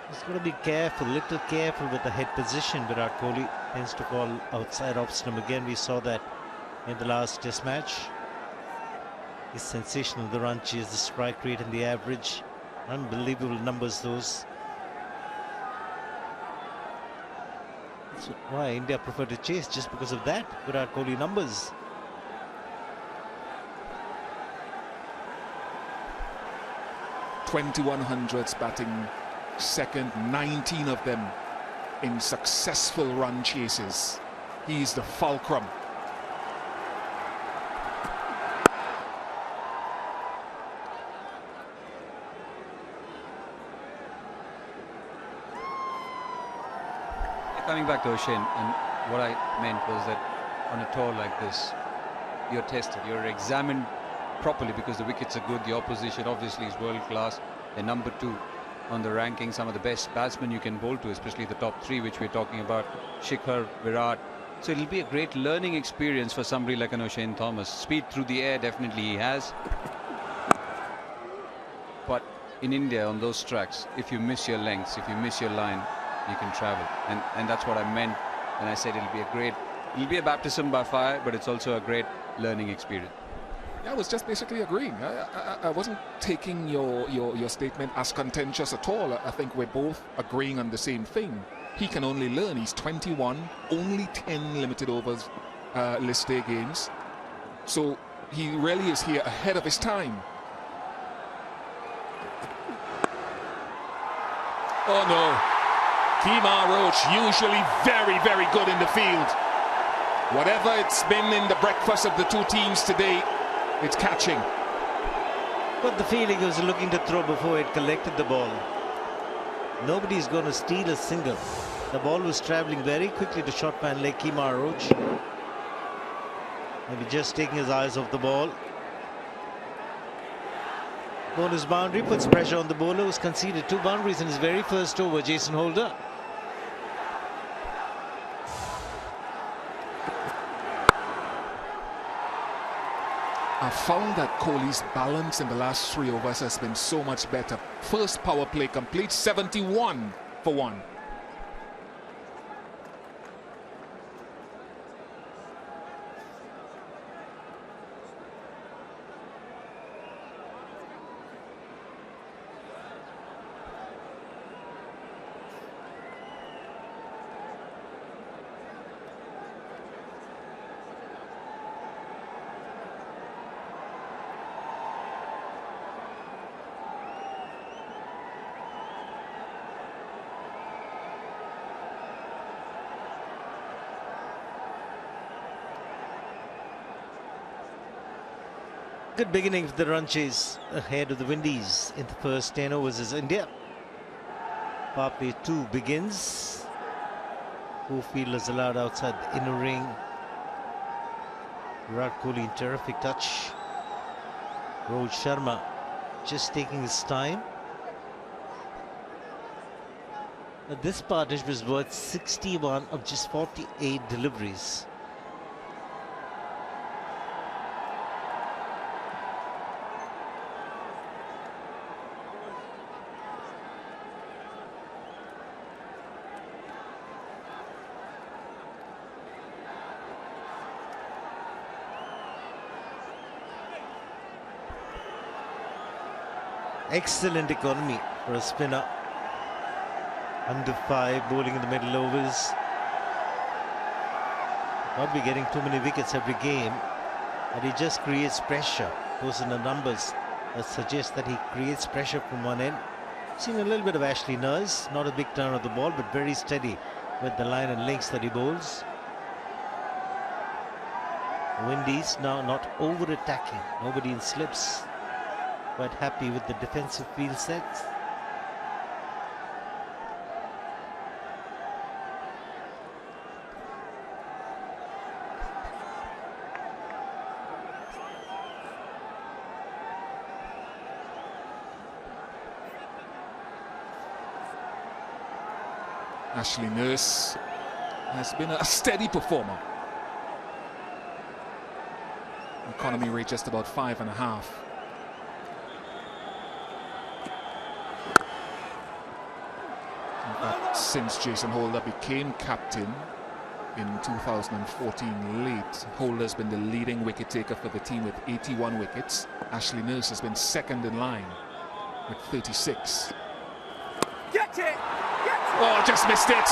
He's got to be careful, little careful with the head position. Virat Kohli tends to call outside off stump. Again, we saw that in the last test match. He's sensational, the run chase, the strike rate and the average. Unbelievable numbers those. That's why India prefer to chase, just because of that. Virat Kohli numbers. .2100s batting second, 19 of them in successful run chases. He's the fulcrum. Coming back to O'Shane, and what I meant was that on a tour like this, you're tested, you're examined properly, because the wickets are good, the opposition obviously is world class. They're number 2 on the ranking, some of the best batsmen you can bowl to, especially the top 3 which we're talking about, Shikhar, Virat. So it'll be a great learning experience for somebody like an O'Shane Thomas. Speed through the air, definitely he has. But in India, on those tracks, if you miss your lengths, if you miss your line, you can travel. And that's what I meant when I said it'll be a baptism by fire, but it's also a great learning experience. Yeah, I was just basically agreeing. I wasn't taking your statement as contentious at all. I think we're both agreeing on the same thing. He can only learn. He's 21, only 10 limited overs list day games. So he really is here ahead of his time. Oh no. Kohli-Rohit, usually very, very good in the field. Whatever it's been in the breakfast of the two teams today, it's catching. Got the feeling he was looking to throw before it collected the ball. Nobody's going to steal a single. The ball was travelling very quickly to short man like Kohli-Rohit. Maybe just taking his eyes off the ball. Bonus boundary puts pressure on the bowler, who's conceded 2 boundaries in his very first over, Jason Holder. I found that Kohli's balance in the last 3 overs has been so much better. First power play complete, 71 for 1. Good beginning for the run chase ahead of the Windies in the first 10 overs as India. Power play 2 begins. 4 fielders allowed outside the inner ring. Virat Kohli in terrific touch. Rohit Sharma just taking his time. This partnership is worth 61 of just 48 deliveries. Excellent economy for a spinner. Under 5, bowling in the middle overs. Not be getting too many wickets every game, but he just creates pressure. Those are the numbers that suggest that he creates pressure from one end. Seen a little bit of Ashley Nurse, not a big turn of the ball, but very steady with the line and links that he bowls. Windies now not over-attacking, nobody in slips. Quite happy with the defensive field sets. Ashley Nurse has been a steady performer. Economy rate just about 5.5. Since Jason Holder became captain in 2014 late, Holder's been the leading wicket taker for the team with 81 wickets. Ashley Nurse has been second in line with 36. Get it! Oh, just missed it.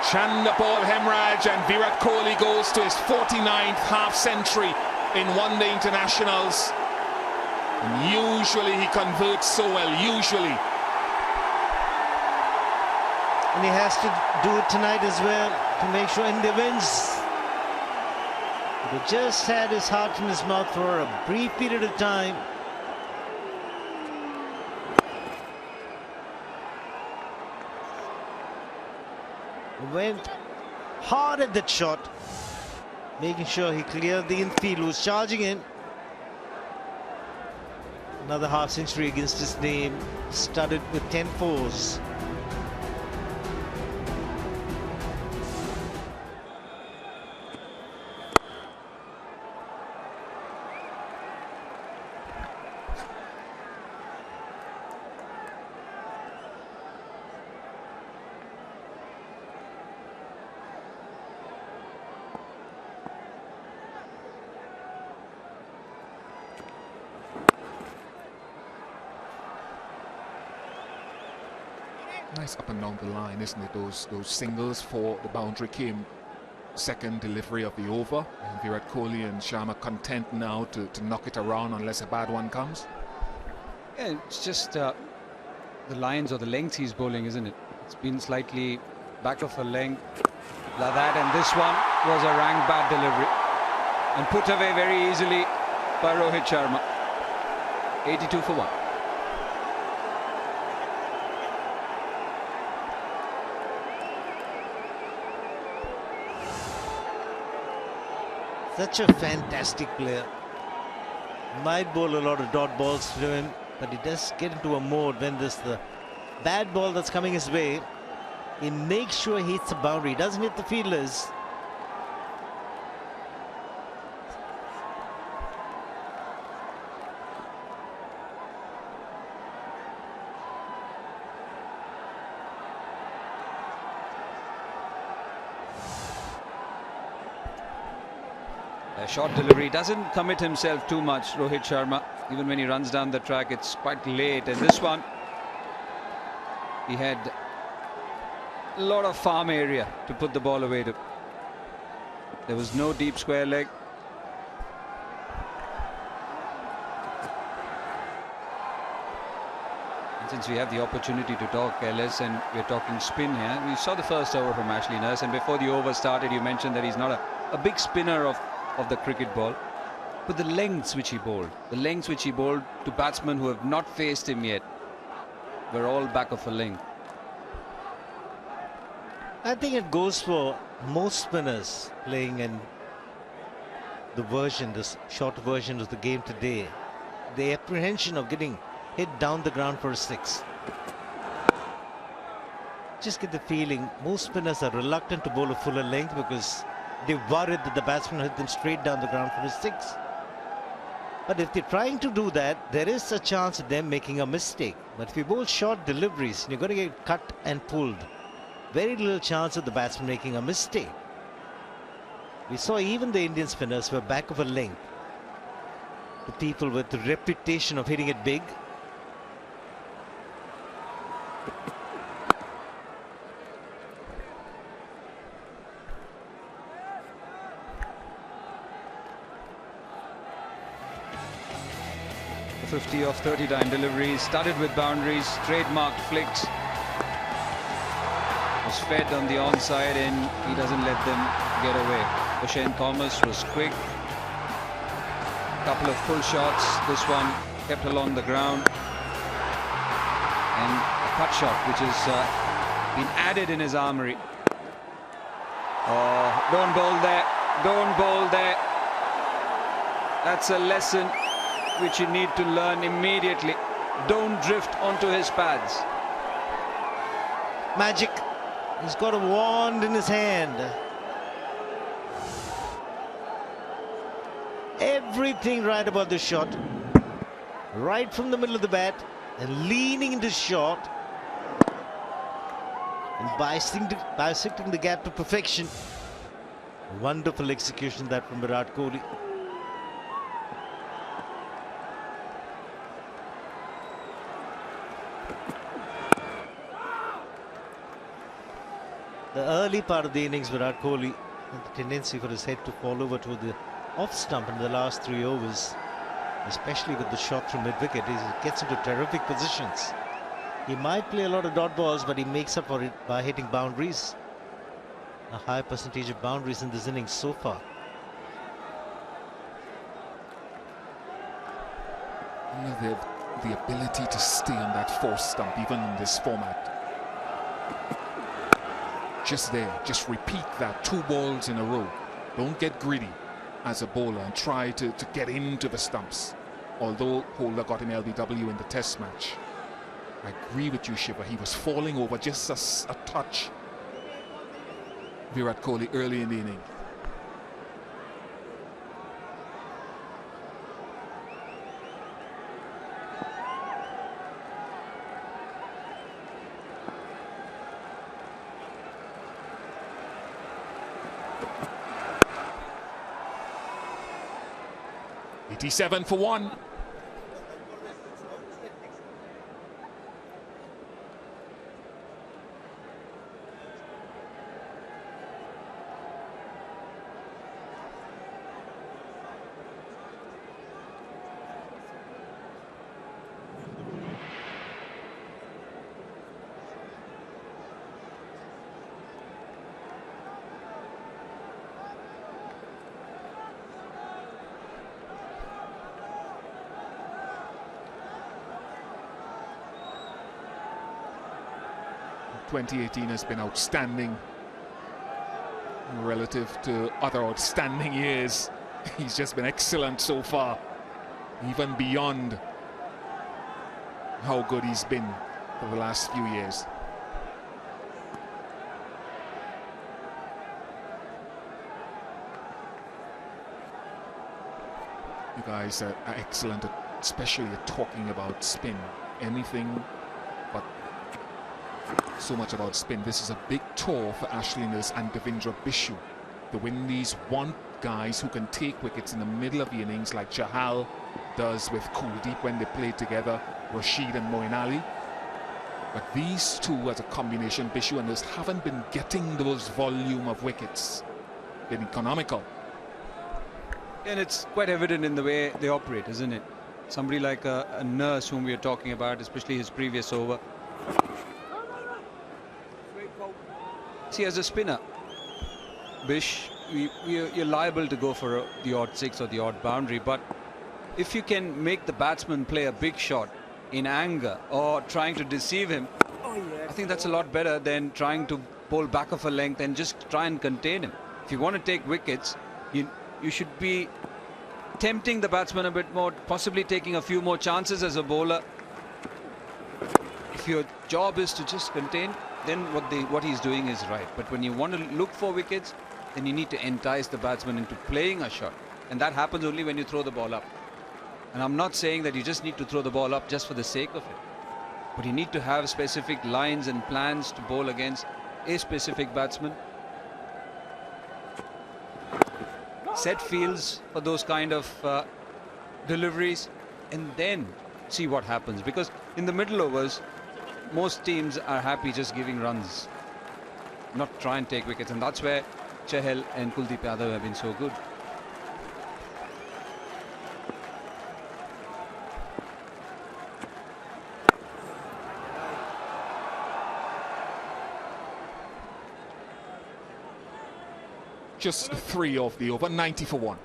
Chandapal Hemraj and Virat Kohli goes to his 49th half century in one-day internationals. And usually he converts so well, usually. And he has to do it tonight as well to make sure India wins. But he just had his heart in his mouth for a brief period of time. He went hard at that shot, making sure he cleared the infield, who was charging in. Another half century against his name, studded with 10 fours. Nice up and down the line, isn't it? Those singles for the boundary came second delivery of the over. And Virat Kohli and Sharma content now to knock it around unless a bad one comes. Yeah, it's just the lines or the length he's bowling, isn't it? It's been slightly back of a length like that, and this one was a rank bad delivery and put away very easily by Rohit Sharma. 82 for 1. Such a fantastic player. Might bowl a lot of dot balls to him, but he does get into a mode when there's the bad ball that's coming his way. He makes sure he hits the boundary. He doesn't hit the fielders. A short delivery, doesn't commit himself too much, Rohit Sharma. Even when he runs down the track, it's quite late. And this one, he had a lot of farm area to put the ball away to. There was no deep square leg. And since we have the opportunity to talk LS and we're talking spin here, we saw the first over from Ashley Nurse, and before the over started you mentioned that he's not a big spinner of the cricket ball, but the lengths which he bowled to batsmen who have not faced him yet were all back of a length. I think it goes for most spinners playing in this short version of the game today. The apprehension of getting hit down the ground for a six. Just get the feeling most spinners are reluctant to bowl a fuller length because they're worried that the batsman hit them straight down the ground for a six. But if they're trying to do that, there is a chance of them making a mistake. But if you bowl short deliveries, you're going to get cut and pulled. Very little chance of the batsman making a mistake. We saw even the Indian spinners were back of a length. The people with the reputation of hitting it big. The 50 of 39 deliveries, started with boundaries, trademarked flicks. Was fed on the onside and he doesn't let them get away. O'Shane Thomas was quick. Couple of pull shots. This one kept along the ground. And a cut shot which has been added in his armoury. Oh, don't bowl there. Don't bowl there. That's a lesson which you need to learn immediately. Don't drift onto his pads. Magic. He's got a wand in his hand. Everything right about the shot. Right from the middle of the bat and leaning into shot. And bisecting the gap to perfection. Wonderful execution that from Virat Kohli. The early part of the innings, Virat Kohli had the tendency for his head to fall over to the off stump in the last 3 overs, especially with the shot from mid-wicket. He gets into terrific positions. He might play a lot of dot balls, but he makes up for it by hitting boundaries. A high percentage of boundaries in this innings so far. They have the ability to stay on that fourth stump, even in this format. Just there, just repeat that 2 balls in a row. Don't get greedy as a bowler and try to get into the stumps. Although Holder got him LBW in the test match. I agree with you, Shiva. He was falling over just a touch. Virat Kohli early in the inning. $87 for 1. '18 has been outstanding relative to other outstanding years. He's just been excellent so far, even beyond how good he's been for the last few years. You guys are excellent, especially at talking about spin. Anything but so much about spin. This is a big tour for Ashley Nurse and Devendra Bishu. The Windies want guys who can take wickets in the middle of the innings, like Chahal does with Kuldeep when they play together, Rashid and Moeen Ali. But these two as a combination, Bishu and this, haven't been getting those volume of wickets. Been economical. And it's quite evident in the way they operate, isn't it? Somebody like a Nurse, whom we are talking about, especially his previous over. See, as a spinner, Bish, you're liable to go for the odd six or the odd boundary, but if you can make the batsman play a big shot in anger or trying to deceive him, I think that's a lot better than trying to bowl back of a length and just try and contain him. If you want to take wickets, you should be tempting the batsman a bit more, possibly taking a few more chances as a bowler. If your job is to just contain, then what he's doing is right. But when you want to look for wickets, then you need to entice the batsman into playing a shot, and that happens only when you throw the ball up. And I'm not saying that you just need to throw the ball up just for the sake of it, but you need to have specific lines and plans to bowl against a specific batsman. Set fields for those kind of deliveries, and then see what happens. Because in the middle overs, most teams are happy just giving runs, not try and take wickets, and that's where Chahal and Kuldeep Yadav have been so good. Just 3 off the over, 90 for 1.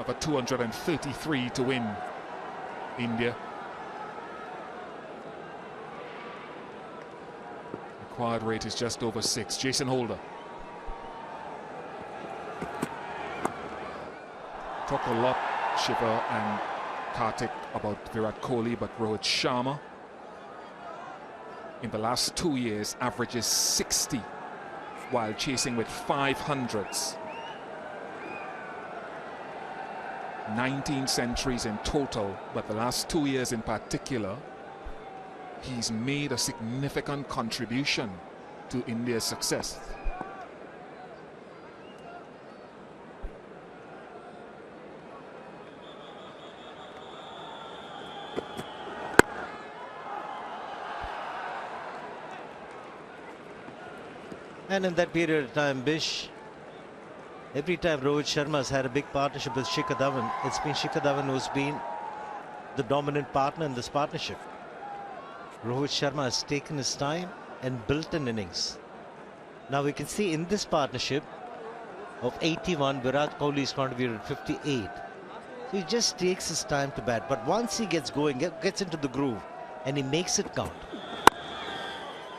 Over 233 to win India. Required rate is just over 6. Jason Holder. Talk a lot, Shiva and Karthik, about Virat Kohli, but Rohit Sharma in the last 2 years averages 60 while chasing with 500s. 19 centuries in total, but the last 2 years in particular, he's made a significant contribution to India's success. And in that period of time, Bish, every time Rohit Sharma has had a big partnership with Shikhar Dhawan, it's been Shikhar Dhawan who's been the dominant partner in this partnership. Rohit Sharma has taken his time and built an innings. Now we can see in this partnership of 81, Virat Kohli's contributed 58. So he just takes his time to bat. But once he gets going, gets into the groove, and he makes it count.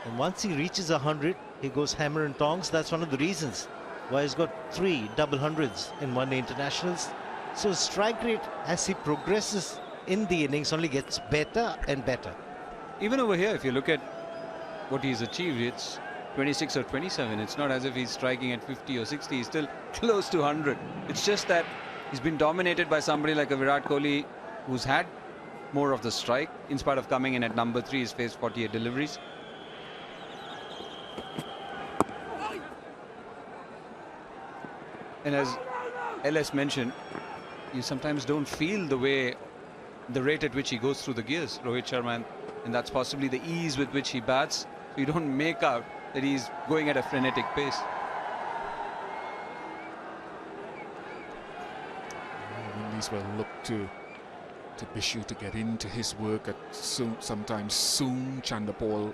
And once he reaches 100, he goes hammer and tongs. That's one of the reasons why he's got 3 double hundreds in one-day internationals. So his strike rate, as he progresses in the innings, only gets better and better. Even over here, if you look at what he's achieved, it's 26 or 27. It's not as if he's striking at 50 or 60. He's still close to 100. It's just that he's been dominated by somebody like a Virat Kohli, who's had more of the strike. In spite of coming in at number 3, he's faced 48 deliveries. And as LS mentioned, you sometimes don't feel the rate at which he goes through the gears, Rohit Sharma, and that's possibly the ease with which he bats. So you don't make out that he's going at a frenetic pace. Windies will look to Bishu to get into his work at sometimes soon. Chandrapal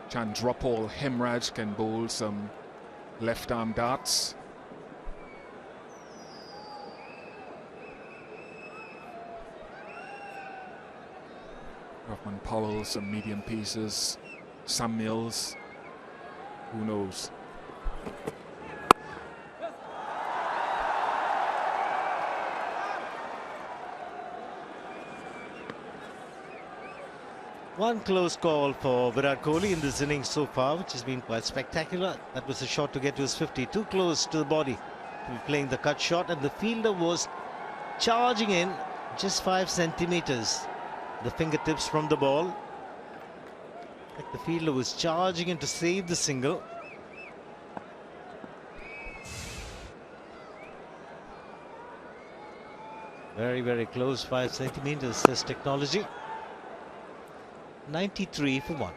Hemraj can bowl some left-arm darts. Rahman Powell, some medium pieces. Sam Mills Who knows? One close call for Virat Kohli in this innings so far, which has been quite spectacular. That was a shot to get to his 50, too close to the body to be playing the cut shot, and the fielder was charging in just 5 centimeters. The fingertips from the ball. Like the fielder was charging in to save the single. Very, very close, 5 centimeters, says technology. 93 for 1.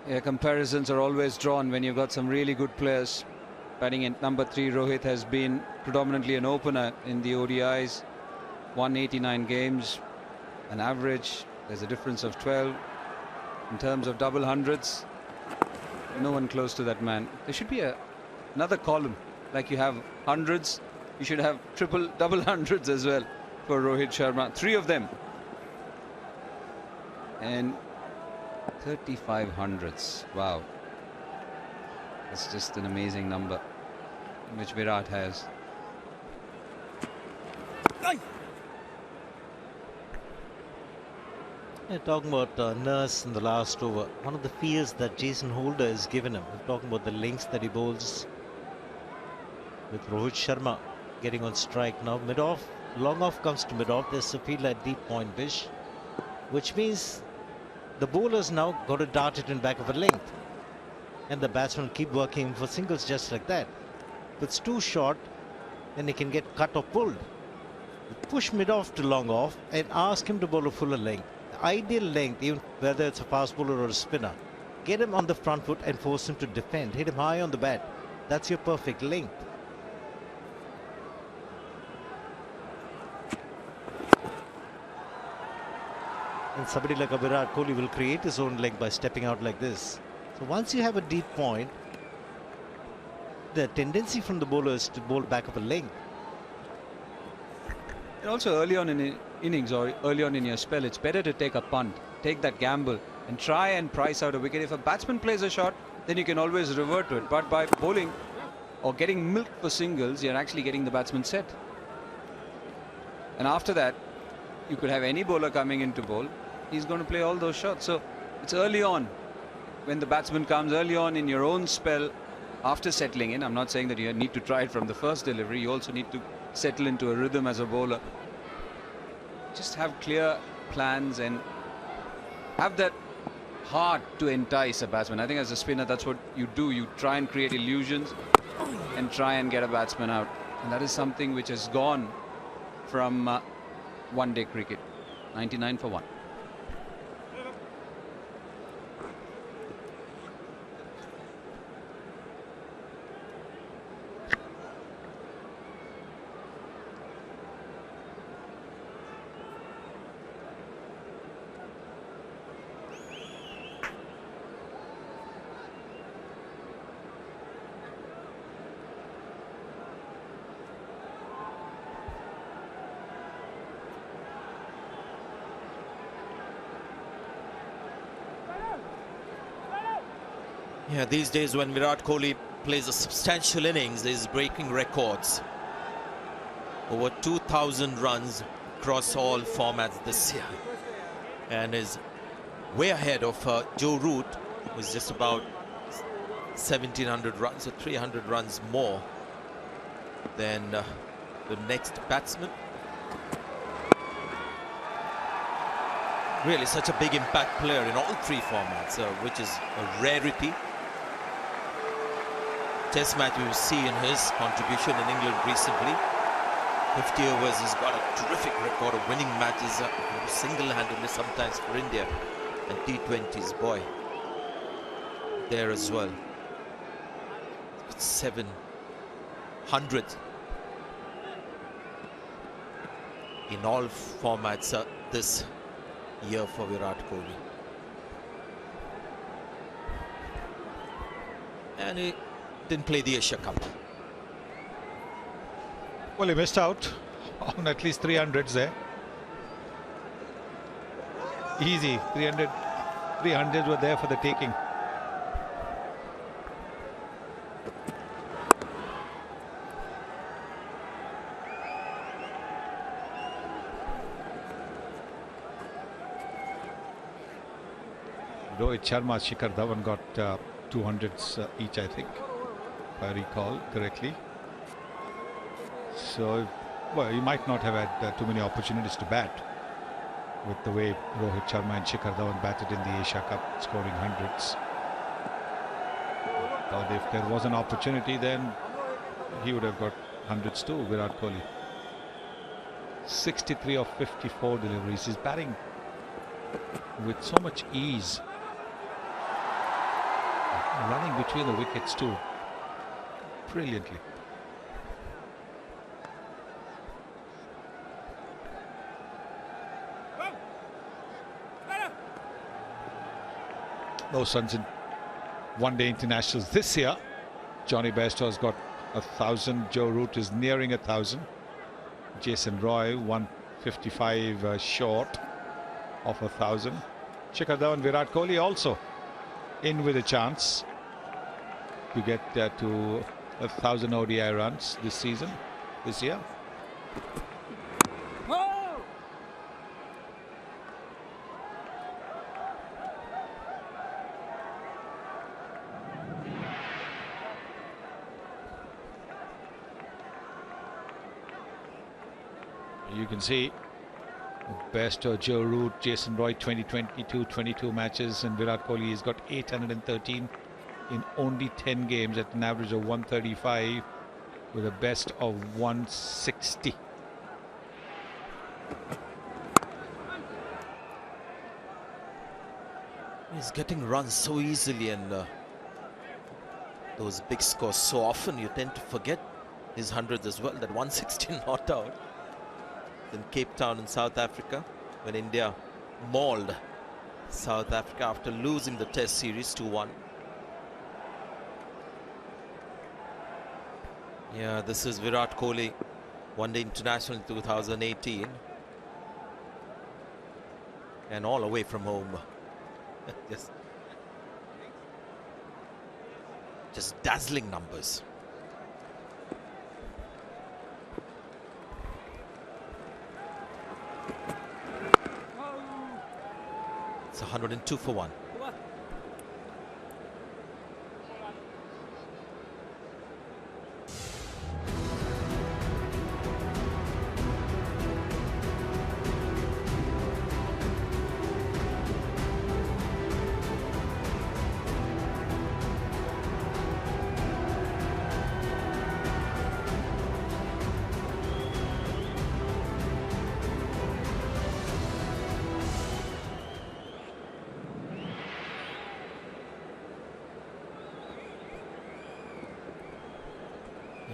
Yeah, comparisons are always drawn when you've got some really good players. Batting at number 3, Rohit has been predominantly an opener in the ODIs. 189 games, an average. There's a difference of 12. In terms of double hundreds, no one close to that man. There should be another column. Like you have hundreds, you should have double hundreds as well for Rohit Sharma. 3 of them. And 35 hundreds. Wow. That's just an amazing number which Virat has. Yeah, talking about Nurse in the last over, one of the fears that Jason Holder has given him. We're talking about the links that he bowls with Rohit Sharma getting on strike now. Mid-off, long off comes to mid-off. There's a fielder at deep point Bish, which means the bowler's now got to dart it in back of a length. And the batsman keep working for singles just like that. If it's too short, then he can get cut or pulled. Push mid-off to long off and ask him to bowl a fuller length. The ideal length, even whether it's a fast bowler or a spinner. Get him on the front foot and force him to defend. Hit him high on the bat. That's your perfect length. And somebody like a Virat Kohli will create his own length by stepping out like this. So once you have a deep point, the tendency from the bowler is to bowl back of a length. And also early on in the innings or early on in your spell, it's better to take a punt, take that gamble and try and price out a wicket. If a batsman plays a shot, then you can always revert to it. But by bowling or getting milked for singles, you're actually getting the batsman set. And after that, you could have any bowler coming in to bowl. He's going to play all those shots. So it's early on. When the batsman comes early on in your own spell, after settling in, I'm not saying that you need to try it from the first delivery. You also need to settle into a rhythm as a bowler. Just have clear plans and have that heart to entice a batsman. I think as a spinner, that's what you do. You try and create illusions and try and get a batsman out. And that is something which has gone from one-day cricket. 99 for 1. Yeah, these days when Virat Kohli plays a substantial innings, he's breaking records. Over 2,000 runs across all formats this year. And is way ahead of Joe Root, who's just about 1,700 runs, so 300 runs more than the next batsman. Really such a big impact player in all 3 formats, which is a rarity. Test match we've seen his contribution in England recently. 50 overs, he's got a terrific record of winning matches single-handedly sometimes for India. and T20s, boy, there as well. 700 in all formats this year for Virat Kohli. And he didn't play the Asia Cup. Well, he missed out on at least 300s there. Easy, 300s were there for the taking. Rohit Sharma, Shikhar Dhawan got 200s each, I think, if I recall correctly. So, well, he might not have had too many opportunities to bat with the way Rohit Sharma and Shikhar Dhawan batted in the Asia Cup, scoring hundreds. But if there was an opportunity, then he would have got hundreds too, Virat Kohli. 63 of 54 deliveries. He's batting with so much ease, running between the wickets too, brilliantly. No runs in one-day internationals this year. Johnny Bairstow's got 1,000. Joe Root is nearing 1,000. Jason Roy 155 short of 1,000. Shikhar Dhawan, Virat Kohli also in with a chance to get to 1,000 ODI runs this year. You can see Bairstow, Joe Root, Jason Roy, 22 matches, and Virat Kohli has got 813 in only 10 games at an average of 135 with a best of 160. He's getting runs so easily, and those big scores so often you tend to forget his hundreds as well. That 160 not out in Cape Town in South Africa, when India mauled South Africa after losing the Test series 2-1. Yeah, this is Virat Kohli, one-day international in 2018, and all away from home. just dazzling numbers. It's 102 for 1.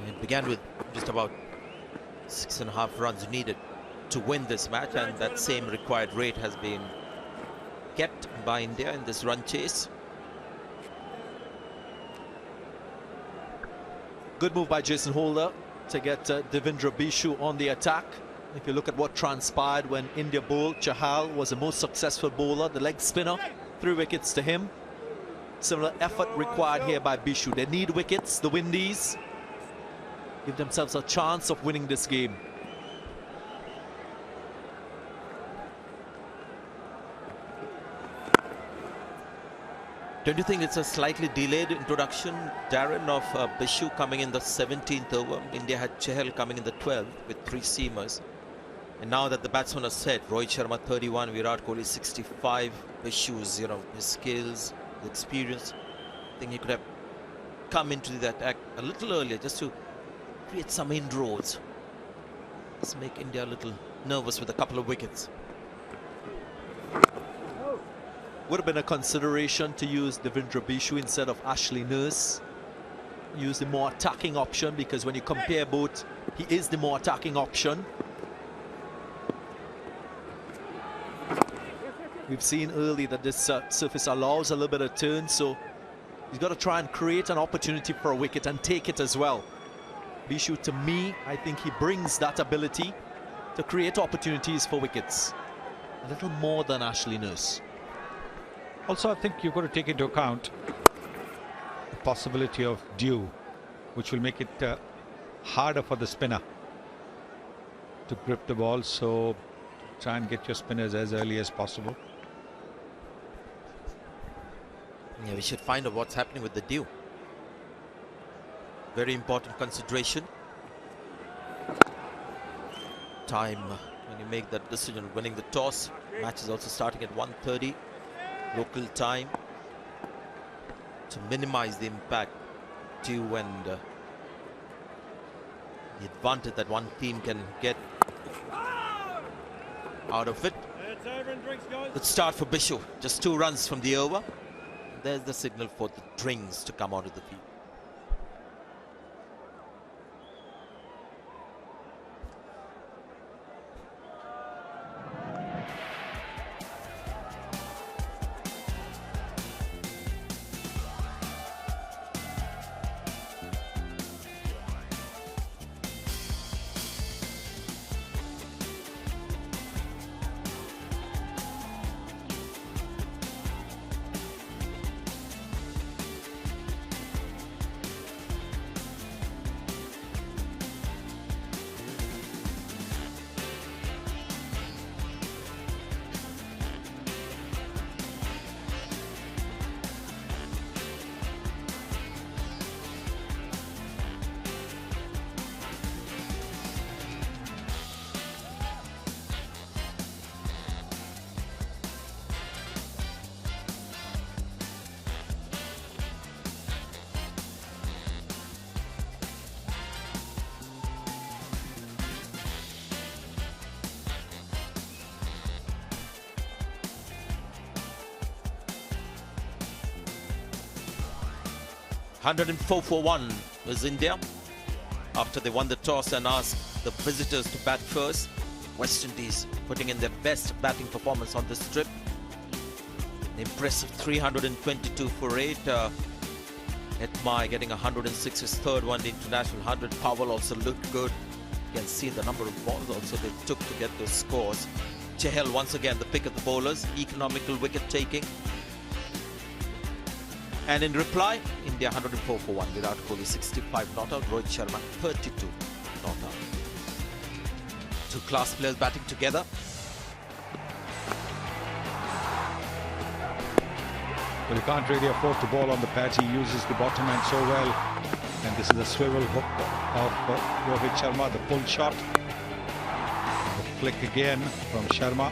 It began with just about 6.5 runs needed to win this match, and that same required rate has been kept by India in this run chase. Good move by Jason Holder to get Devendra Bishu on the attack. If you look at what transpired when India bowled, Chahal was the most successful bowler, the leg spinner, 3 wickets to him. Similar effort required here by Bishu. They need wickets, the Windies. Give themselves a chance of winning this game. Don't you think it's a slightly delayed introduction, Darren, of Bishu coming in the 17th over? India had Chahal coming in the 12th with 3 seamers. And now that the batsmen are set, Rohit Sharma 31, Virat Kohli 65, Bishu's, his skills, the experience, I think he could have come into that act a little earlier just to create some inroads. Let's make India a little nervous with a couple of wickets. Would have been a consideration to use Devendra Bishu instead of Ashley Nurse. Use the more attacking option, because when you compare both, he is the more attacking option. We've seen early that this surface allows a little bit of turn, so he's got to try and create an opportunity for a wicket and take it as well. Bishu, to me, I think he brings that ability to create opportunities for wickets a little more than Ashley Nurse. Also, I think you've got to take into account the possibility of dew, which will make it harder for the spinner to grip the ball. So try and get your spinners as early as possible. Yeah, we should find out what's happening with the dew. Very important consideration. Time when you make that decision, winning the toss. Match is also starting at 1:30 local time, to minimize the impact dew and the advantage that one team can get out of it. Good start for Bishu. Just 2 runs from the over. There's the signal for the drinks to come onto the field. $104 for 1 was India after they won the toss and asked the visitors to bat first. West Indies putting in their best batting performance on this trip. An impressive 322 for 8. Etmai getting 106, his third one, the international 100. Powell also looked good. You can see the number of balls also they took to get those scores. Chahal once again the pick of the bowlers, economical wicket taking. And in reply, India 104 for 1. Virat Kohli 65 not out. Rohit Sharma 32 not out. 2 class players batting together. Well, you can't really afford to bowl on the pads. He uses the bottom end so well. And this is a swivel hook of Rohit Sharma, the pull shot. The flick again from Sharma.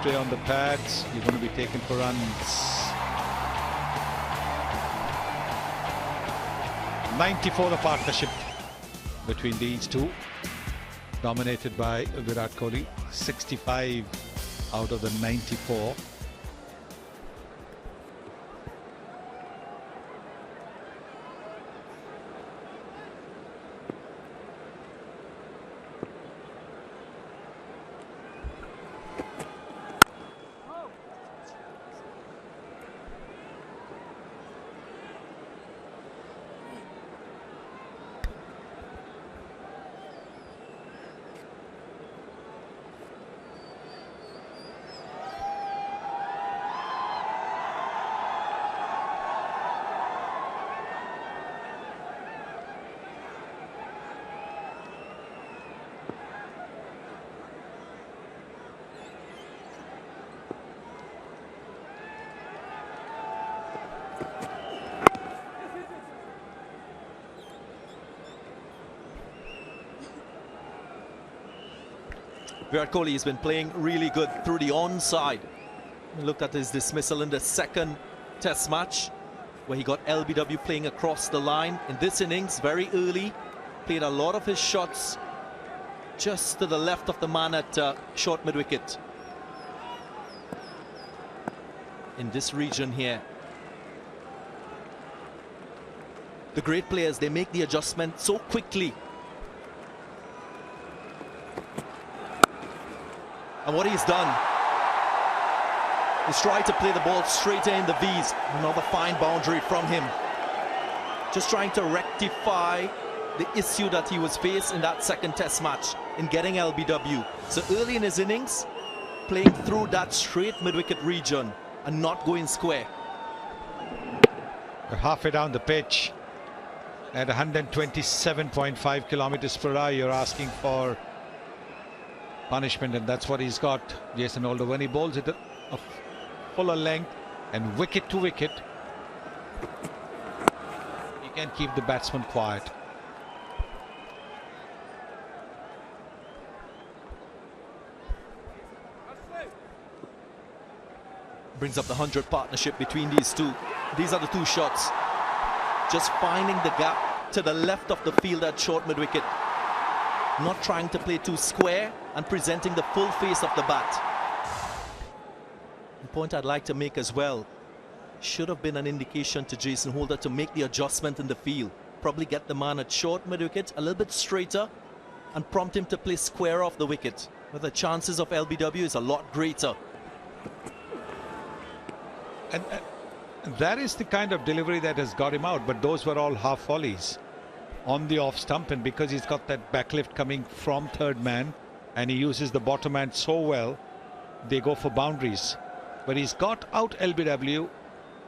Stay on the pads, you're going to be taken for runs. 94 the partnership between these two, dominated by Virat Kohli. 65 out of the 94. Virat Kohli has been playing really good through the onside. Look at his dismissal in the second test match, where he got LBW playing across the line. In this innings, very early, played a lot of his shots just to the left of the man at short mid-wicket. in this region here. The great players, they make the adjustment so quickly. And what he's done is try to play the ball straight in the V's. Another fine boundary from him. Just trying to rectify the issue that he was faced in that second test match in getting LBW. So early in his innings, playing through that straight mid-wicket region and not going square. Halfway down the pitch at 127.5 kilometers per hour, you're asking for punishment, and that's what he's got. Jason Holder, when he bowls it a fuller length and wicket to wicket, he can keep the batsman quiet. Brings up the 100 partnership between these two. These are the two shots. Just finding the gap to the left of the field at short mid-wicket. Not trying to play too square and presenting the full face of the bat. The point I'd like to make as well, should have been an indication to Jason Holder to make the adjustment in the field. Probably get the man at short mid-wicket a little bit straighter and prompt him to play square off the wicket, where the chances of LBW is a lot greater. And that is the kind of delivery that has got him out, but those were all half volleys on the off stump, and because he's got that backlift coming from third man and he uses the bottom hand so well, they go for boundaries. But he's got out LBW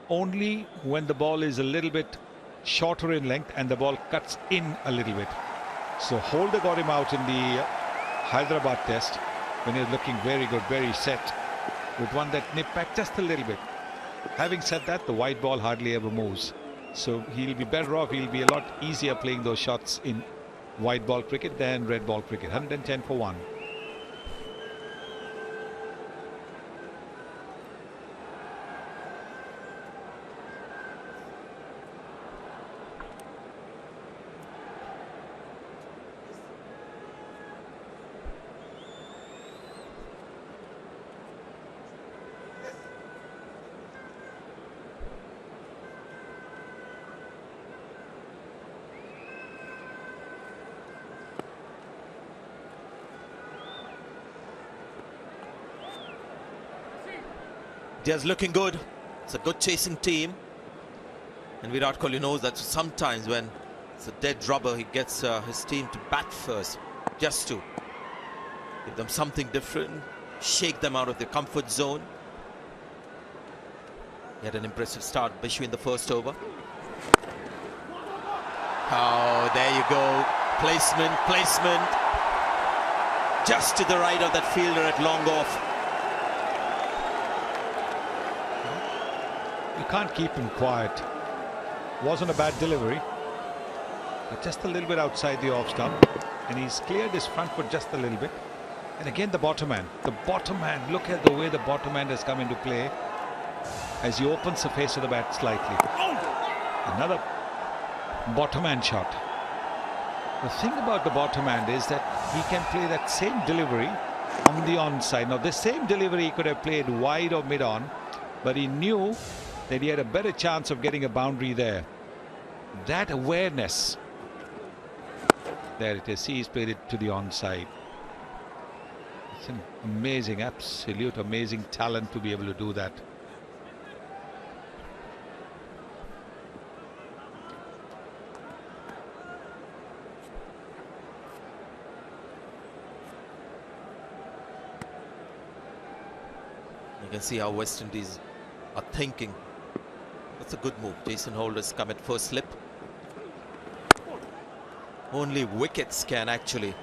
only when the ball is a little bit shorter in length and the ball cuts in a little bit. So Holder got him out in the Hyderabad test when he was looking very good, very set, with one that nipped back just a little bit. Having said that, the white ball hardly ever moves. So he'll be better off, he'll be a lot easier playing those shots in white ball cricket than red ball cricket. 110 for 1. India's looking good. It's a good chasing team. And Virat Kohli knows that sometimes when it's a dead rubber, he gets his team to bat first, just to give them something different, shake them out of their comfort zone. He had an impressive start, Bishu, in the first over. Oh, there you go. Placement. Just to the right of that fielder at long off. You can't keep him quiet. Wasn't a bad delivery, but just a little bit outside the off stump, and he's cleared his front foot just a little bit. And again, the bottom hand. Look at the way the bottom hand has come into play as he opens the face of the bat slightly. Another bottom hand shot. The thing about the bottom hand is that he can play that same delivery on the onside. Now, the same delivery he could have played wide or mid-on, but he knew that he had a better chance of getting a boundary there. That awareness. There it is. He's played it to the onside. It's an amazing, absolute amazing talent to be able to do that. You can see how West Indies are thinking. That's a good move. Jason Holder's come at first slip. Only wickets can actually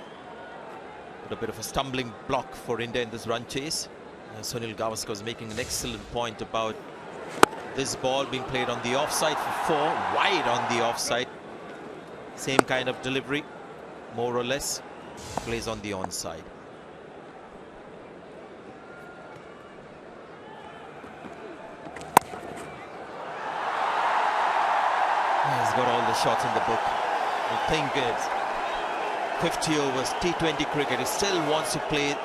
put a bit of a stumbling block for India in this run chase. Sunil Gavaskar was making an excellent point about this ball being played on the offside for 4, wide on the offside. Same kind of delivery, more or less, plays on the onside. He's got all the shots in the book. The thing is, 50 overs, T20 cricket, he still wants to play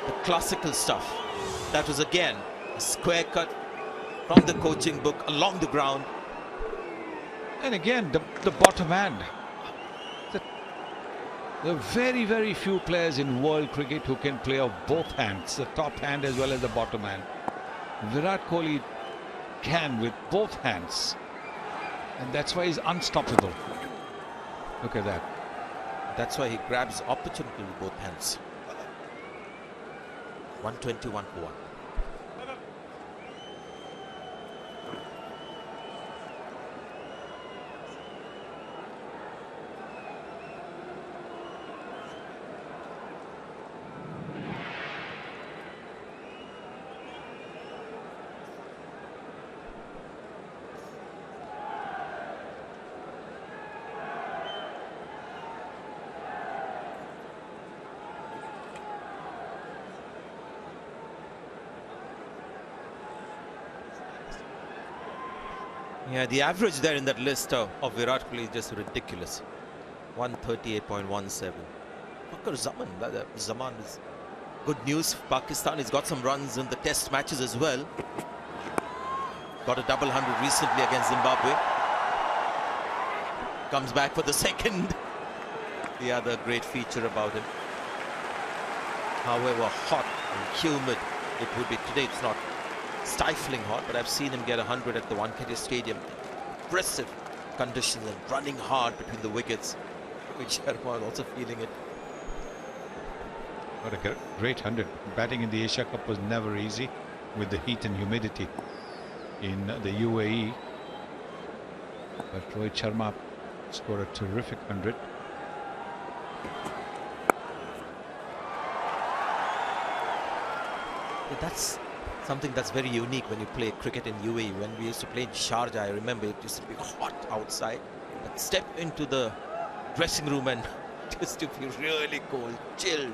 the classical stuff. That was again A square cut from the coaching book along the ground. And again, the bottom hand. There are very, very few players in world cricket who can play off both hands, the top hand as well as the bottom hand. Virat Kohli can with both hands, and that's why he's unstoppable. Look at that. That's why he grabs opportunity with both hands. 121 for 1. Yeah, the average there in that list of Virat Kohli is just ridiculous. 138.17. Zaman is good news for Pakistan. He's got some runs in the test matches as well. Got a double 100 recently against Zimbabwe. Comes back for the second. The other great feature about him. However hot and humid it would be today. It's not stifling hot, but I've seen him get 100 at the Wankhede Stadium. Impressive conditions and running hard between the wickets. Which Sharma is also feeling it. What a great 100. Batting in the Asia Cup was never easy with the heat and humidity in the UAE. But Rohit Sharma scored a terrific 100. That's something that's very unique when you play cricket in UAE. When we used to play in Sharjah, I remember it used to be hot outside. But step into the dressing room and it used to be really cold, chilled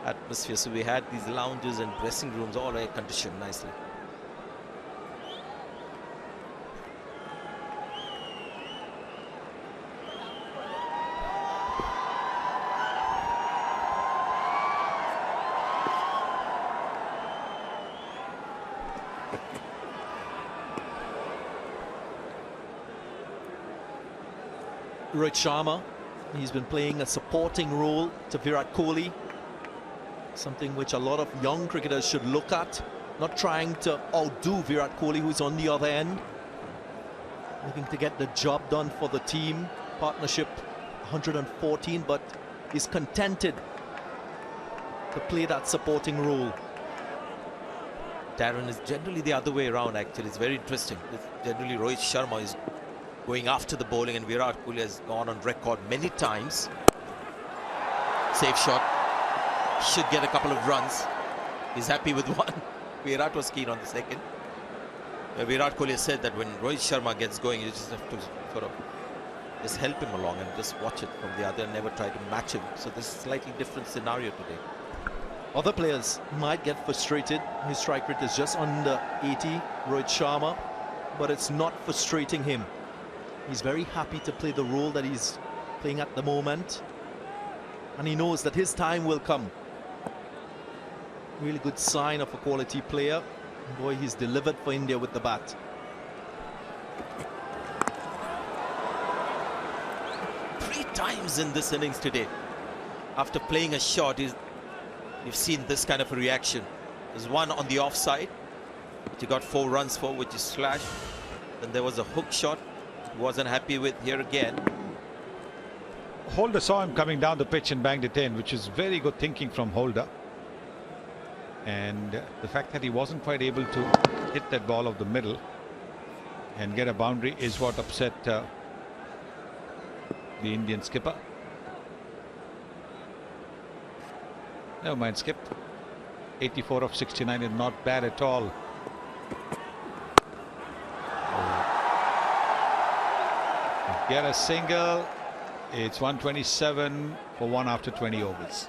atmosphere. So we had these lounges and dressing rooms all air conditioned nicely. Rohit Sharma, he's been playing a supporting role to Virat Kohli, something which a lot of young cricketers should look at, not trying to outdo Virat Kohli, who's on the other end, looking to get the job done for the team. Partnership 114, but is contented to play that supporting role. Darren, is generally the other way around. Actually, it's very interesting. Generally Rohit Sharma is going after the bowling, and Virat Kohli has gone on record many times. Safe shot. Should get a couple of runs. He's happy with one. Virat was keen on the second. Virat Kohli has said that when Rohit Sharma gets going, you just have to sort of just help him along and just watch it from the other and never try to match him. So this is a slightly different scenario today. Other players might get frustrated. His strike rate is just under 80, Rohit Sharma, but it's not frustrating him. He's very happy to play the role that he's playing at the moment, and he knows that his time will come. Really good sign of a quality player. Boy, he's delivered for India with the bat. Three times in this innings today, after playing a shot, you've seen this kind of a reaction. There's one on the offside, which he got 4 runs for, which is slash. Then there was a hook shot he wasn't happy with. Here again. Holder saw him coming down the pitch and banged it in, which is very good thinking from Holder. And the fact that he wasn't quite able to hit that ball of the middle and get a boundary is what upset the Indian skipper. Never mind, skipped. 84 of 69 is not bad at all. Get a single. It's 127 for 1 after 20 overs.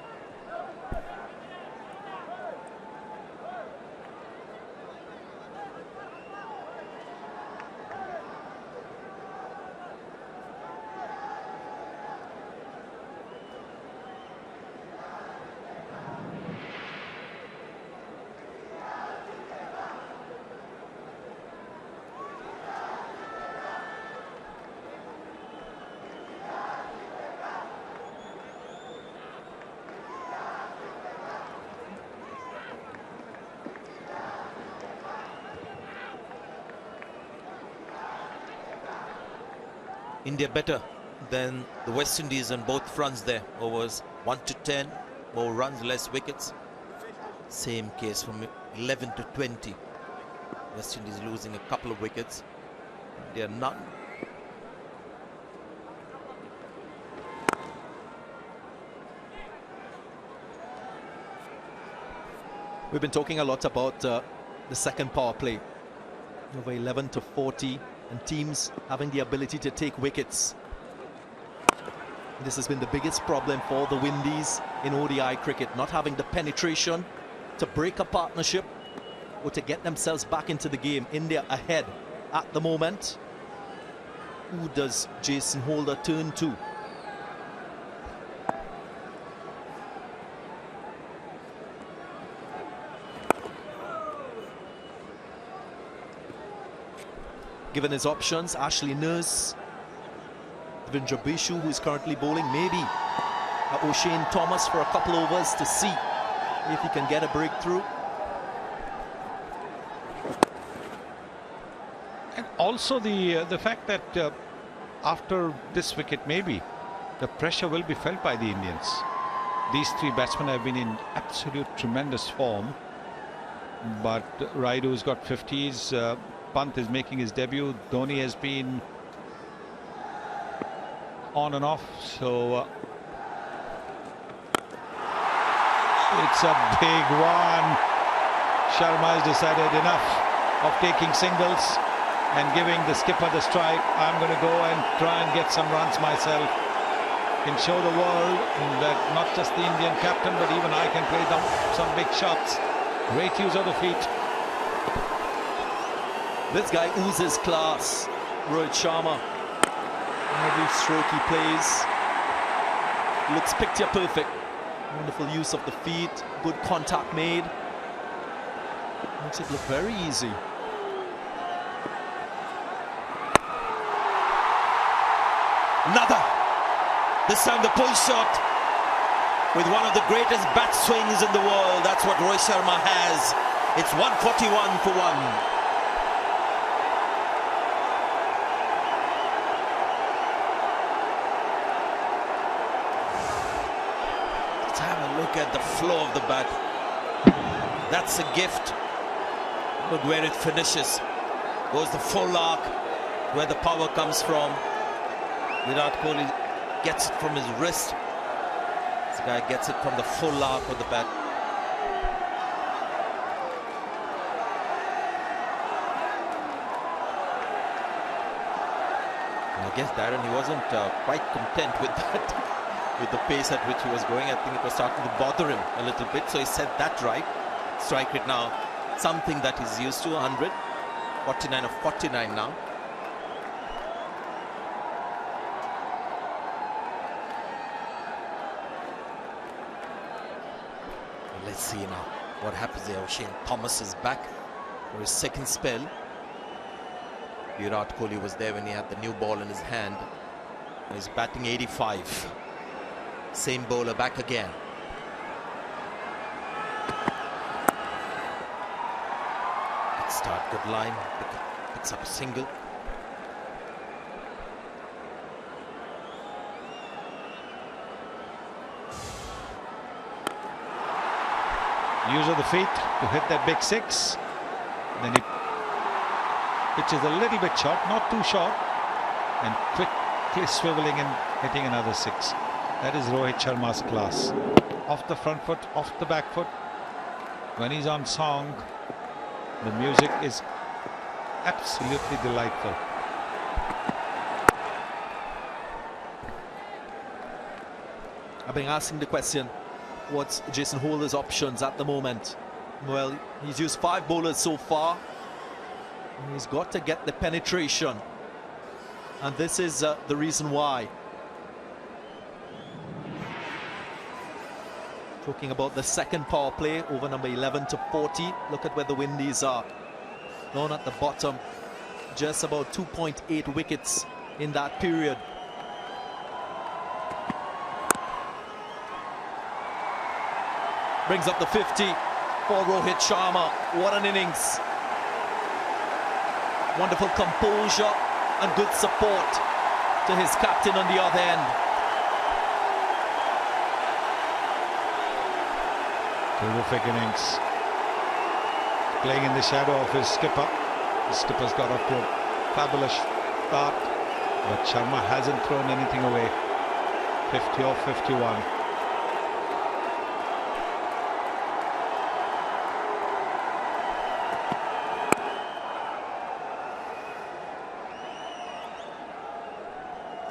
India better than the West Indies on both fronts there. Overs 1 to 10, more runs, less wickets. Same case from 11 to 20. West Indies losing a couple of wickets. India none. We've been talking a lot about the second power play. Over 11 to 40 and teams having the ability to take wickets. This has been the biggest problem for the Windies in ODI cricket, not having the penetration to break a partnership or to get themselves back into the game. India ahead at the moment. Who does Jason Holder turn to? Given his options, Ashley Nurse, Devendra Bishu, who is currently bowling, maybe O'Shane Thomas for a couple overs to see if he can get a breakthrough. And also the fact that after this wicket, maybe the pressure will be felt by the Indians. These three batsmen have been in absolute tremendous form, but Raidu's got 50s. Pant is making his debut. Dhoni has been on and off, so it's a big one. Sharma has decided enough of taking singles and giving the skipper the strike. I'm going to go and try and get some runs myself. Can show the world that not just the Indian captain, but even I can play some big shots. Great use of the feet. This guy oozes class, Rohit Sharma. Every stroke he plays looks picture perfect. Wonderful use of the feet, good contact made. Makes it look very easy. Another. This time the pull shot with one of the greatest bat swings in the world. That's what Rohit Sharma has. It's 141 for 1. Look at the flow of the bat. That's a gift. Look where it finishes. Goes the full arc, where the power comes from. Virat Kohli gets it from his wrist. This guy gets it from the full arc of the bat. And I guess Darren, he wasn't quite content with that. With the pace at which he was going, I think it was starting to bother him a little bit. So he set that right. Strike rate now, something that he's used to, 100. 49 of 49 now. Let's see now what happens there. O'Shane Thomas is back for his second spell. Virat Kohli was there when he had the new ball in his hand. He's batting 85. Same bowler back again. Good start, good line. Picks up a single. Use of the feet to hit that big six. Then he pitches a little bit short, not too short, and quickly swiveling and hitting another six. That is Rohit Sharma's class. Off the front foot, off the back foot. When he's on song, the music is absolutely delightful. I've been asking the question, what's Jason Holder's options at the moment? Well, he's used 5 bowlers so far. He's got to get the penetration. And this is the reason why. Talking about the second power play, over number 11 to 40. Look at where the Windies are. Down at the bottom. Just about 2.8 wickets in that period. Brings up the 50 for Rohit Sharma. What an innings. Wonderful composure and good support to his captain on the other end. Terrific innings. Playing in the shadow of his skipper. The skipper's got off to a fabulous start, but Sharma hasn't thrown anything away. 50 off 51.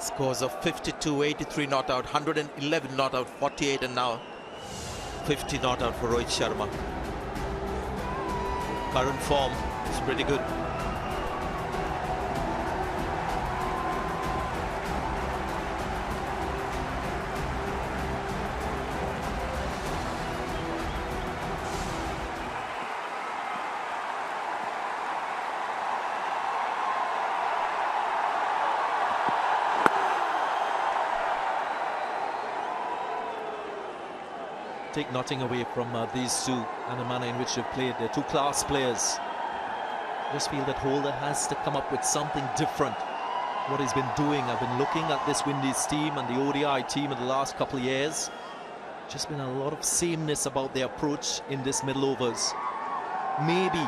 Scores of 52, 83 not out, 111 not out, 48, and now 50 not out for Rohit Sharma. Current form is pretty good. Take nothing away from these two and the manner in which they've played. They're two class players. Just feel that Holder has to come up with something different. What he's been doing, I've been looking at this Windies team and the ODI team in the last couple of years. Just been a lot of sameness about their approach in this middle overs. Maybe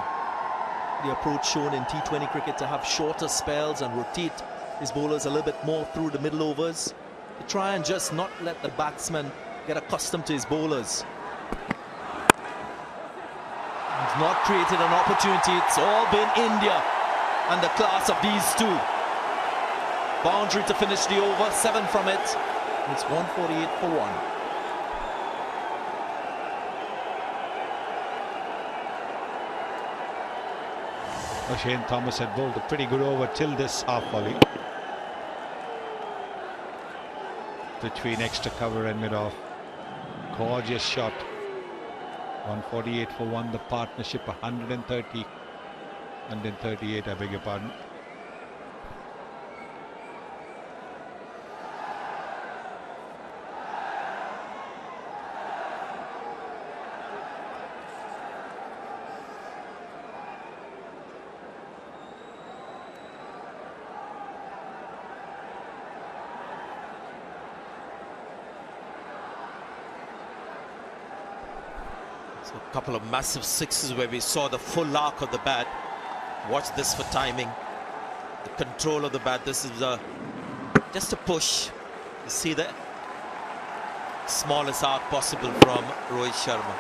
the approach shown in T20 cricket to have shorter spells and rotate his bowlers a little bit more through the middle overs, to try and just not let the batsman get accustomed to his bowlers. He's not created an opportunity. It's all been India and the class of these two. Boundary to finish the over, 7 from it. It's 148 for 1. Shane Thomas had bowled a pretty good over till this half volley. Between extra cover and mid-off. Gorgeous shot. 148 for 1. The partnership 130. 138, I beg your pardon. So a couple of massive sixes where we saw the full arc of the bat. Watch this for timing. The control of the bat. This is just a push. You see the smallest arc possible from Rohit Sharma.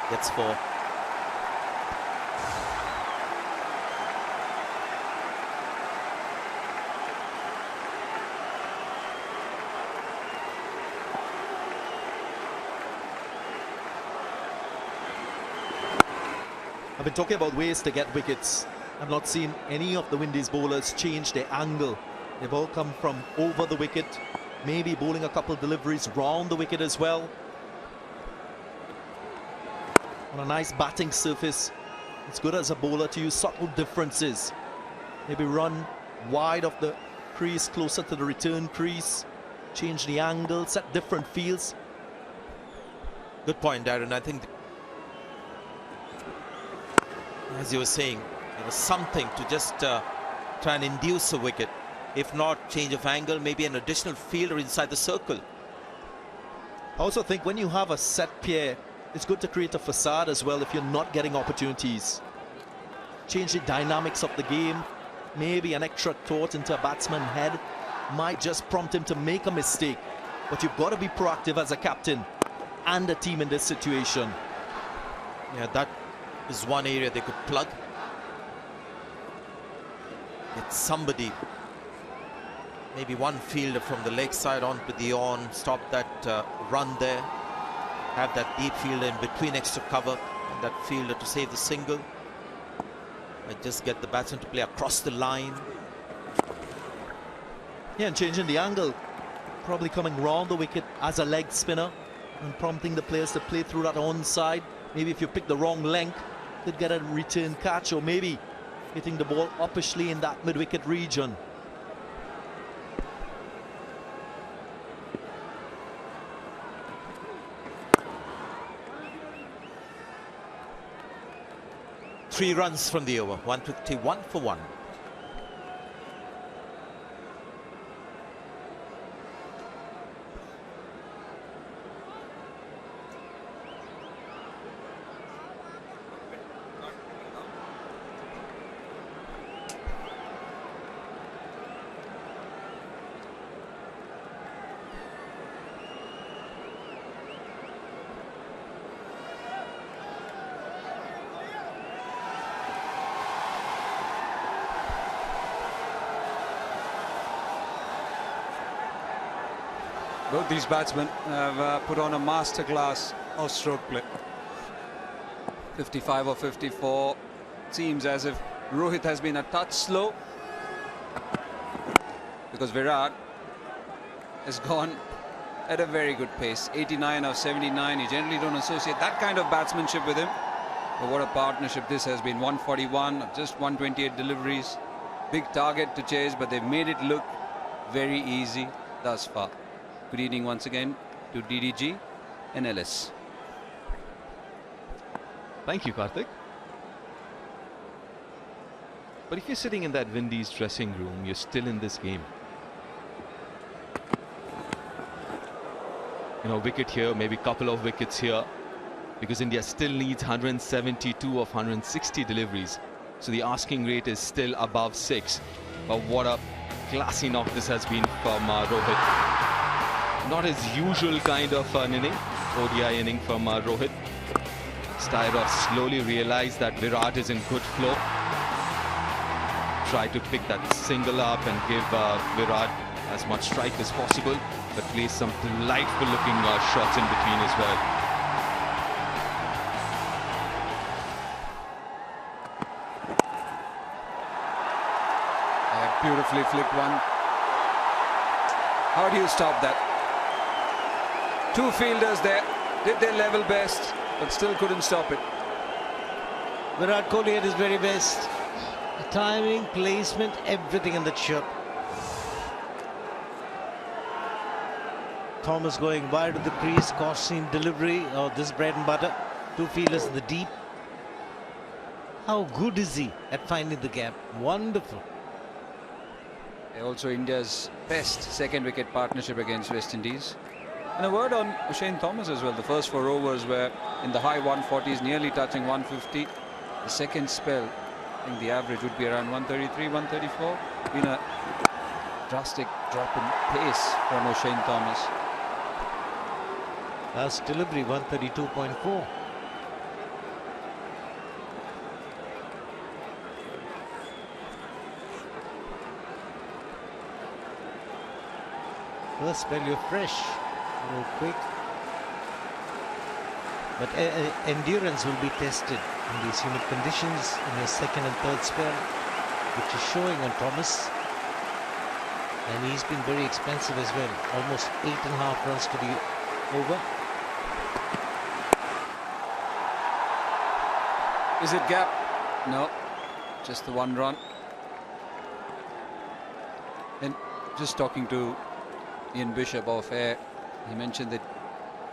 Gets 4. I've been talking about ways to get wickets. I've not seen any of the Windies bowlers change their angle. They've all come from over the wicket, maybe bowling a couple of deliveries round the wicket as well. On a nice batting surface, it's good as a bowler to use subtle differences. Maybe run wide of the crease, closer to the return crease, change the angle, set different fields. Good point, Darren. I think, as you were saying, there was something to just try and induce a wicket. If not, change of angle, maybe an additional fielder inside the circle. I also think when you have a set pair, it's good to create a facade as well if you're not getting opportunities. Change the dynamics of the game. Maybe an extra thought into a batsman's head might just prompt him to make a mistake. But you've got to be proactive as a captain and a team in this situation. Yeah, that is one area they could plug. Get somebody, maybe one fielder from the leg side onto the on, stop that run there. Have that deep fielder in between extra cover and that fielder to save the single. Might just get the batsman to play across the line. Yeah, and changing the angle. Probably coming round the wicket as a leg spinner and prompting the players to play through that onside. Maybe if you pick the wrong length, could get a return catch, or maybe hitting the ball uppishly in that mid-wicket region. Three runs from the over, 151 for 1. Both these batsmen have put on a masterclass of stroke play. 55 or 54. Seems as if Rohit has been a touch slow, because Virat has gone at a very good pace. 89 of 79. You generally don't associate that kind of batsmanship with him. But what a partnership this has been. 141 of just 128 deliveries. Big target to chase, but they've made it look very easy thus far. Good evening once again to DDG and Ellis. Thank you, Karthik. But if you're sitting in that Windies dressing room, you're still in this game. You know, wicket here, maybe a couple of wickets here, because India still needs 172 of 160 deliveries. So the asking rate is still above 6. But what a classy knock this has been from Rohit. Not his usual kind of an inning, ODI inning from Rohit. Styroff slowly realized that Virat is in good flow. Try to pick that single up and give Virat as much strike as possible, but plays some delightful looking shots in between as well. Beautifully flicked one. How do you stop that? Two fielders there, did their level best, but still couldn't stop it. Virat Kohli at his very best. The timing, placement, everything in that shot. Thomas going wide of the crease, costing delivery. Oh, this bread and butter. Two fielders in the deep. How good is he at finding the gap? Wonderful. Also India's best second wicket partnership against West Indies. And a word on Shane Thomas as well. The first 4 overs were in the high 140s, nearly touching 150. The second spell, I think the average would be around 133, 134. Been a drastic drop in pace from Shane Thomas. Last delivery 132.4. First spell you're fresh, a little quick. But endurance will be tested in these humid conditions in your second and third spell, which is showing on Thomas. And he's been very expensive as well. Almost 8.5 runs to the over. Is it gap? No, just the 1 run. And just talking to Ian Bishop off air, he mentioned that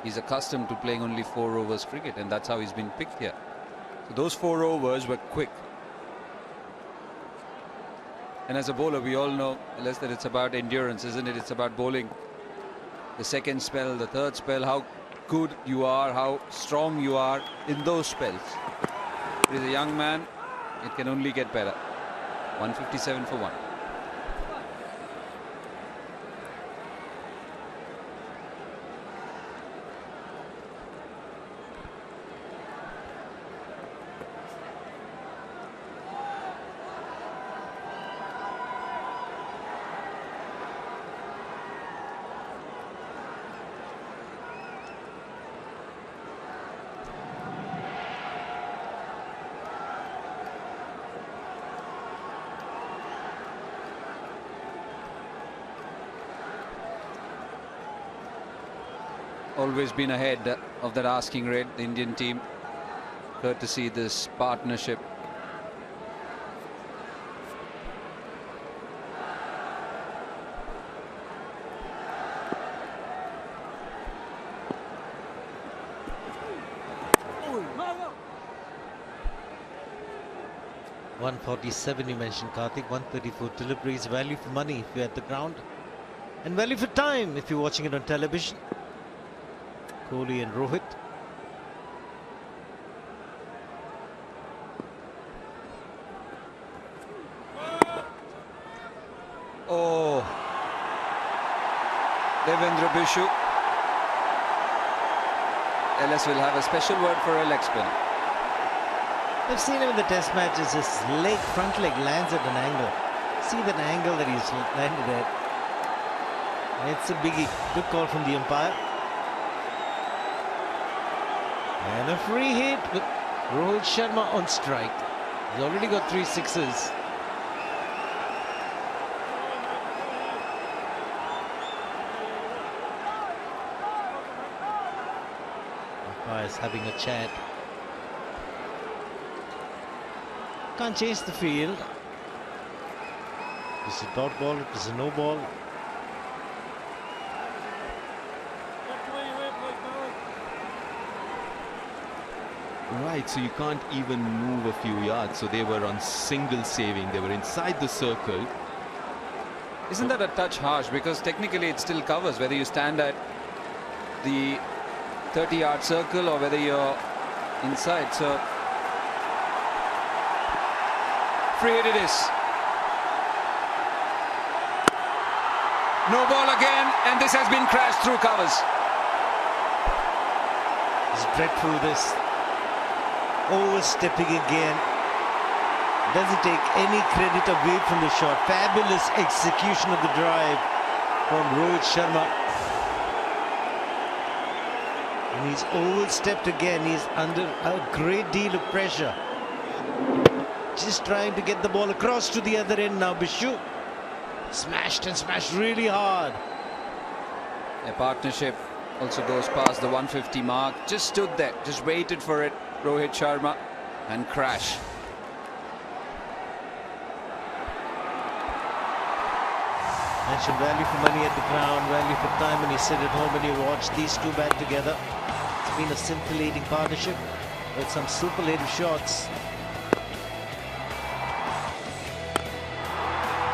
he's accustomed to playing only 4 overs cricket, and that's how he's been picked here. So those 4 overs were quick. And as a bowler, we all know, unless that it's about endurance, isn't it? It's about bowling. The second spell, the third spell, how good you are, how strong you are in those spells. If he's a young man, it can only get better. 157 for 1. Always been ahead of that asking rate, the Indian team, courtesy this partnership. .147 you mentioned, Karthik. 134 deliveries. Value for money if you're at the ground, and value for time if you're watching it on television. Kohli and Rohit. Oh, Devendra Bishu. Ellis will have a special word for a leg spinner. I've seen him in the test matches. His front leg lands at an angle. See that angle that he's landed at. It's a biggie. Good call from the umpire. And a free hit with Rohit Sharma on strike. He's already got 3 sixes. Umpire's having a chat. Can't change the field. This is a dot ball, it is a no ball. Right, so you can't even move a few yards. So they were on single saving. They were inside the circle. Isn't that a touch harsh? Because technically it still covers whether you stand at the 30-yard circle or whether you're inside. So free hit it is. No ball again, and this has been crashed through covers. It's dreadful, this. Overstepping again. Doesn't take any credit away from the shot. Fabulous execution of the drive from Rohit Sharma. And he's overstepped again. He's under a great deal of pressure. Just trying to get the ball across to the other end now. Bishu smashed and smashed really hard. A partnership also goes past the 150 mark. Just stood there, just waited for it. Rohit Sharma, and crash. Mentioned value for money at the ground, value for time when you sit at home and you watch these two bat together. It's been a scintillating partnership with some superlative shots.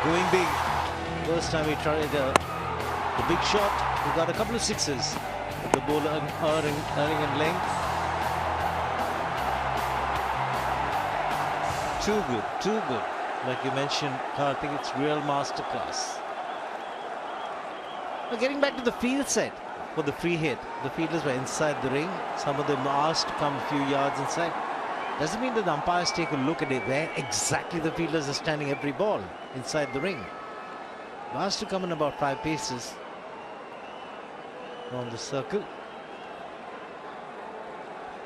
Going big. First time he tried the big shot, he got a couple of sixes. The bowler earning in length. Too good, too good. Like you mentioned, Karthik, it's real masterclass. Now getting back to the field set for the free hit. The fielders were inside the ring. Some of them asked to come a few yards inside. Doesn't mean that the umpires take a look at it where exactly the fielders are standing every ball inside the ring. Asked to come in about 5 paces from the circle.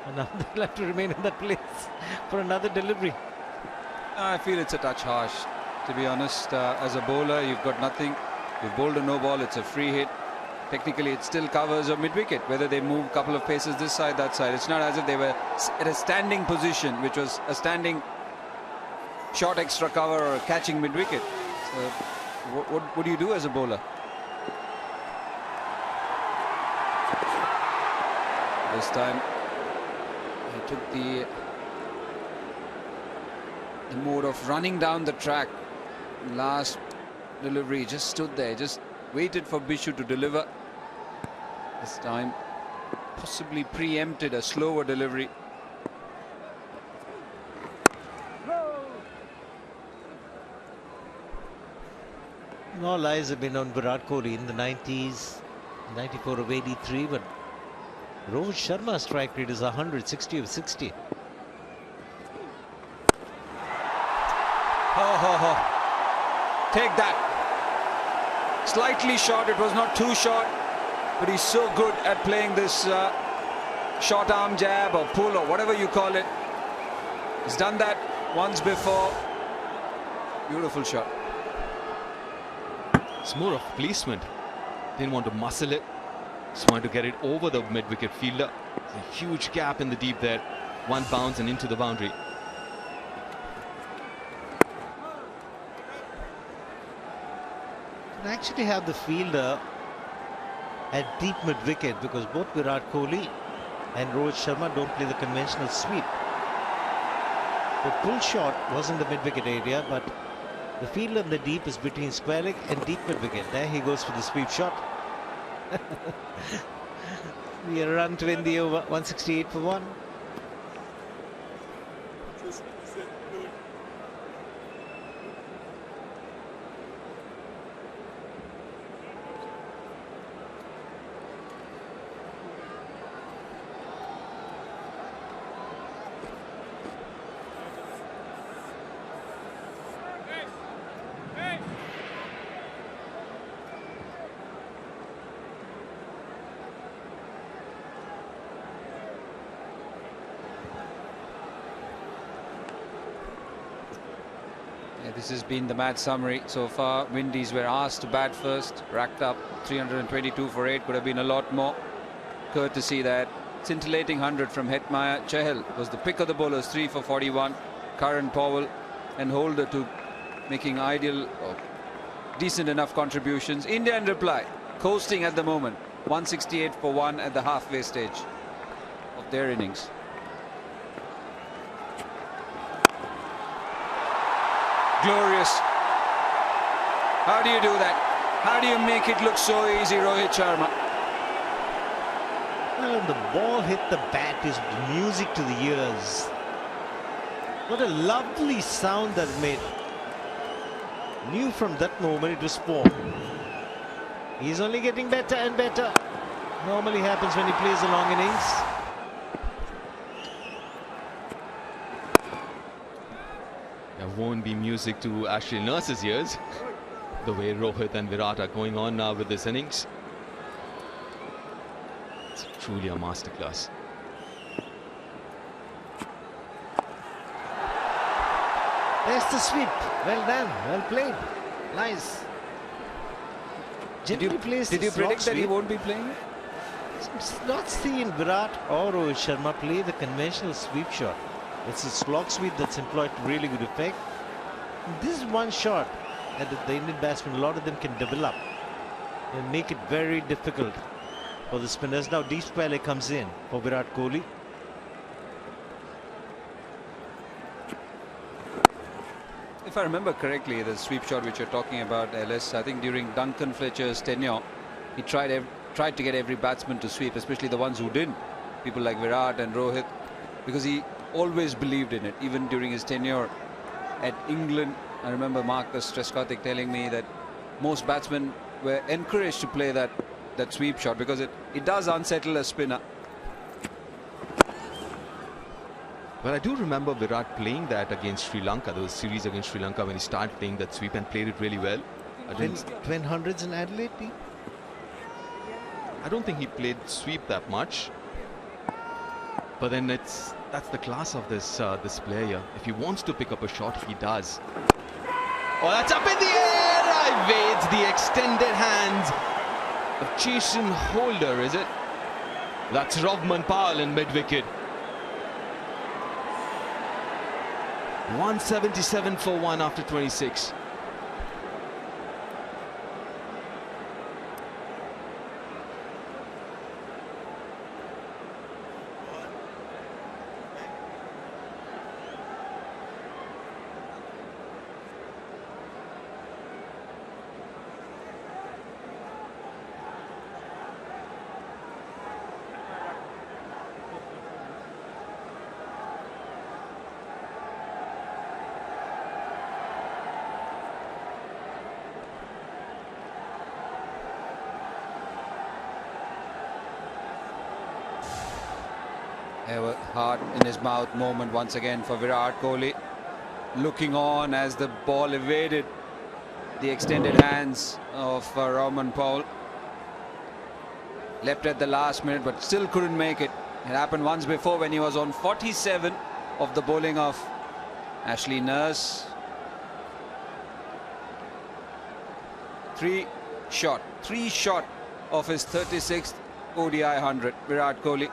And now they'll have to remain in that place for another delivery. I feel it's a touch harsh, to be honest. As a bowler, you've got nothing. You've bowled a no ball, it's a free hit. Technically, it still covers a mid-wicket, whether they move a couple of paces this side, that side. It's not as if they were at a standing position, which was a standing short extra cover or catching mid-wicket. So, what do you do as a bowler? This time, he took the mode of running down the track. Last delivery, just stood there, just waited for Bishu to deliver. This time possibly preempted a slower delivery. All eyes have been on Virat Kohli in the 90s, 94 of 83, but Rohit Sharma's strike rate is 160 of 60. Take that. Slightly short, it was not too short, but he's so good at playing this short arm jab or pull or whatever you call it. He's done that once before. Beautiful shot. It's more of placement. Didn't want to muscle it. Just wanted to get it over the mid-wicket fielder. There's a huge gap in the deep there. One bounce and into the boundary. And actually have the fielder at deep mid-wicket because both Virat Kohli and Rohit Sharma don't play the conventional sweep. The pull shot was in the mid-wicket area, but the fielder in the deep is between square leg and deep mid-wicket. There he goes for the sweep shot. We are run to win the over, 168 for 1. This has been the match summary so far. Windies were asked to bat first, racked up 322 for 8, could have been a lot more. Courtesy that scintillating 100 from Hetmeyer. Chahal was the pick of the bowlers, 3 for 41. Karan Powell and Holder to making ideal or decent enough contributions. India in reply, coasting at the moment, 168 for 1 at the halfway stage of their innings. Glorious. How do you do that? How do you make it look so easy, Rohit Sharma? Well, the ball hit the bat is music to the ears. What a lovely sound that made. Knew from that moment it was form. He's only getting better and better. Normally happens when he plays a long innings. There won't be music to Ashley Nurse's ears, the way Rohit and Virat are going on now with this innings. It's truly a masterclass. There's the sweep. Well done. Well played. Nice. Did you predict that he won't be playing? It's not seen Virat or Rohit Sharma play the conventional sweep shot. It's a slog sweep that's employed to really good effect. This is one shot that the Indian batsmen, a lot of them can develop and make it very difficult for the spinners. Now deep spell comes in for Virat Kohli. If I remember correctly, the sweep shot which you're talking about, LS, I think during Duncan Fletcher's tenure, he tried to get every batsman to sweep, especially the ones who didn't. People like Virat and Rohit, because he always believed in it, even during his tenure at England. I remember Marcus Trescothick telling me that most batsmen were encouraged to play that sweep shot because it does unsettle a spinner. Well, I do remember Virat playing that against Sri Lanka, those series against Sri Lanka, when he started playing that sweep and played it really well. Twin hundreds in Adelaide. I don't think he played sweep that much. But then that's the class of this player. If he wants to pick up a shot, he does. Oh, that's up in the air! Evades the extended hands of Jason Holder, is it? That's Rovman Powell in mid-wicket. 177 for 1 after 26. A heart in his mouth moment once again for Virat Kohli, looking on as the ball evaded the extended hands of Rovman Powell. Leapt at the last minute but still couldn't make it. It happened once before when he was on 47 of the bowling of Ashley Nurse. Three shot of his 36th ODI 100, Virat Kohli.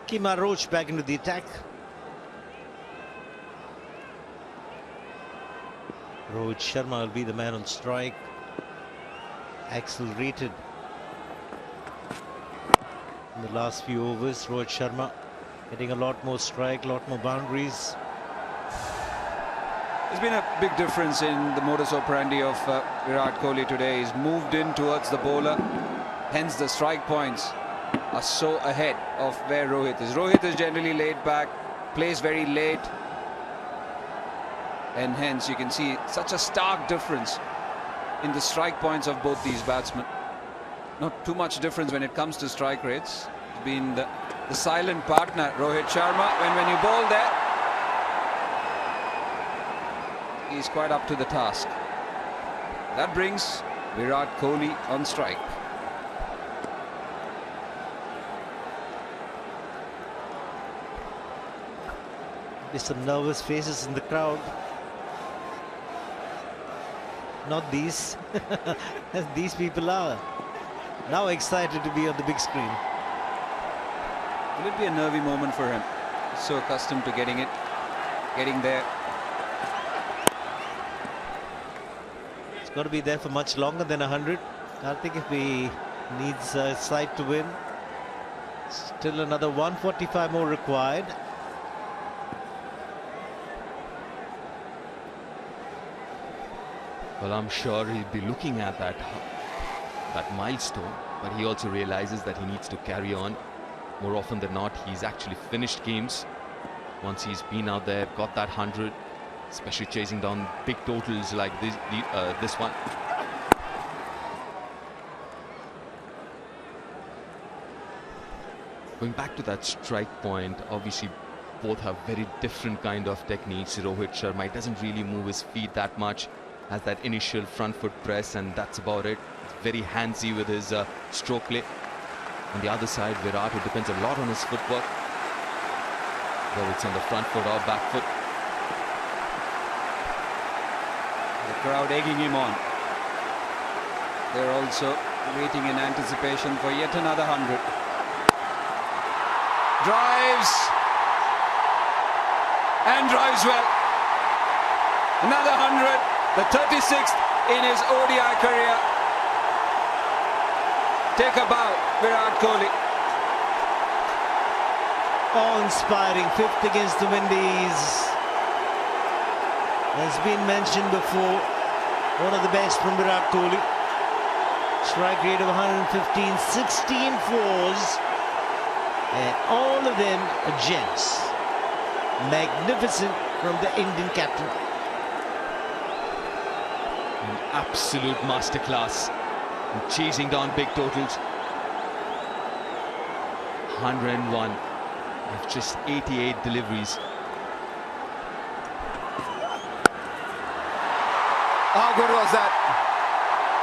Kima Roach back into the attack. Rohit Sharma will be the man on strike. Accelerated in the last few overs. Rohit Sharma getting a lot more strike, a lot more boundaries. There's been a big difference in the modus operandi of Virat Kohli today. He's moved in towards the bowler, hence the strike points are so ahead of where Rohit is. Rohit is generally laid back, plays very late, and hence you can see such a stark difference in the strike points of both these batsmen. Not too much difference when it comes to strike rates. It's been the silent partner, Rohit Sharma. When you bowl there, he's quite up to the task. That brings Virat Kohli on strike. There's some nervous faces in the crowd. Not these. These people are now excited to be on the big screen. Will it be a nervy moment for him? He's so accustomed to getting there. It's got to be there for much longer than 100. I think if he needs a side to win, still another 145 more required. Well, I'm sure he'll be looking at that milestone, but he also realizes that he needs to carry on. More often than not, he's actually finished games once he's been out there, got that 100, especially chasing down big totals like this one. Going back to that strike point, obviously both have very different kind of techniques. Rohit Sharma doesn't really move his feet that much, has that initial front foot press, and that's about it. It's very handsy with his stroke play. On the other side, Virat, who depends a lot on his footwork, whether it's on the front foot or back foot. The crowd egging him on. They're also waiting in anticipation for yet another 100. Drives and drives well. Another 100, the 36th in his ODI career. Take a bow, Virat Kohli. Awe-inspiring, 5th against the Windies. Has been mentioned before, one of the best from Virat Kohli. Strike rate of 115, 16 fours, and all of them are gems. Magnificent from the Indian captain. An absolute masterclass in chasing down big totals. 101 of just 88 deliveries. How good was that?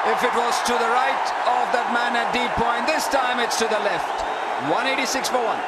If it was to the right of that man at deep point, this time it's to the left. 186 for 1.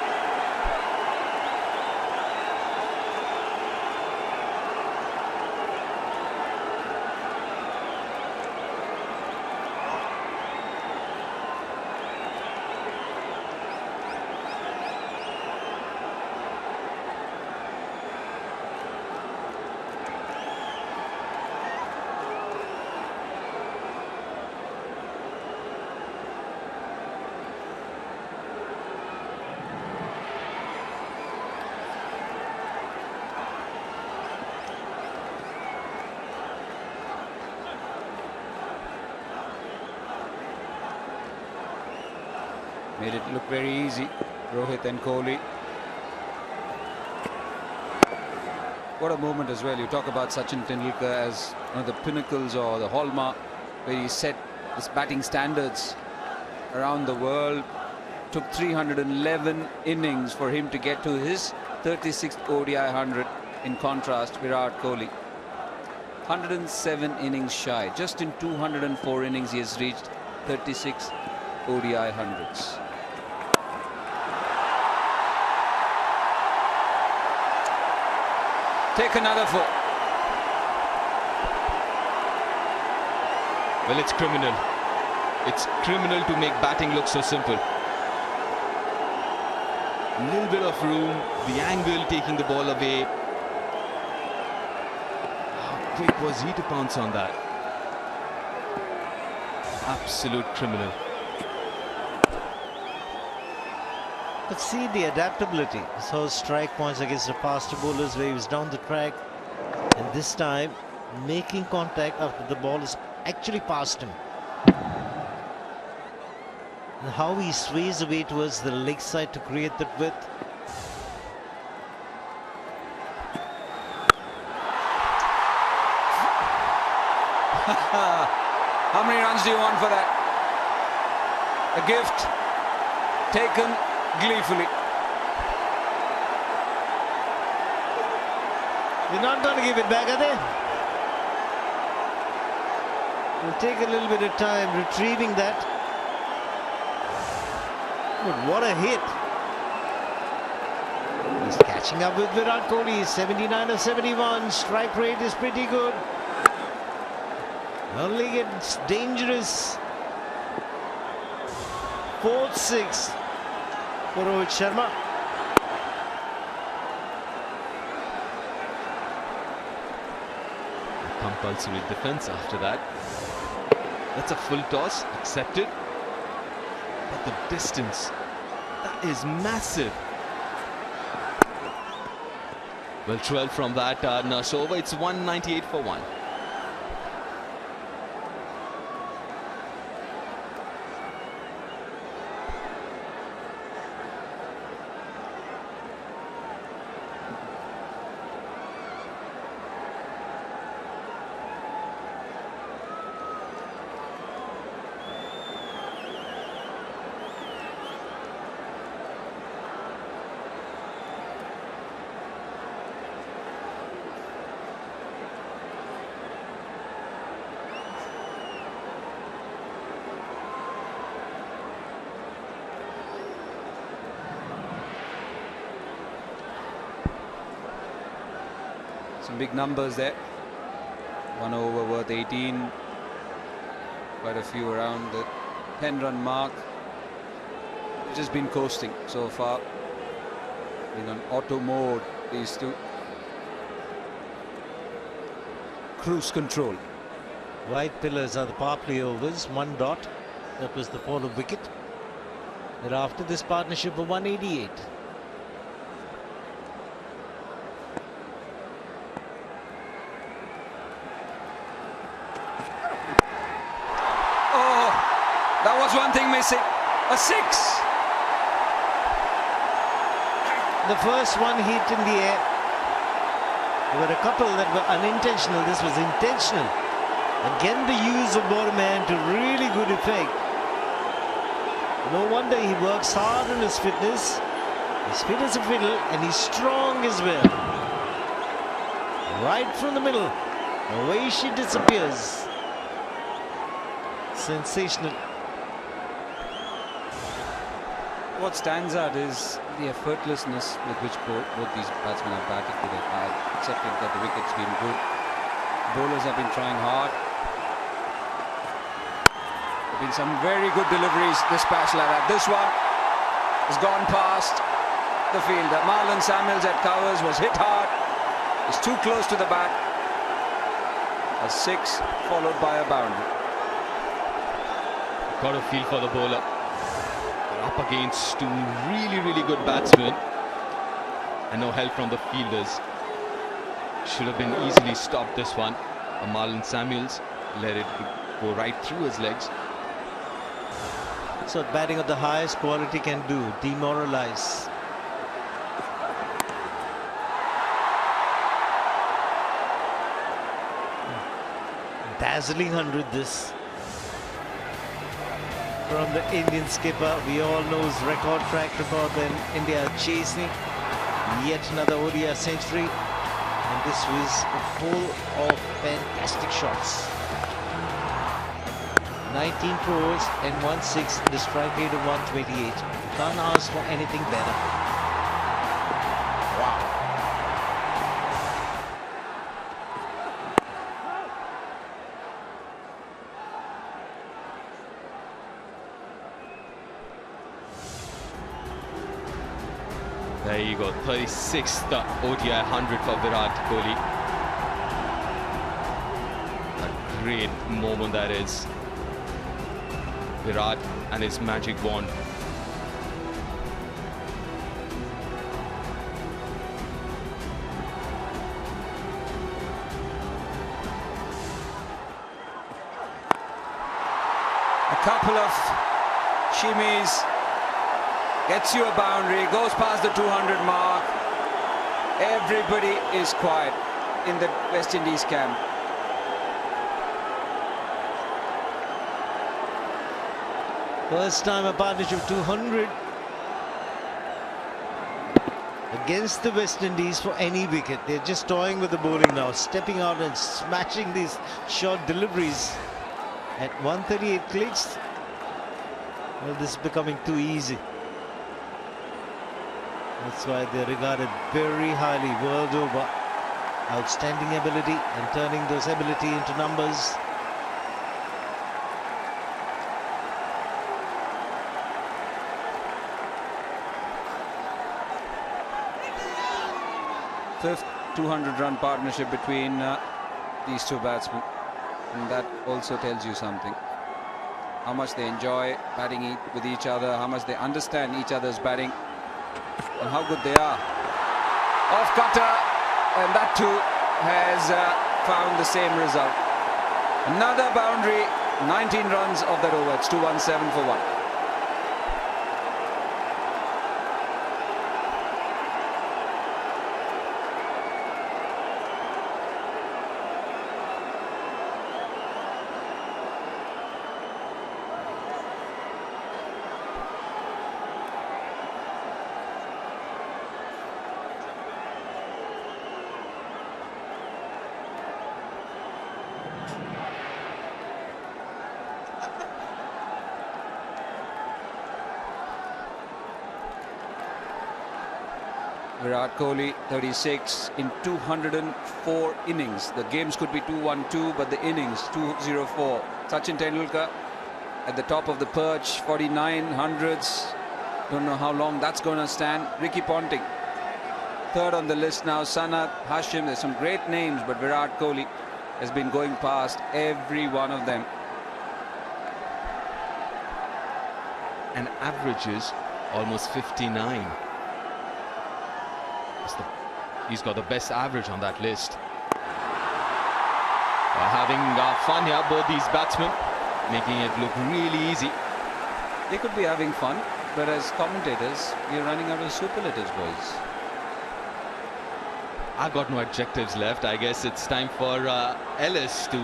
Made it look very easy, Rohit and Kohli. What a moment as well. You talk about Sachin Tendulkar as one of the pinnacles or the hallmark where he set his batting standards around the world. Took 311 innings for him to get to his 36th ODI 100. In contrast, Virat Kohli, 107 innings shy. Just in 204 innings he has reached 36 ODI 100s. Take another 4. Well, it's criminal. It's criminal to make batting look so simple. A little bit of room, the angle taking the ball away. How quick was he to pounce on that? Absolute criminal. But see the adaptability. So strike points against the faster bowlers where he was down the track, and this time making contact after the ball is actually past him. And how he sways away towards the leg side to create that width. How many runs do you want for that? A gift taken gleefully. They're not going to give it back, are they? It'll take a little bit of time retrieving that. But what a hit. He's catching up with Virat Kohli. 79 of 71. Strike rate is pretty good. Only gets dangerous. 4th, 6th for Rohit Sharma. Compulsory defense after that. That's a full toss, accepted. But the distance, that is massive. Well, 12 from that nurse over. It's 198 for 1. Some big numbers there. 1 over worth 18. Quite a few around the 10-run mark. Just been coasting so far. Been on auto mode, these two. Cruise control. White pillars are the power play overs. 1 dot. That was the fall of wicket. Thereafter, this partnership of 188. That was one thing missing. A 6. The first one hit in the air. There were a couple that were unintentional. This was intentional. Again, the use of Borman to really good effect. No wonder he works hard on his fitness. He's fit as a fiddle and he's strong as well. Right from the middle. Away she disappears. Sensational. What stands out is the effortlessness with which both these batsmen have batted today. I accepted that the wicket's been good. Bowlers have been trying hard. There have been some very good deliveries this patch like that. This one has gone past the fielder. Marlon Samuels at covers was hit hard. It's too close to the bat. A 6 followed by a boundary. Got a feel for the bowler. Up against two really good batsmen and no help from the fielders. Should have been easily stopped this one. Marlon Samuels let it go right through his legs. So batting of the highest quality can do, demoralize. Dazzling 100 this. From the Indian skipper, we all know his record track record when India chasing yet another ODI century, and this was full of fantastic shots. 19 fours and 1 6, the strike rate of 128. Can't ask for anything better. Wow. There you go, 36th ODI 100 for Virat Kohli. A great moment that is. Virat and his magic wand. A couple of shimmies. Gets you a boundary, goes past the 200 mark. Everybody is quiet in the West Indies camp. First time a partnership of 200 against the West Indies for any wicket. They're just toying with the bowling now, stepping out and smashing these short deliveries at 138 clicks. Well, this is becoming too easy. That's why they're regarded very highly world over. Outstanding ability and turning those ability into numbers. Fifth 200-run partnership between these two batsmen, and that also tells you something. How much they enjoy batting with each other, how much they understand each other's batting, and how good they are. Off cutter, and that too has found the same result. Another boundary, 19 runs of that over. It's 217 for 1. Virat Kohli, 36 in 204 innings. The games could be 212, but the innings 204. Sachin Tendulkar at the top of the perch, 49 hundreds. Don't know how long that's going to stand. Ricky Ponting, third on the list now. Sanat, Hashim, there's some great names, but Virat Kohli has been going past every one of them. And averages almost 59. He's got the best average on that list. They're having fun here, both these batsmen, making it look really easy. They could be having fun, but as commentators, we're running out of superlatives, boys. I've got no adjectives left. I guess it's time for Ellis to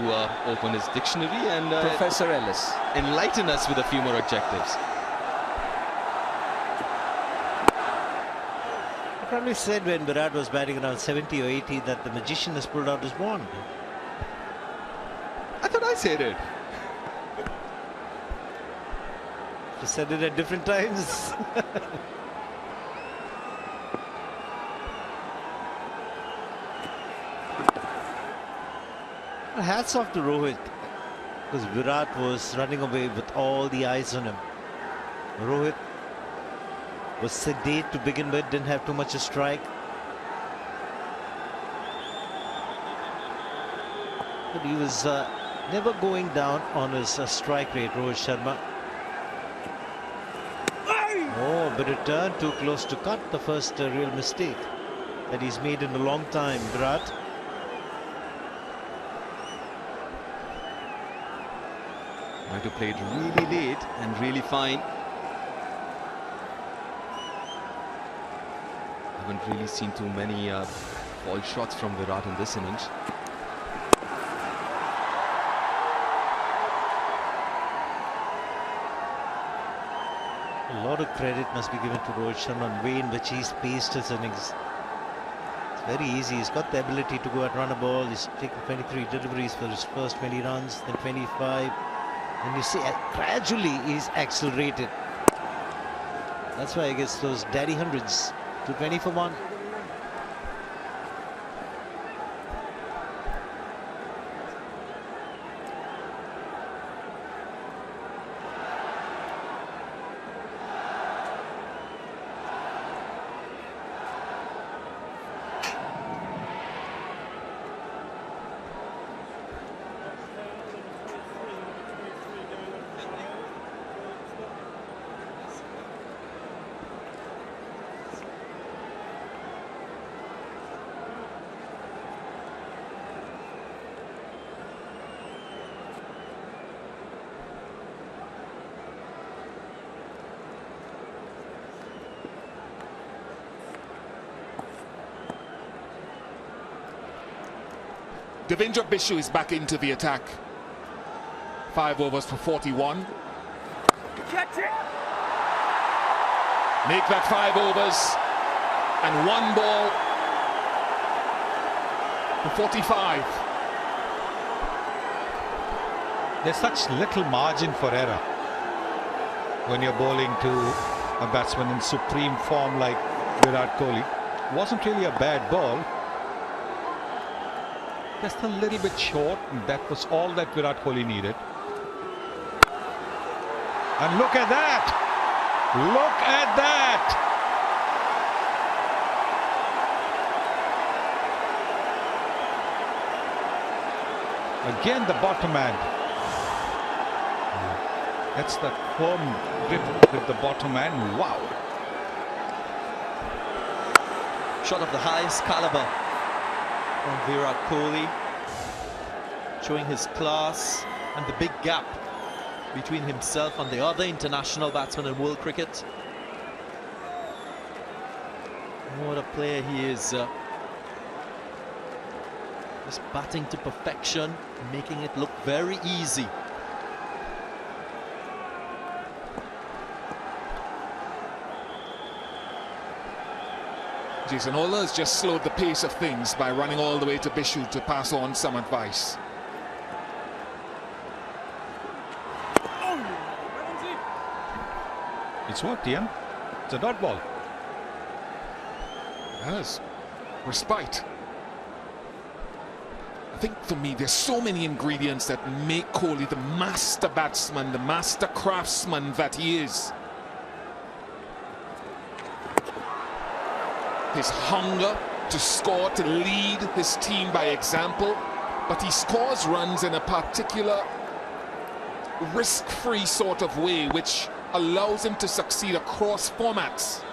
open his dictionary and Professor Ellis, enlighten us with a few more adjectives. I probably said when Virat was batting around 70 or 80 that the magician has pulled out his wand. I thought I said it. You said it at different times. Hats off to Rohit, because Virat was running away with all the eyes on him. Rohit was sedate to begin with, didn't have too much to strike. But he was never going down on his strike rate, Rohit Sharma. Oh, but it turned too close to cut. The first real mistake that he's made in a long time, Virat. Trying to play it really late and really fine. Haven't really seen too many ball shots from Virat in this innings. A lot of credit must be given to Rohit Sharma on the way in which he's paced his innings. It's very easy. He's got the ability to go and run a ball. He's taken 23 deliveries for his first 20 runs, then 25. And you see, gradually he's accelerated. That's why he gets those daddy hundreds. 220 for 1. Devendra Bishu is back into the attack. 5 overs for 41. Catch it! Make that 5 overs and 1 ball for 45. There's such little margin for error when you're bowling to a batsman in supreme form like Virat Kohli. Wasn't really a bad ball. Just a little bit short, and that was all that Virat Kohli needed. And look at that! Look at that! Again, the bottom man. That's the firm grip with the bottom man. Wow! Shot of the highest caliber from Virat Kohli, showing his class and the big gap between himself and the other international batsmen in world cricket. What a player he is. Just batting to perfection, making it look very easy. Jason Holder has just slowed the pace of things by running all the way to Bishu to pass on some advice. It's what, Ian? It's a dot ball. Yes. Respite. I think for me, there's so many ingredients that make Kohli the master batsman, the master craftsman that he is. His hunger to score, to lead his team by example, but he scores runs in a particular risk-free sort of way, which allows him to succeed across formats.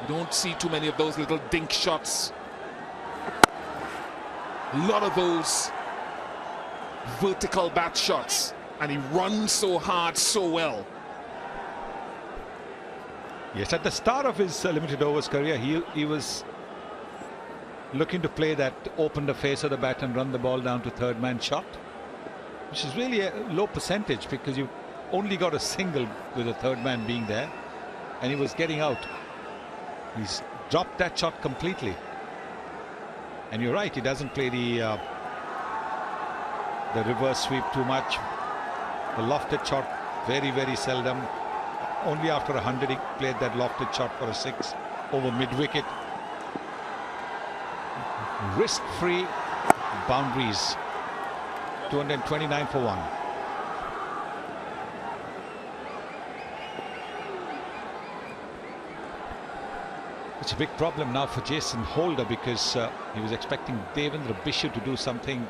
You don't see too many of those little dink shots. A lot of those vertical bat shots, and he runs so hard, so well. Yes, at the start of his limited overs career, he was looking to play that open the face of the bat and run the ball down to third man shot, which is really a low percentage because you only got a single with a third man being there, and he was getting out. He's dropped that shot completely. And you're right, he doesn't play the reverse sweep too much. The lofted shot very, very seldom. Only after 100 he played that lofted shot for a 6 over mid-wicket. Risk-free boundaries. 229 for 1. It's a big problem now for Jason Holder because he was expecting Devendra Bishu to do something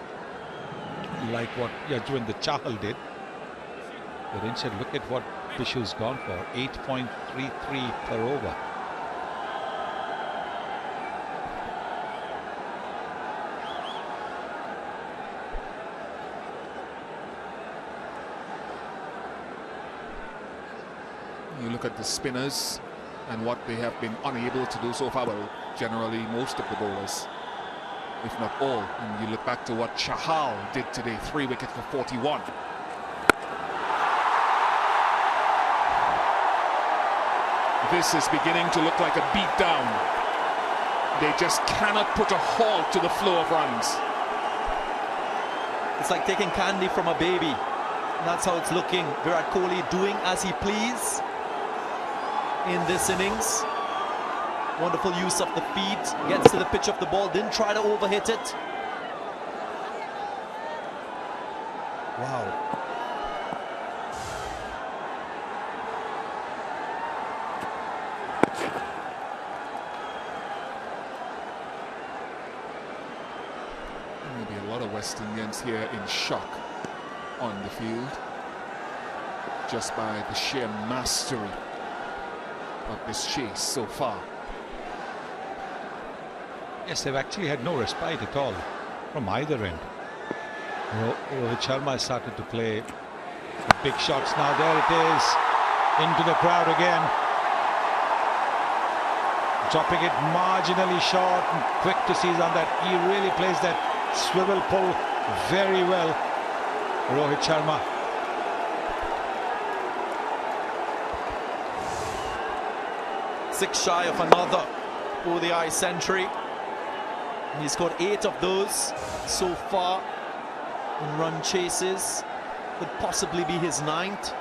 like what Yajwendra Chahal did. But instead, look at what Bishu's gone for, 8.33 per over. You look at the spinners and what they have been unable to do so far. Well, generally most of the bowlers, if not all. And you look back to what Chahal did today, 3 wickets for 41. This is beginning to look like a beatdown. They just cannot put a halt to the flow of runs. It's like taking candy from a baby. That's how it's looking. Virat Kohli doing as he please in this innings. Wonderful use of the feet. Gets to the pitch of the ball. Didn't try to overhit it. Wow. Maybe a lot of West Indians here in shock on the field just by the sheer mastery of this chase so far. Yes, they've actually had no respite at all from either end. Rohit Sharma has started to play big shots now. There it is, into the crowd again. Dropping it marginally short and quick to seize on that. He really plays that swivel pull very well, Rohit Sharma. Six shy of another ODI century. He scored 8 of those so far in run chases. Could possibly be his 9th.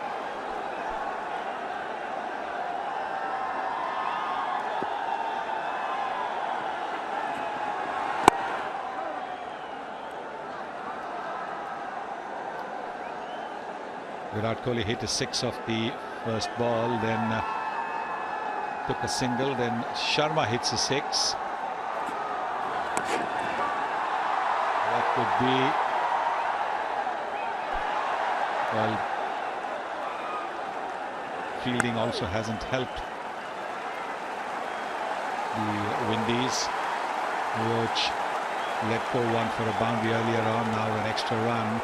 Virat Kohli hit a 6 off the first ball, then took a single, then Sharma hits a 6. That could be, well, fielding also hasn't helped the Windies, which let go one for a boundary earlier on, now an extra run.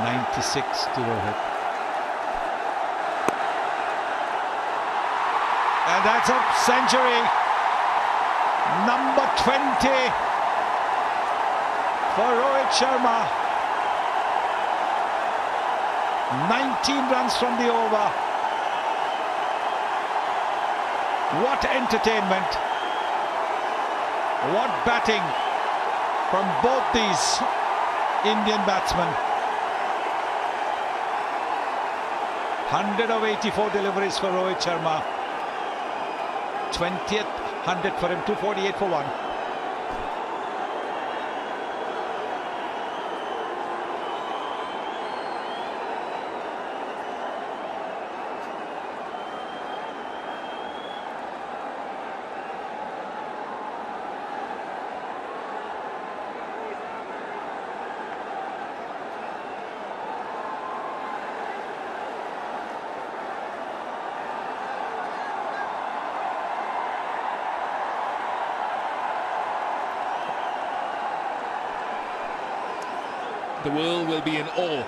.96 to Rohit. And that's a century. Number 20 for Rohit Sharma. 19 runs from the over. What entertainment. What batting from both these Indian batsmen. 100 of 84 deliveries for Rohit Sharma. 20th 100 for him, 248 for 1. The world will be in awe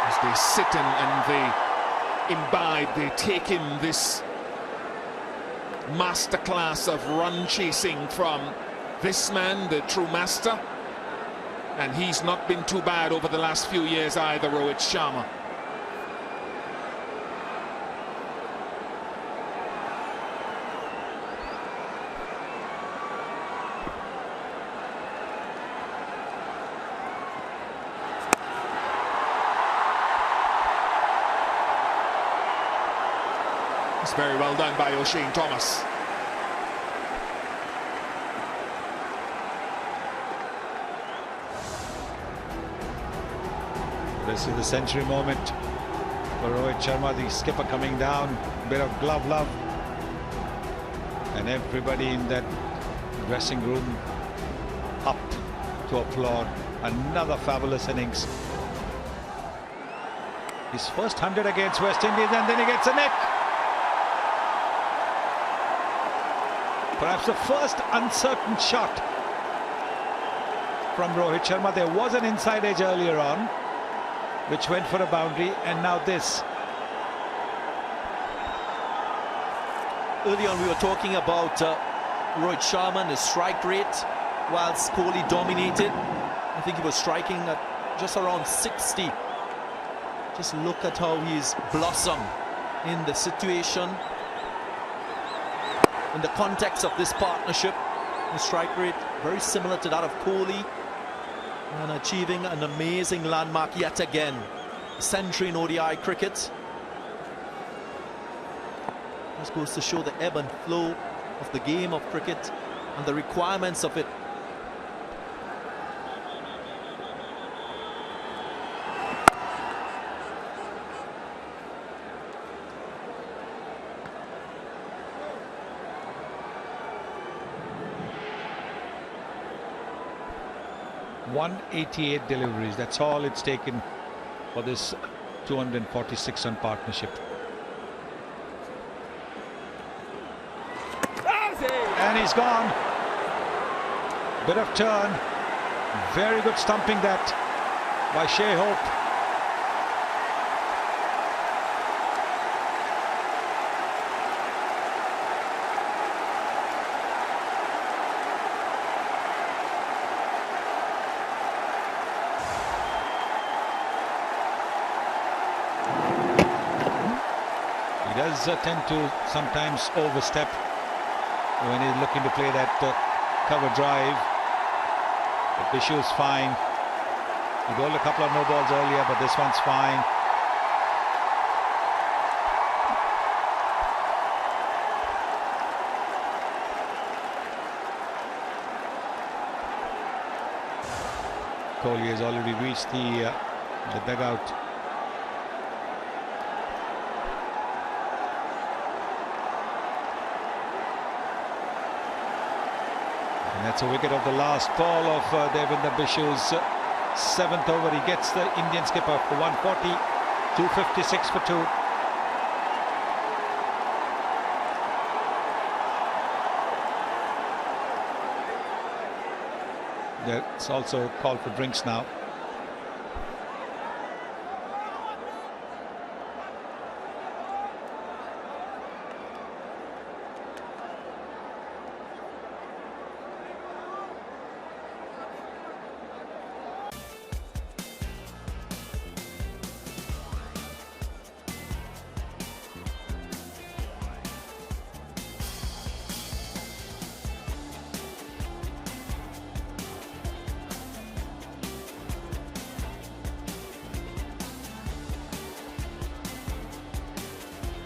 as they sit and they imbibe, they take in this masterclass of run chasing from this man, the true master. And he's not been too bad over the last few years either, Rohit Sharma. It's very well done by O'Shane Thomas. This is the century moment for Rohit Sharma, the skipper coming down, bit of glove love, and everybody in that dressing room up to applaud. Another fabulous innings. His first 100 against West Indies, and then he gets a nick. Perhaps the first uncertain shot from Rohit Sharma. There was an inside edge earlier on, which went for a boundary, and now this. Early on we were talking about Rohit Sharma and his strike rate, whilst Kohli dominated. I think he was striking at just around 60. Just look at how he's blossomed in the situation. In the context of this partnership, the strike rate very similar to that of Kohli, and achieving an amazing landmark yet again. Century in ODI cricket. This goes to show the ebb and flow of the game of cricket and the requirements of it. .188 deliveries, that's all it's taken for this 246 run partnership. And he's gone. Bit of turn. Very good stumping that by Shea Hope. He does tend to sometimes overstep when he's looking to play that cover drive. But Bishu's fine. He bowled a couple of no balls earlier, but this one's fine. Kohli has already reached the dugout. And that's a wicket of the last ball of Devinder Bishu's 7th over. He gets the Indian skipper for 140, 256 for 2. It's also called for drinks now.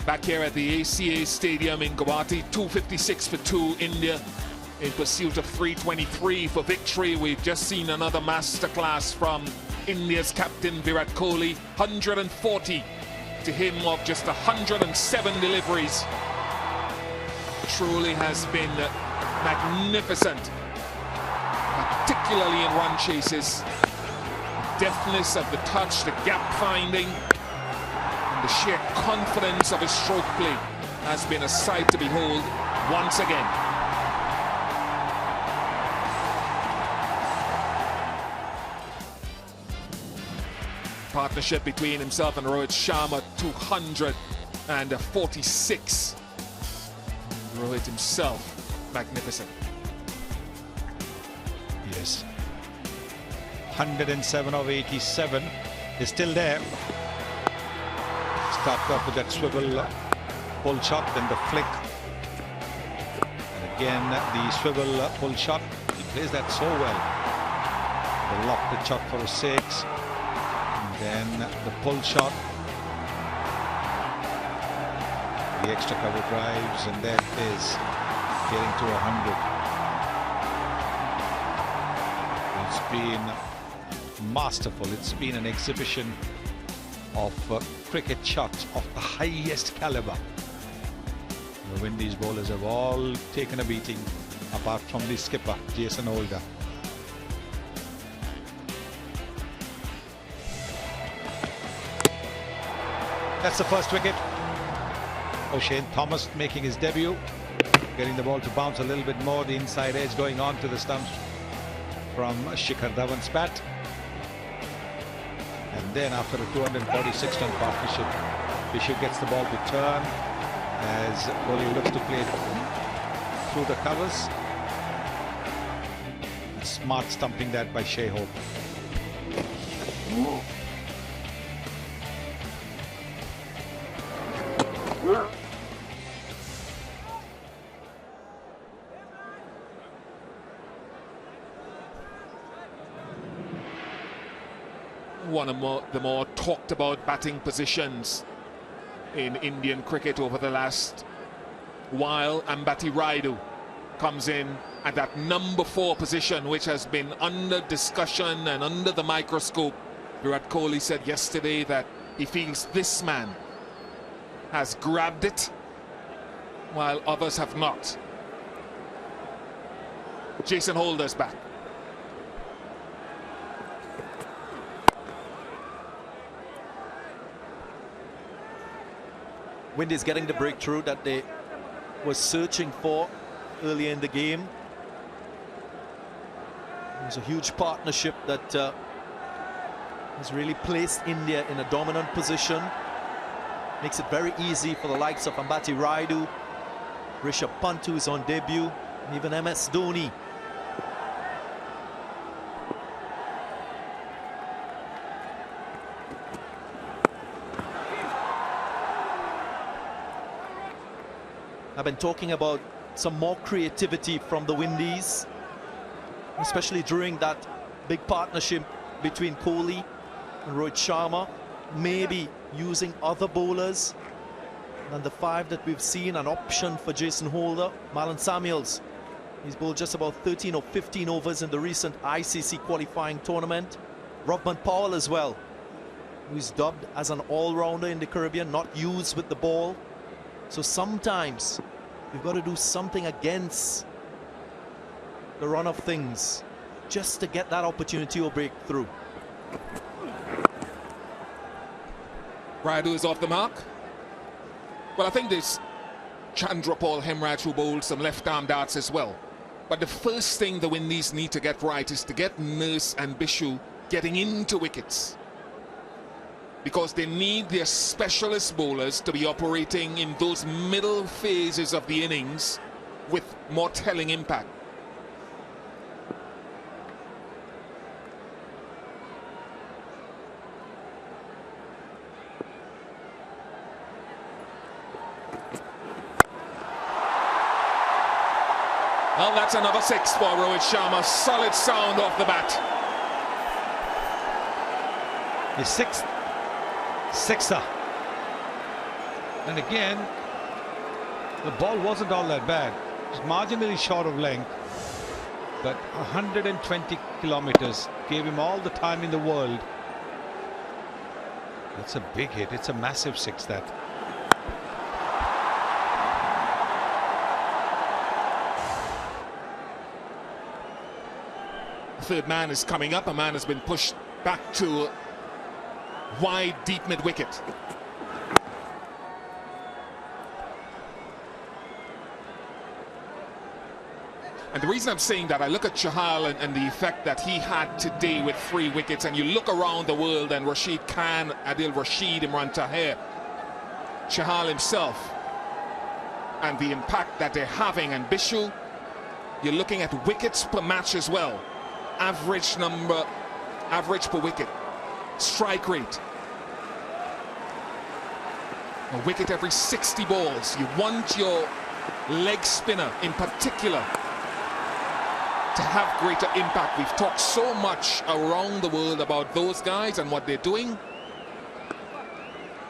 Back here at the ACA Stadium in Guwahati, 256 for 2, India in pursuit of 323 for victory. We've just seen another masterclass from India's captain Virat Kohli, 140 to him of just 107 deliveries. Truly has been magnificent, particularly in run chases. Deftness of the touch, the gap finding, the sheer confidence of his stroke play has been a sight to behold once again. Partnership between himself and Rohit Sharma, 246. Rohit himself, magnificent. Yes. 107 of 87 is still there. Started off with that swivel pull shot, then the flick, and again the swivel pull shot. He plays that so well. The lofted shot for a 6, and then the pull shot, the extra cover drives, and that is getting to 100. It's been masterful. It's been an exhibition of cricket shots of the highest caliber. The Windies bowlers have all taken a beating, apart from the skipper, Jason Holder. That's the first wicket. O'Shane Thomas making his debut, getting the ball to bounce a little bit more, the inside edge going on to the stumps from Shikhar Dhawan's bat. And then after a 246-run partnership, Bishu gets the ball to turn as Kohli looks to play through the covers. A smart stumping that by Shai Hope. One of the more talked about batting positions in Indian cricket over the last while. Ambati Rayudu comes in at that number 4 position, which has been under discussion and under the microscope. Virat Kohli said yesterday that he feels this man has grabbed it while others have not. Jason Holder's back. Windies getting the breakthrough that they were searching for earlier in the game. It was a huge partnership that has really placed India in a dominant position. Makes it very easy for the likes of Ambati Rayudu, Rishabh Pant, who is on debut, and even MS Dhoni. I've been talking about some more creativity from the Windies, especially during that big partnership between Kohli and Rohit Sharma, maybe using other bowlers than the 5 that we've seen. An option for Jason Holder. Marlon Samuels, he's bowled just about 13 or 15 overs in the recent ICC qualifying tournament. Rovman Powell as well, who's dubbed as an all-rounder in the Caribbean, not used with the ball. So sometimes you've got to do something against the run of things just to get that opportunity or breakthrough. Raidu is off the mark. Well, I think there's Chandrapal Hemraj who bowled some left-arm darts as well. But the first thing the Windies need to get right is to get Nurse and Bishu getting into wickets, because they need their specialist bowlers to be operating in those middle phases of the innings with more telling impact. Well, that's another 6 for Rohit Sharma. Solid sound off the bat. His sixer. And again, the ball wasn't all that bad. It was marginally short of length, but 120 kilometers gave him all the time in the world. That's a big hit. It's a massive 6, that. Third man is coming up. A man has been pushed back to wide, deep mid-wicket. And the reason I'm saying that, I look at Chahal and the effect that he had today with 3 wickets, and you look around the world and Rashid Khan, Adil Rashid, Imran Tahir, Chahal himself, and the impact that they're having, and Bishu, you're looking at wickets per match as well. Average per wicket. Strike rate. A wicket every 60 balls. You want your leg spinner in particular to have greater impact. We've talked so much around the world about those guys and what they're doing.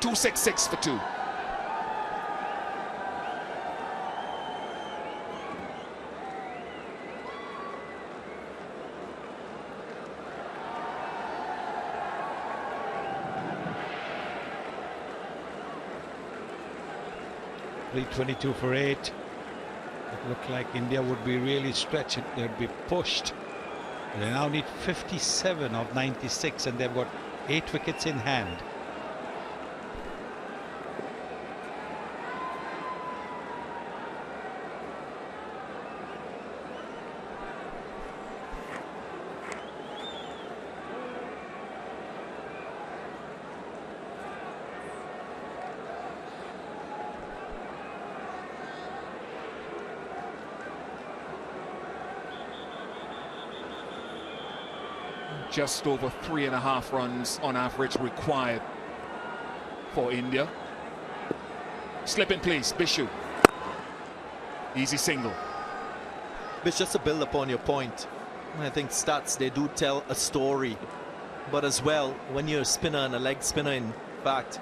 266 for 2. .322 for 8. It looked like India would be really stretched. They'd be pushed. They now need 57 of 96, and they've got 8 wickets in hand. Just over 3.5 runs on average required for India. Slip in place, Bishu. Easy single. But just to build upon your point, I think stats, they do tell a story. But as well, when you're a spinner and a leg spinner, in fact,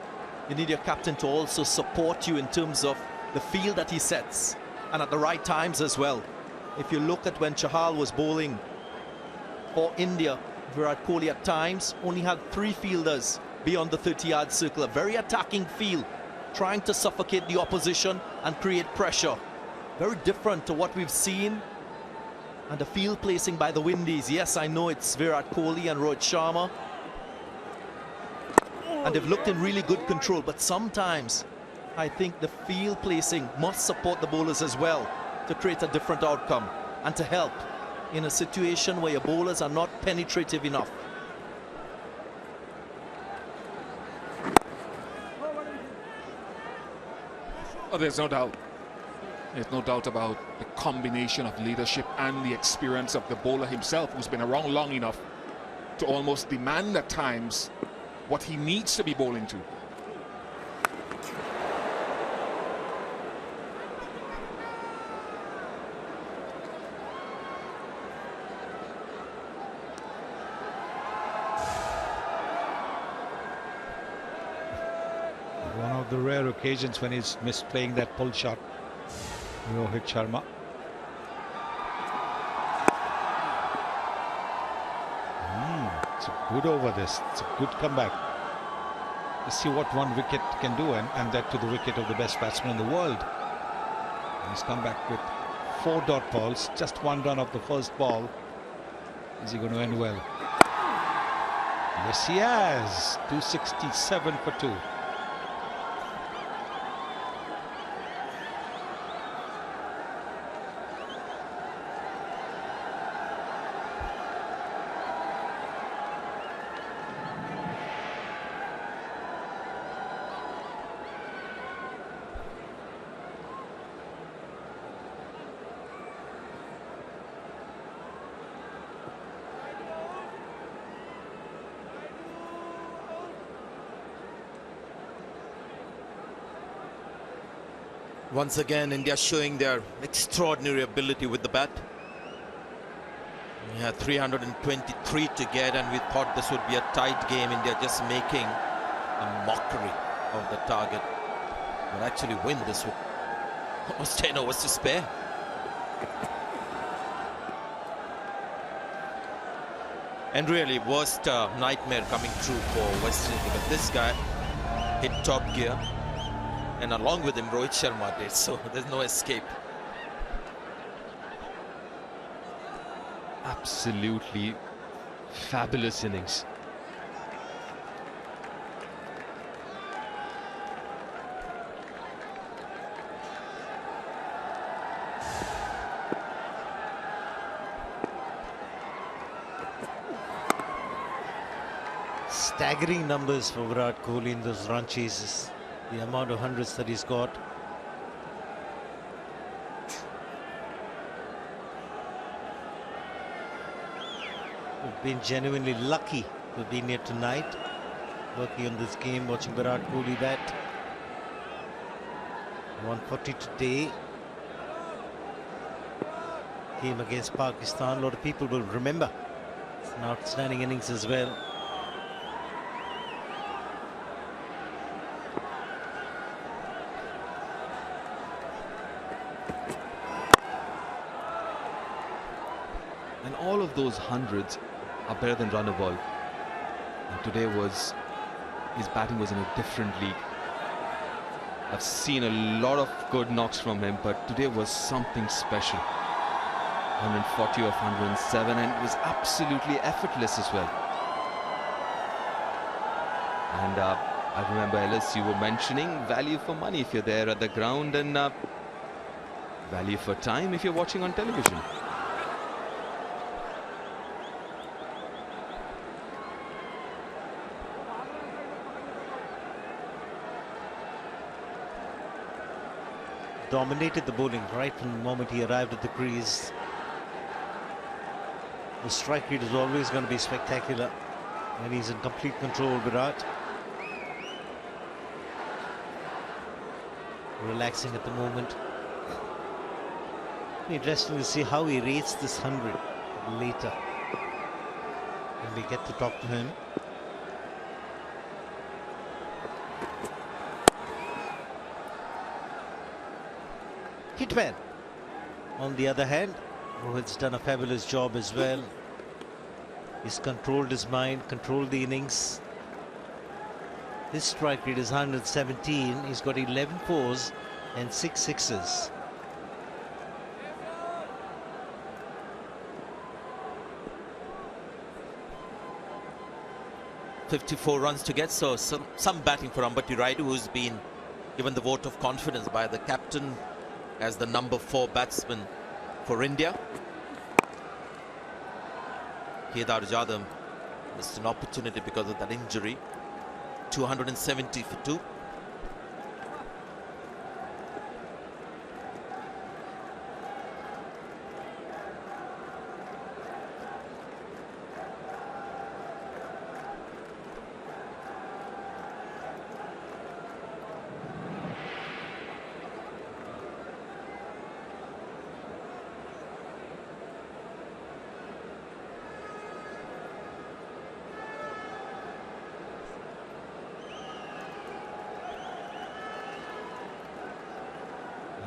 you need your captain to also support you in terms of the field that he sets, and at the right times as well. If you look at when Chahal was bowling for India, Virat Kohli at times only had 3 fielders beyond the 30-yard circle. A very attacking field, trying to suffocate the opposition and create pressure. Very different to what we've seen. And the field placing by the Windies. Yes, I know it's Virat Kohli and Rohit Sharma, and they've looked in really good control, but sometimes I think the field placing must support the bowlers as well to create a different outcome and to help in a situation where your bowlers are not penetrative enough. Oh, there's no doubt. There's no doubt about the combination of leadership and the experience of the bowler himself, who's been around long enough to almost demand at times what he needs to be bowling to. One of the rare occasions when he's missed playing that pull shot, Rohit Sharma. It's a good over this. It's a good comeback. Let's see what one wicket can do, and that to the wicket of the best batsman in the world. And he's come back with 4 dot balls, just 1 run off the first ball. Is he going to end well? Yes, he has. 267 for 2. Once again, India showing their extraordinary ability with the bat. We had 323 to get, and we thought this would be a tight game. India just making a mockery of the target. But actually win this with almost 10 overs to spare. And really, worst nightmare coming true for West Indies. But this guy hit top gear. And along with him, Rohit Sharma did, so there's no escape. Absolutely fabulous innings. Staggering numbers for Virat Kohli in those run chases. The amount of hundreds that he's got. We've been genuinely lucky to have been here tonight, working on this game, watching Virat Kohli bat. 140 today. Game against Pakistan. A lot of people will remember. It's an outstanding innings as well. And all of those hundreds are better than run a ball. And today his batting was in a different league. I've seen a lot of good knocks from him, but today was something special. 140 of 107, and it was absolutely effortless as well. And I remember, Ellis, you were mentioning value for money if you're there at the ground, and value for time if you're watching on television. Dominated the bowling right from the moment he arrived at the crease. The strike rate is always going to be spectacular when he's in complete control, Virat. Relaxing at the moment. Interesting to see how he rates this 100 later when we get to talk to him. Hitman. On the other hand, Rohit's done a fabulous job as well. He's controlled his mind, controlled the innings. His strike rate is 117. He's got 11 fours and 6 sixes. .54 runs to get, so some batting for Ambati Rayudu, who's been given the vote of confidence by the captain as the number 4 batsman for India. Kedar Jadhav missed an opportunity because of that injury. 270 for 2.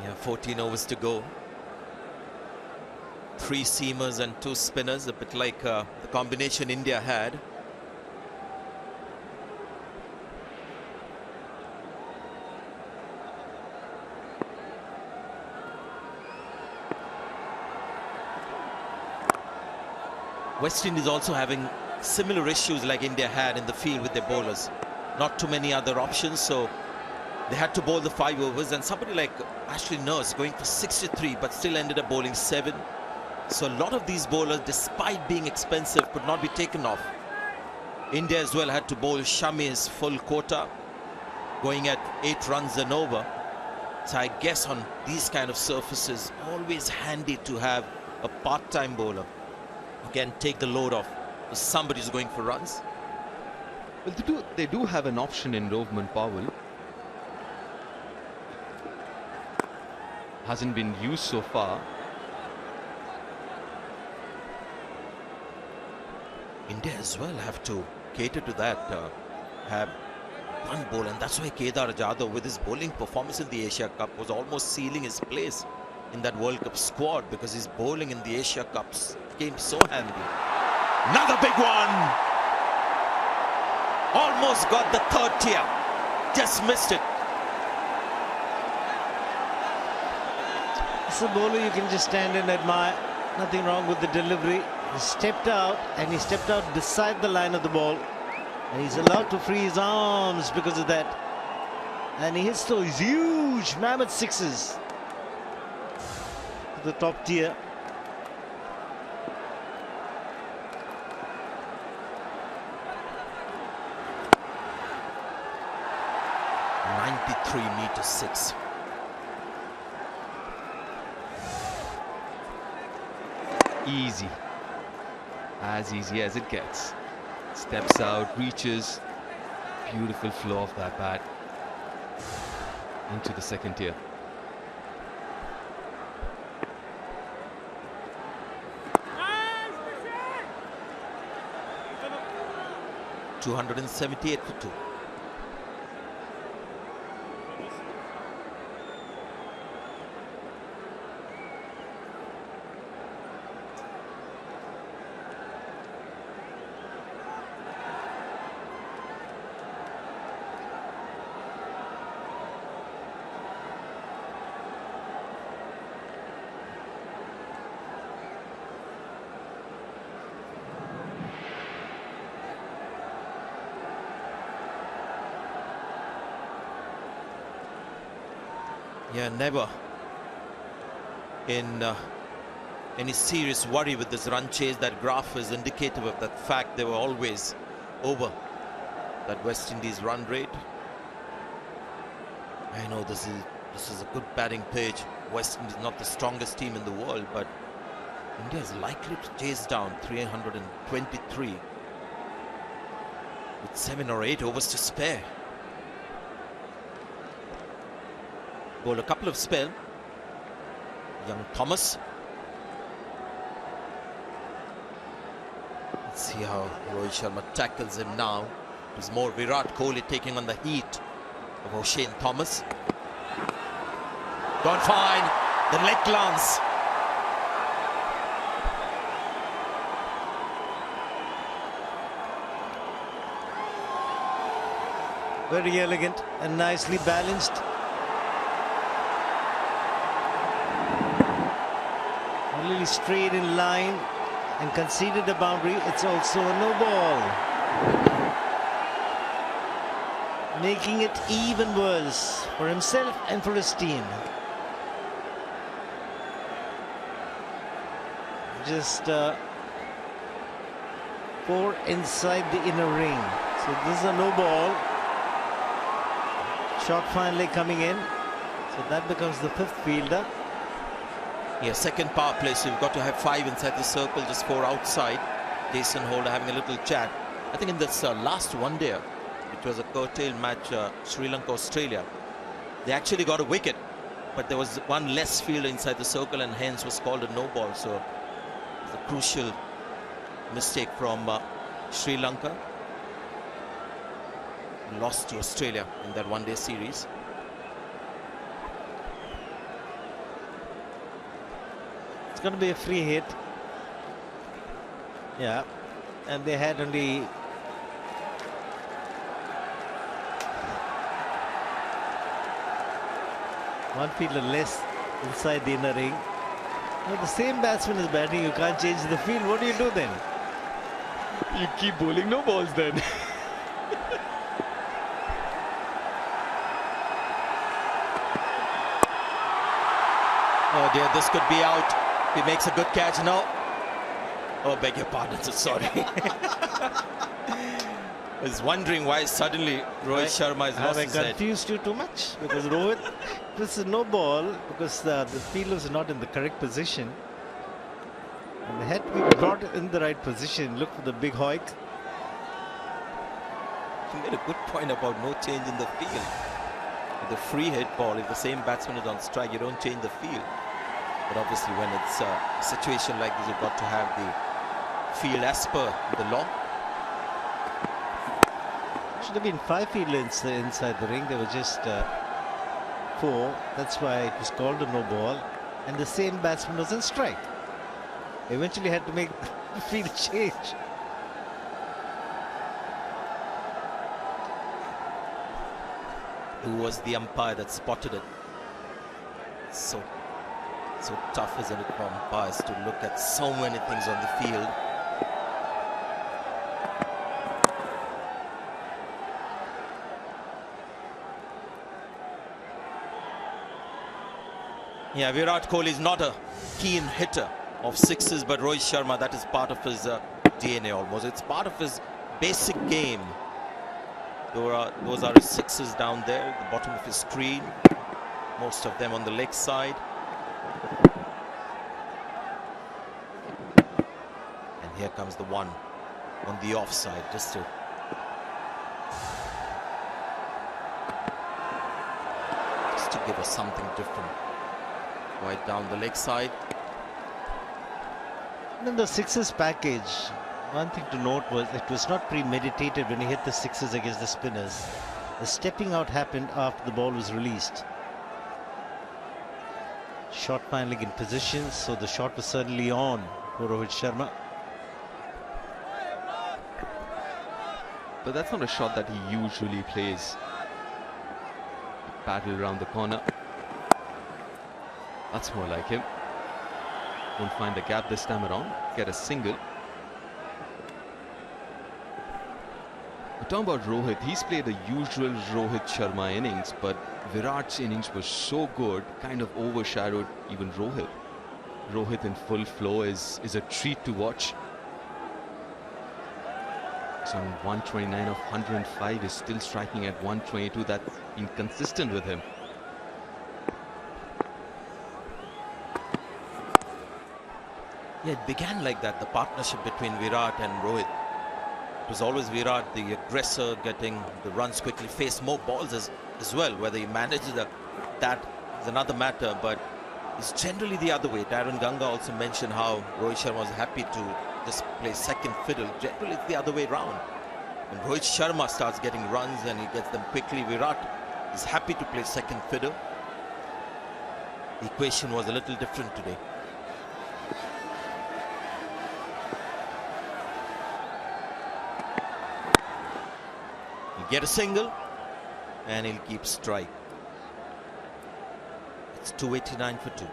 Yeah, 14 overs to go. 3 seamers and 2 spinners, a bit like the combination India had West Indies also having similar issues like India had in the field with their bowlers. Not too many other options, so they had to bowl the 5 overs, and somebody like Ashley Nurse going for 63 but still ended up bowling 7. So a lot of these bowlers, despite being expensive, could not be taken off. India as well had to bowl Shami's full quota, going at 8 runs and over. So I guess on these kind of surfaces, always handy to have a part-time bowler who can take the load off. So somebody's going for runs. Well, they do have an option in Rovman Powell. Hasn't been used so far. India as well have to cater to that, have one bowler, and that's why Kedar Jadhav, with his bowling performance in the Asia Cup, was almost sealing his place in that World Cup squad, because his bowling in the Asia Cups came so handy. Another big one! Almost got the 3rd tier, just missed it. It's a bowler you can just stand and admire. Nothing wrong with the delivery. He stepped out, and he stepped out beside the line of the ball. And he's allowed to free his arms because of that. And he hits those huge mammoth sixes to the top tier. .93 6. Easy. As easy as it gets. Steps out, reaches. Beautiful flow of that bat into the 2nd tier. .278 for 2. Yeah, never in any serious worry with this run chase. That graph is indicative of that fact. They were always over that West Indies run rate. I know this is a good batting pitch. West Indies not the strongest team in the world, but India is likely to chase down 323 with 7 or 8 overs to spare. Bowled a couple of spell. Young Thomas. Let's see how Rohit Sharma tackles him now. It was more Virat Kohli taking on the heat of O'Shane Thomas. Gone fine. The leg glance. Very elegant and nicely balanced. Really straight in line and conceded a boundary. It's also a no ball, making it even worse for himself and for his team. Just 4 inside the inner ring. So this is a no ball. Shot finally coming in. So that becomes the 5th fielder. Yeah, 2nd power play, so you've got to have 5 inside the circle, just 4 outside. Jason Holder having a little chat. I think in this last one day, it was a curtailed match, Sri Lanka-Australia. They actually got a wicket, but there was one less fielder inside the circle, and hence was called a no ball. So it's a crucial mistake from Sri Lanka. Lost to Australia in that one-day series. It's going to be a free hit. Yeah, and they had only one fielder less inside the inner ring. Now the same batsman is batting. You can't change the field. What do you do then? You keep bowling no balls then. Oh dear, this could be out. He makes a good catch now. Oh, beg your pardon, so sorry. I was wondering why suddenly Rohit Sharma is lost his head. Have I confused you too much? Because Rohit, this is no ball because the fielder is not in the correct position. And they had to be brought in the right position. Look for the big hoik. He made a good point about no change in the field. With the free hit ball, if the same batsman is on strike, you don't change the field. But obviously when it's a situation like this, you've got to have the field as per the law. Should have been 5 fielders inside the ring. There were just 4. That's why it was called a no ball. And the same batsman was on strike. Eventually had to make the field change. Who was the umpire that spotted it? So tough, isn't it, for umpires to look at so many things on the field. Yeah, Virat Kohli is not a keen hitter of sixes, but Rohit Sharma, that is part of his DNA almost. It's part of his basic game. Those are his sixes down there at the bottom of his screen. Most of them on the leg side. And here comes the one on the offside, just to give us something different. Right down the leg side. And then the sixes package. One thing to note was it was not premeditated when he hit the sixes against the spinners. The stepping out happened after the ball was released. Shot finally in position, so the shot was certainly on for Rohit Sharma. But that's not a shot that he usually plays. Paddle around the corner. That's more like him. Won't find the gap this time around. Get a single. But talking about Rohit, he's played a usual Rohit Sharma innings, but Virat's innings was so good, kind of overshadowed even Rohit. Rohit in full flow is a treat to watch. He's on 129 of 105, is still striking at 122. That's inconsistent with him. Yeah, it began like that, the partnership between Virat and Rohit. It was always Virat, the aggressor, getting the runs quickly, faced more balls as well. Whether he managed that is another matter, but it's generally the other way. Darren Ganga also mentioned how Rohit Sharma was happy to just play second fiddle. Generally, it's the other way around. When Rohit Sharma starts getting runs and he gets them quickly, Virat is happy to play second fiddle. The equation was a little different today. He'll get a single and he'll keep strike. It's 289 for 2.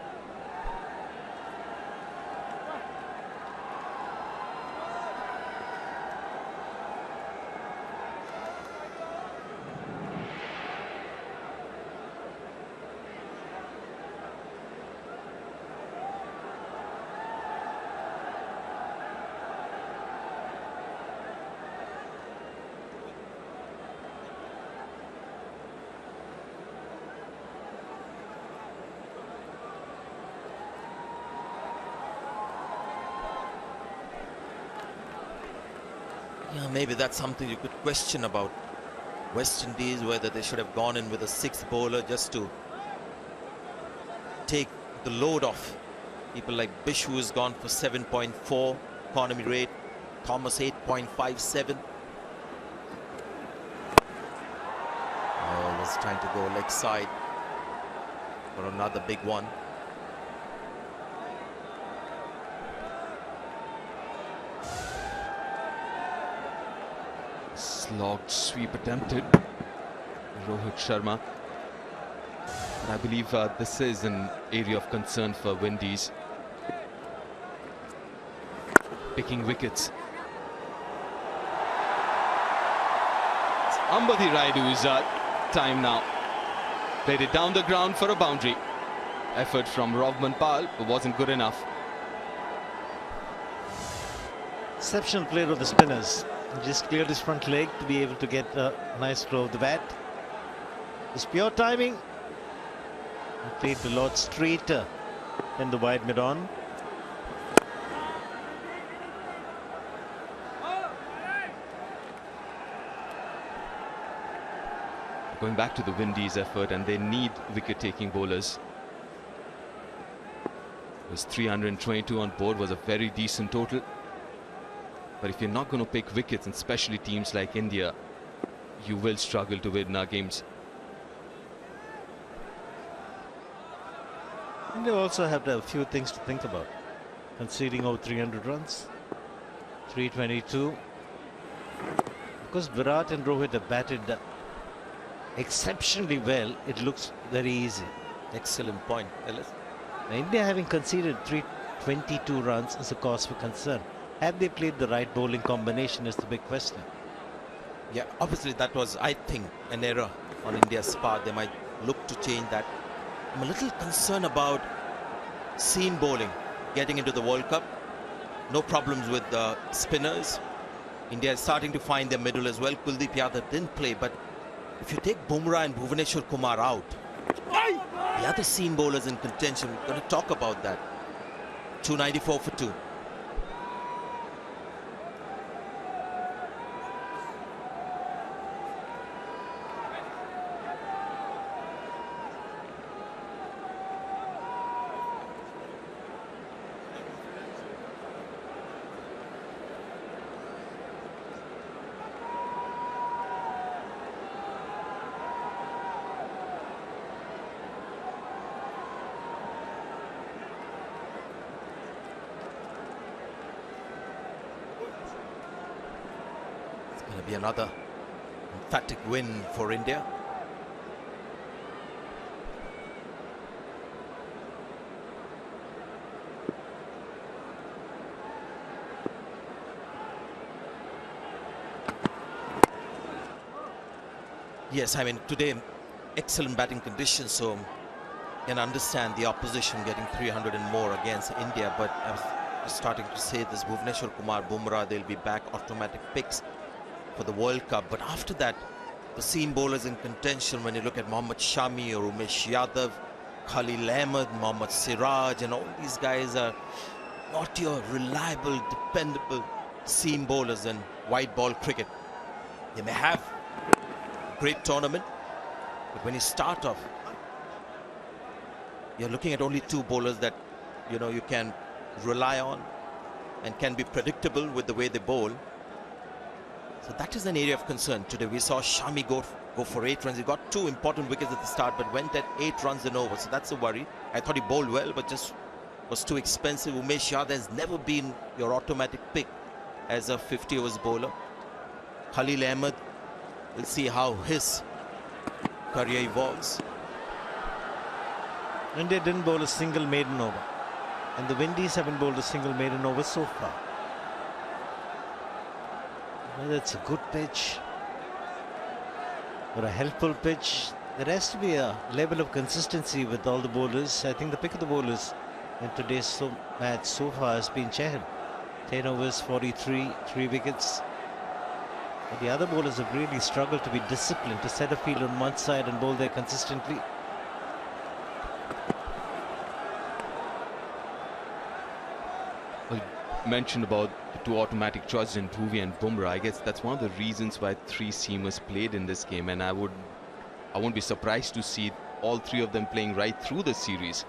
Yeah, maybe that's something you could question about West Indies, whether they should have gone in with a sixth bowler just to take the load off people like Bish, who has gone for 7.4 economy rate, Thomas 8.57. Oh, was trying to go leg side for another big one. Slogged sweep attempted. Rohit Sharma. And I believe this is an area of concern for Windies. Picking wickets. Ambadi Raidu's time now. Played it down the ground for a boundary. Effort from Rovman Pal, but wasn't good enough. Exceptional play of the spinners. He just cleared his front leg to be able to get a nice throw of the bat. It's pure timing. He played a lot straighter than the wide mid-on. Going back to the Windies effort, and they need wicket-taking bowlers. It was 322 on board, was a very decent total. But if you're not going to pick wickets, and especially teams like India, you will struggle to win our games. And they also have a few things to think about. Conceding over 300 runs, 322. Because Virat and Rohit have batted exceptionally well, it looks very easy. Excellent point, Ellis. India having conceded 322 runs is a cause for concern. Have they played the right bowling combination is the big question. Yeah, obviously that was, I think, an error on India's part. They might look to change that. I'm a little concerned about seam bowling getting into the World Cup. No problems with the spinners. India is starting to find their middle as well. Kuldeep Yadav didn't play, but if you take Bumrah and Bhuvaneshwar Kumar out, the other seam bowlers in contention, we're going to talk about that. 294 for 2. Going to be another emphatic win for India. Yes, I mean, today, excellent batting conditions, so you can understand the opposition getting 300 and more against India, but I was starting to say this, Bhuvaneshwar Kumar, Bumrah, they'll be back, automatic picks for the World Cup. But after that, the seam bowlers in contention, when you look at Mohammad Shami or Umesh Yadav, Khalil Ahmed, Mohammad Siraj, and all these guys are not your reliable, dependable seam bowlers in white ball cricket. They may have a great tournament, but when you start off, you're looking at only two bowlers that you can rely on and can be predictable with the way they bowl. So that is an area of concern. Today we saw Shami go for 8 runs. He got 2 important wickets at the start, but went at 8 runs and over. So that's a worry. I thought he bowled well, but just was too expensive. Umesh Yadav has never been your automatic pick as a 50 overs bowler. Khalil Ahmed, we'll see how his career evolves. India didn't bowl a single maiden over, and the Windies haven't bowled a single maiden over so far. Whether it's a good pitch or a helpful pitch, there has to be a level of consistency with all the bowlers. I think the pick of the bowlers in today's match so far has been Chahal. 10 overs, 43, 3 wickets. But the other bowlers have really struggled to be disciplined, to set a field on one side and bowl there consistently. Well, mentioned about the 2 automatic choices in Bhuvi and Bumrah. I guess that's one of the reasons why 3 seamers played in this game, and I won't be surprised to see all 3 of them playing right through the series,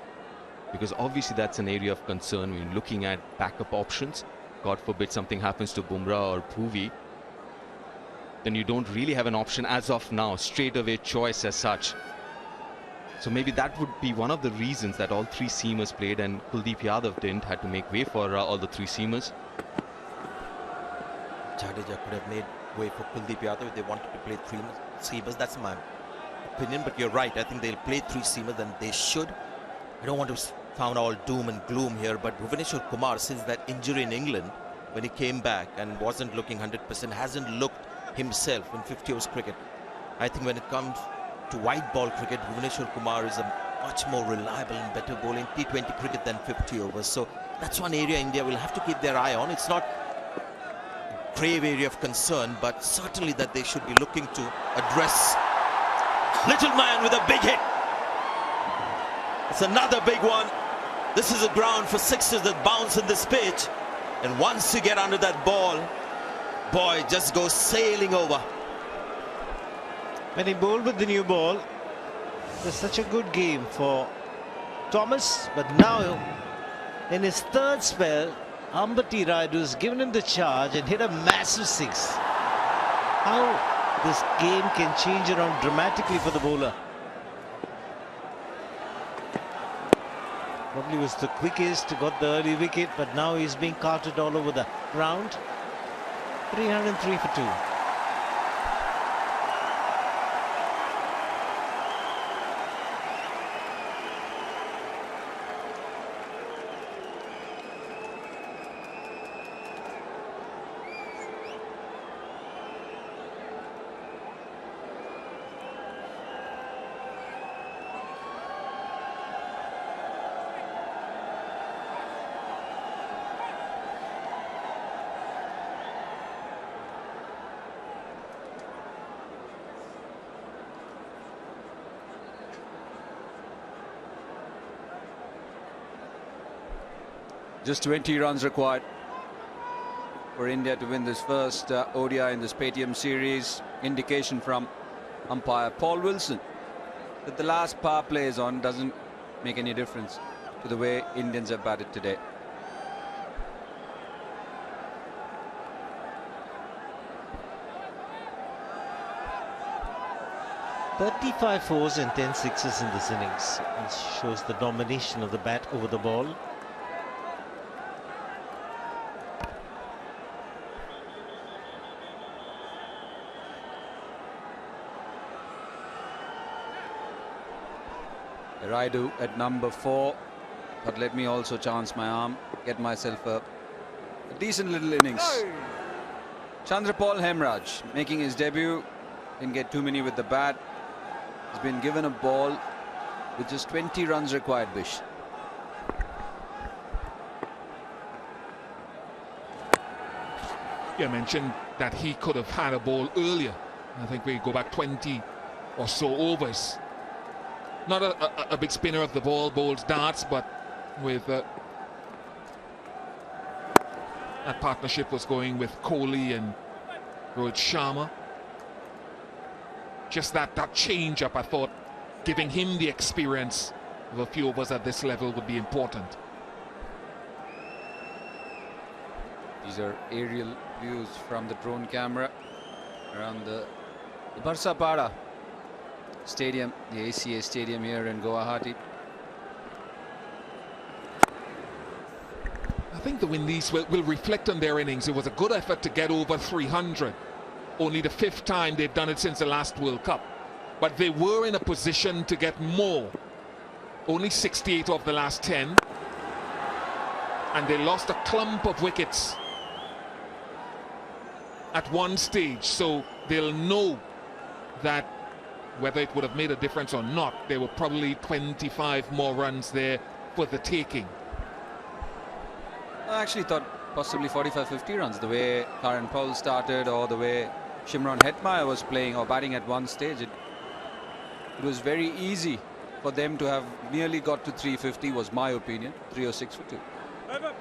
because obviously that's an area of concern when looking at backup options. God forbid something happens to Bumrah or Bhuvi, then you don't really have an option as of now, straight away choice as such. So maybe that would be one of the reasons that all 3 seamers played and Kuldeep Yadav didn't, had to make way for all the 3 seamers. Jadeja could have made way for Kuldeep Yadav if they wanted to play 3 seamers. That's my opinion, but you're right. I think they'll play 3 seamers, and they should. I don't want to sound all doom and gloom here, but Bhuvaneshwar Kumar, since that injury in England, when he came back and wasn't looking 100%, hasn't looked himself in 50 overs cricket. I think when it comes to white ball cricket, Bhuvneshwar Kumar is a much more reliable and better bowler in T20 cricket than 50 overs. So that's one area India will have to keep their eye on. It's not a grave area of concern, but certainly that they should be looking to address. Little man with a big hit. It's another big one. This is a ground for sixes that bounce in this pitch. And once you get under that ball, boy, it just goes sailing over. When he bowled with the new ball, it was such a good game for Thomas. But now, in his third spell, Ambati Rayudu has given him the charge and hit a massive six. How this game can change around dramatically for the bowler. Probably was the quickest, got the early wicket, but now he's being carted all over the ground. 303 for 2. Just 20 runs required for India to win this first ODI in this Paytm series. Indication from umpire Paul Wilson that the last power play is on doesn't make any difference to the way Indians have batted today. "35 fours and 10 sixes in this innings." It shows the domination of the bat over the ball. Rayudu at number 4, but let me also chance my arm, get myself a decent little innings. Chandrapal Hemraj making his debut, didn't get too many with the bat. He's been given a ball with just 20 runs required, Bish. You mentioned that he could have had a ball earlier. I think we go back 20 or so overs. Not a big spinner of the ball, bowls darts, but with that partnership was going with Kohli and Rohit Sharma. Just that change up, I thought, giving him the experience of a few overs at this level would be important. These are aerial views from the drone camera around the Barsapada Stadium, the ACA Stadium here in Guwahati. I think the Windies will reflect on their innings. It was a good effort to get over 300. Only the 5th time they've done it since the last World Cup. But they were in a position to get more. Only 68 of the last 10. And they lost a clump of wickets at one stage. So they'll know that whether it would have made a difference or not, there were probably 25 more runs there for the taking. I actually thought possibly 45-50 runs, the way Karen Powell started or the way Shimron Hetmeyer was playing or batting at one stage. It was very easy for them to have nearly got to 350, was my opinion. 306 for 2. Over.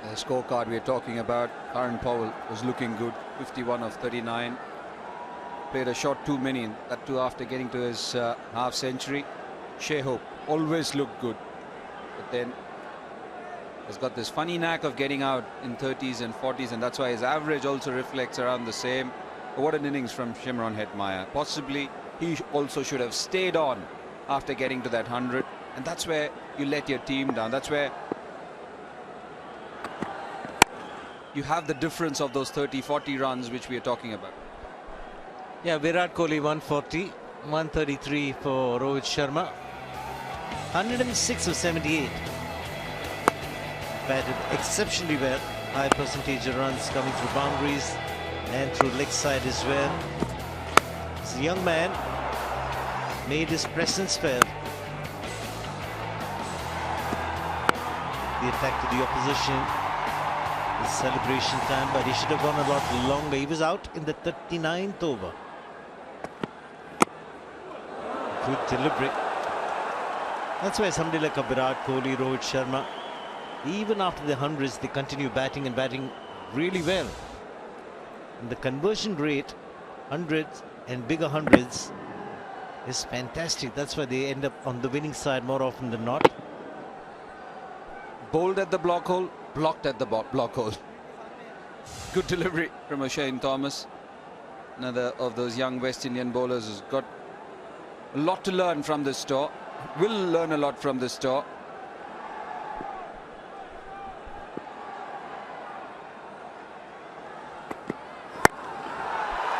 The scorecard we're talking about, Karen Powell was looking good, 51 of 39. Played a shot too many, that too after getting to his half century. Shai Hope always looked good, but then has got this funny knack of getting out in 30s and 40s, and that's why his average also reflects around the same. But what an innings from Shimron Hetmyer. Possibly he also should have stayed on after getting to that 100, and that's where you let your team down. That's where you have the difference of those 30-40 runs which we are talking about. Yeah, Virat Kohli 140, 133 for Rohit Sharma. 106 of 78. Batted exceptionally well. High percentage of runs coming through boundaries and through leg side as well. This young man made his presence felt. The attack to the opposition. The celebration time, but he should have gone a lot longer. He was out in the 39th over. Good delivery. That's why somebody like a Virat Kohli, Rohit Sharma, even after the hundreds, they continue batting and batting really well. And the conversion rate, hundreds and bigger hundreds, is fantastic. That's why they end up on the winning side more often than not. Bowled at the block hole, blocked at the block hole. Good delivery from O'Shane Thomas. Another of those young West Indian bowlers who's got a lot to learn from this tour. Will learn a lot from this tour.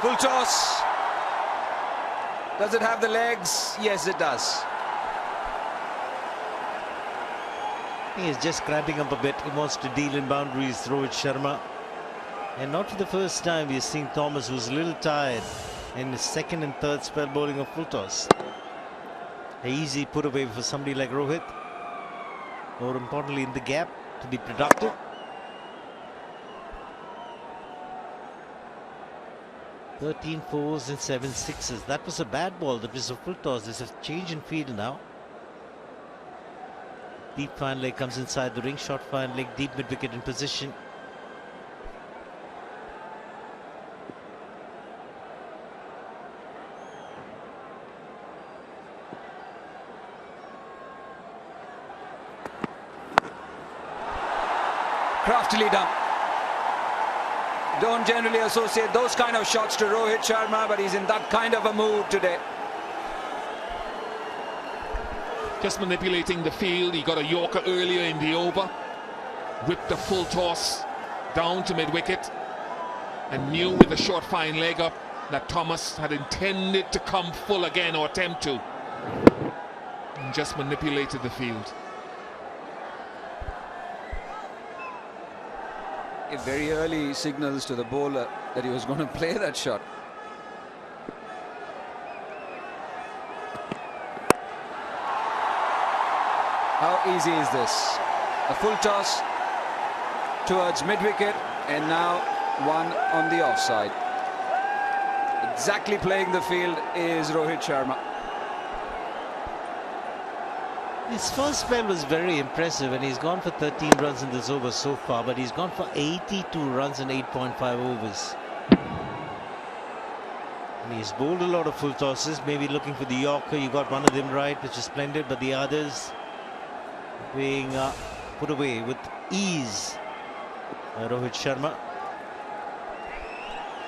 Full toss. Does it have the legs? Yes, it does. He is just cramping up a bit. He wants to deal in boundaries, Rohit Sharma. And not for the first time, we've seen Thomas, who's a little tired in his second and third spell bowling a full toss. An easy put away for somebody like Rohit. More importantly, in the gap to be productive. "13 fours and 7 sixes. That was a bad ball. That was a full toss. There's a change in field now. Deep fine leg comes inside the ring. Short fine leg, deep mid wicket in position. Craftily done. Don't generally associate those kind of shots to Rohit Sharma, but he's in that kind of a mood today. Just manipulating the field. He got a Yorker earlier in the over. Whipped a full toss down to mid-wicket. And knew with a short fine leg up that Thomas had intended to come full again, or attempt to. And just manipulated the field. Very early signals to the bowler that he was going to play that shot. How easy is this? A full toss towards mid-wicket, and now one on the offside. Exactly playing the field is Rohit Sharma. His first spell was very impressive, and he's gone for 13 runs in this over so far, but he's gone for 82 runs in 8.5 overs. And he's bowled a lot of full tosses, maybe looking for the Yorker. You got one of them right, which is splendid, but the others being put away with ease. Rohit Sharma.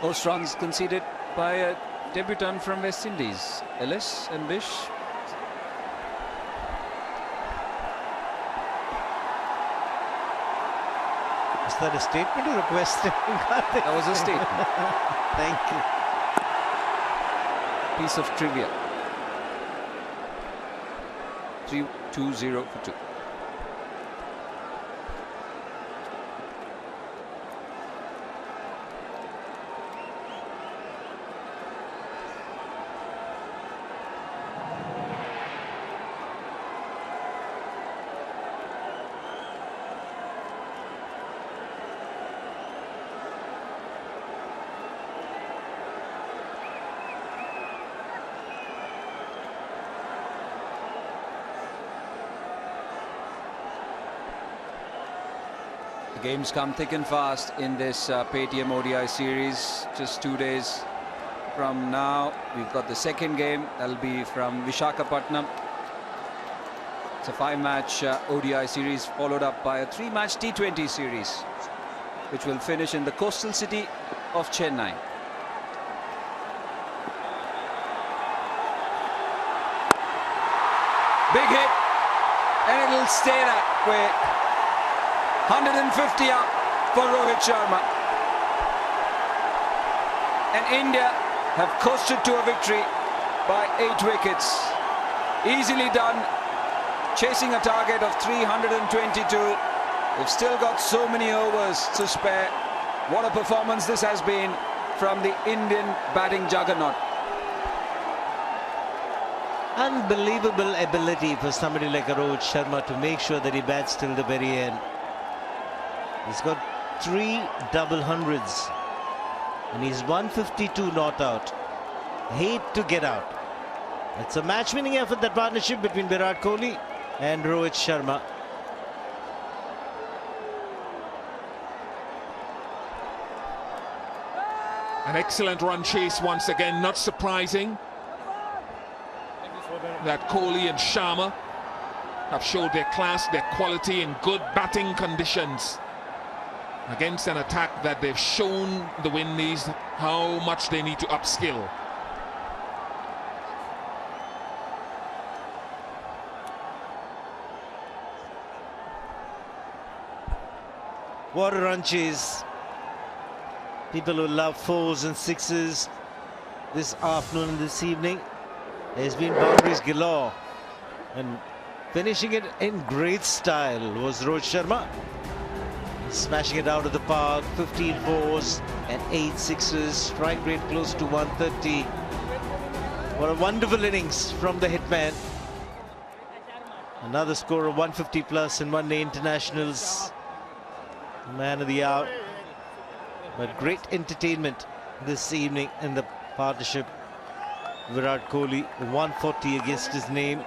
Most runs conceded by a debutant from West Indies. Ellis and Bish. Is that a statement or a question? That was a statement. Thank you. Piece of trivia. 3-2-0 for 2. Games come thick and fast in this Paytm ODI series. Just 2 days from now, we've got the second game. That'll be from Vishakhapatnam. It's a 5-match ODI series followed up by a 3-match T20 series, which will finish in the coastal city of Chennai. Big hit, and it'll stay that way. 150 up for Rohit Sharma. And India have coasted to a victory by 8 wickets. Easily done, chasing a target of 322. They've still got so many overs to spare. What a performance this has been from the Indian batting juggernaut. Unbelievable ability for somebody like Rohit Sharma to make sure that he bats till the very end. He's got 3 double hundreds and he's 152 not out. Hate to get out. It's a match-winning effort, that partnership between Virat Kohli and Rohit Sharma. An excellent run chase once again, not surprising that Kohli and Sharma have showed their class, their quality in good batting conditions against an attack that they've shown the Windies how much they need to upskill. What a run chase. People who love 4s and 6s this afternoon and this evening. There's been boundaries galore, and finishing it in great style was Rohit Sharma. Smashing it out of the park, 15 4s and 8 6s, strike rate close to 130. What a wonderful innings from the hitman. Another score of 150 plus in one-day internationals. Man of the hour. But great entertainment this evening in the partnership. Virat Kohli 140 against his name,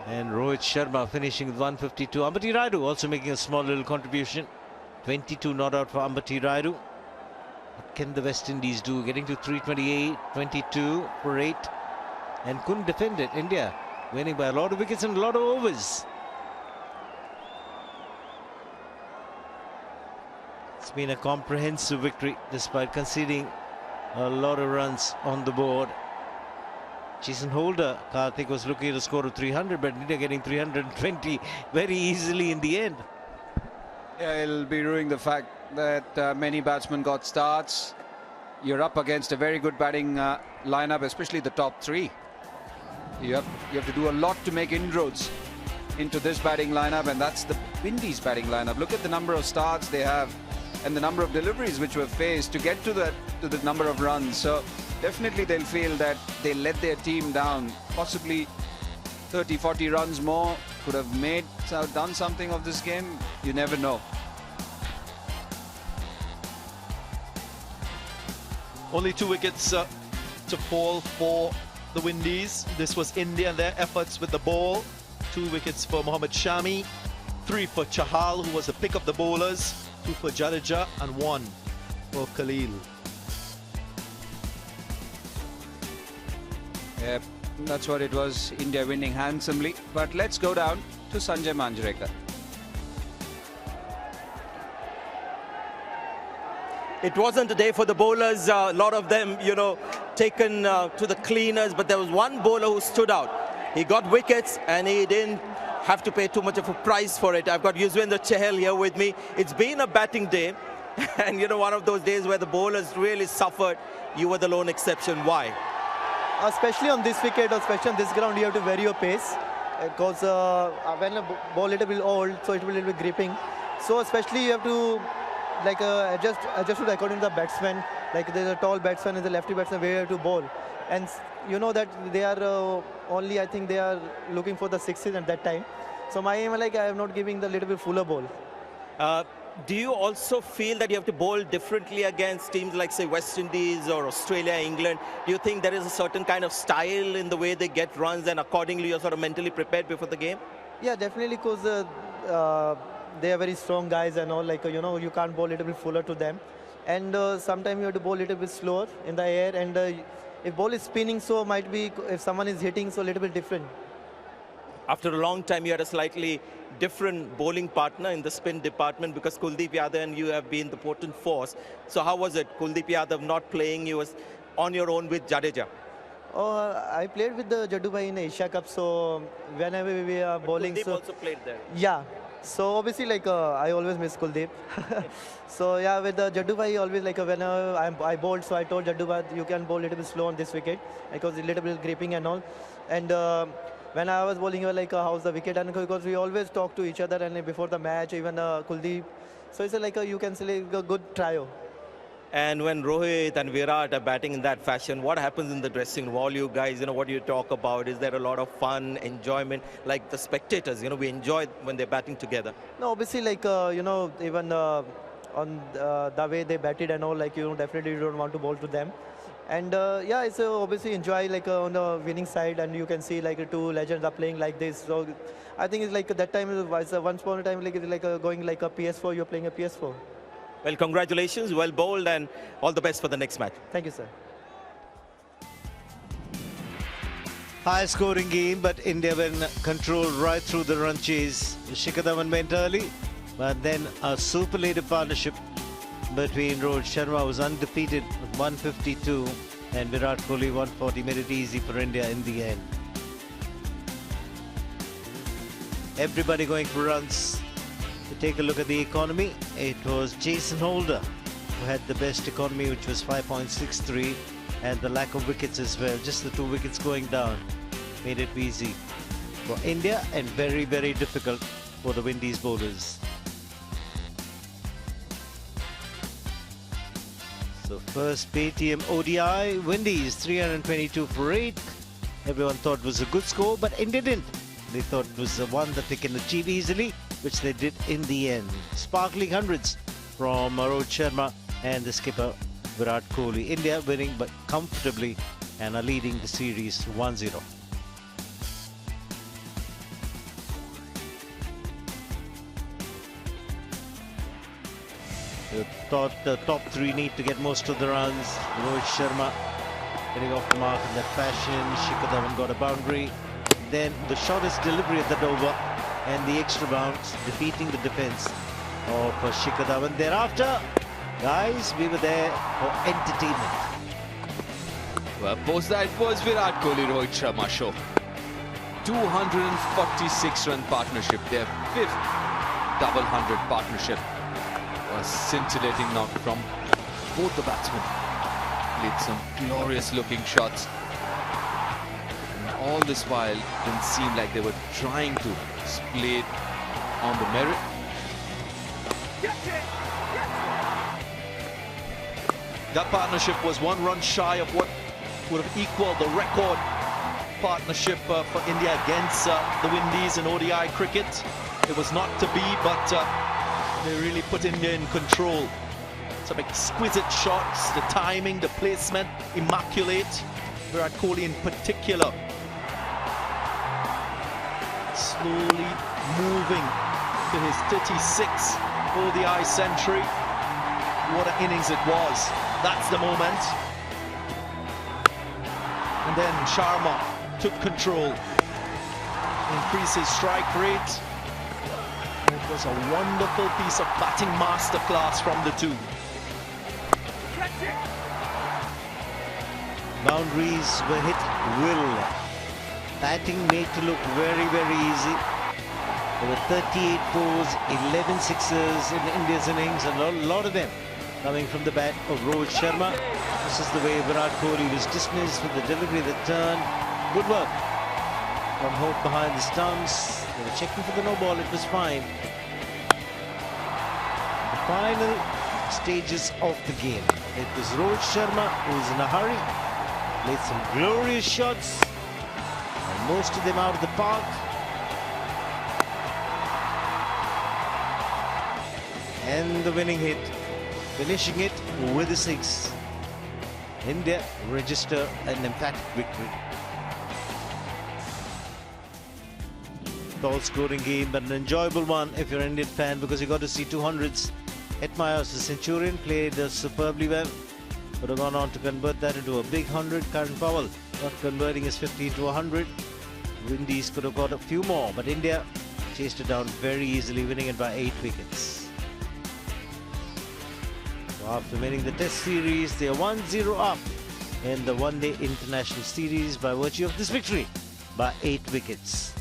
and Rohit Sharma finishing with 152. Ambati Rayudu also making a small little contribution. 22 not out for Ambati Rayudu. What can the West Indies do? Getting to 328, 22 for 8, and couldn't defend it. India winning by a lot of wickets and a lot of overs. It's been a comprehensive victory despite conceding a lot of runs on the board. Jason Holder, Karthik, was looking at a score of 300, but India getting 320 very easily in the end. Yeah, it'll be ruining the fact that many batsmen got starts. You're up against a very good batting lineup, especially the top 3. You have to do a lot to make inroads into this batting lineup, and that's the Windies batting lineup. Look at the number of starts they have and the number of deliveries which were faced to get to the number of runs. So definitely they'll feel that they let their team down. Possibly 30-40 runs more could have done something of this game. You never know. Only 2 wickets to fall for the Windies. This was India and their efforts with the ball. 2 wickets for Mohammad Shami, 3 for Chahal, who was the pick of the bowlers, 2 for Jadeja, and 1 for Khalil. Yep, that's what it was. India winning handsomely. But let's go down to Sanjay Manjrekar. It wasn't a day for the bowlers. A lot of them, taken to the cleaners. But there was one bowler who stood out. He got wickets and he didn't have to pay too much of a price for it. I've got Yuzvendra Chahal here with me. It's been a batting day. And, one of those days where the bowlers really suffered. You were the lone exception. Why? Especially on this wicket, especially on this ground, you have to vary your pace. Because when a ball a little bit old, so it will be a little bit gripping. So especially you have to adjust it according to the batsman. Like there's a tall batsman and the lefty batsman where you have to bowl. And you know that they are only, I think they are looking for the sixes at that time. So my aim, I am not giving the little bit fuller ball. Do you also feel that you have to bowl differently against teams like, say, West Indies or Australia, England? Do you think there is a certain kind of style in the way they get runs and accordingly you're sort of mentally prepared before the game? Yeah, definitely, because they are very strong guys and all. You can't bowl a little bit fuller to them. And sometimes you have to bowl a little bit slower in the air. And if ball is spinning, so might be if someone is hitting, so a little bit different. after a long time, you had a slightly different bowling partner in the spin department because Kuldeep Yadav and you have been the potent force. So how was it? Kuldeep Yadav not playing, you was on your own with Jadeja. I played with the Jaddu bhai in Asia Cup, so whenever we are bowling, Kuldeep so also played there. yeah. So obviously, like I always miss Kuldeep. So yeah, with the Jaddu bhai, always like whenever I bowled, so I told Jaddu bhai you can bowl a little bit slow on this wicket because a little bit gripping and all. And when I was bowling, he was like, how's the wicket? And because we always talk to each other, and before the match, even Kuldeep. So it's like you can say like a good trio. And when Rohit and Virat are batting in that fashion, what happens in the dressing room? All you guys, what do you talk about? Is there a lot of fun, enjoyment? Like the spectators, we enjoy when they're batting together. No, obviously, like, even on the way they batted and all, like, definitely you don't want to bowl to them. And yeah, it's obviously enjoy like on the winning side, and you can see like two legends are playing like this. So I think it's like that time was once upon a time like it's like going like a PS4, you're playing a PS4. Well, congratulations, well bowled, and all the best for the next match. Thank you, sir. High scoring game, but India were in control right through the run chase. Shikhar Dhawan went early, but then a superlative partnership between Rohit Sharma, who was undefeated with 152, and Virat Kohli 140 made it easy for India in the end. Everybody going for runs. To take a look at the economy, it was Jason Holder who had the best economy, which was 5.63, and the lack of wickets as well. Just the 2 wickets going down made it easy for India and very, very difficult for the Windies bowlers. So first Paytm ODI, Windies 322 for 8. Everyone thought it was a good score, but India didn't. They thought it was the one that they can achieve easily, which they did in the end. Sparkling hundreds from Rohit Sharma and the skipper Virat Kohli. India winning but comfortably and are leading the series 1-0. They thought the top 3 need to get most of the runs. Rohit Sharma getting off the mark in that fashion. Shikhar Dhawan got a boundary. Then the shortest delivery at that over and the extra bounce, defeating the defense of Shikhar Dhawan. Thereafter, guys, we were there for entertainment. Well, post that was Virat Kohli-Rohit Sharma show. 246-run partnership, their 5th double 100 partnership. A scintillating knock from both the batsmen. Played some glorious looking shots. All this while didn't seem like they were trying to split on the merit. That partnership was 1 run shy of what would have equaled the record partnership for India against the Windies in ODI cricket. It was not to be, but they really put India in control. Some exquisite shots, the timing, the placement, immaculate. Virat Kohli in particular. Slowly moving to his 36th ODI century. What an innings it was. That's the moment. And then Sharma took control. Increased his strike rate. It was a wonderful piece of batting masterclass from the 2. Boundaries were hit will. Batting made to look very, very easy. There were 38 fours, 11 sixes in India's innings, and a lot of them coming from the bat of Rohit Sharma. This is the way Virat Kohli was dismissed with the delivery that turned. Good work from Hope behind the stumps. They were checking for the no ball, it was fine. The final stages of the game. It was Rohit Sharma who was in a hurry, played some glorious shots. Most of them out of the park. And the winning hit, finishing it with a 6. India register an emphatic victory. Tall scoring game, but an enjoyable one if you're an Indian fan, because you got to see 200s. Hetmeyer's the Centurion played superbly well. Would have gone on to convert that into a big 100. Karan Powell not converting his 50 into 100. Windies could have got a few more, but India chased it down very easily, winning it by 8 wickets. So after winning the Test series, they are 1-0 up in the one-day international series by virtue of this victory by 8 wickets.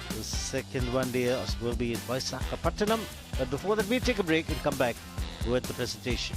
The second one-day will be in Visakhapatnam, but before that we'll take a break and come back with the presentation.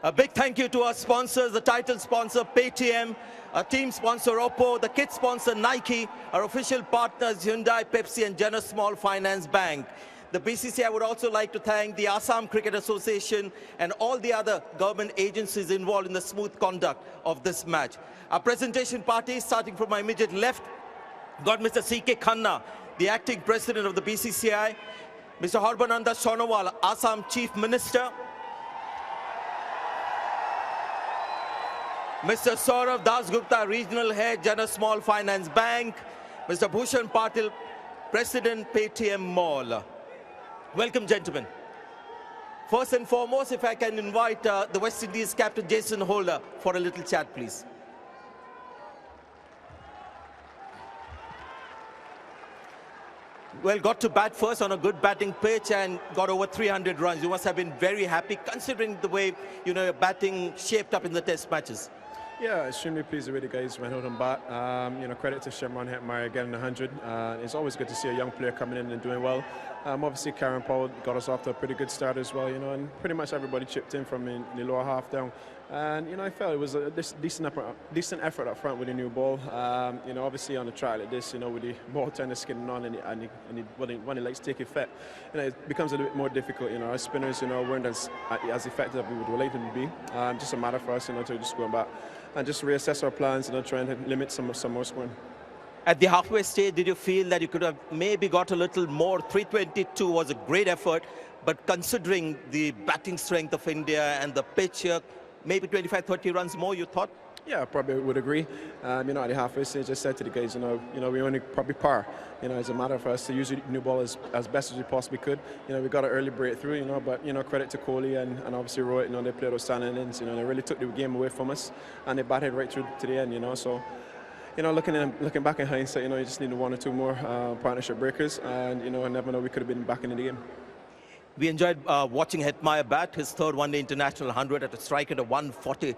A big thank you to our sponsors, the title sponsor Paytm, our team sponsor Oppo, the kit sponsor Nike, our official partners Hyundai, Pepsi and Jana Small Finance Bank. The BCCI would also like to thank the Assam Cricket Association and all the other government agencies involved in the smooth conduct of this match. Our presentation party, starting from my immediate left, got Mr. C.K. Khanna, the acting president of the BCCI, Mr. Harbananda Sonowal, Assam Chief Minister, Mr. Saurav Dasgupta, Regional Head, Jana Small Finance Bank, Mr. Bhushan Patil, President, Paytm Mall. Welcome, gentlemen. First and foremost, if I can invite the West Indies captain Jason Holder for a little chat, please. Well, got to bat first on a good batting pitch and got over 300 runs. You must have been very happy considering the way, your batting shaped up in the test matches. Yeah, extremely pleased with the guys went out and bat. Credit to Shimron Hetmeyer getting 100. It's always good to see a young player coming in and doing well. Obviously, Karen Powell got us off to a pretty good start as well, and pretty much everybody chipped in from the lower half down. And, I felt it was a decent effort up front with the new ball. Obviously on a track like this, with the ball trying to skin on when it likes to take effect, it becomes a little bit more difficult. Our spinners, weren't as effective as we would like them to be. Just a matter for us, to just go back and just reassess our plans, try and limit some more scoring. At the halfway stage, did you feel that you could have maybe got a little more? 322 was a great effort, but considering the batting strength of India and the pitch, maybe 25-30 runs more, you thought? Yeah, I probably would agree. At the halfway stage, I said to the guys, we only probably par. It's a matter for us to use the new ball as best as we possibly could. We got an early breakthrough, but credit to Kohli and obviously Rohit. They played those standing innings. They really took the game away from us, and they batted right through to the end. So. Looking back in hindsight, you just need one or two more partnership breakers, and I never know we could have been back in the game. We enjoyed watching Hetmeyer bat, his third one-day international 100 at a strike at a 140.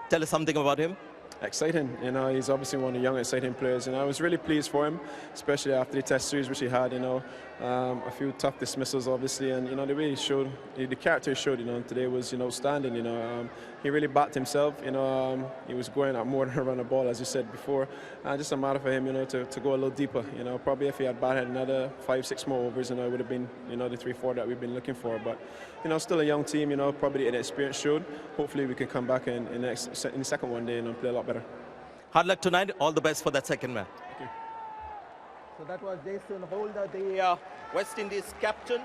Tell us something about him. Exciting, he's obviously one of the young, exciting players, I was really pleased for him, especially after the test series which he had, a few tough dismissals obviously, and the way he showed, the character he showed, today was, outstanding, he really backed himself, he was going at more than a run a ball, as you said before, and just a matter for him, to go a little deeper, probably if he had batted another 5-6 more overs, it would have been, the 3-4 that we've been looking for, but, still a young team, probably the inexperience showed, hopefully we can come back in the second one day and play a lot better. Hard luck tonight. All the best for that second man. Thank you. So that was Jason Holder, the West Indies captain.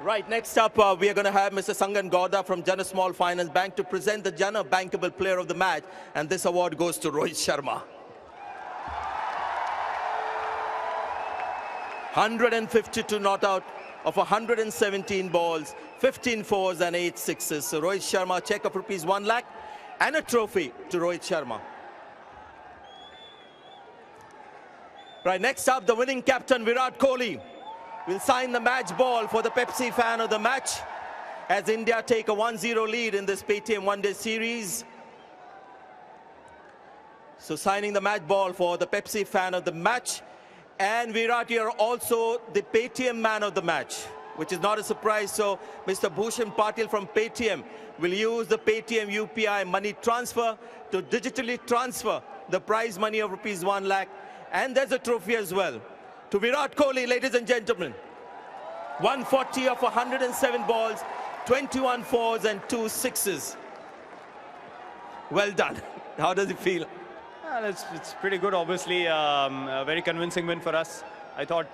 Right, next up, we are going to have Mr. Sangan Gowda from Jana Small Finance Bank to present the Jana Bankable Player of the Match. And this award goes to Rohit Sharma. 152 not out of 117 balls, 15 fours and 8 sixes. So Rohit Sharma, check of ₹1 lakh. And a trophy to Rohit Sharma. Right, next up, the winning captain, Virat Kohli, will sign the match ball for the Pepsi fan of the match as India take a 1-0 lead in this Paytm one-day series. So signing the match ball for the Pepsi fan of the match. And Virat here also the Paytm man of the match, which is not a surprise. So Mr. Bhushan Patil from Paytm will use the Paytm UPI money transfer to digitally transfer the prize money of ₹1 lakh. And there's a trophy as well to Virat Kohli, ladies and gentlemen. 140 of 107 balls, 21 fours and 2 sixes. Well done. How does it feel? Well, it's pretty good, obviously. A very convincing win for us. I thought,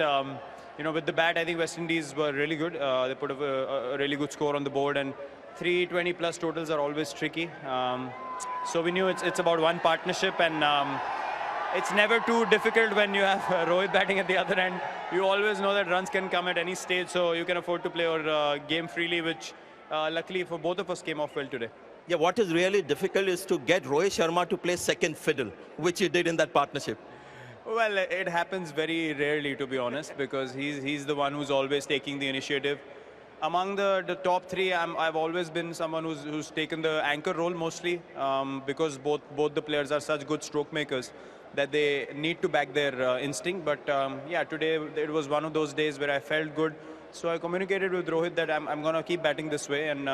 you know, with the bat, I think West Indies were really good. They put a really good score on the board, and 320 plus totals are always tricky. So we knew it's about one partnership, and it's never too difficult when you have Rohit batting at the other end. You always know that runs can come at any stage, so you can afford to play your game freely, which luckily for both of us came off well today. Yeah, what is really difficult is to get Rohit Sharma to play second fiddle, which you did in that partnership. Well, it happens very rarely, to be honest, because he's the one who's always taking the initiative. Among the top three, I've always been someone who's taken the anchor role mostly, because both the players are such good stroke makers that they need to back their instinct. But yeah, today it was one of those days where I felt good. So I communicated with Rohit that I'm going to keep batting this way, and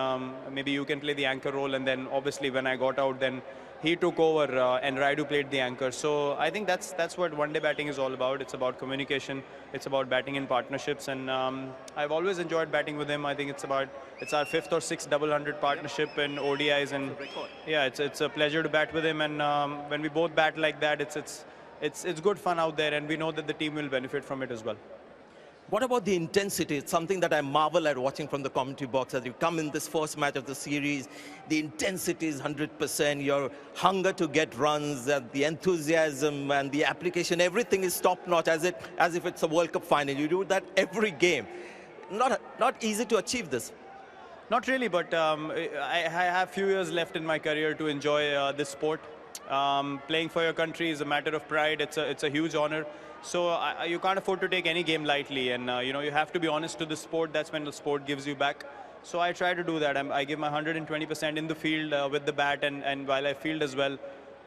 maybe you can play the anchor role. And then obviously when I got out, then he took over and Raidu played the anchor. So I think that's what one-day batting is all about. It's about communication. It's about batting in partnerships. And I've always enjoyed batting with him. I think it's our 5th or 6th double hundred partnership in ODIs. And yeah, it's a pleasure to bat with him. And when we both bat like that, it's good fun out there. And we know that the team will benefit from it as well. What about the intensity? It's something that I marvel at watching from the commentary box as you come in this first match of the series. The intensity is 100%. Your hunger to get runs, the enthusiasm and the application, everything is top-notch as if it's a World Cup final. You do that every game. Not easy to achieve this. Not really, but I have a few years left in my career to enjoy this sport. Playing for your country is a matter of pride. It's a huge honor. So you can't afford to take any game lightly, and you know, you have to be honest to the sport. That's when the sport gives you back. So I try to do that. I give my 120% in the field with the bat, and while I field as well.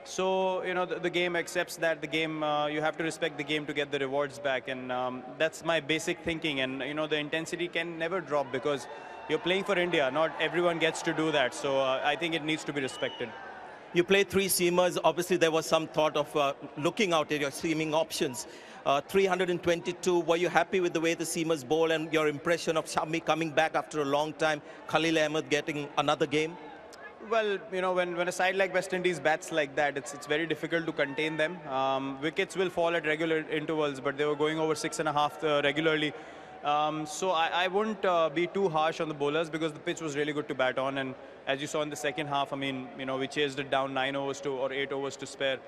So you know, the game accepts that. The game, you have to respect the game to get the rewards back, and that's my basic thinking. And you know, the intensity can never drop because you're playing for India. Not everyone gets to do that. So I think it needs to be respected. You played 3 seamers. Obviously, there was some thought of looking out at your seaming options. 322, were you happy with the way the seamers bowl and your impression of Shami coming back after a long time, Khalil Ahmed getting another game? Well, you know, when a side like West Indies bats like that, it's very difficult to contain them. Wickets will fall at regular intervals, but they were going over 6.5 regularly. So I wouldn't be too harsh on the bowlers because the pitch was really good to bat on. And as you saw in the second half, I mean, you know, we chased it down 9 overs or 8 overs to spare.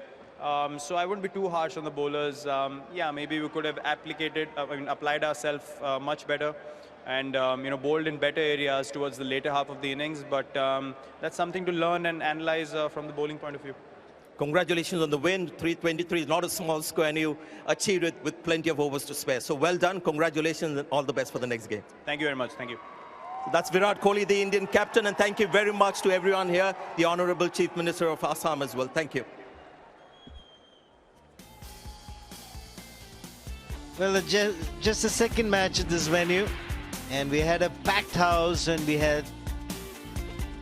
So I wouldn't be too harsh on the bowlers. Yeah, maybe we could have applied ourselves much better and, you know, bowled in better areas towards the later half of the innings. But that's something to learn and analyze from the bowling point of view. Congratulations on the win. 323 is not a small score, and you achieved it with plenty of overs to spare. So well done. Congratulations and all the best for the next game. Thank you very much. Thank you. That's Virat Kohli, the Indian captain, and thank you very much to everyone here, the Honorable Chief Minister of Assam as well. Thank you. Well, just the second match at this venue, and we had a packed house, and we had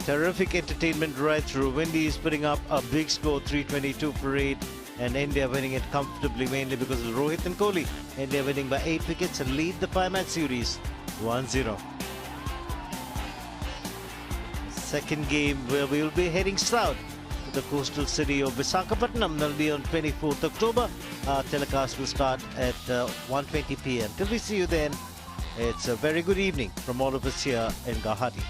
terrific entertainment right through. Windies putting up a big score, 322 parade, and India winning it comfortably, mainly because of Rohit and Kohli. India winning by 8 wickets and lead the 5-match series 1-0. Second game where we will be heading south to the coastal city of Visakhapatnam. That will be on 24th October. Our telecast will start at 1:20 p.m. Till we see you then, it's a very good evening from all of us here in Guwahati.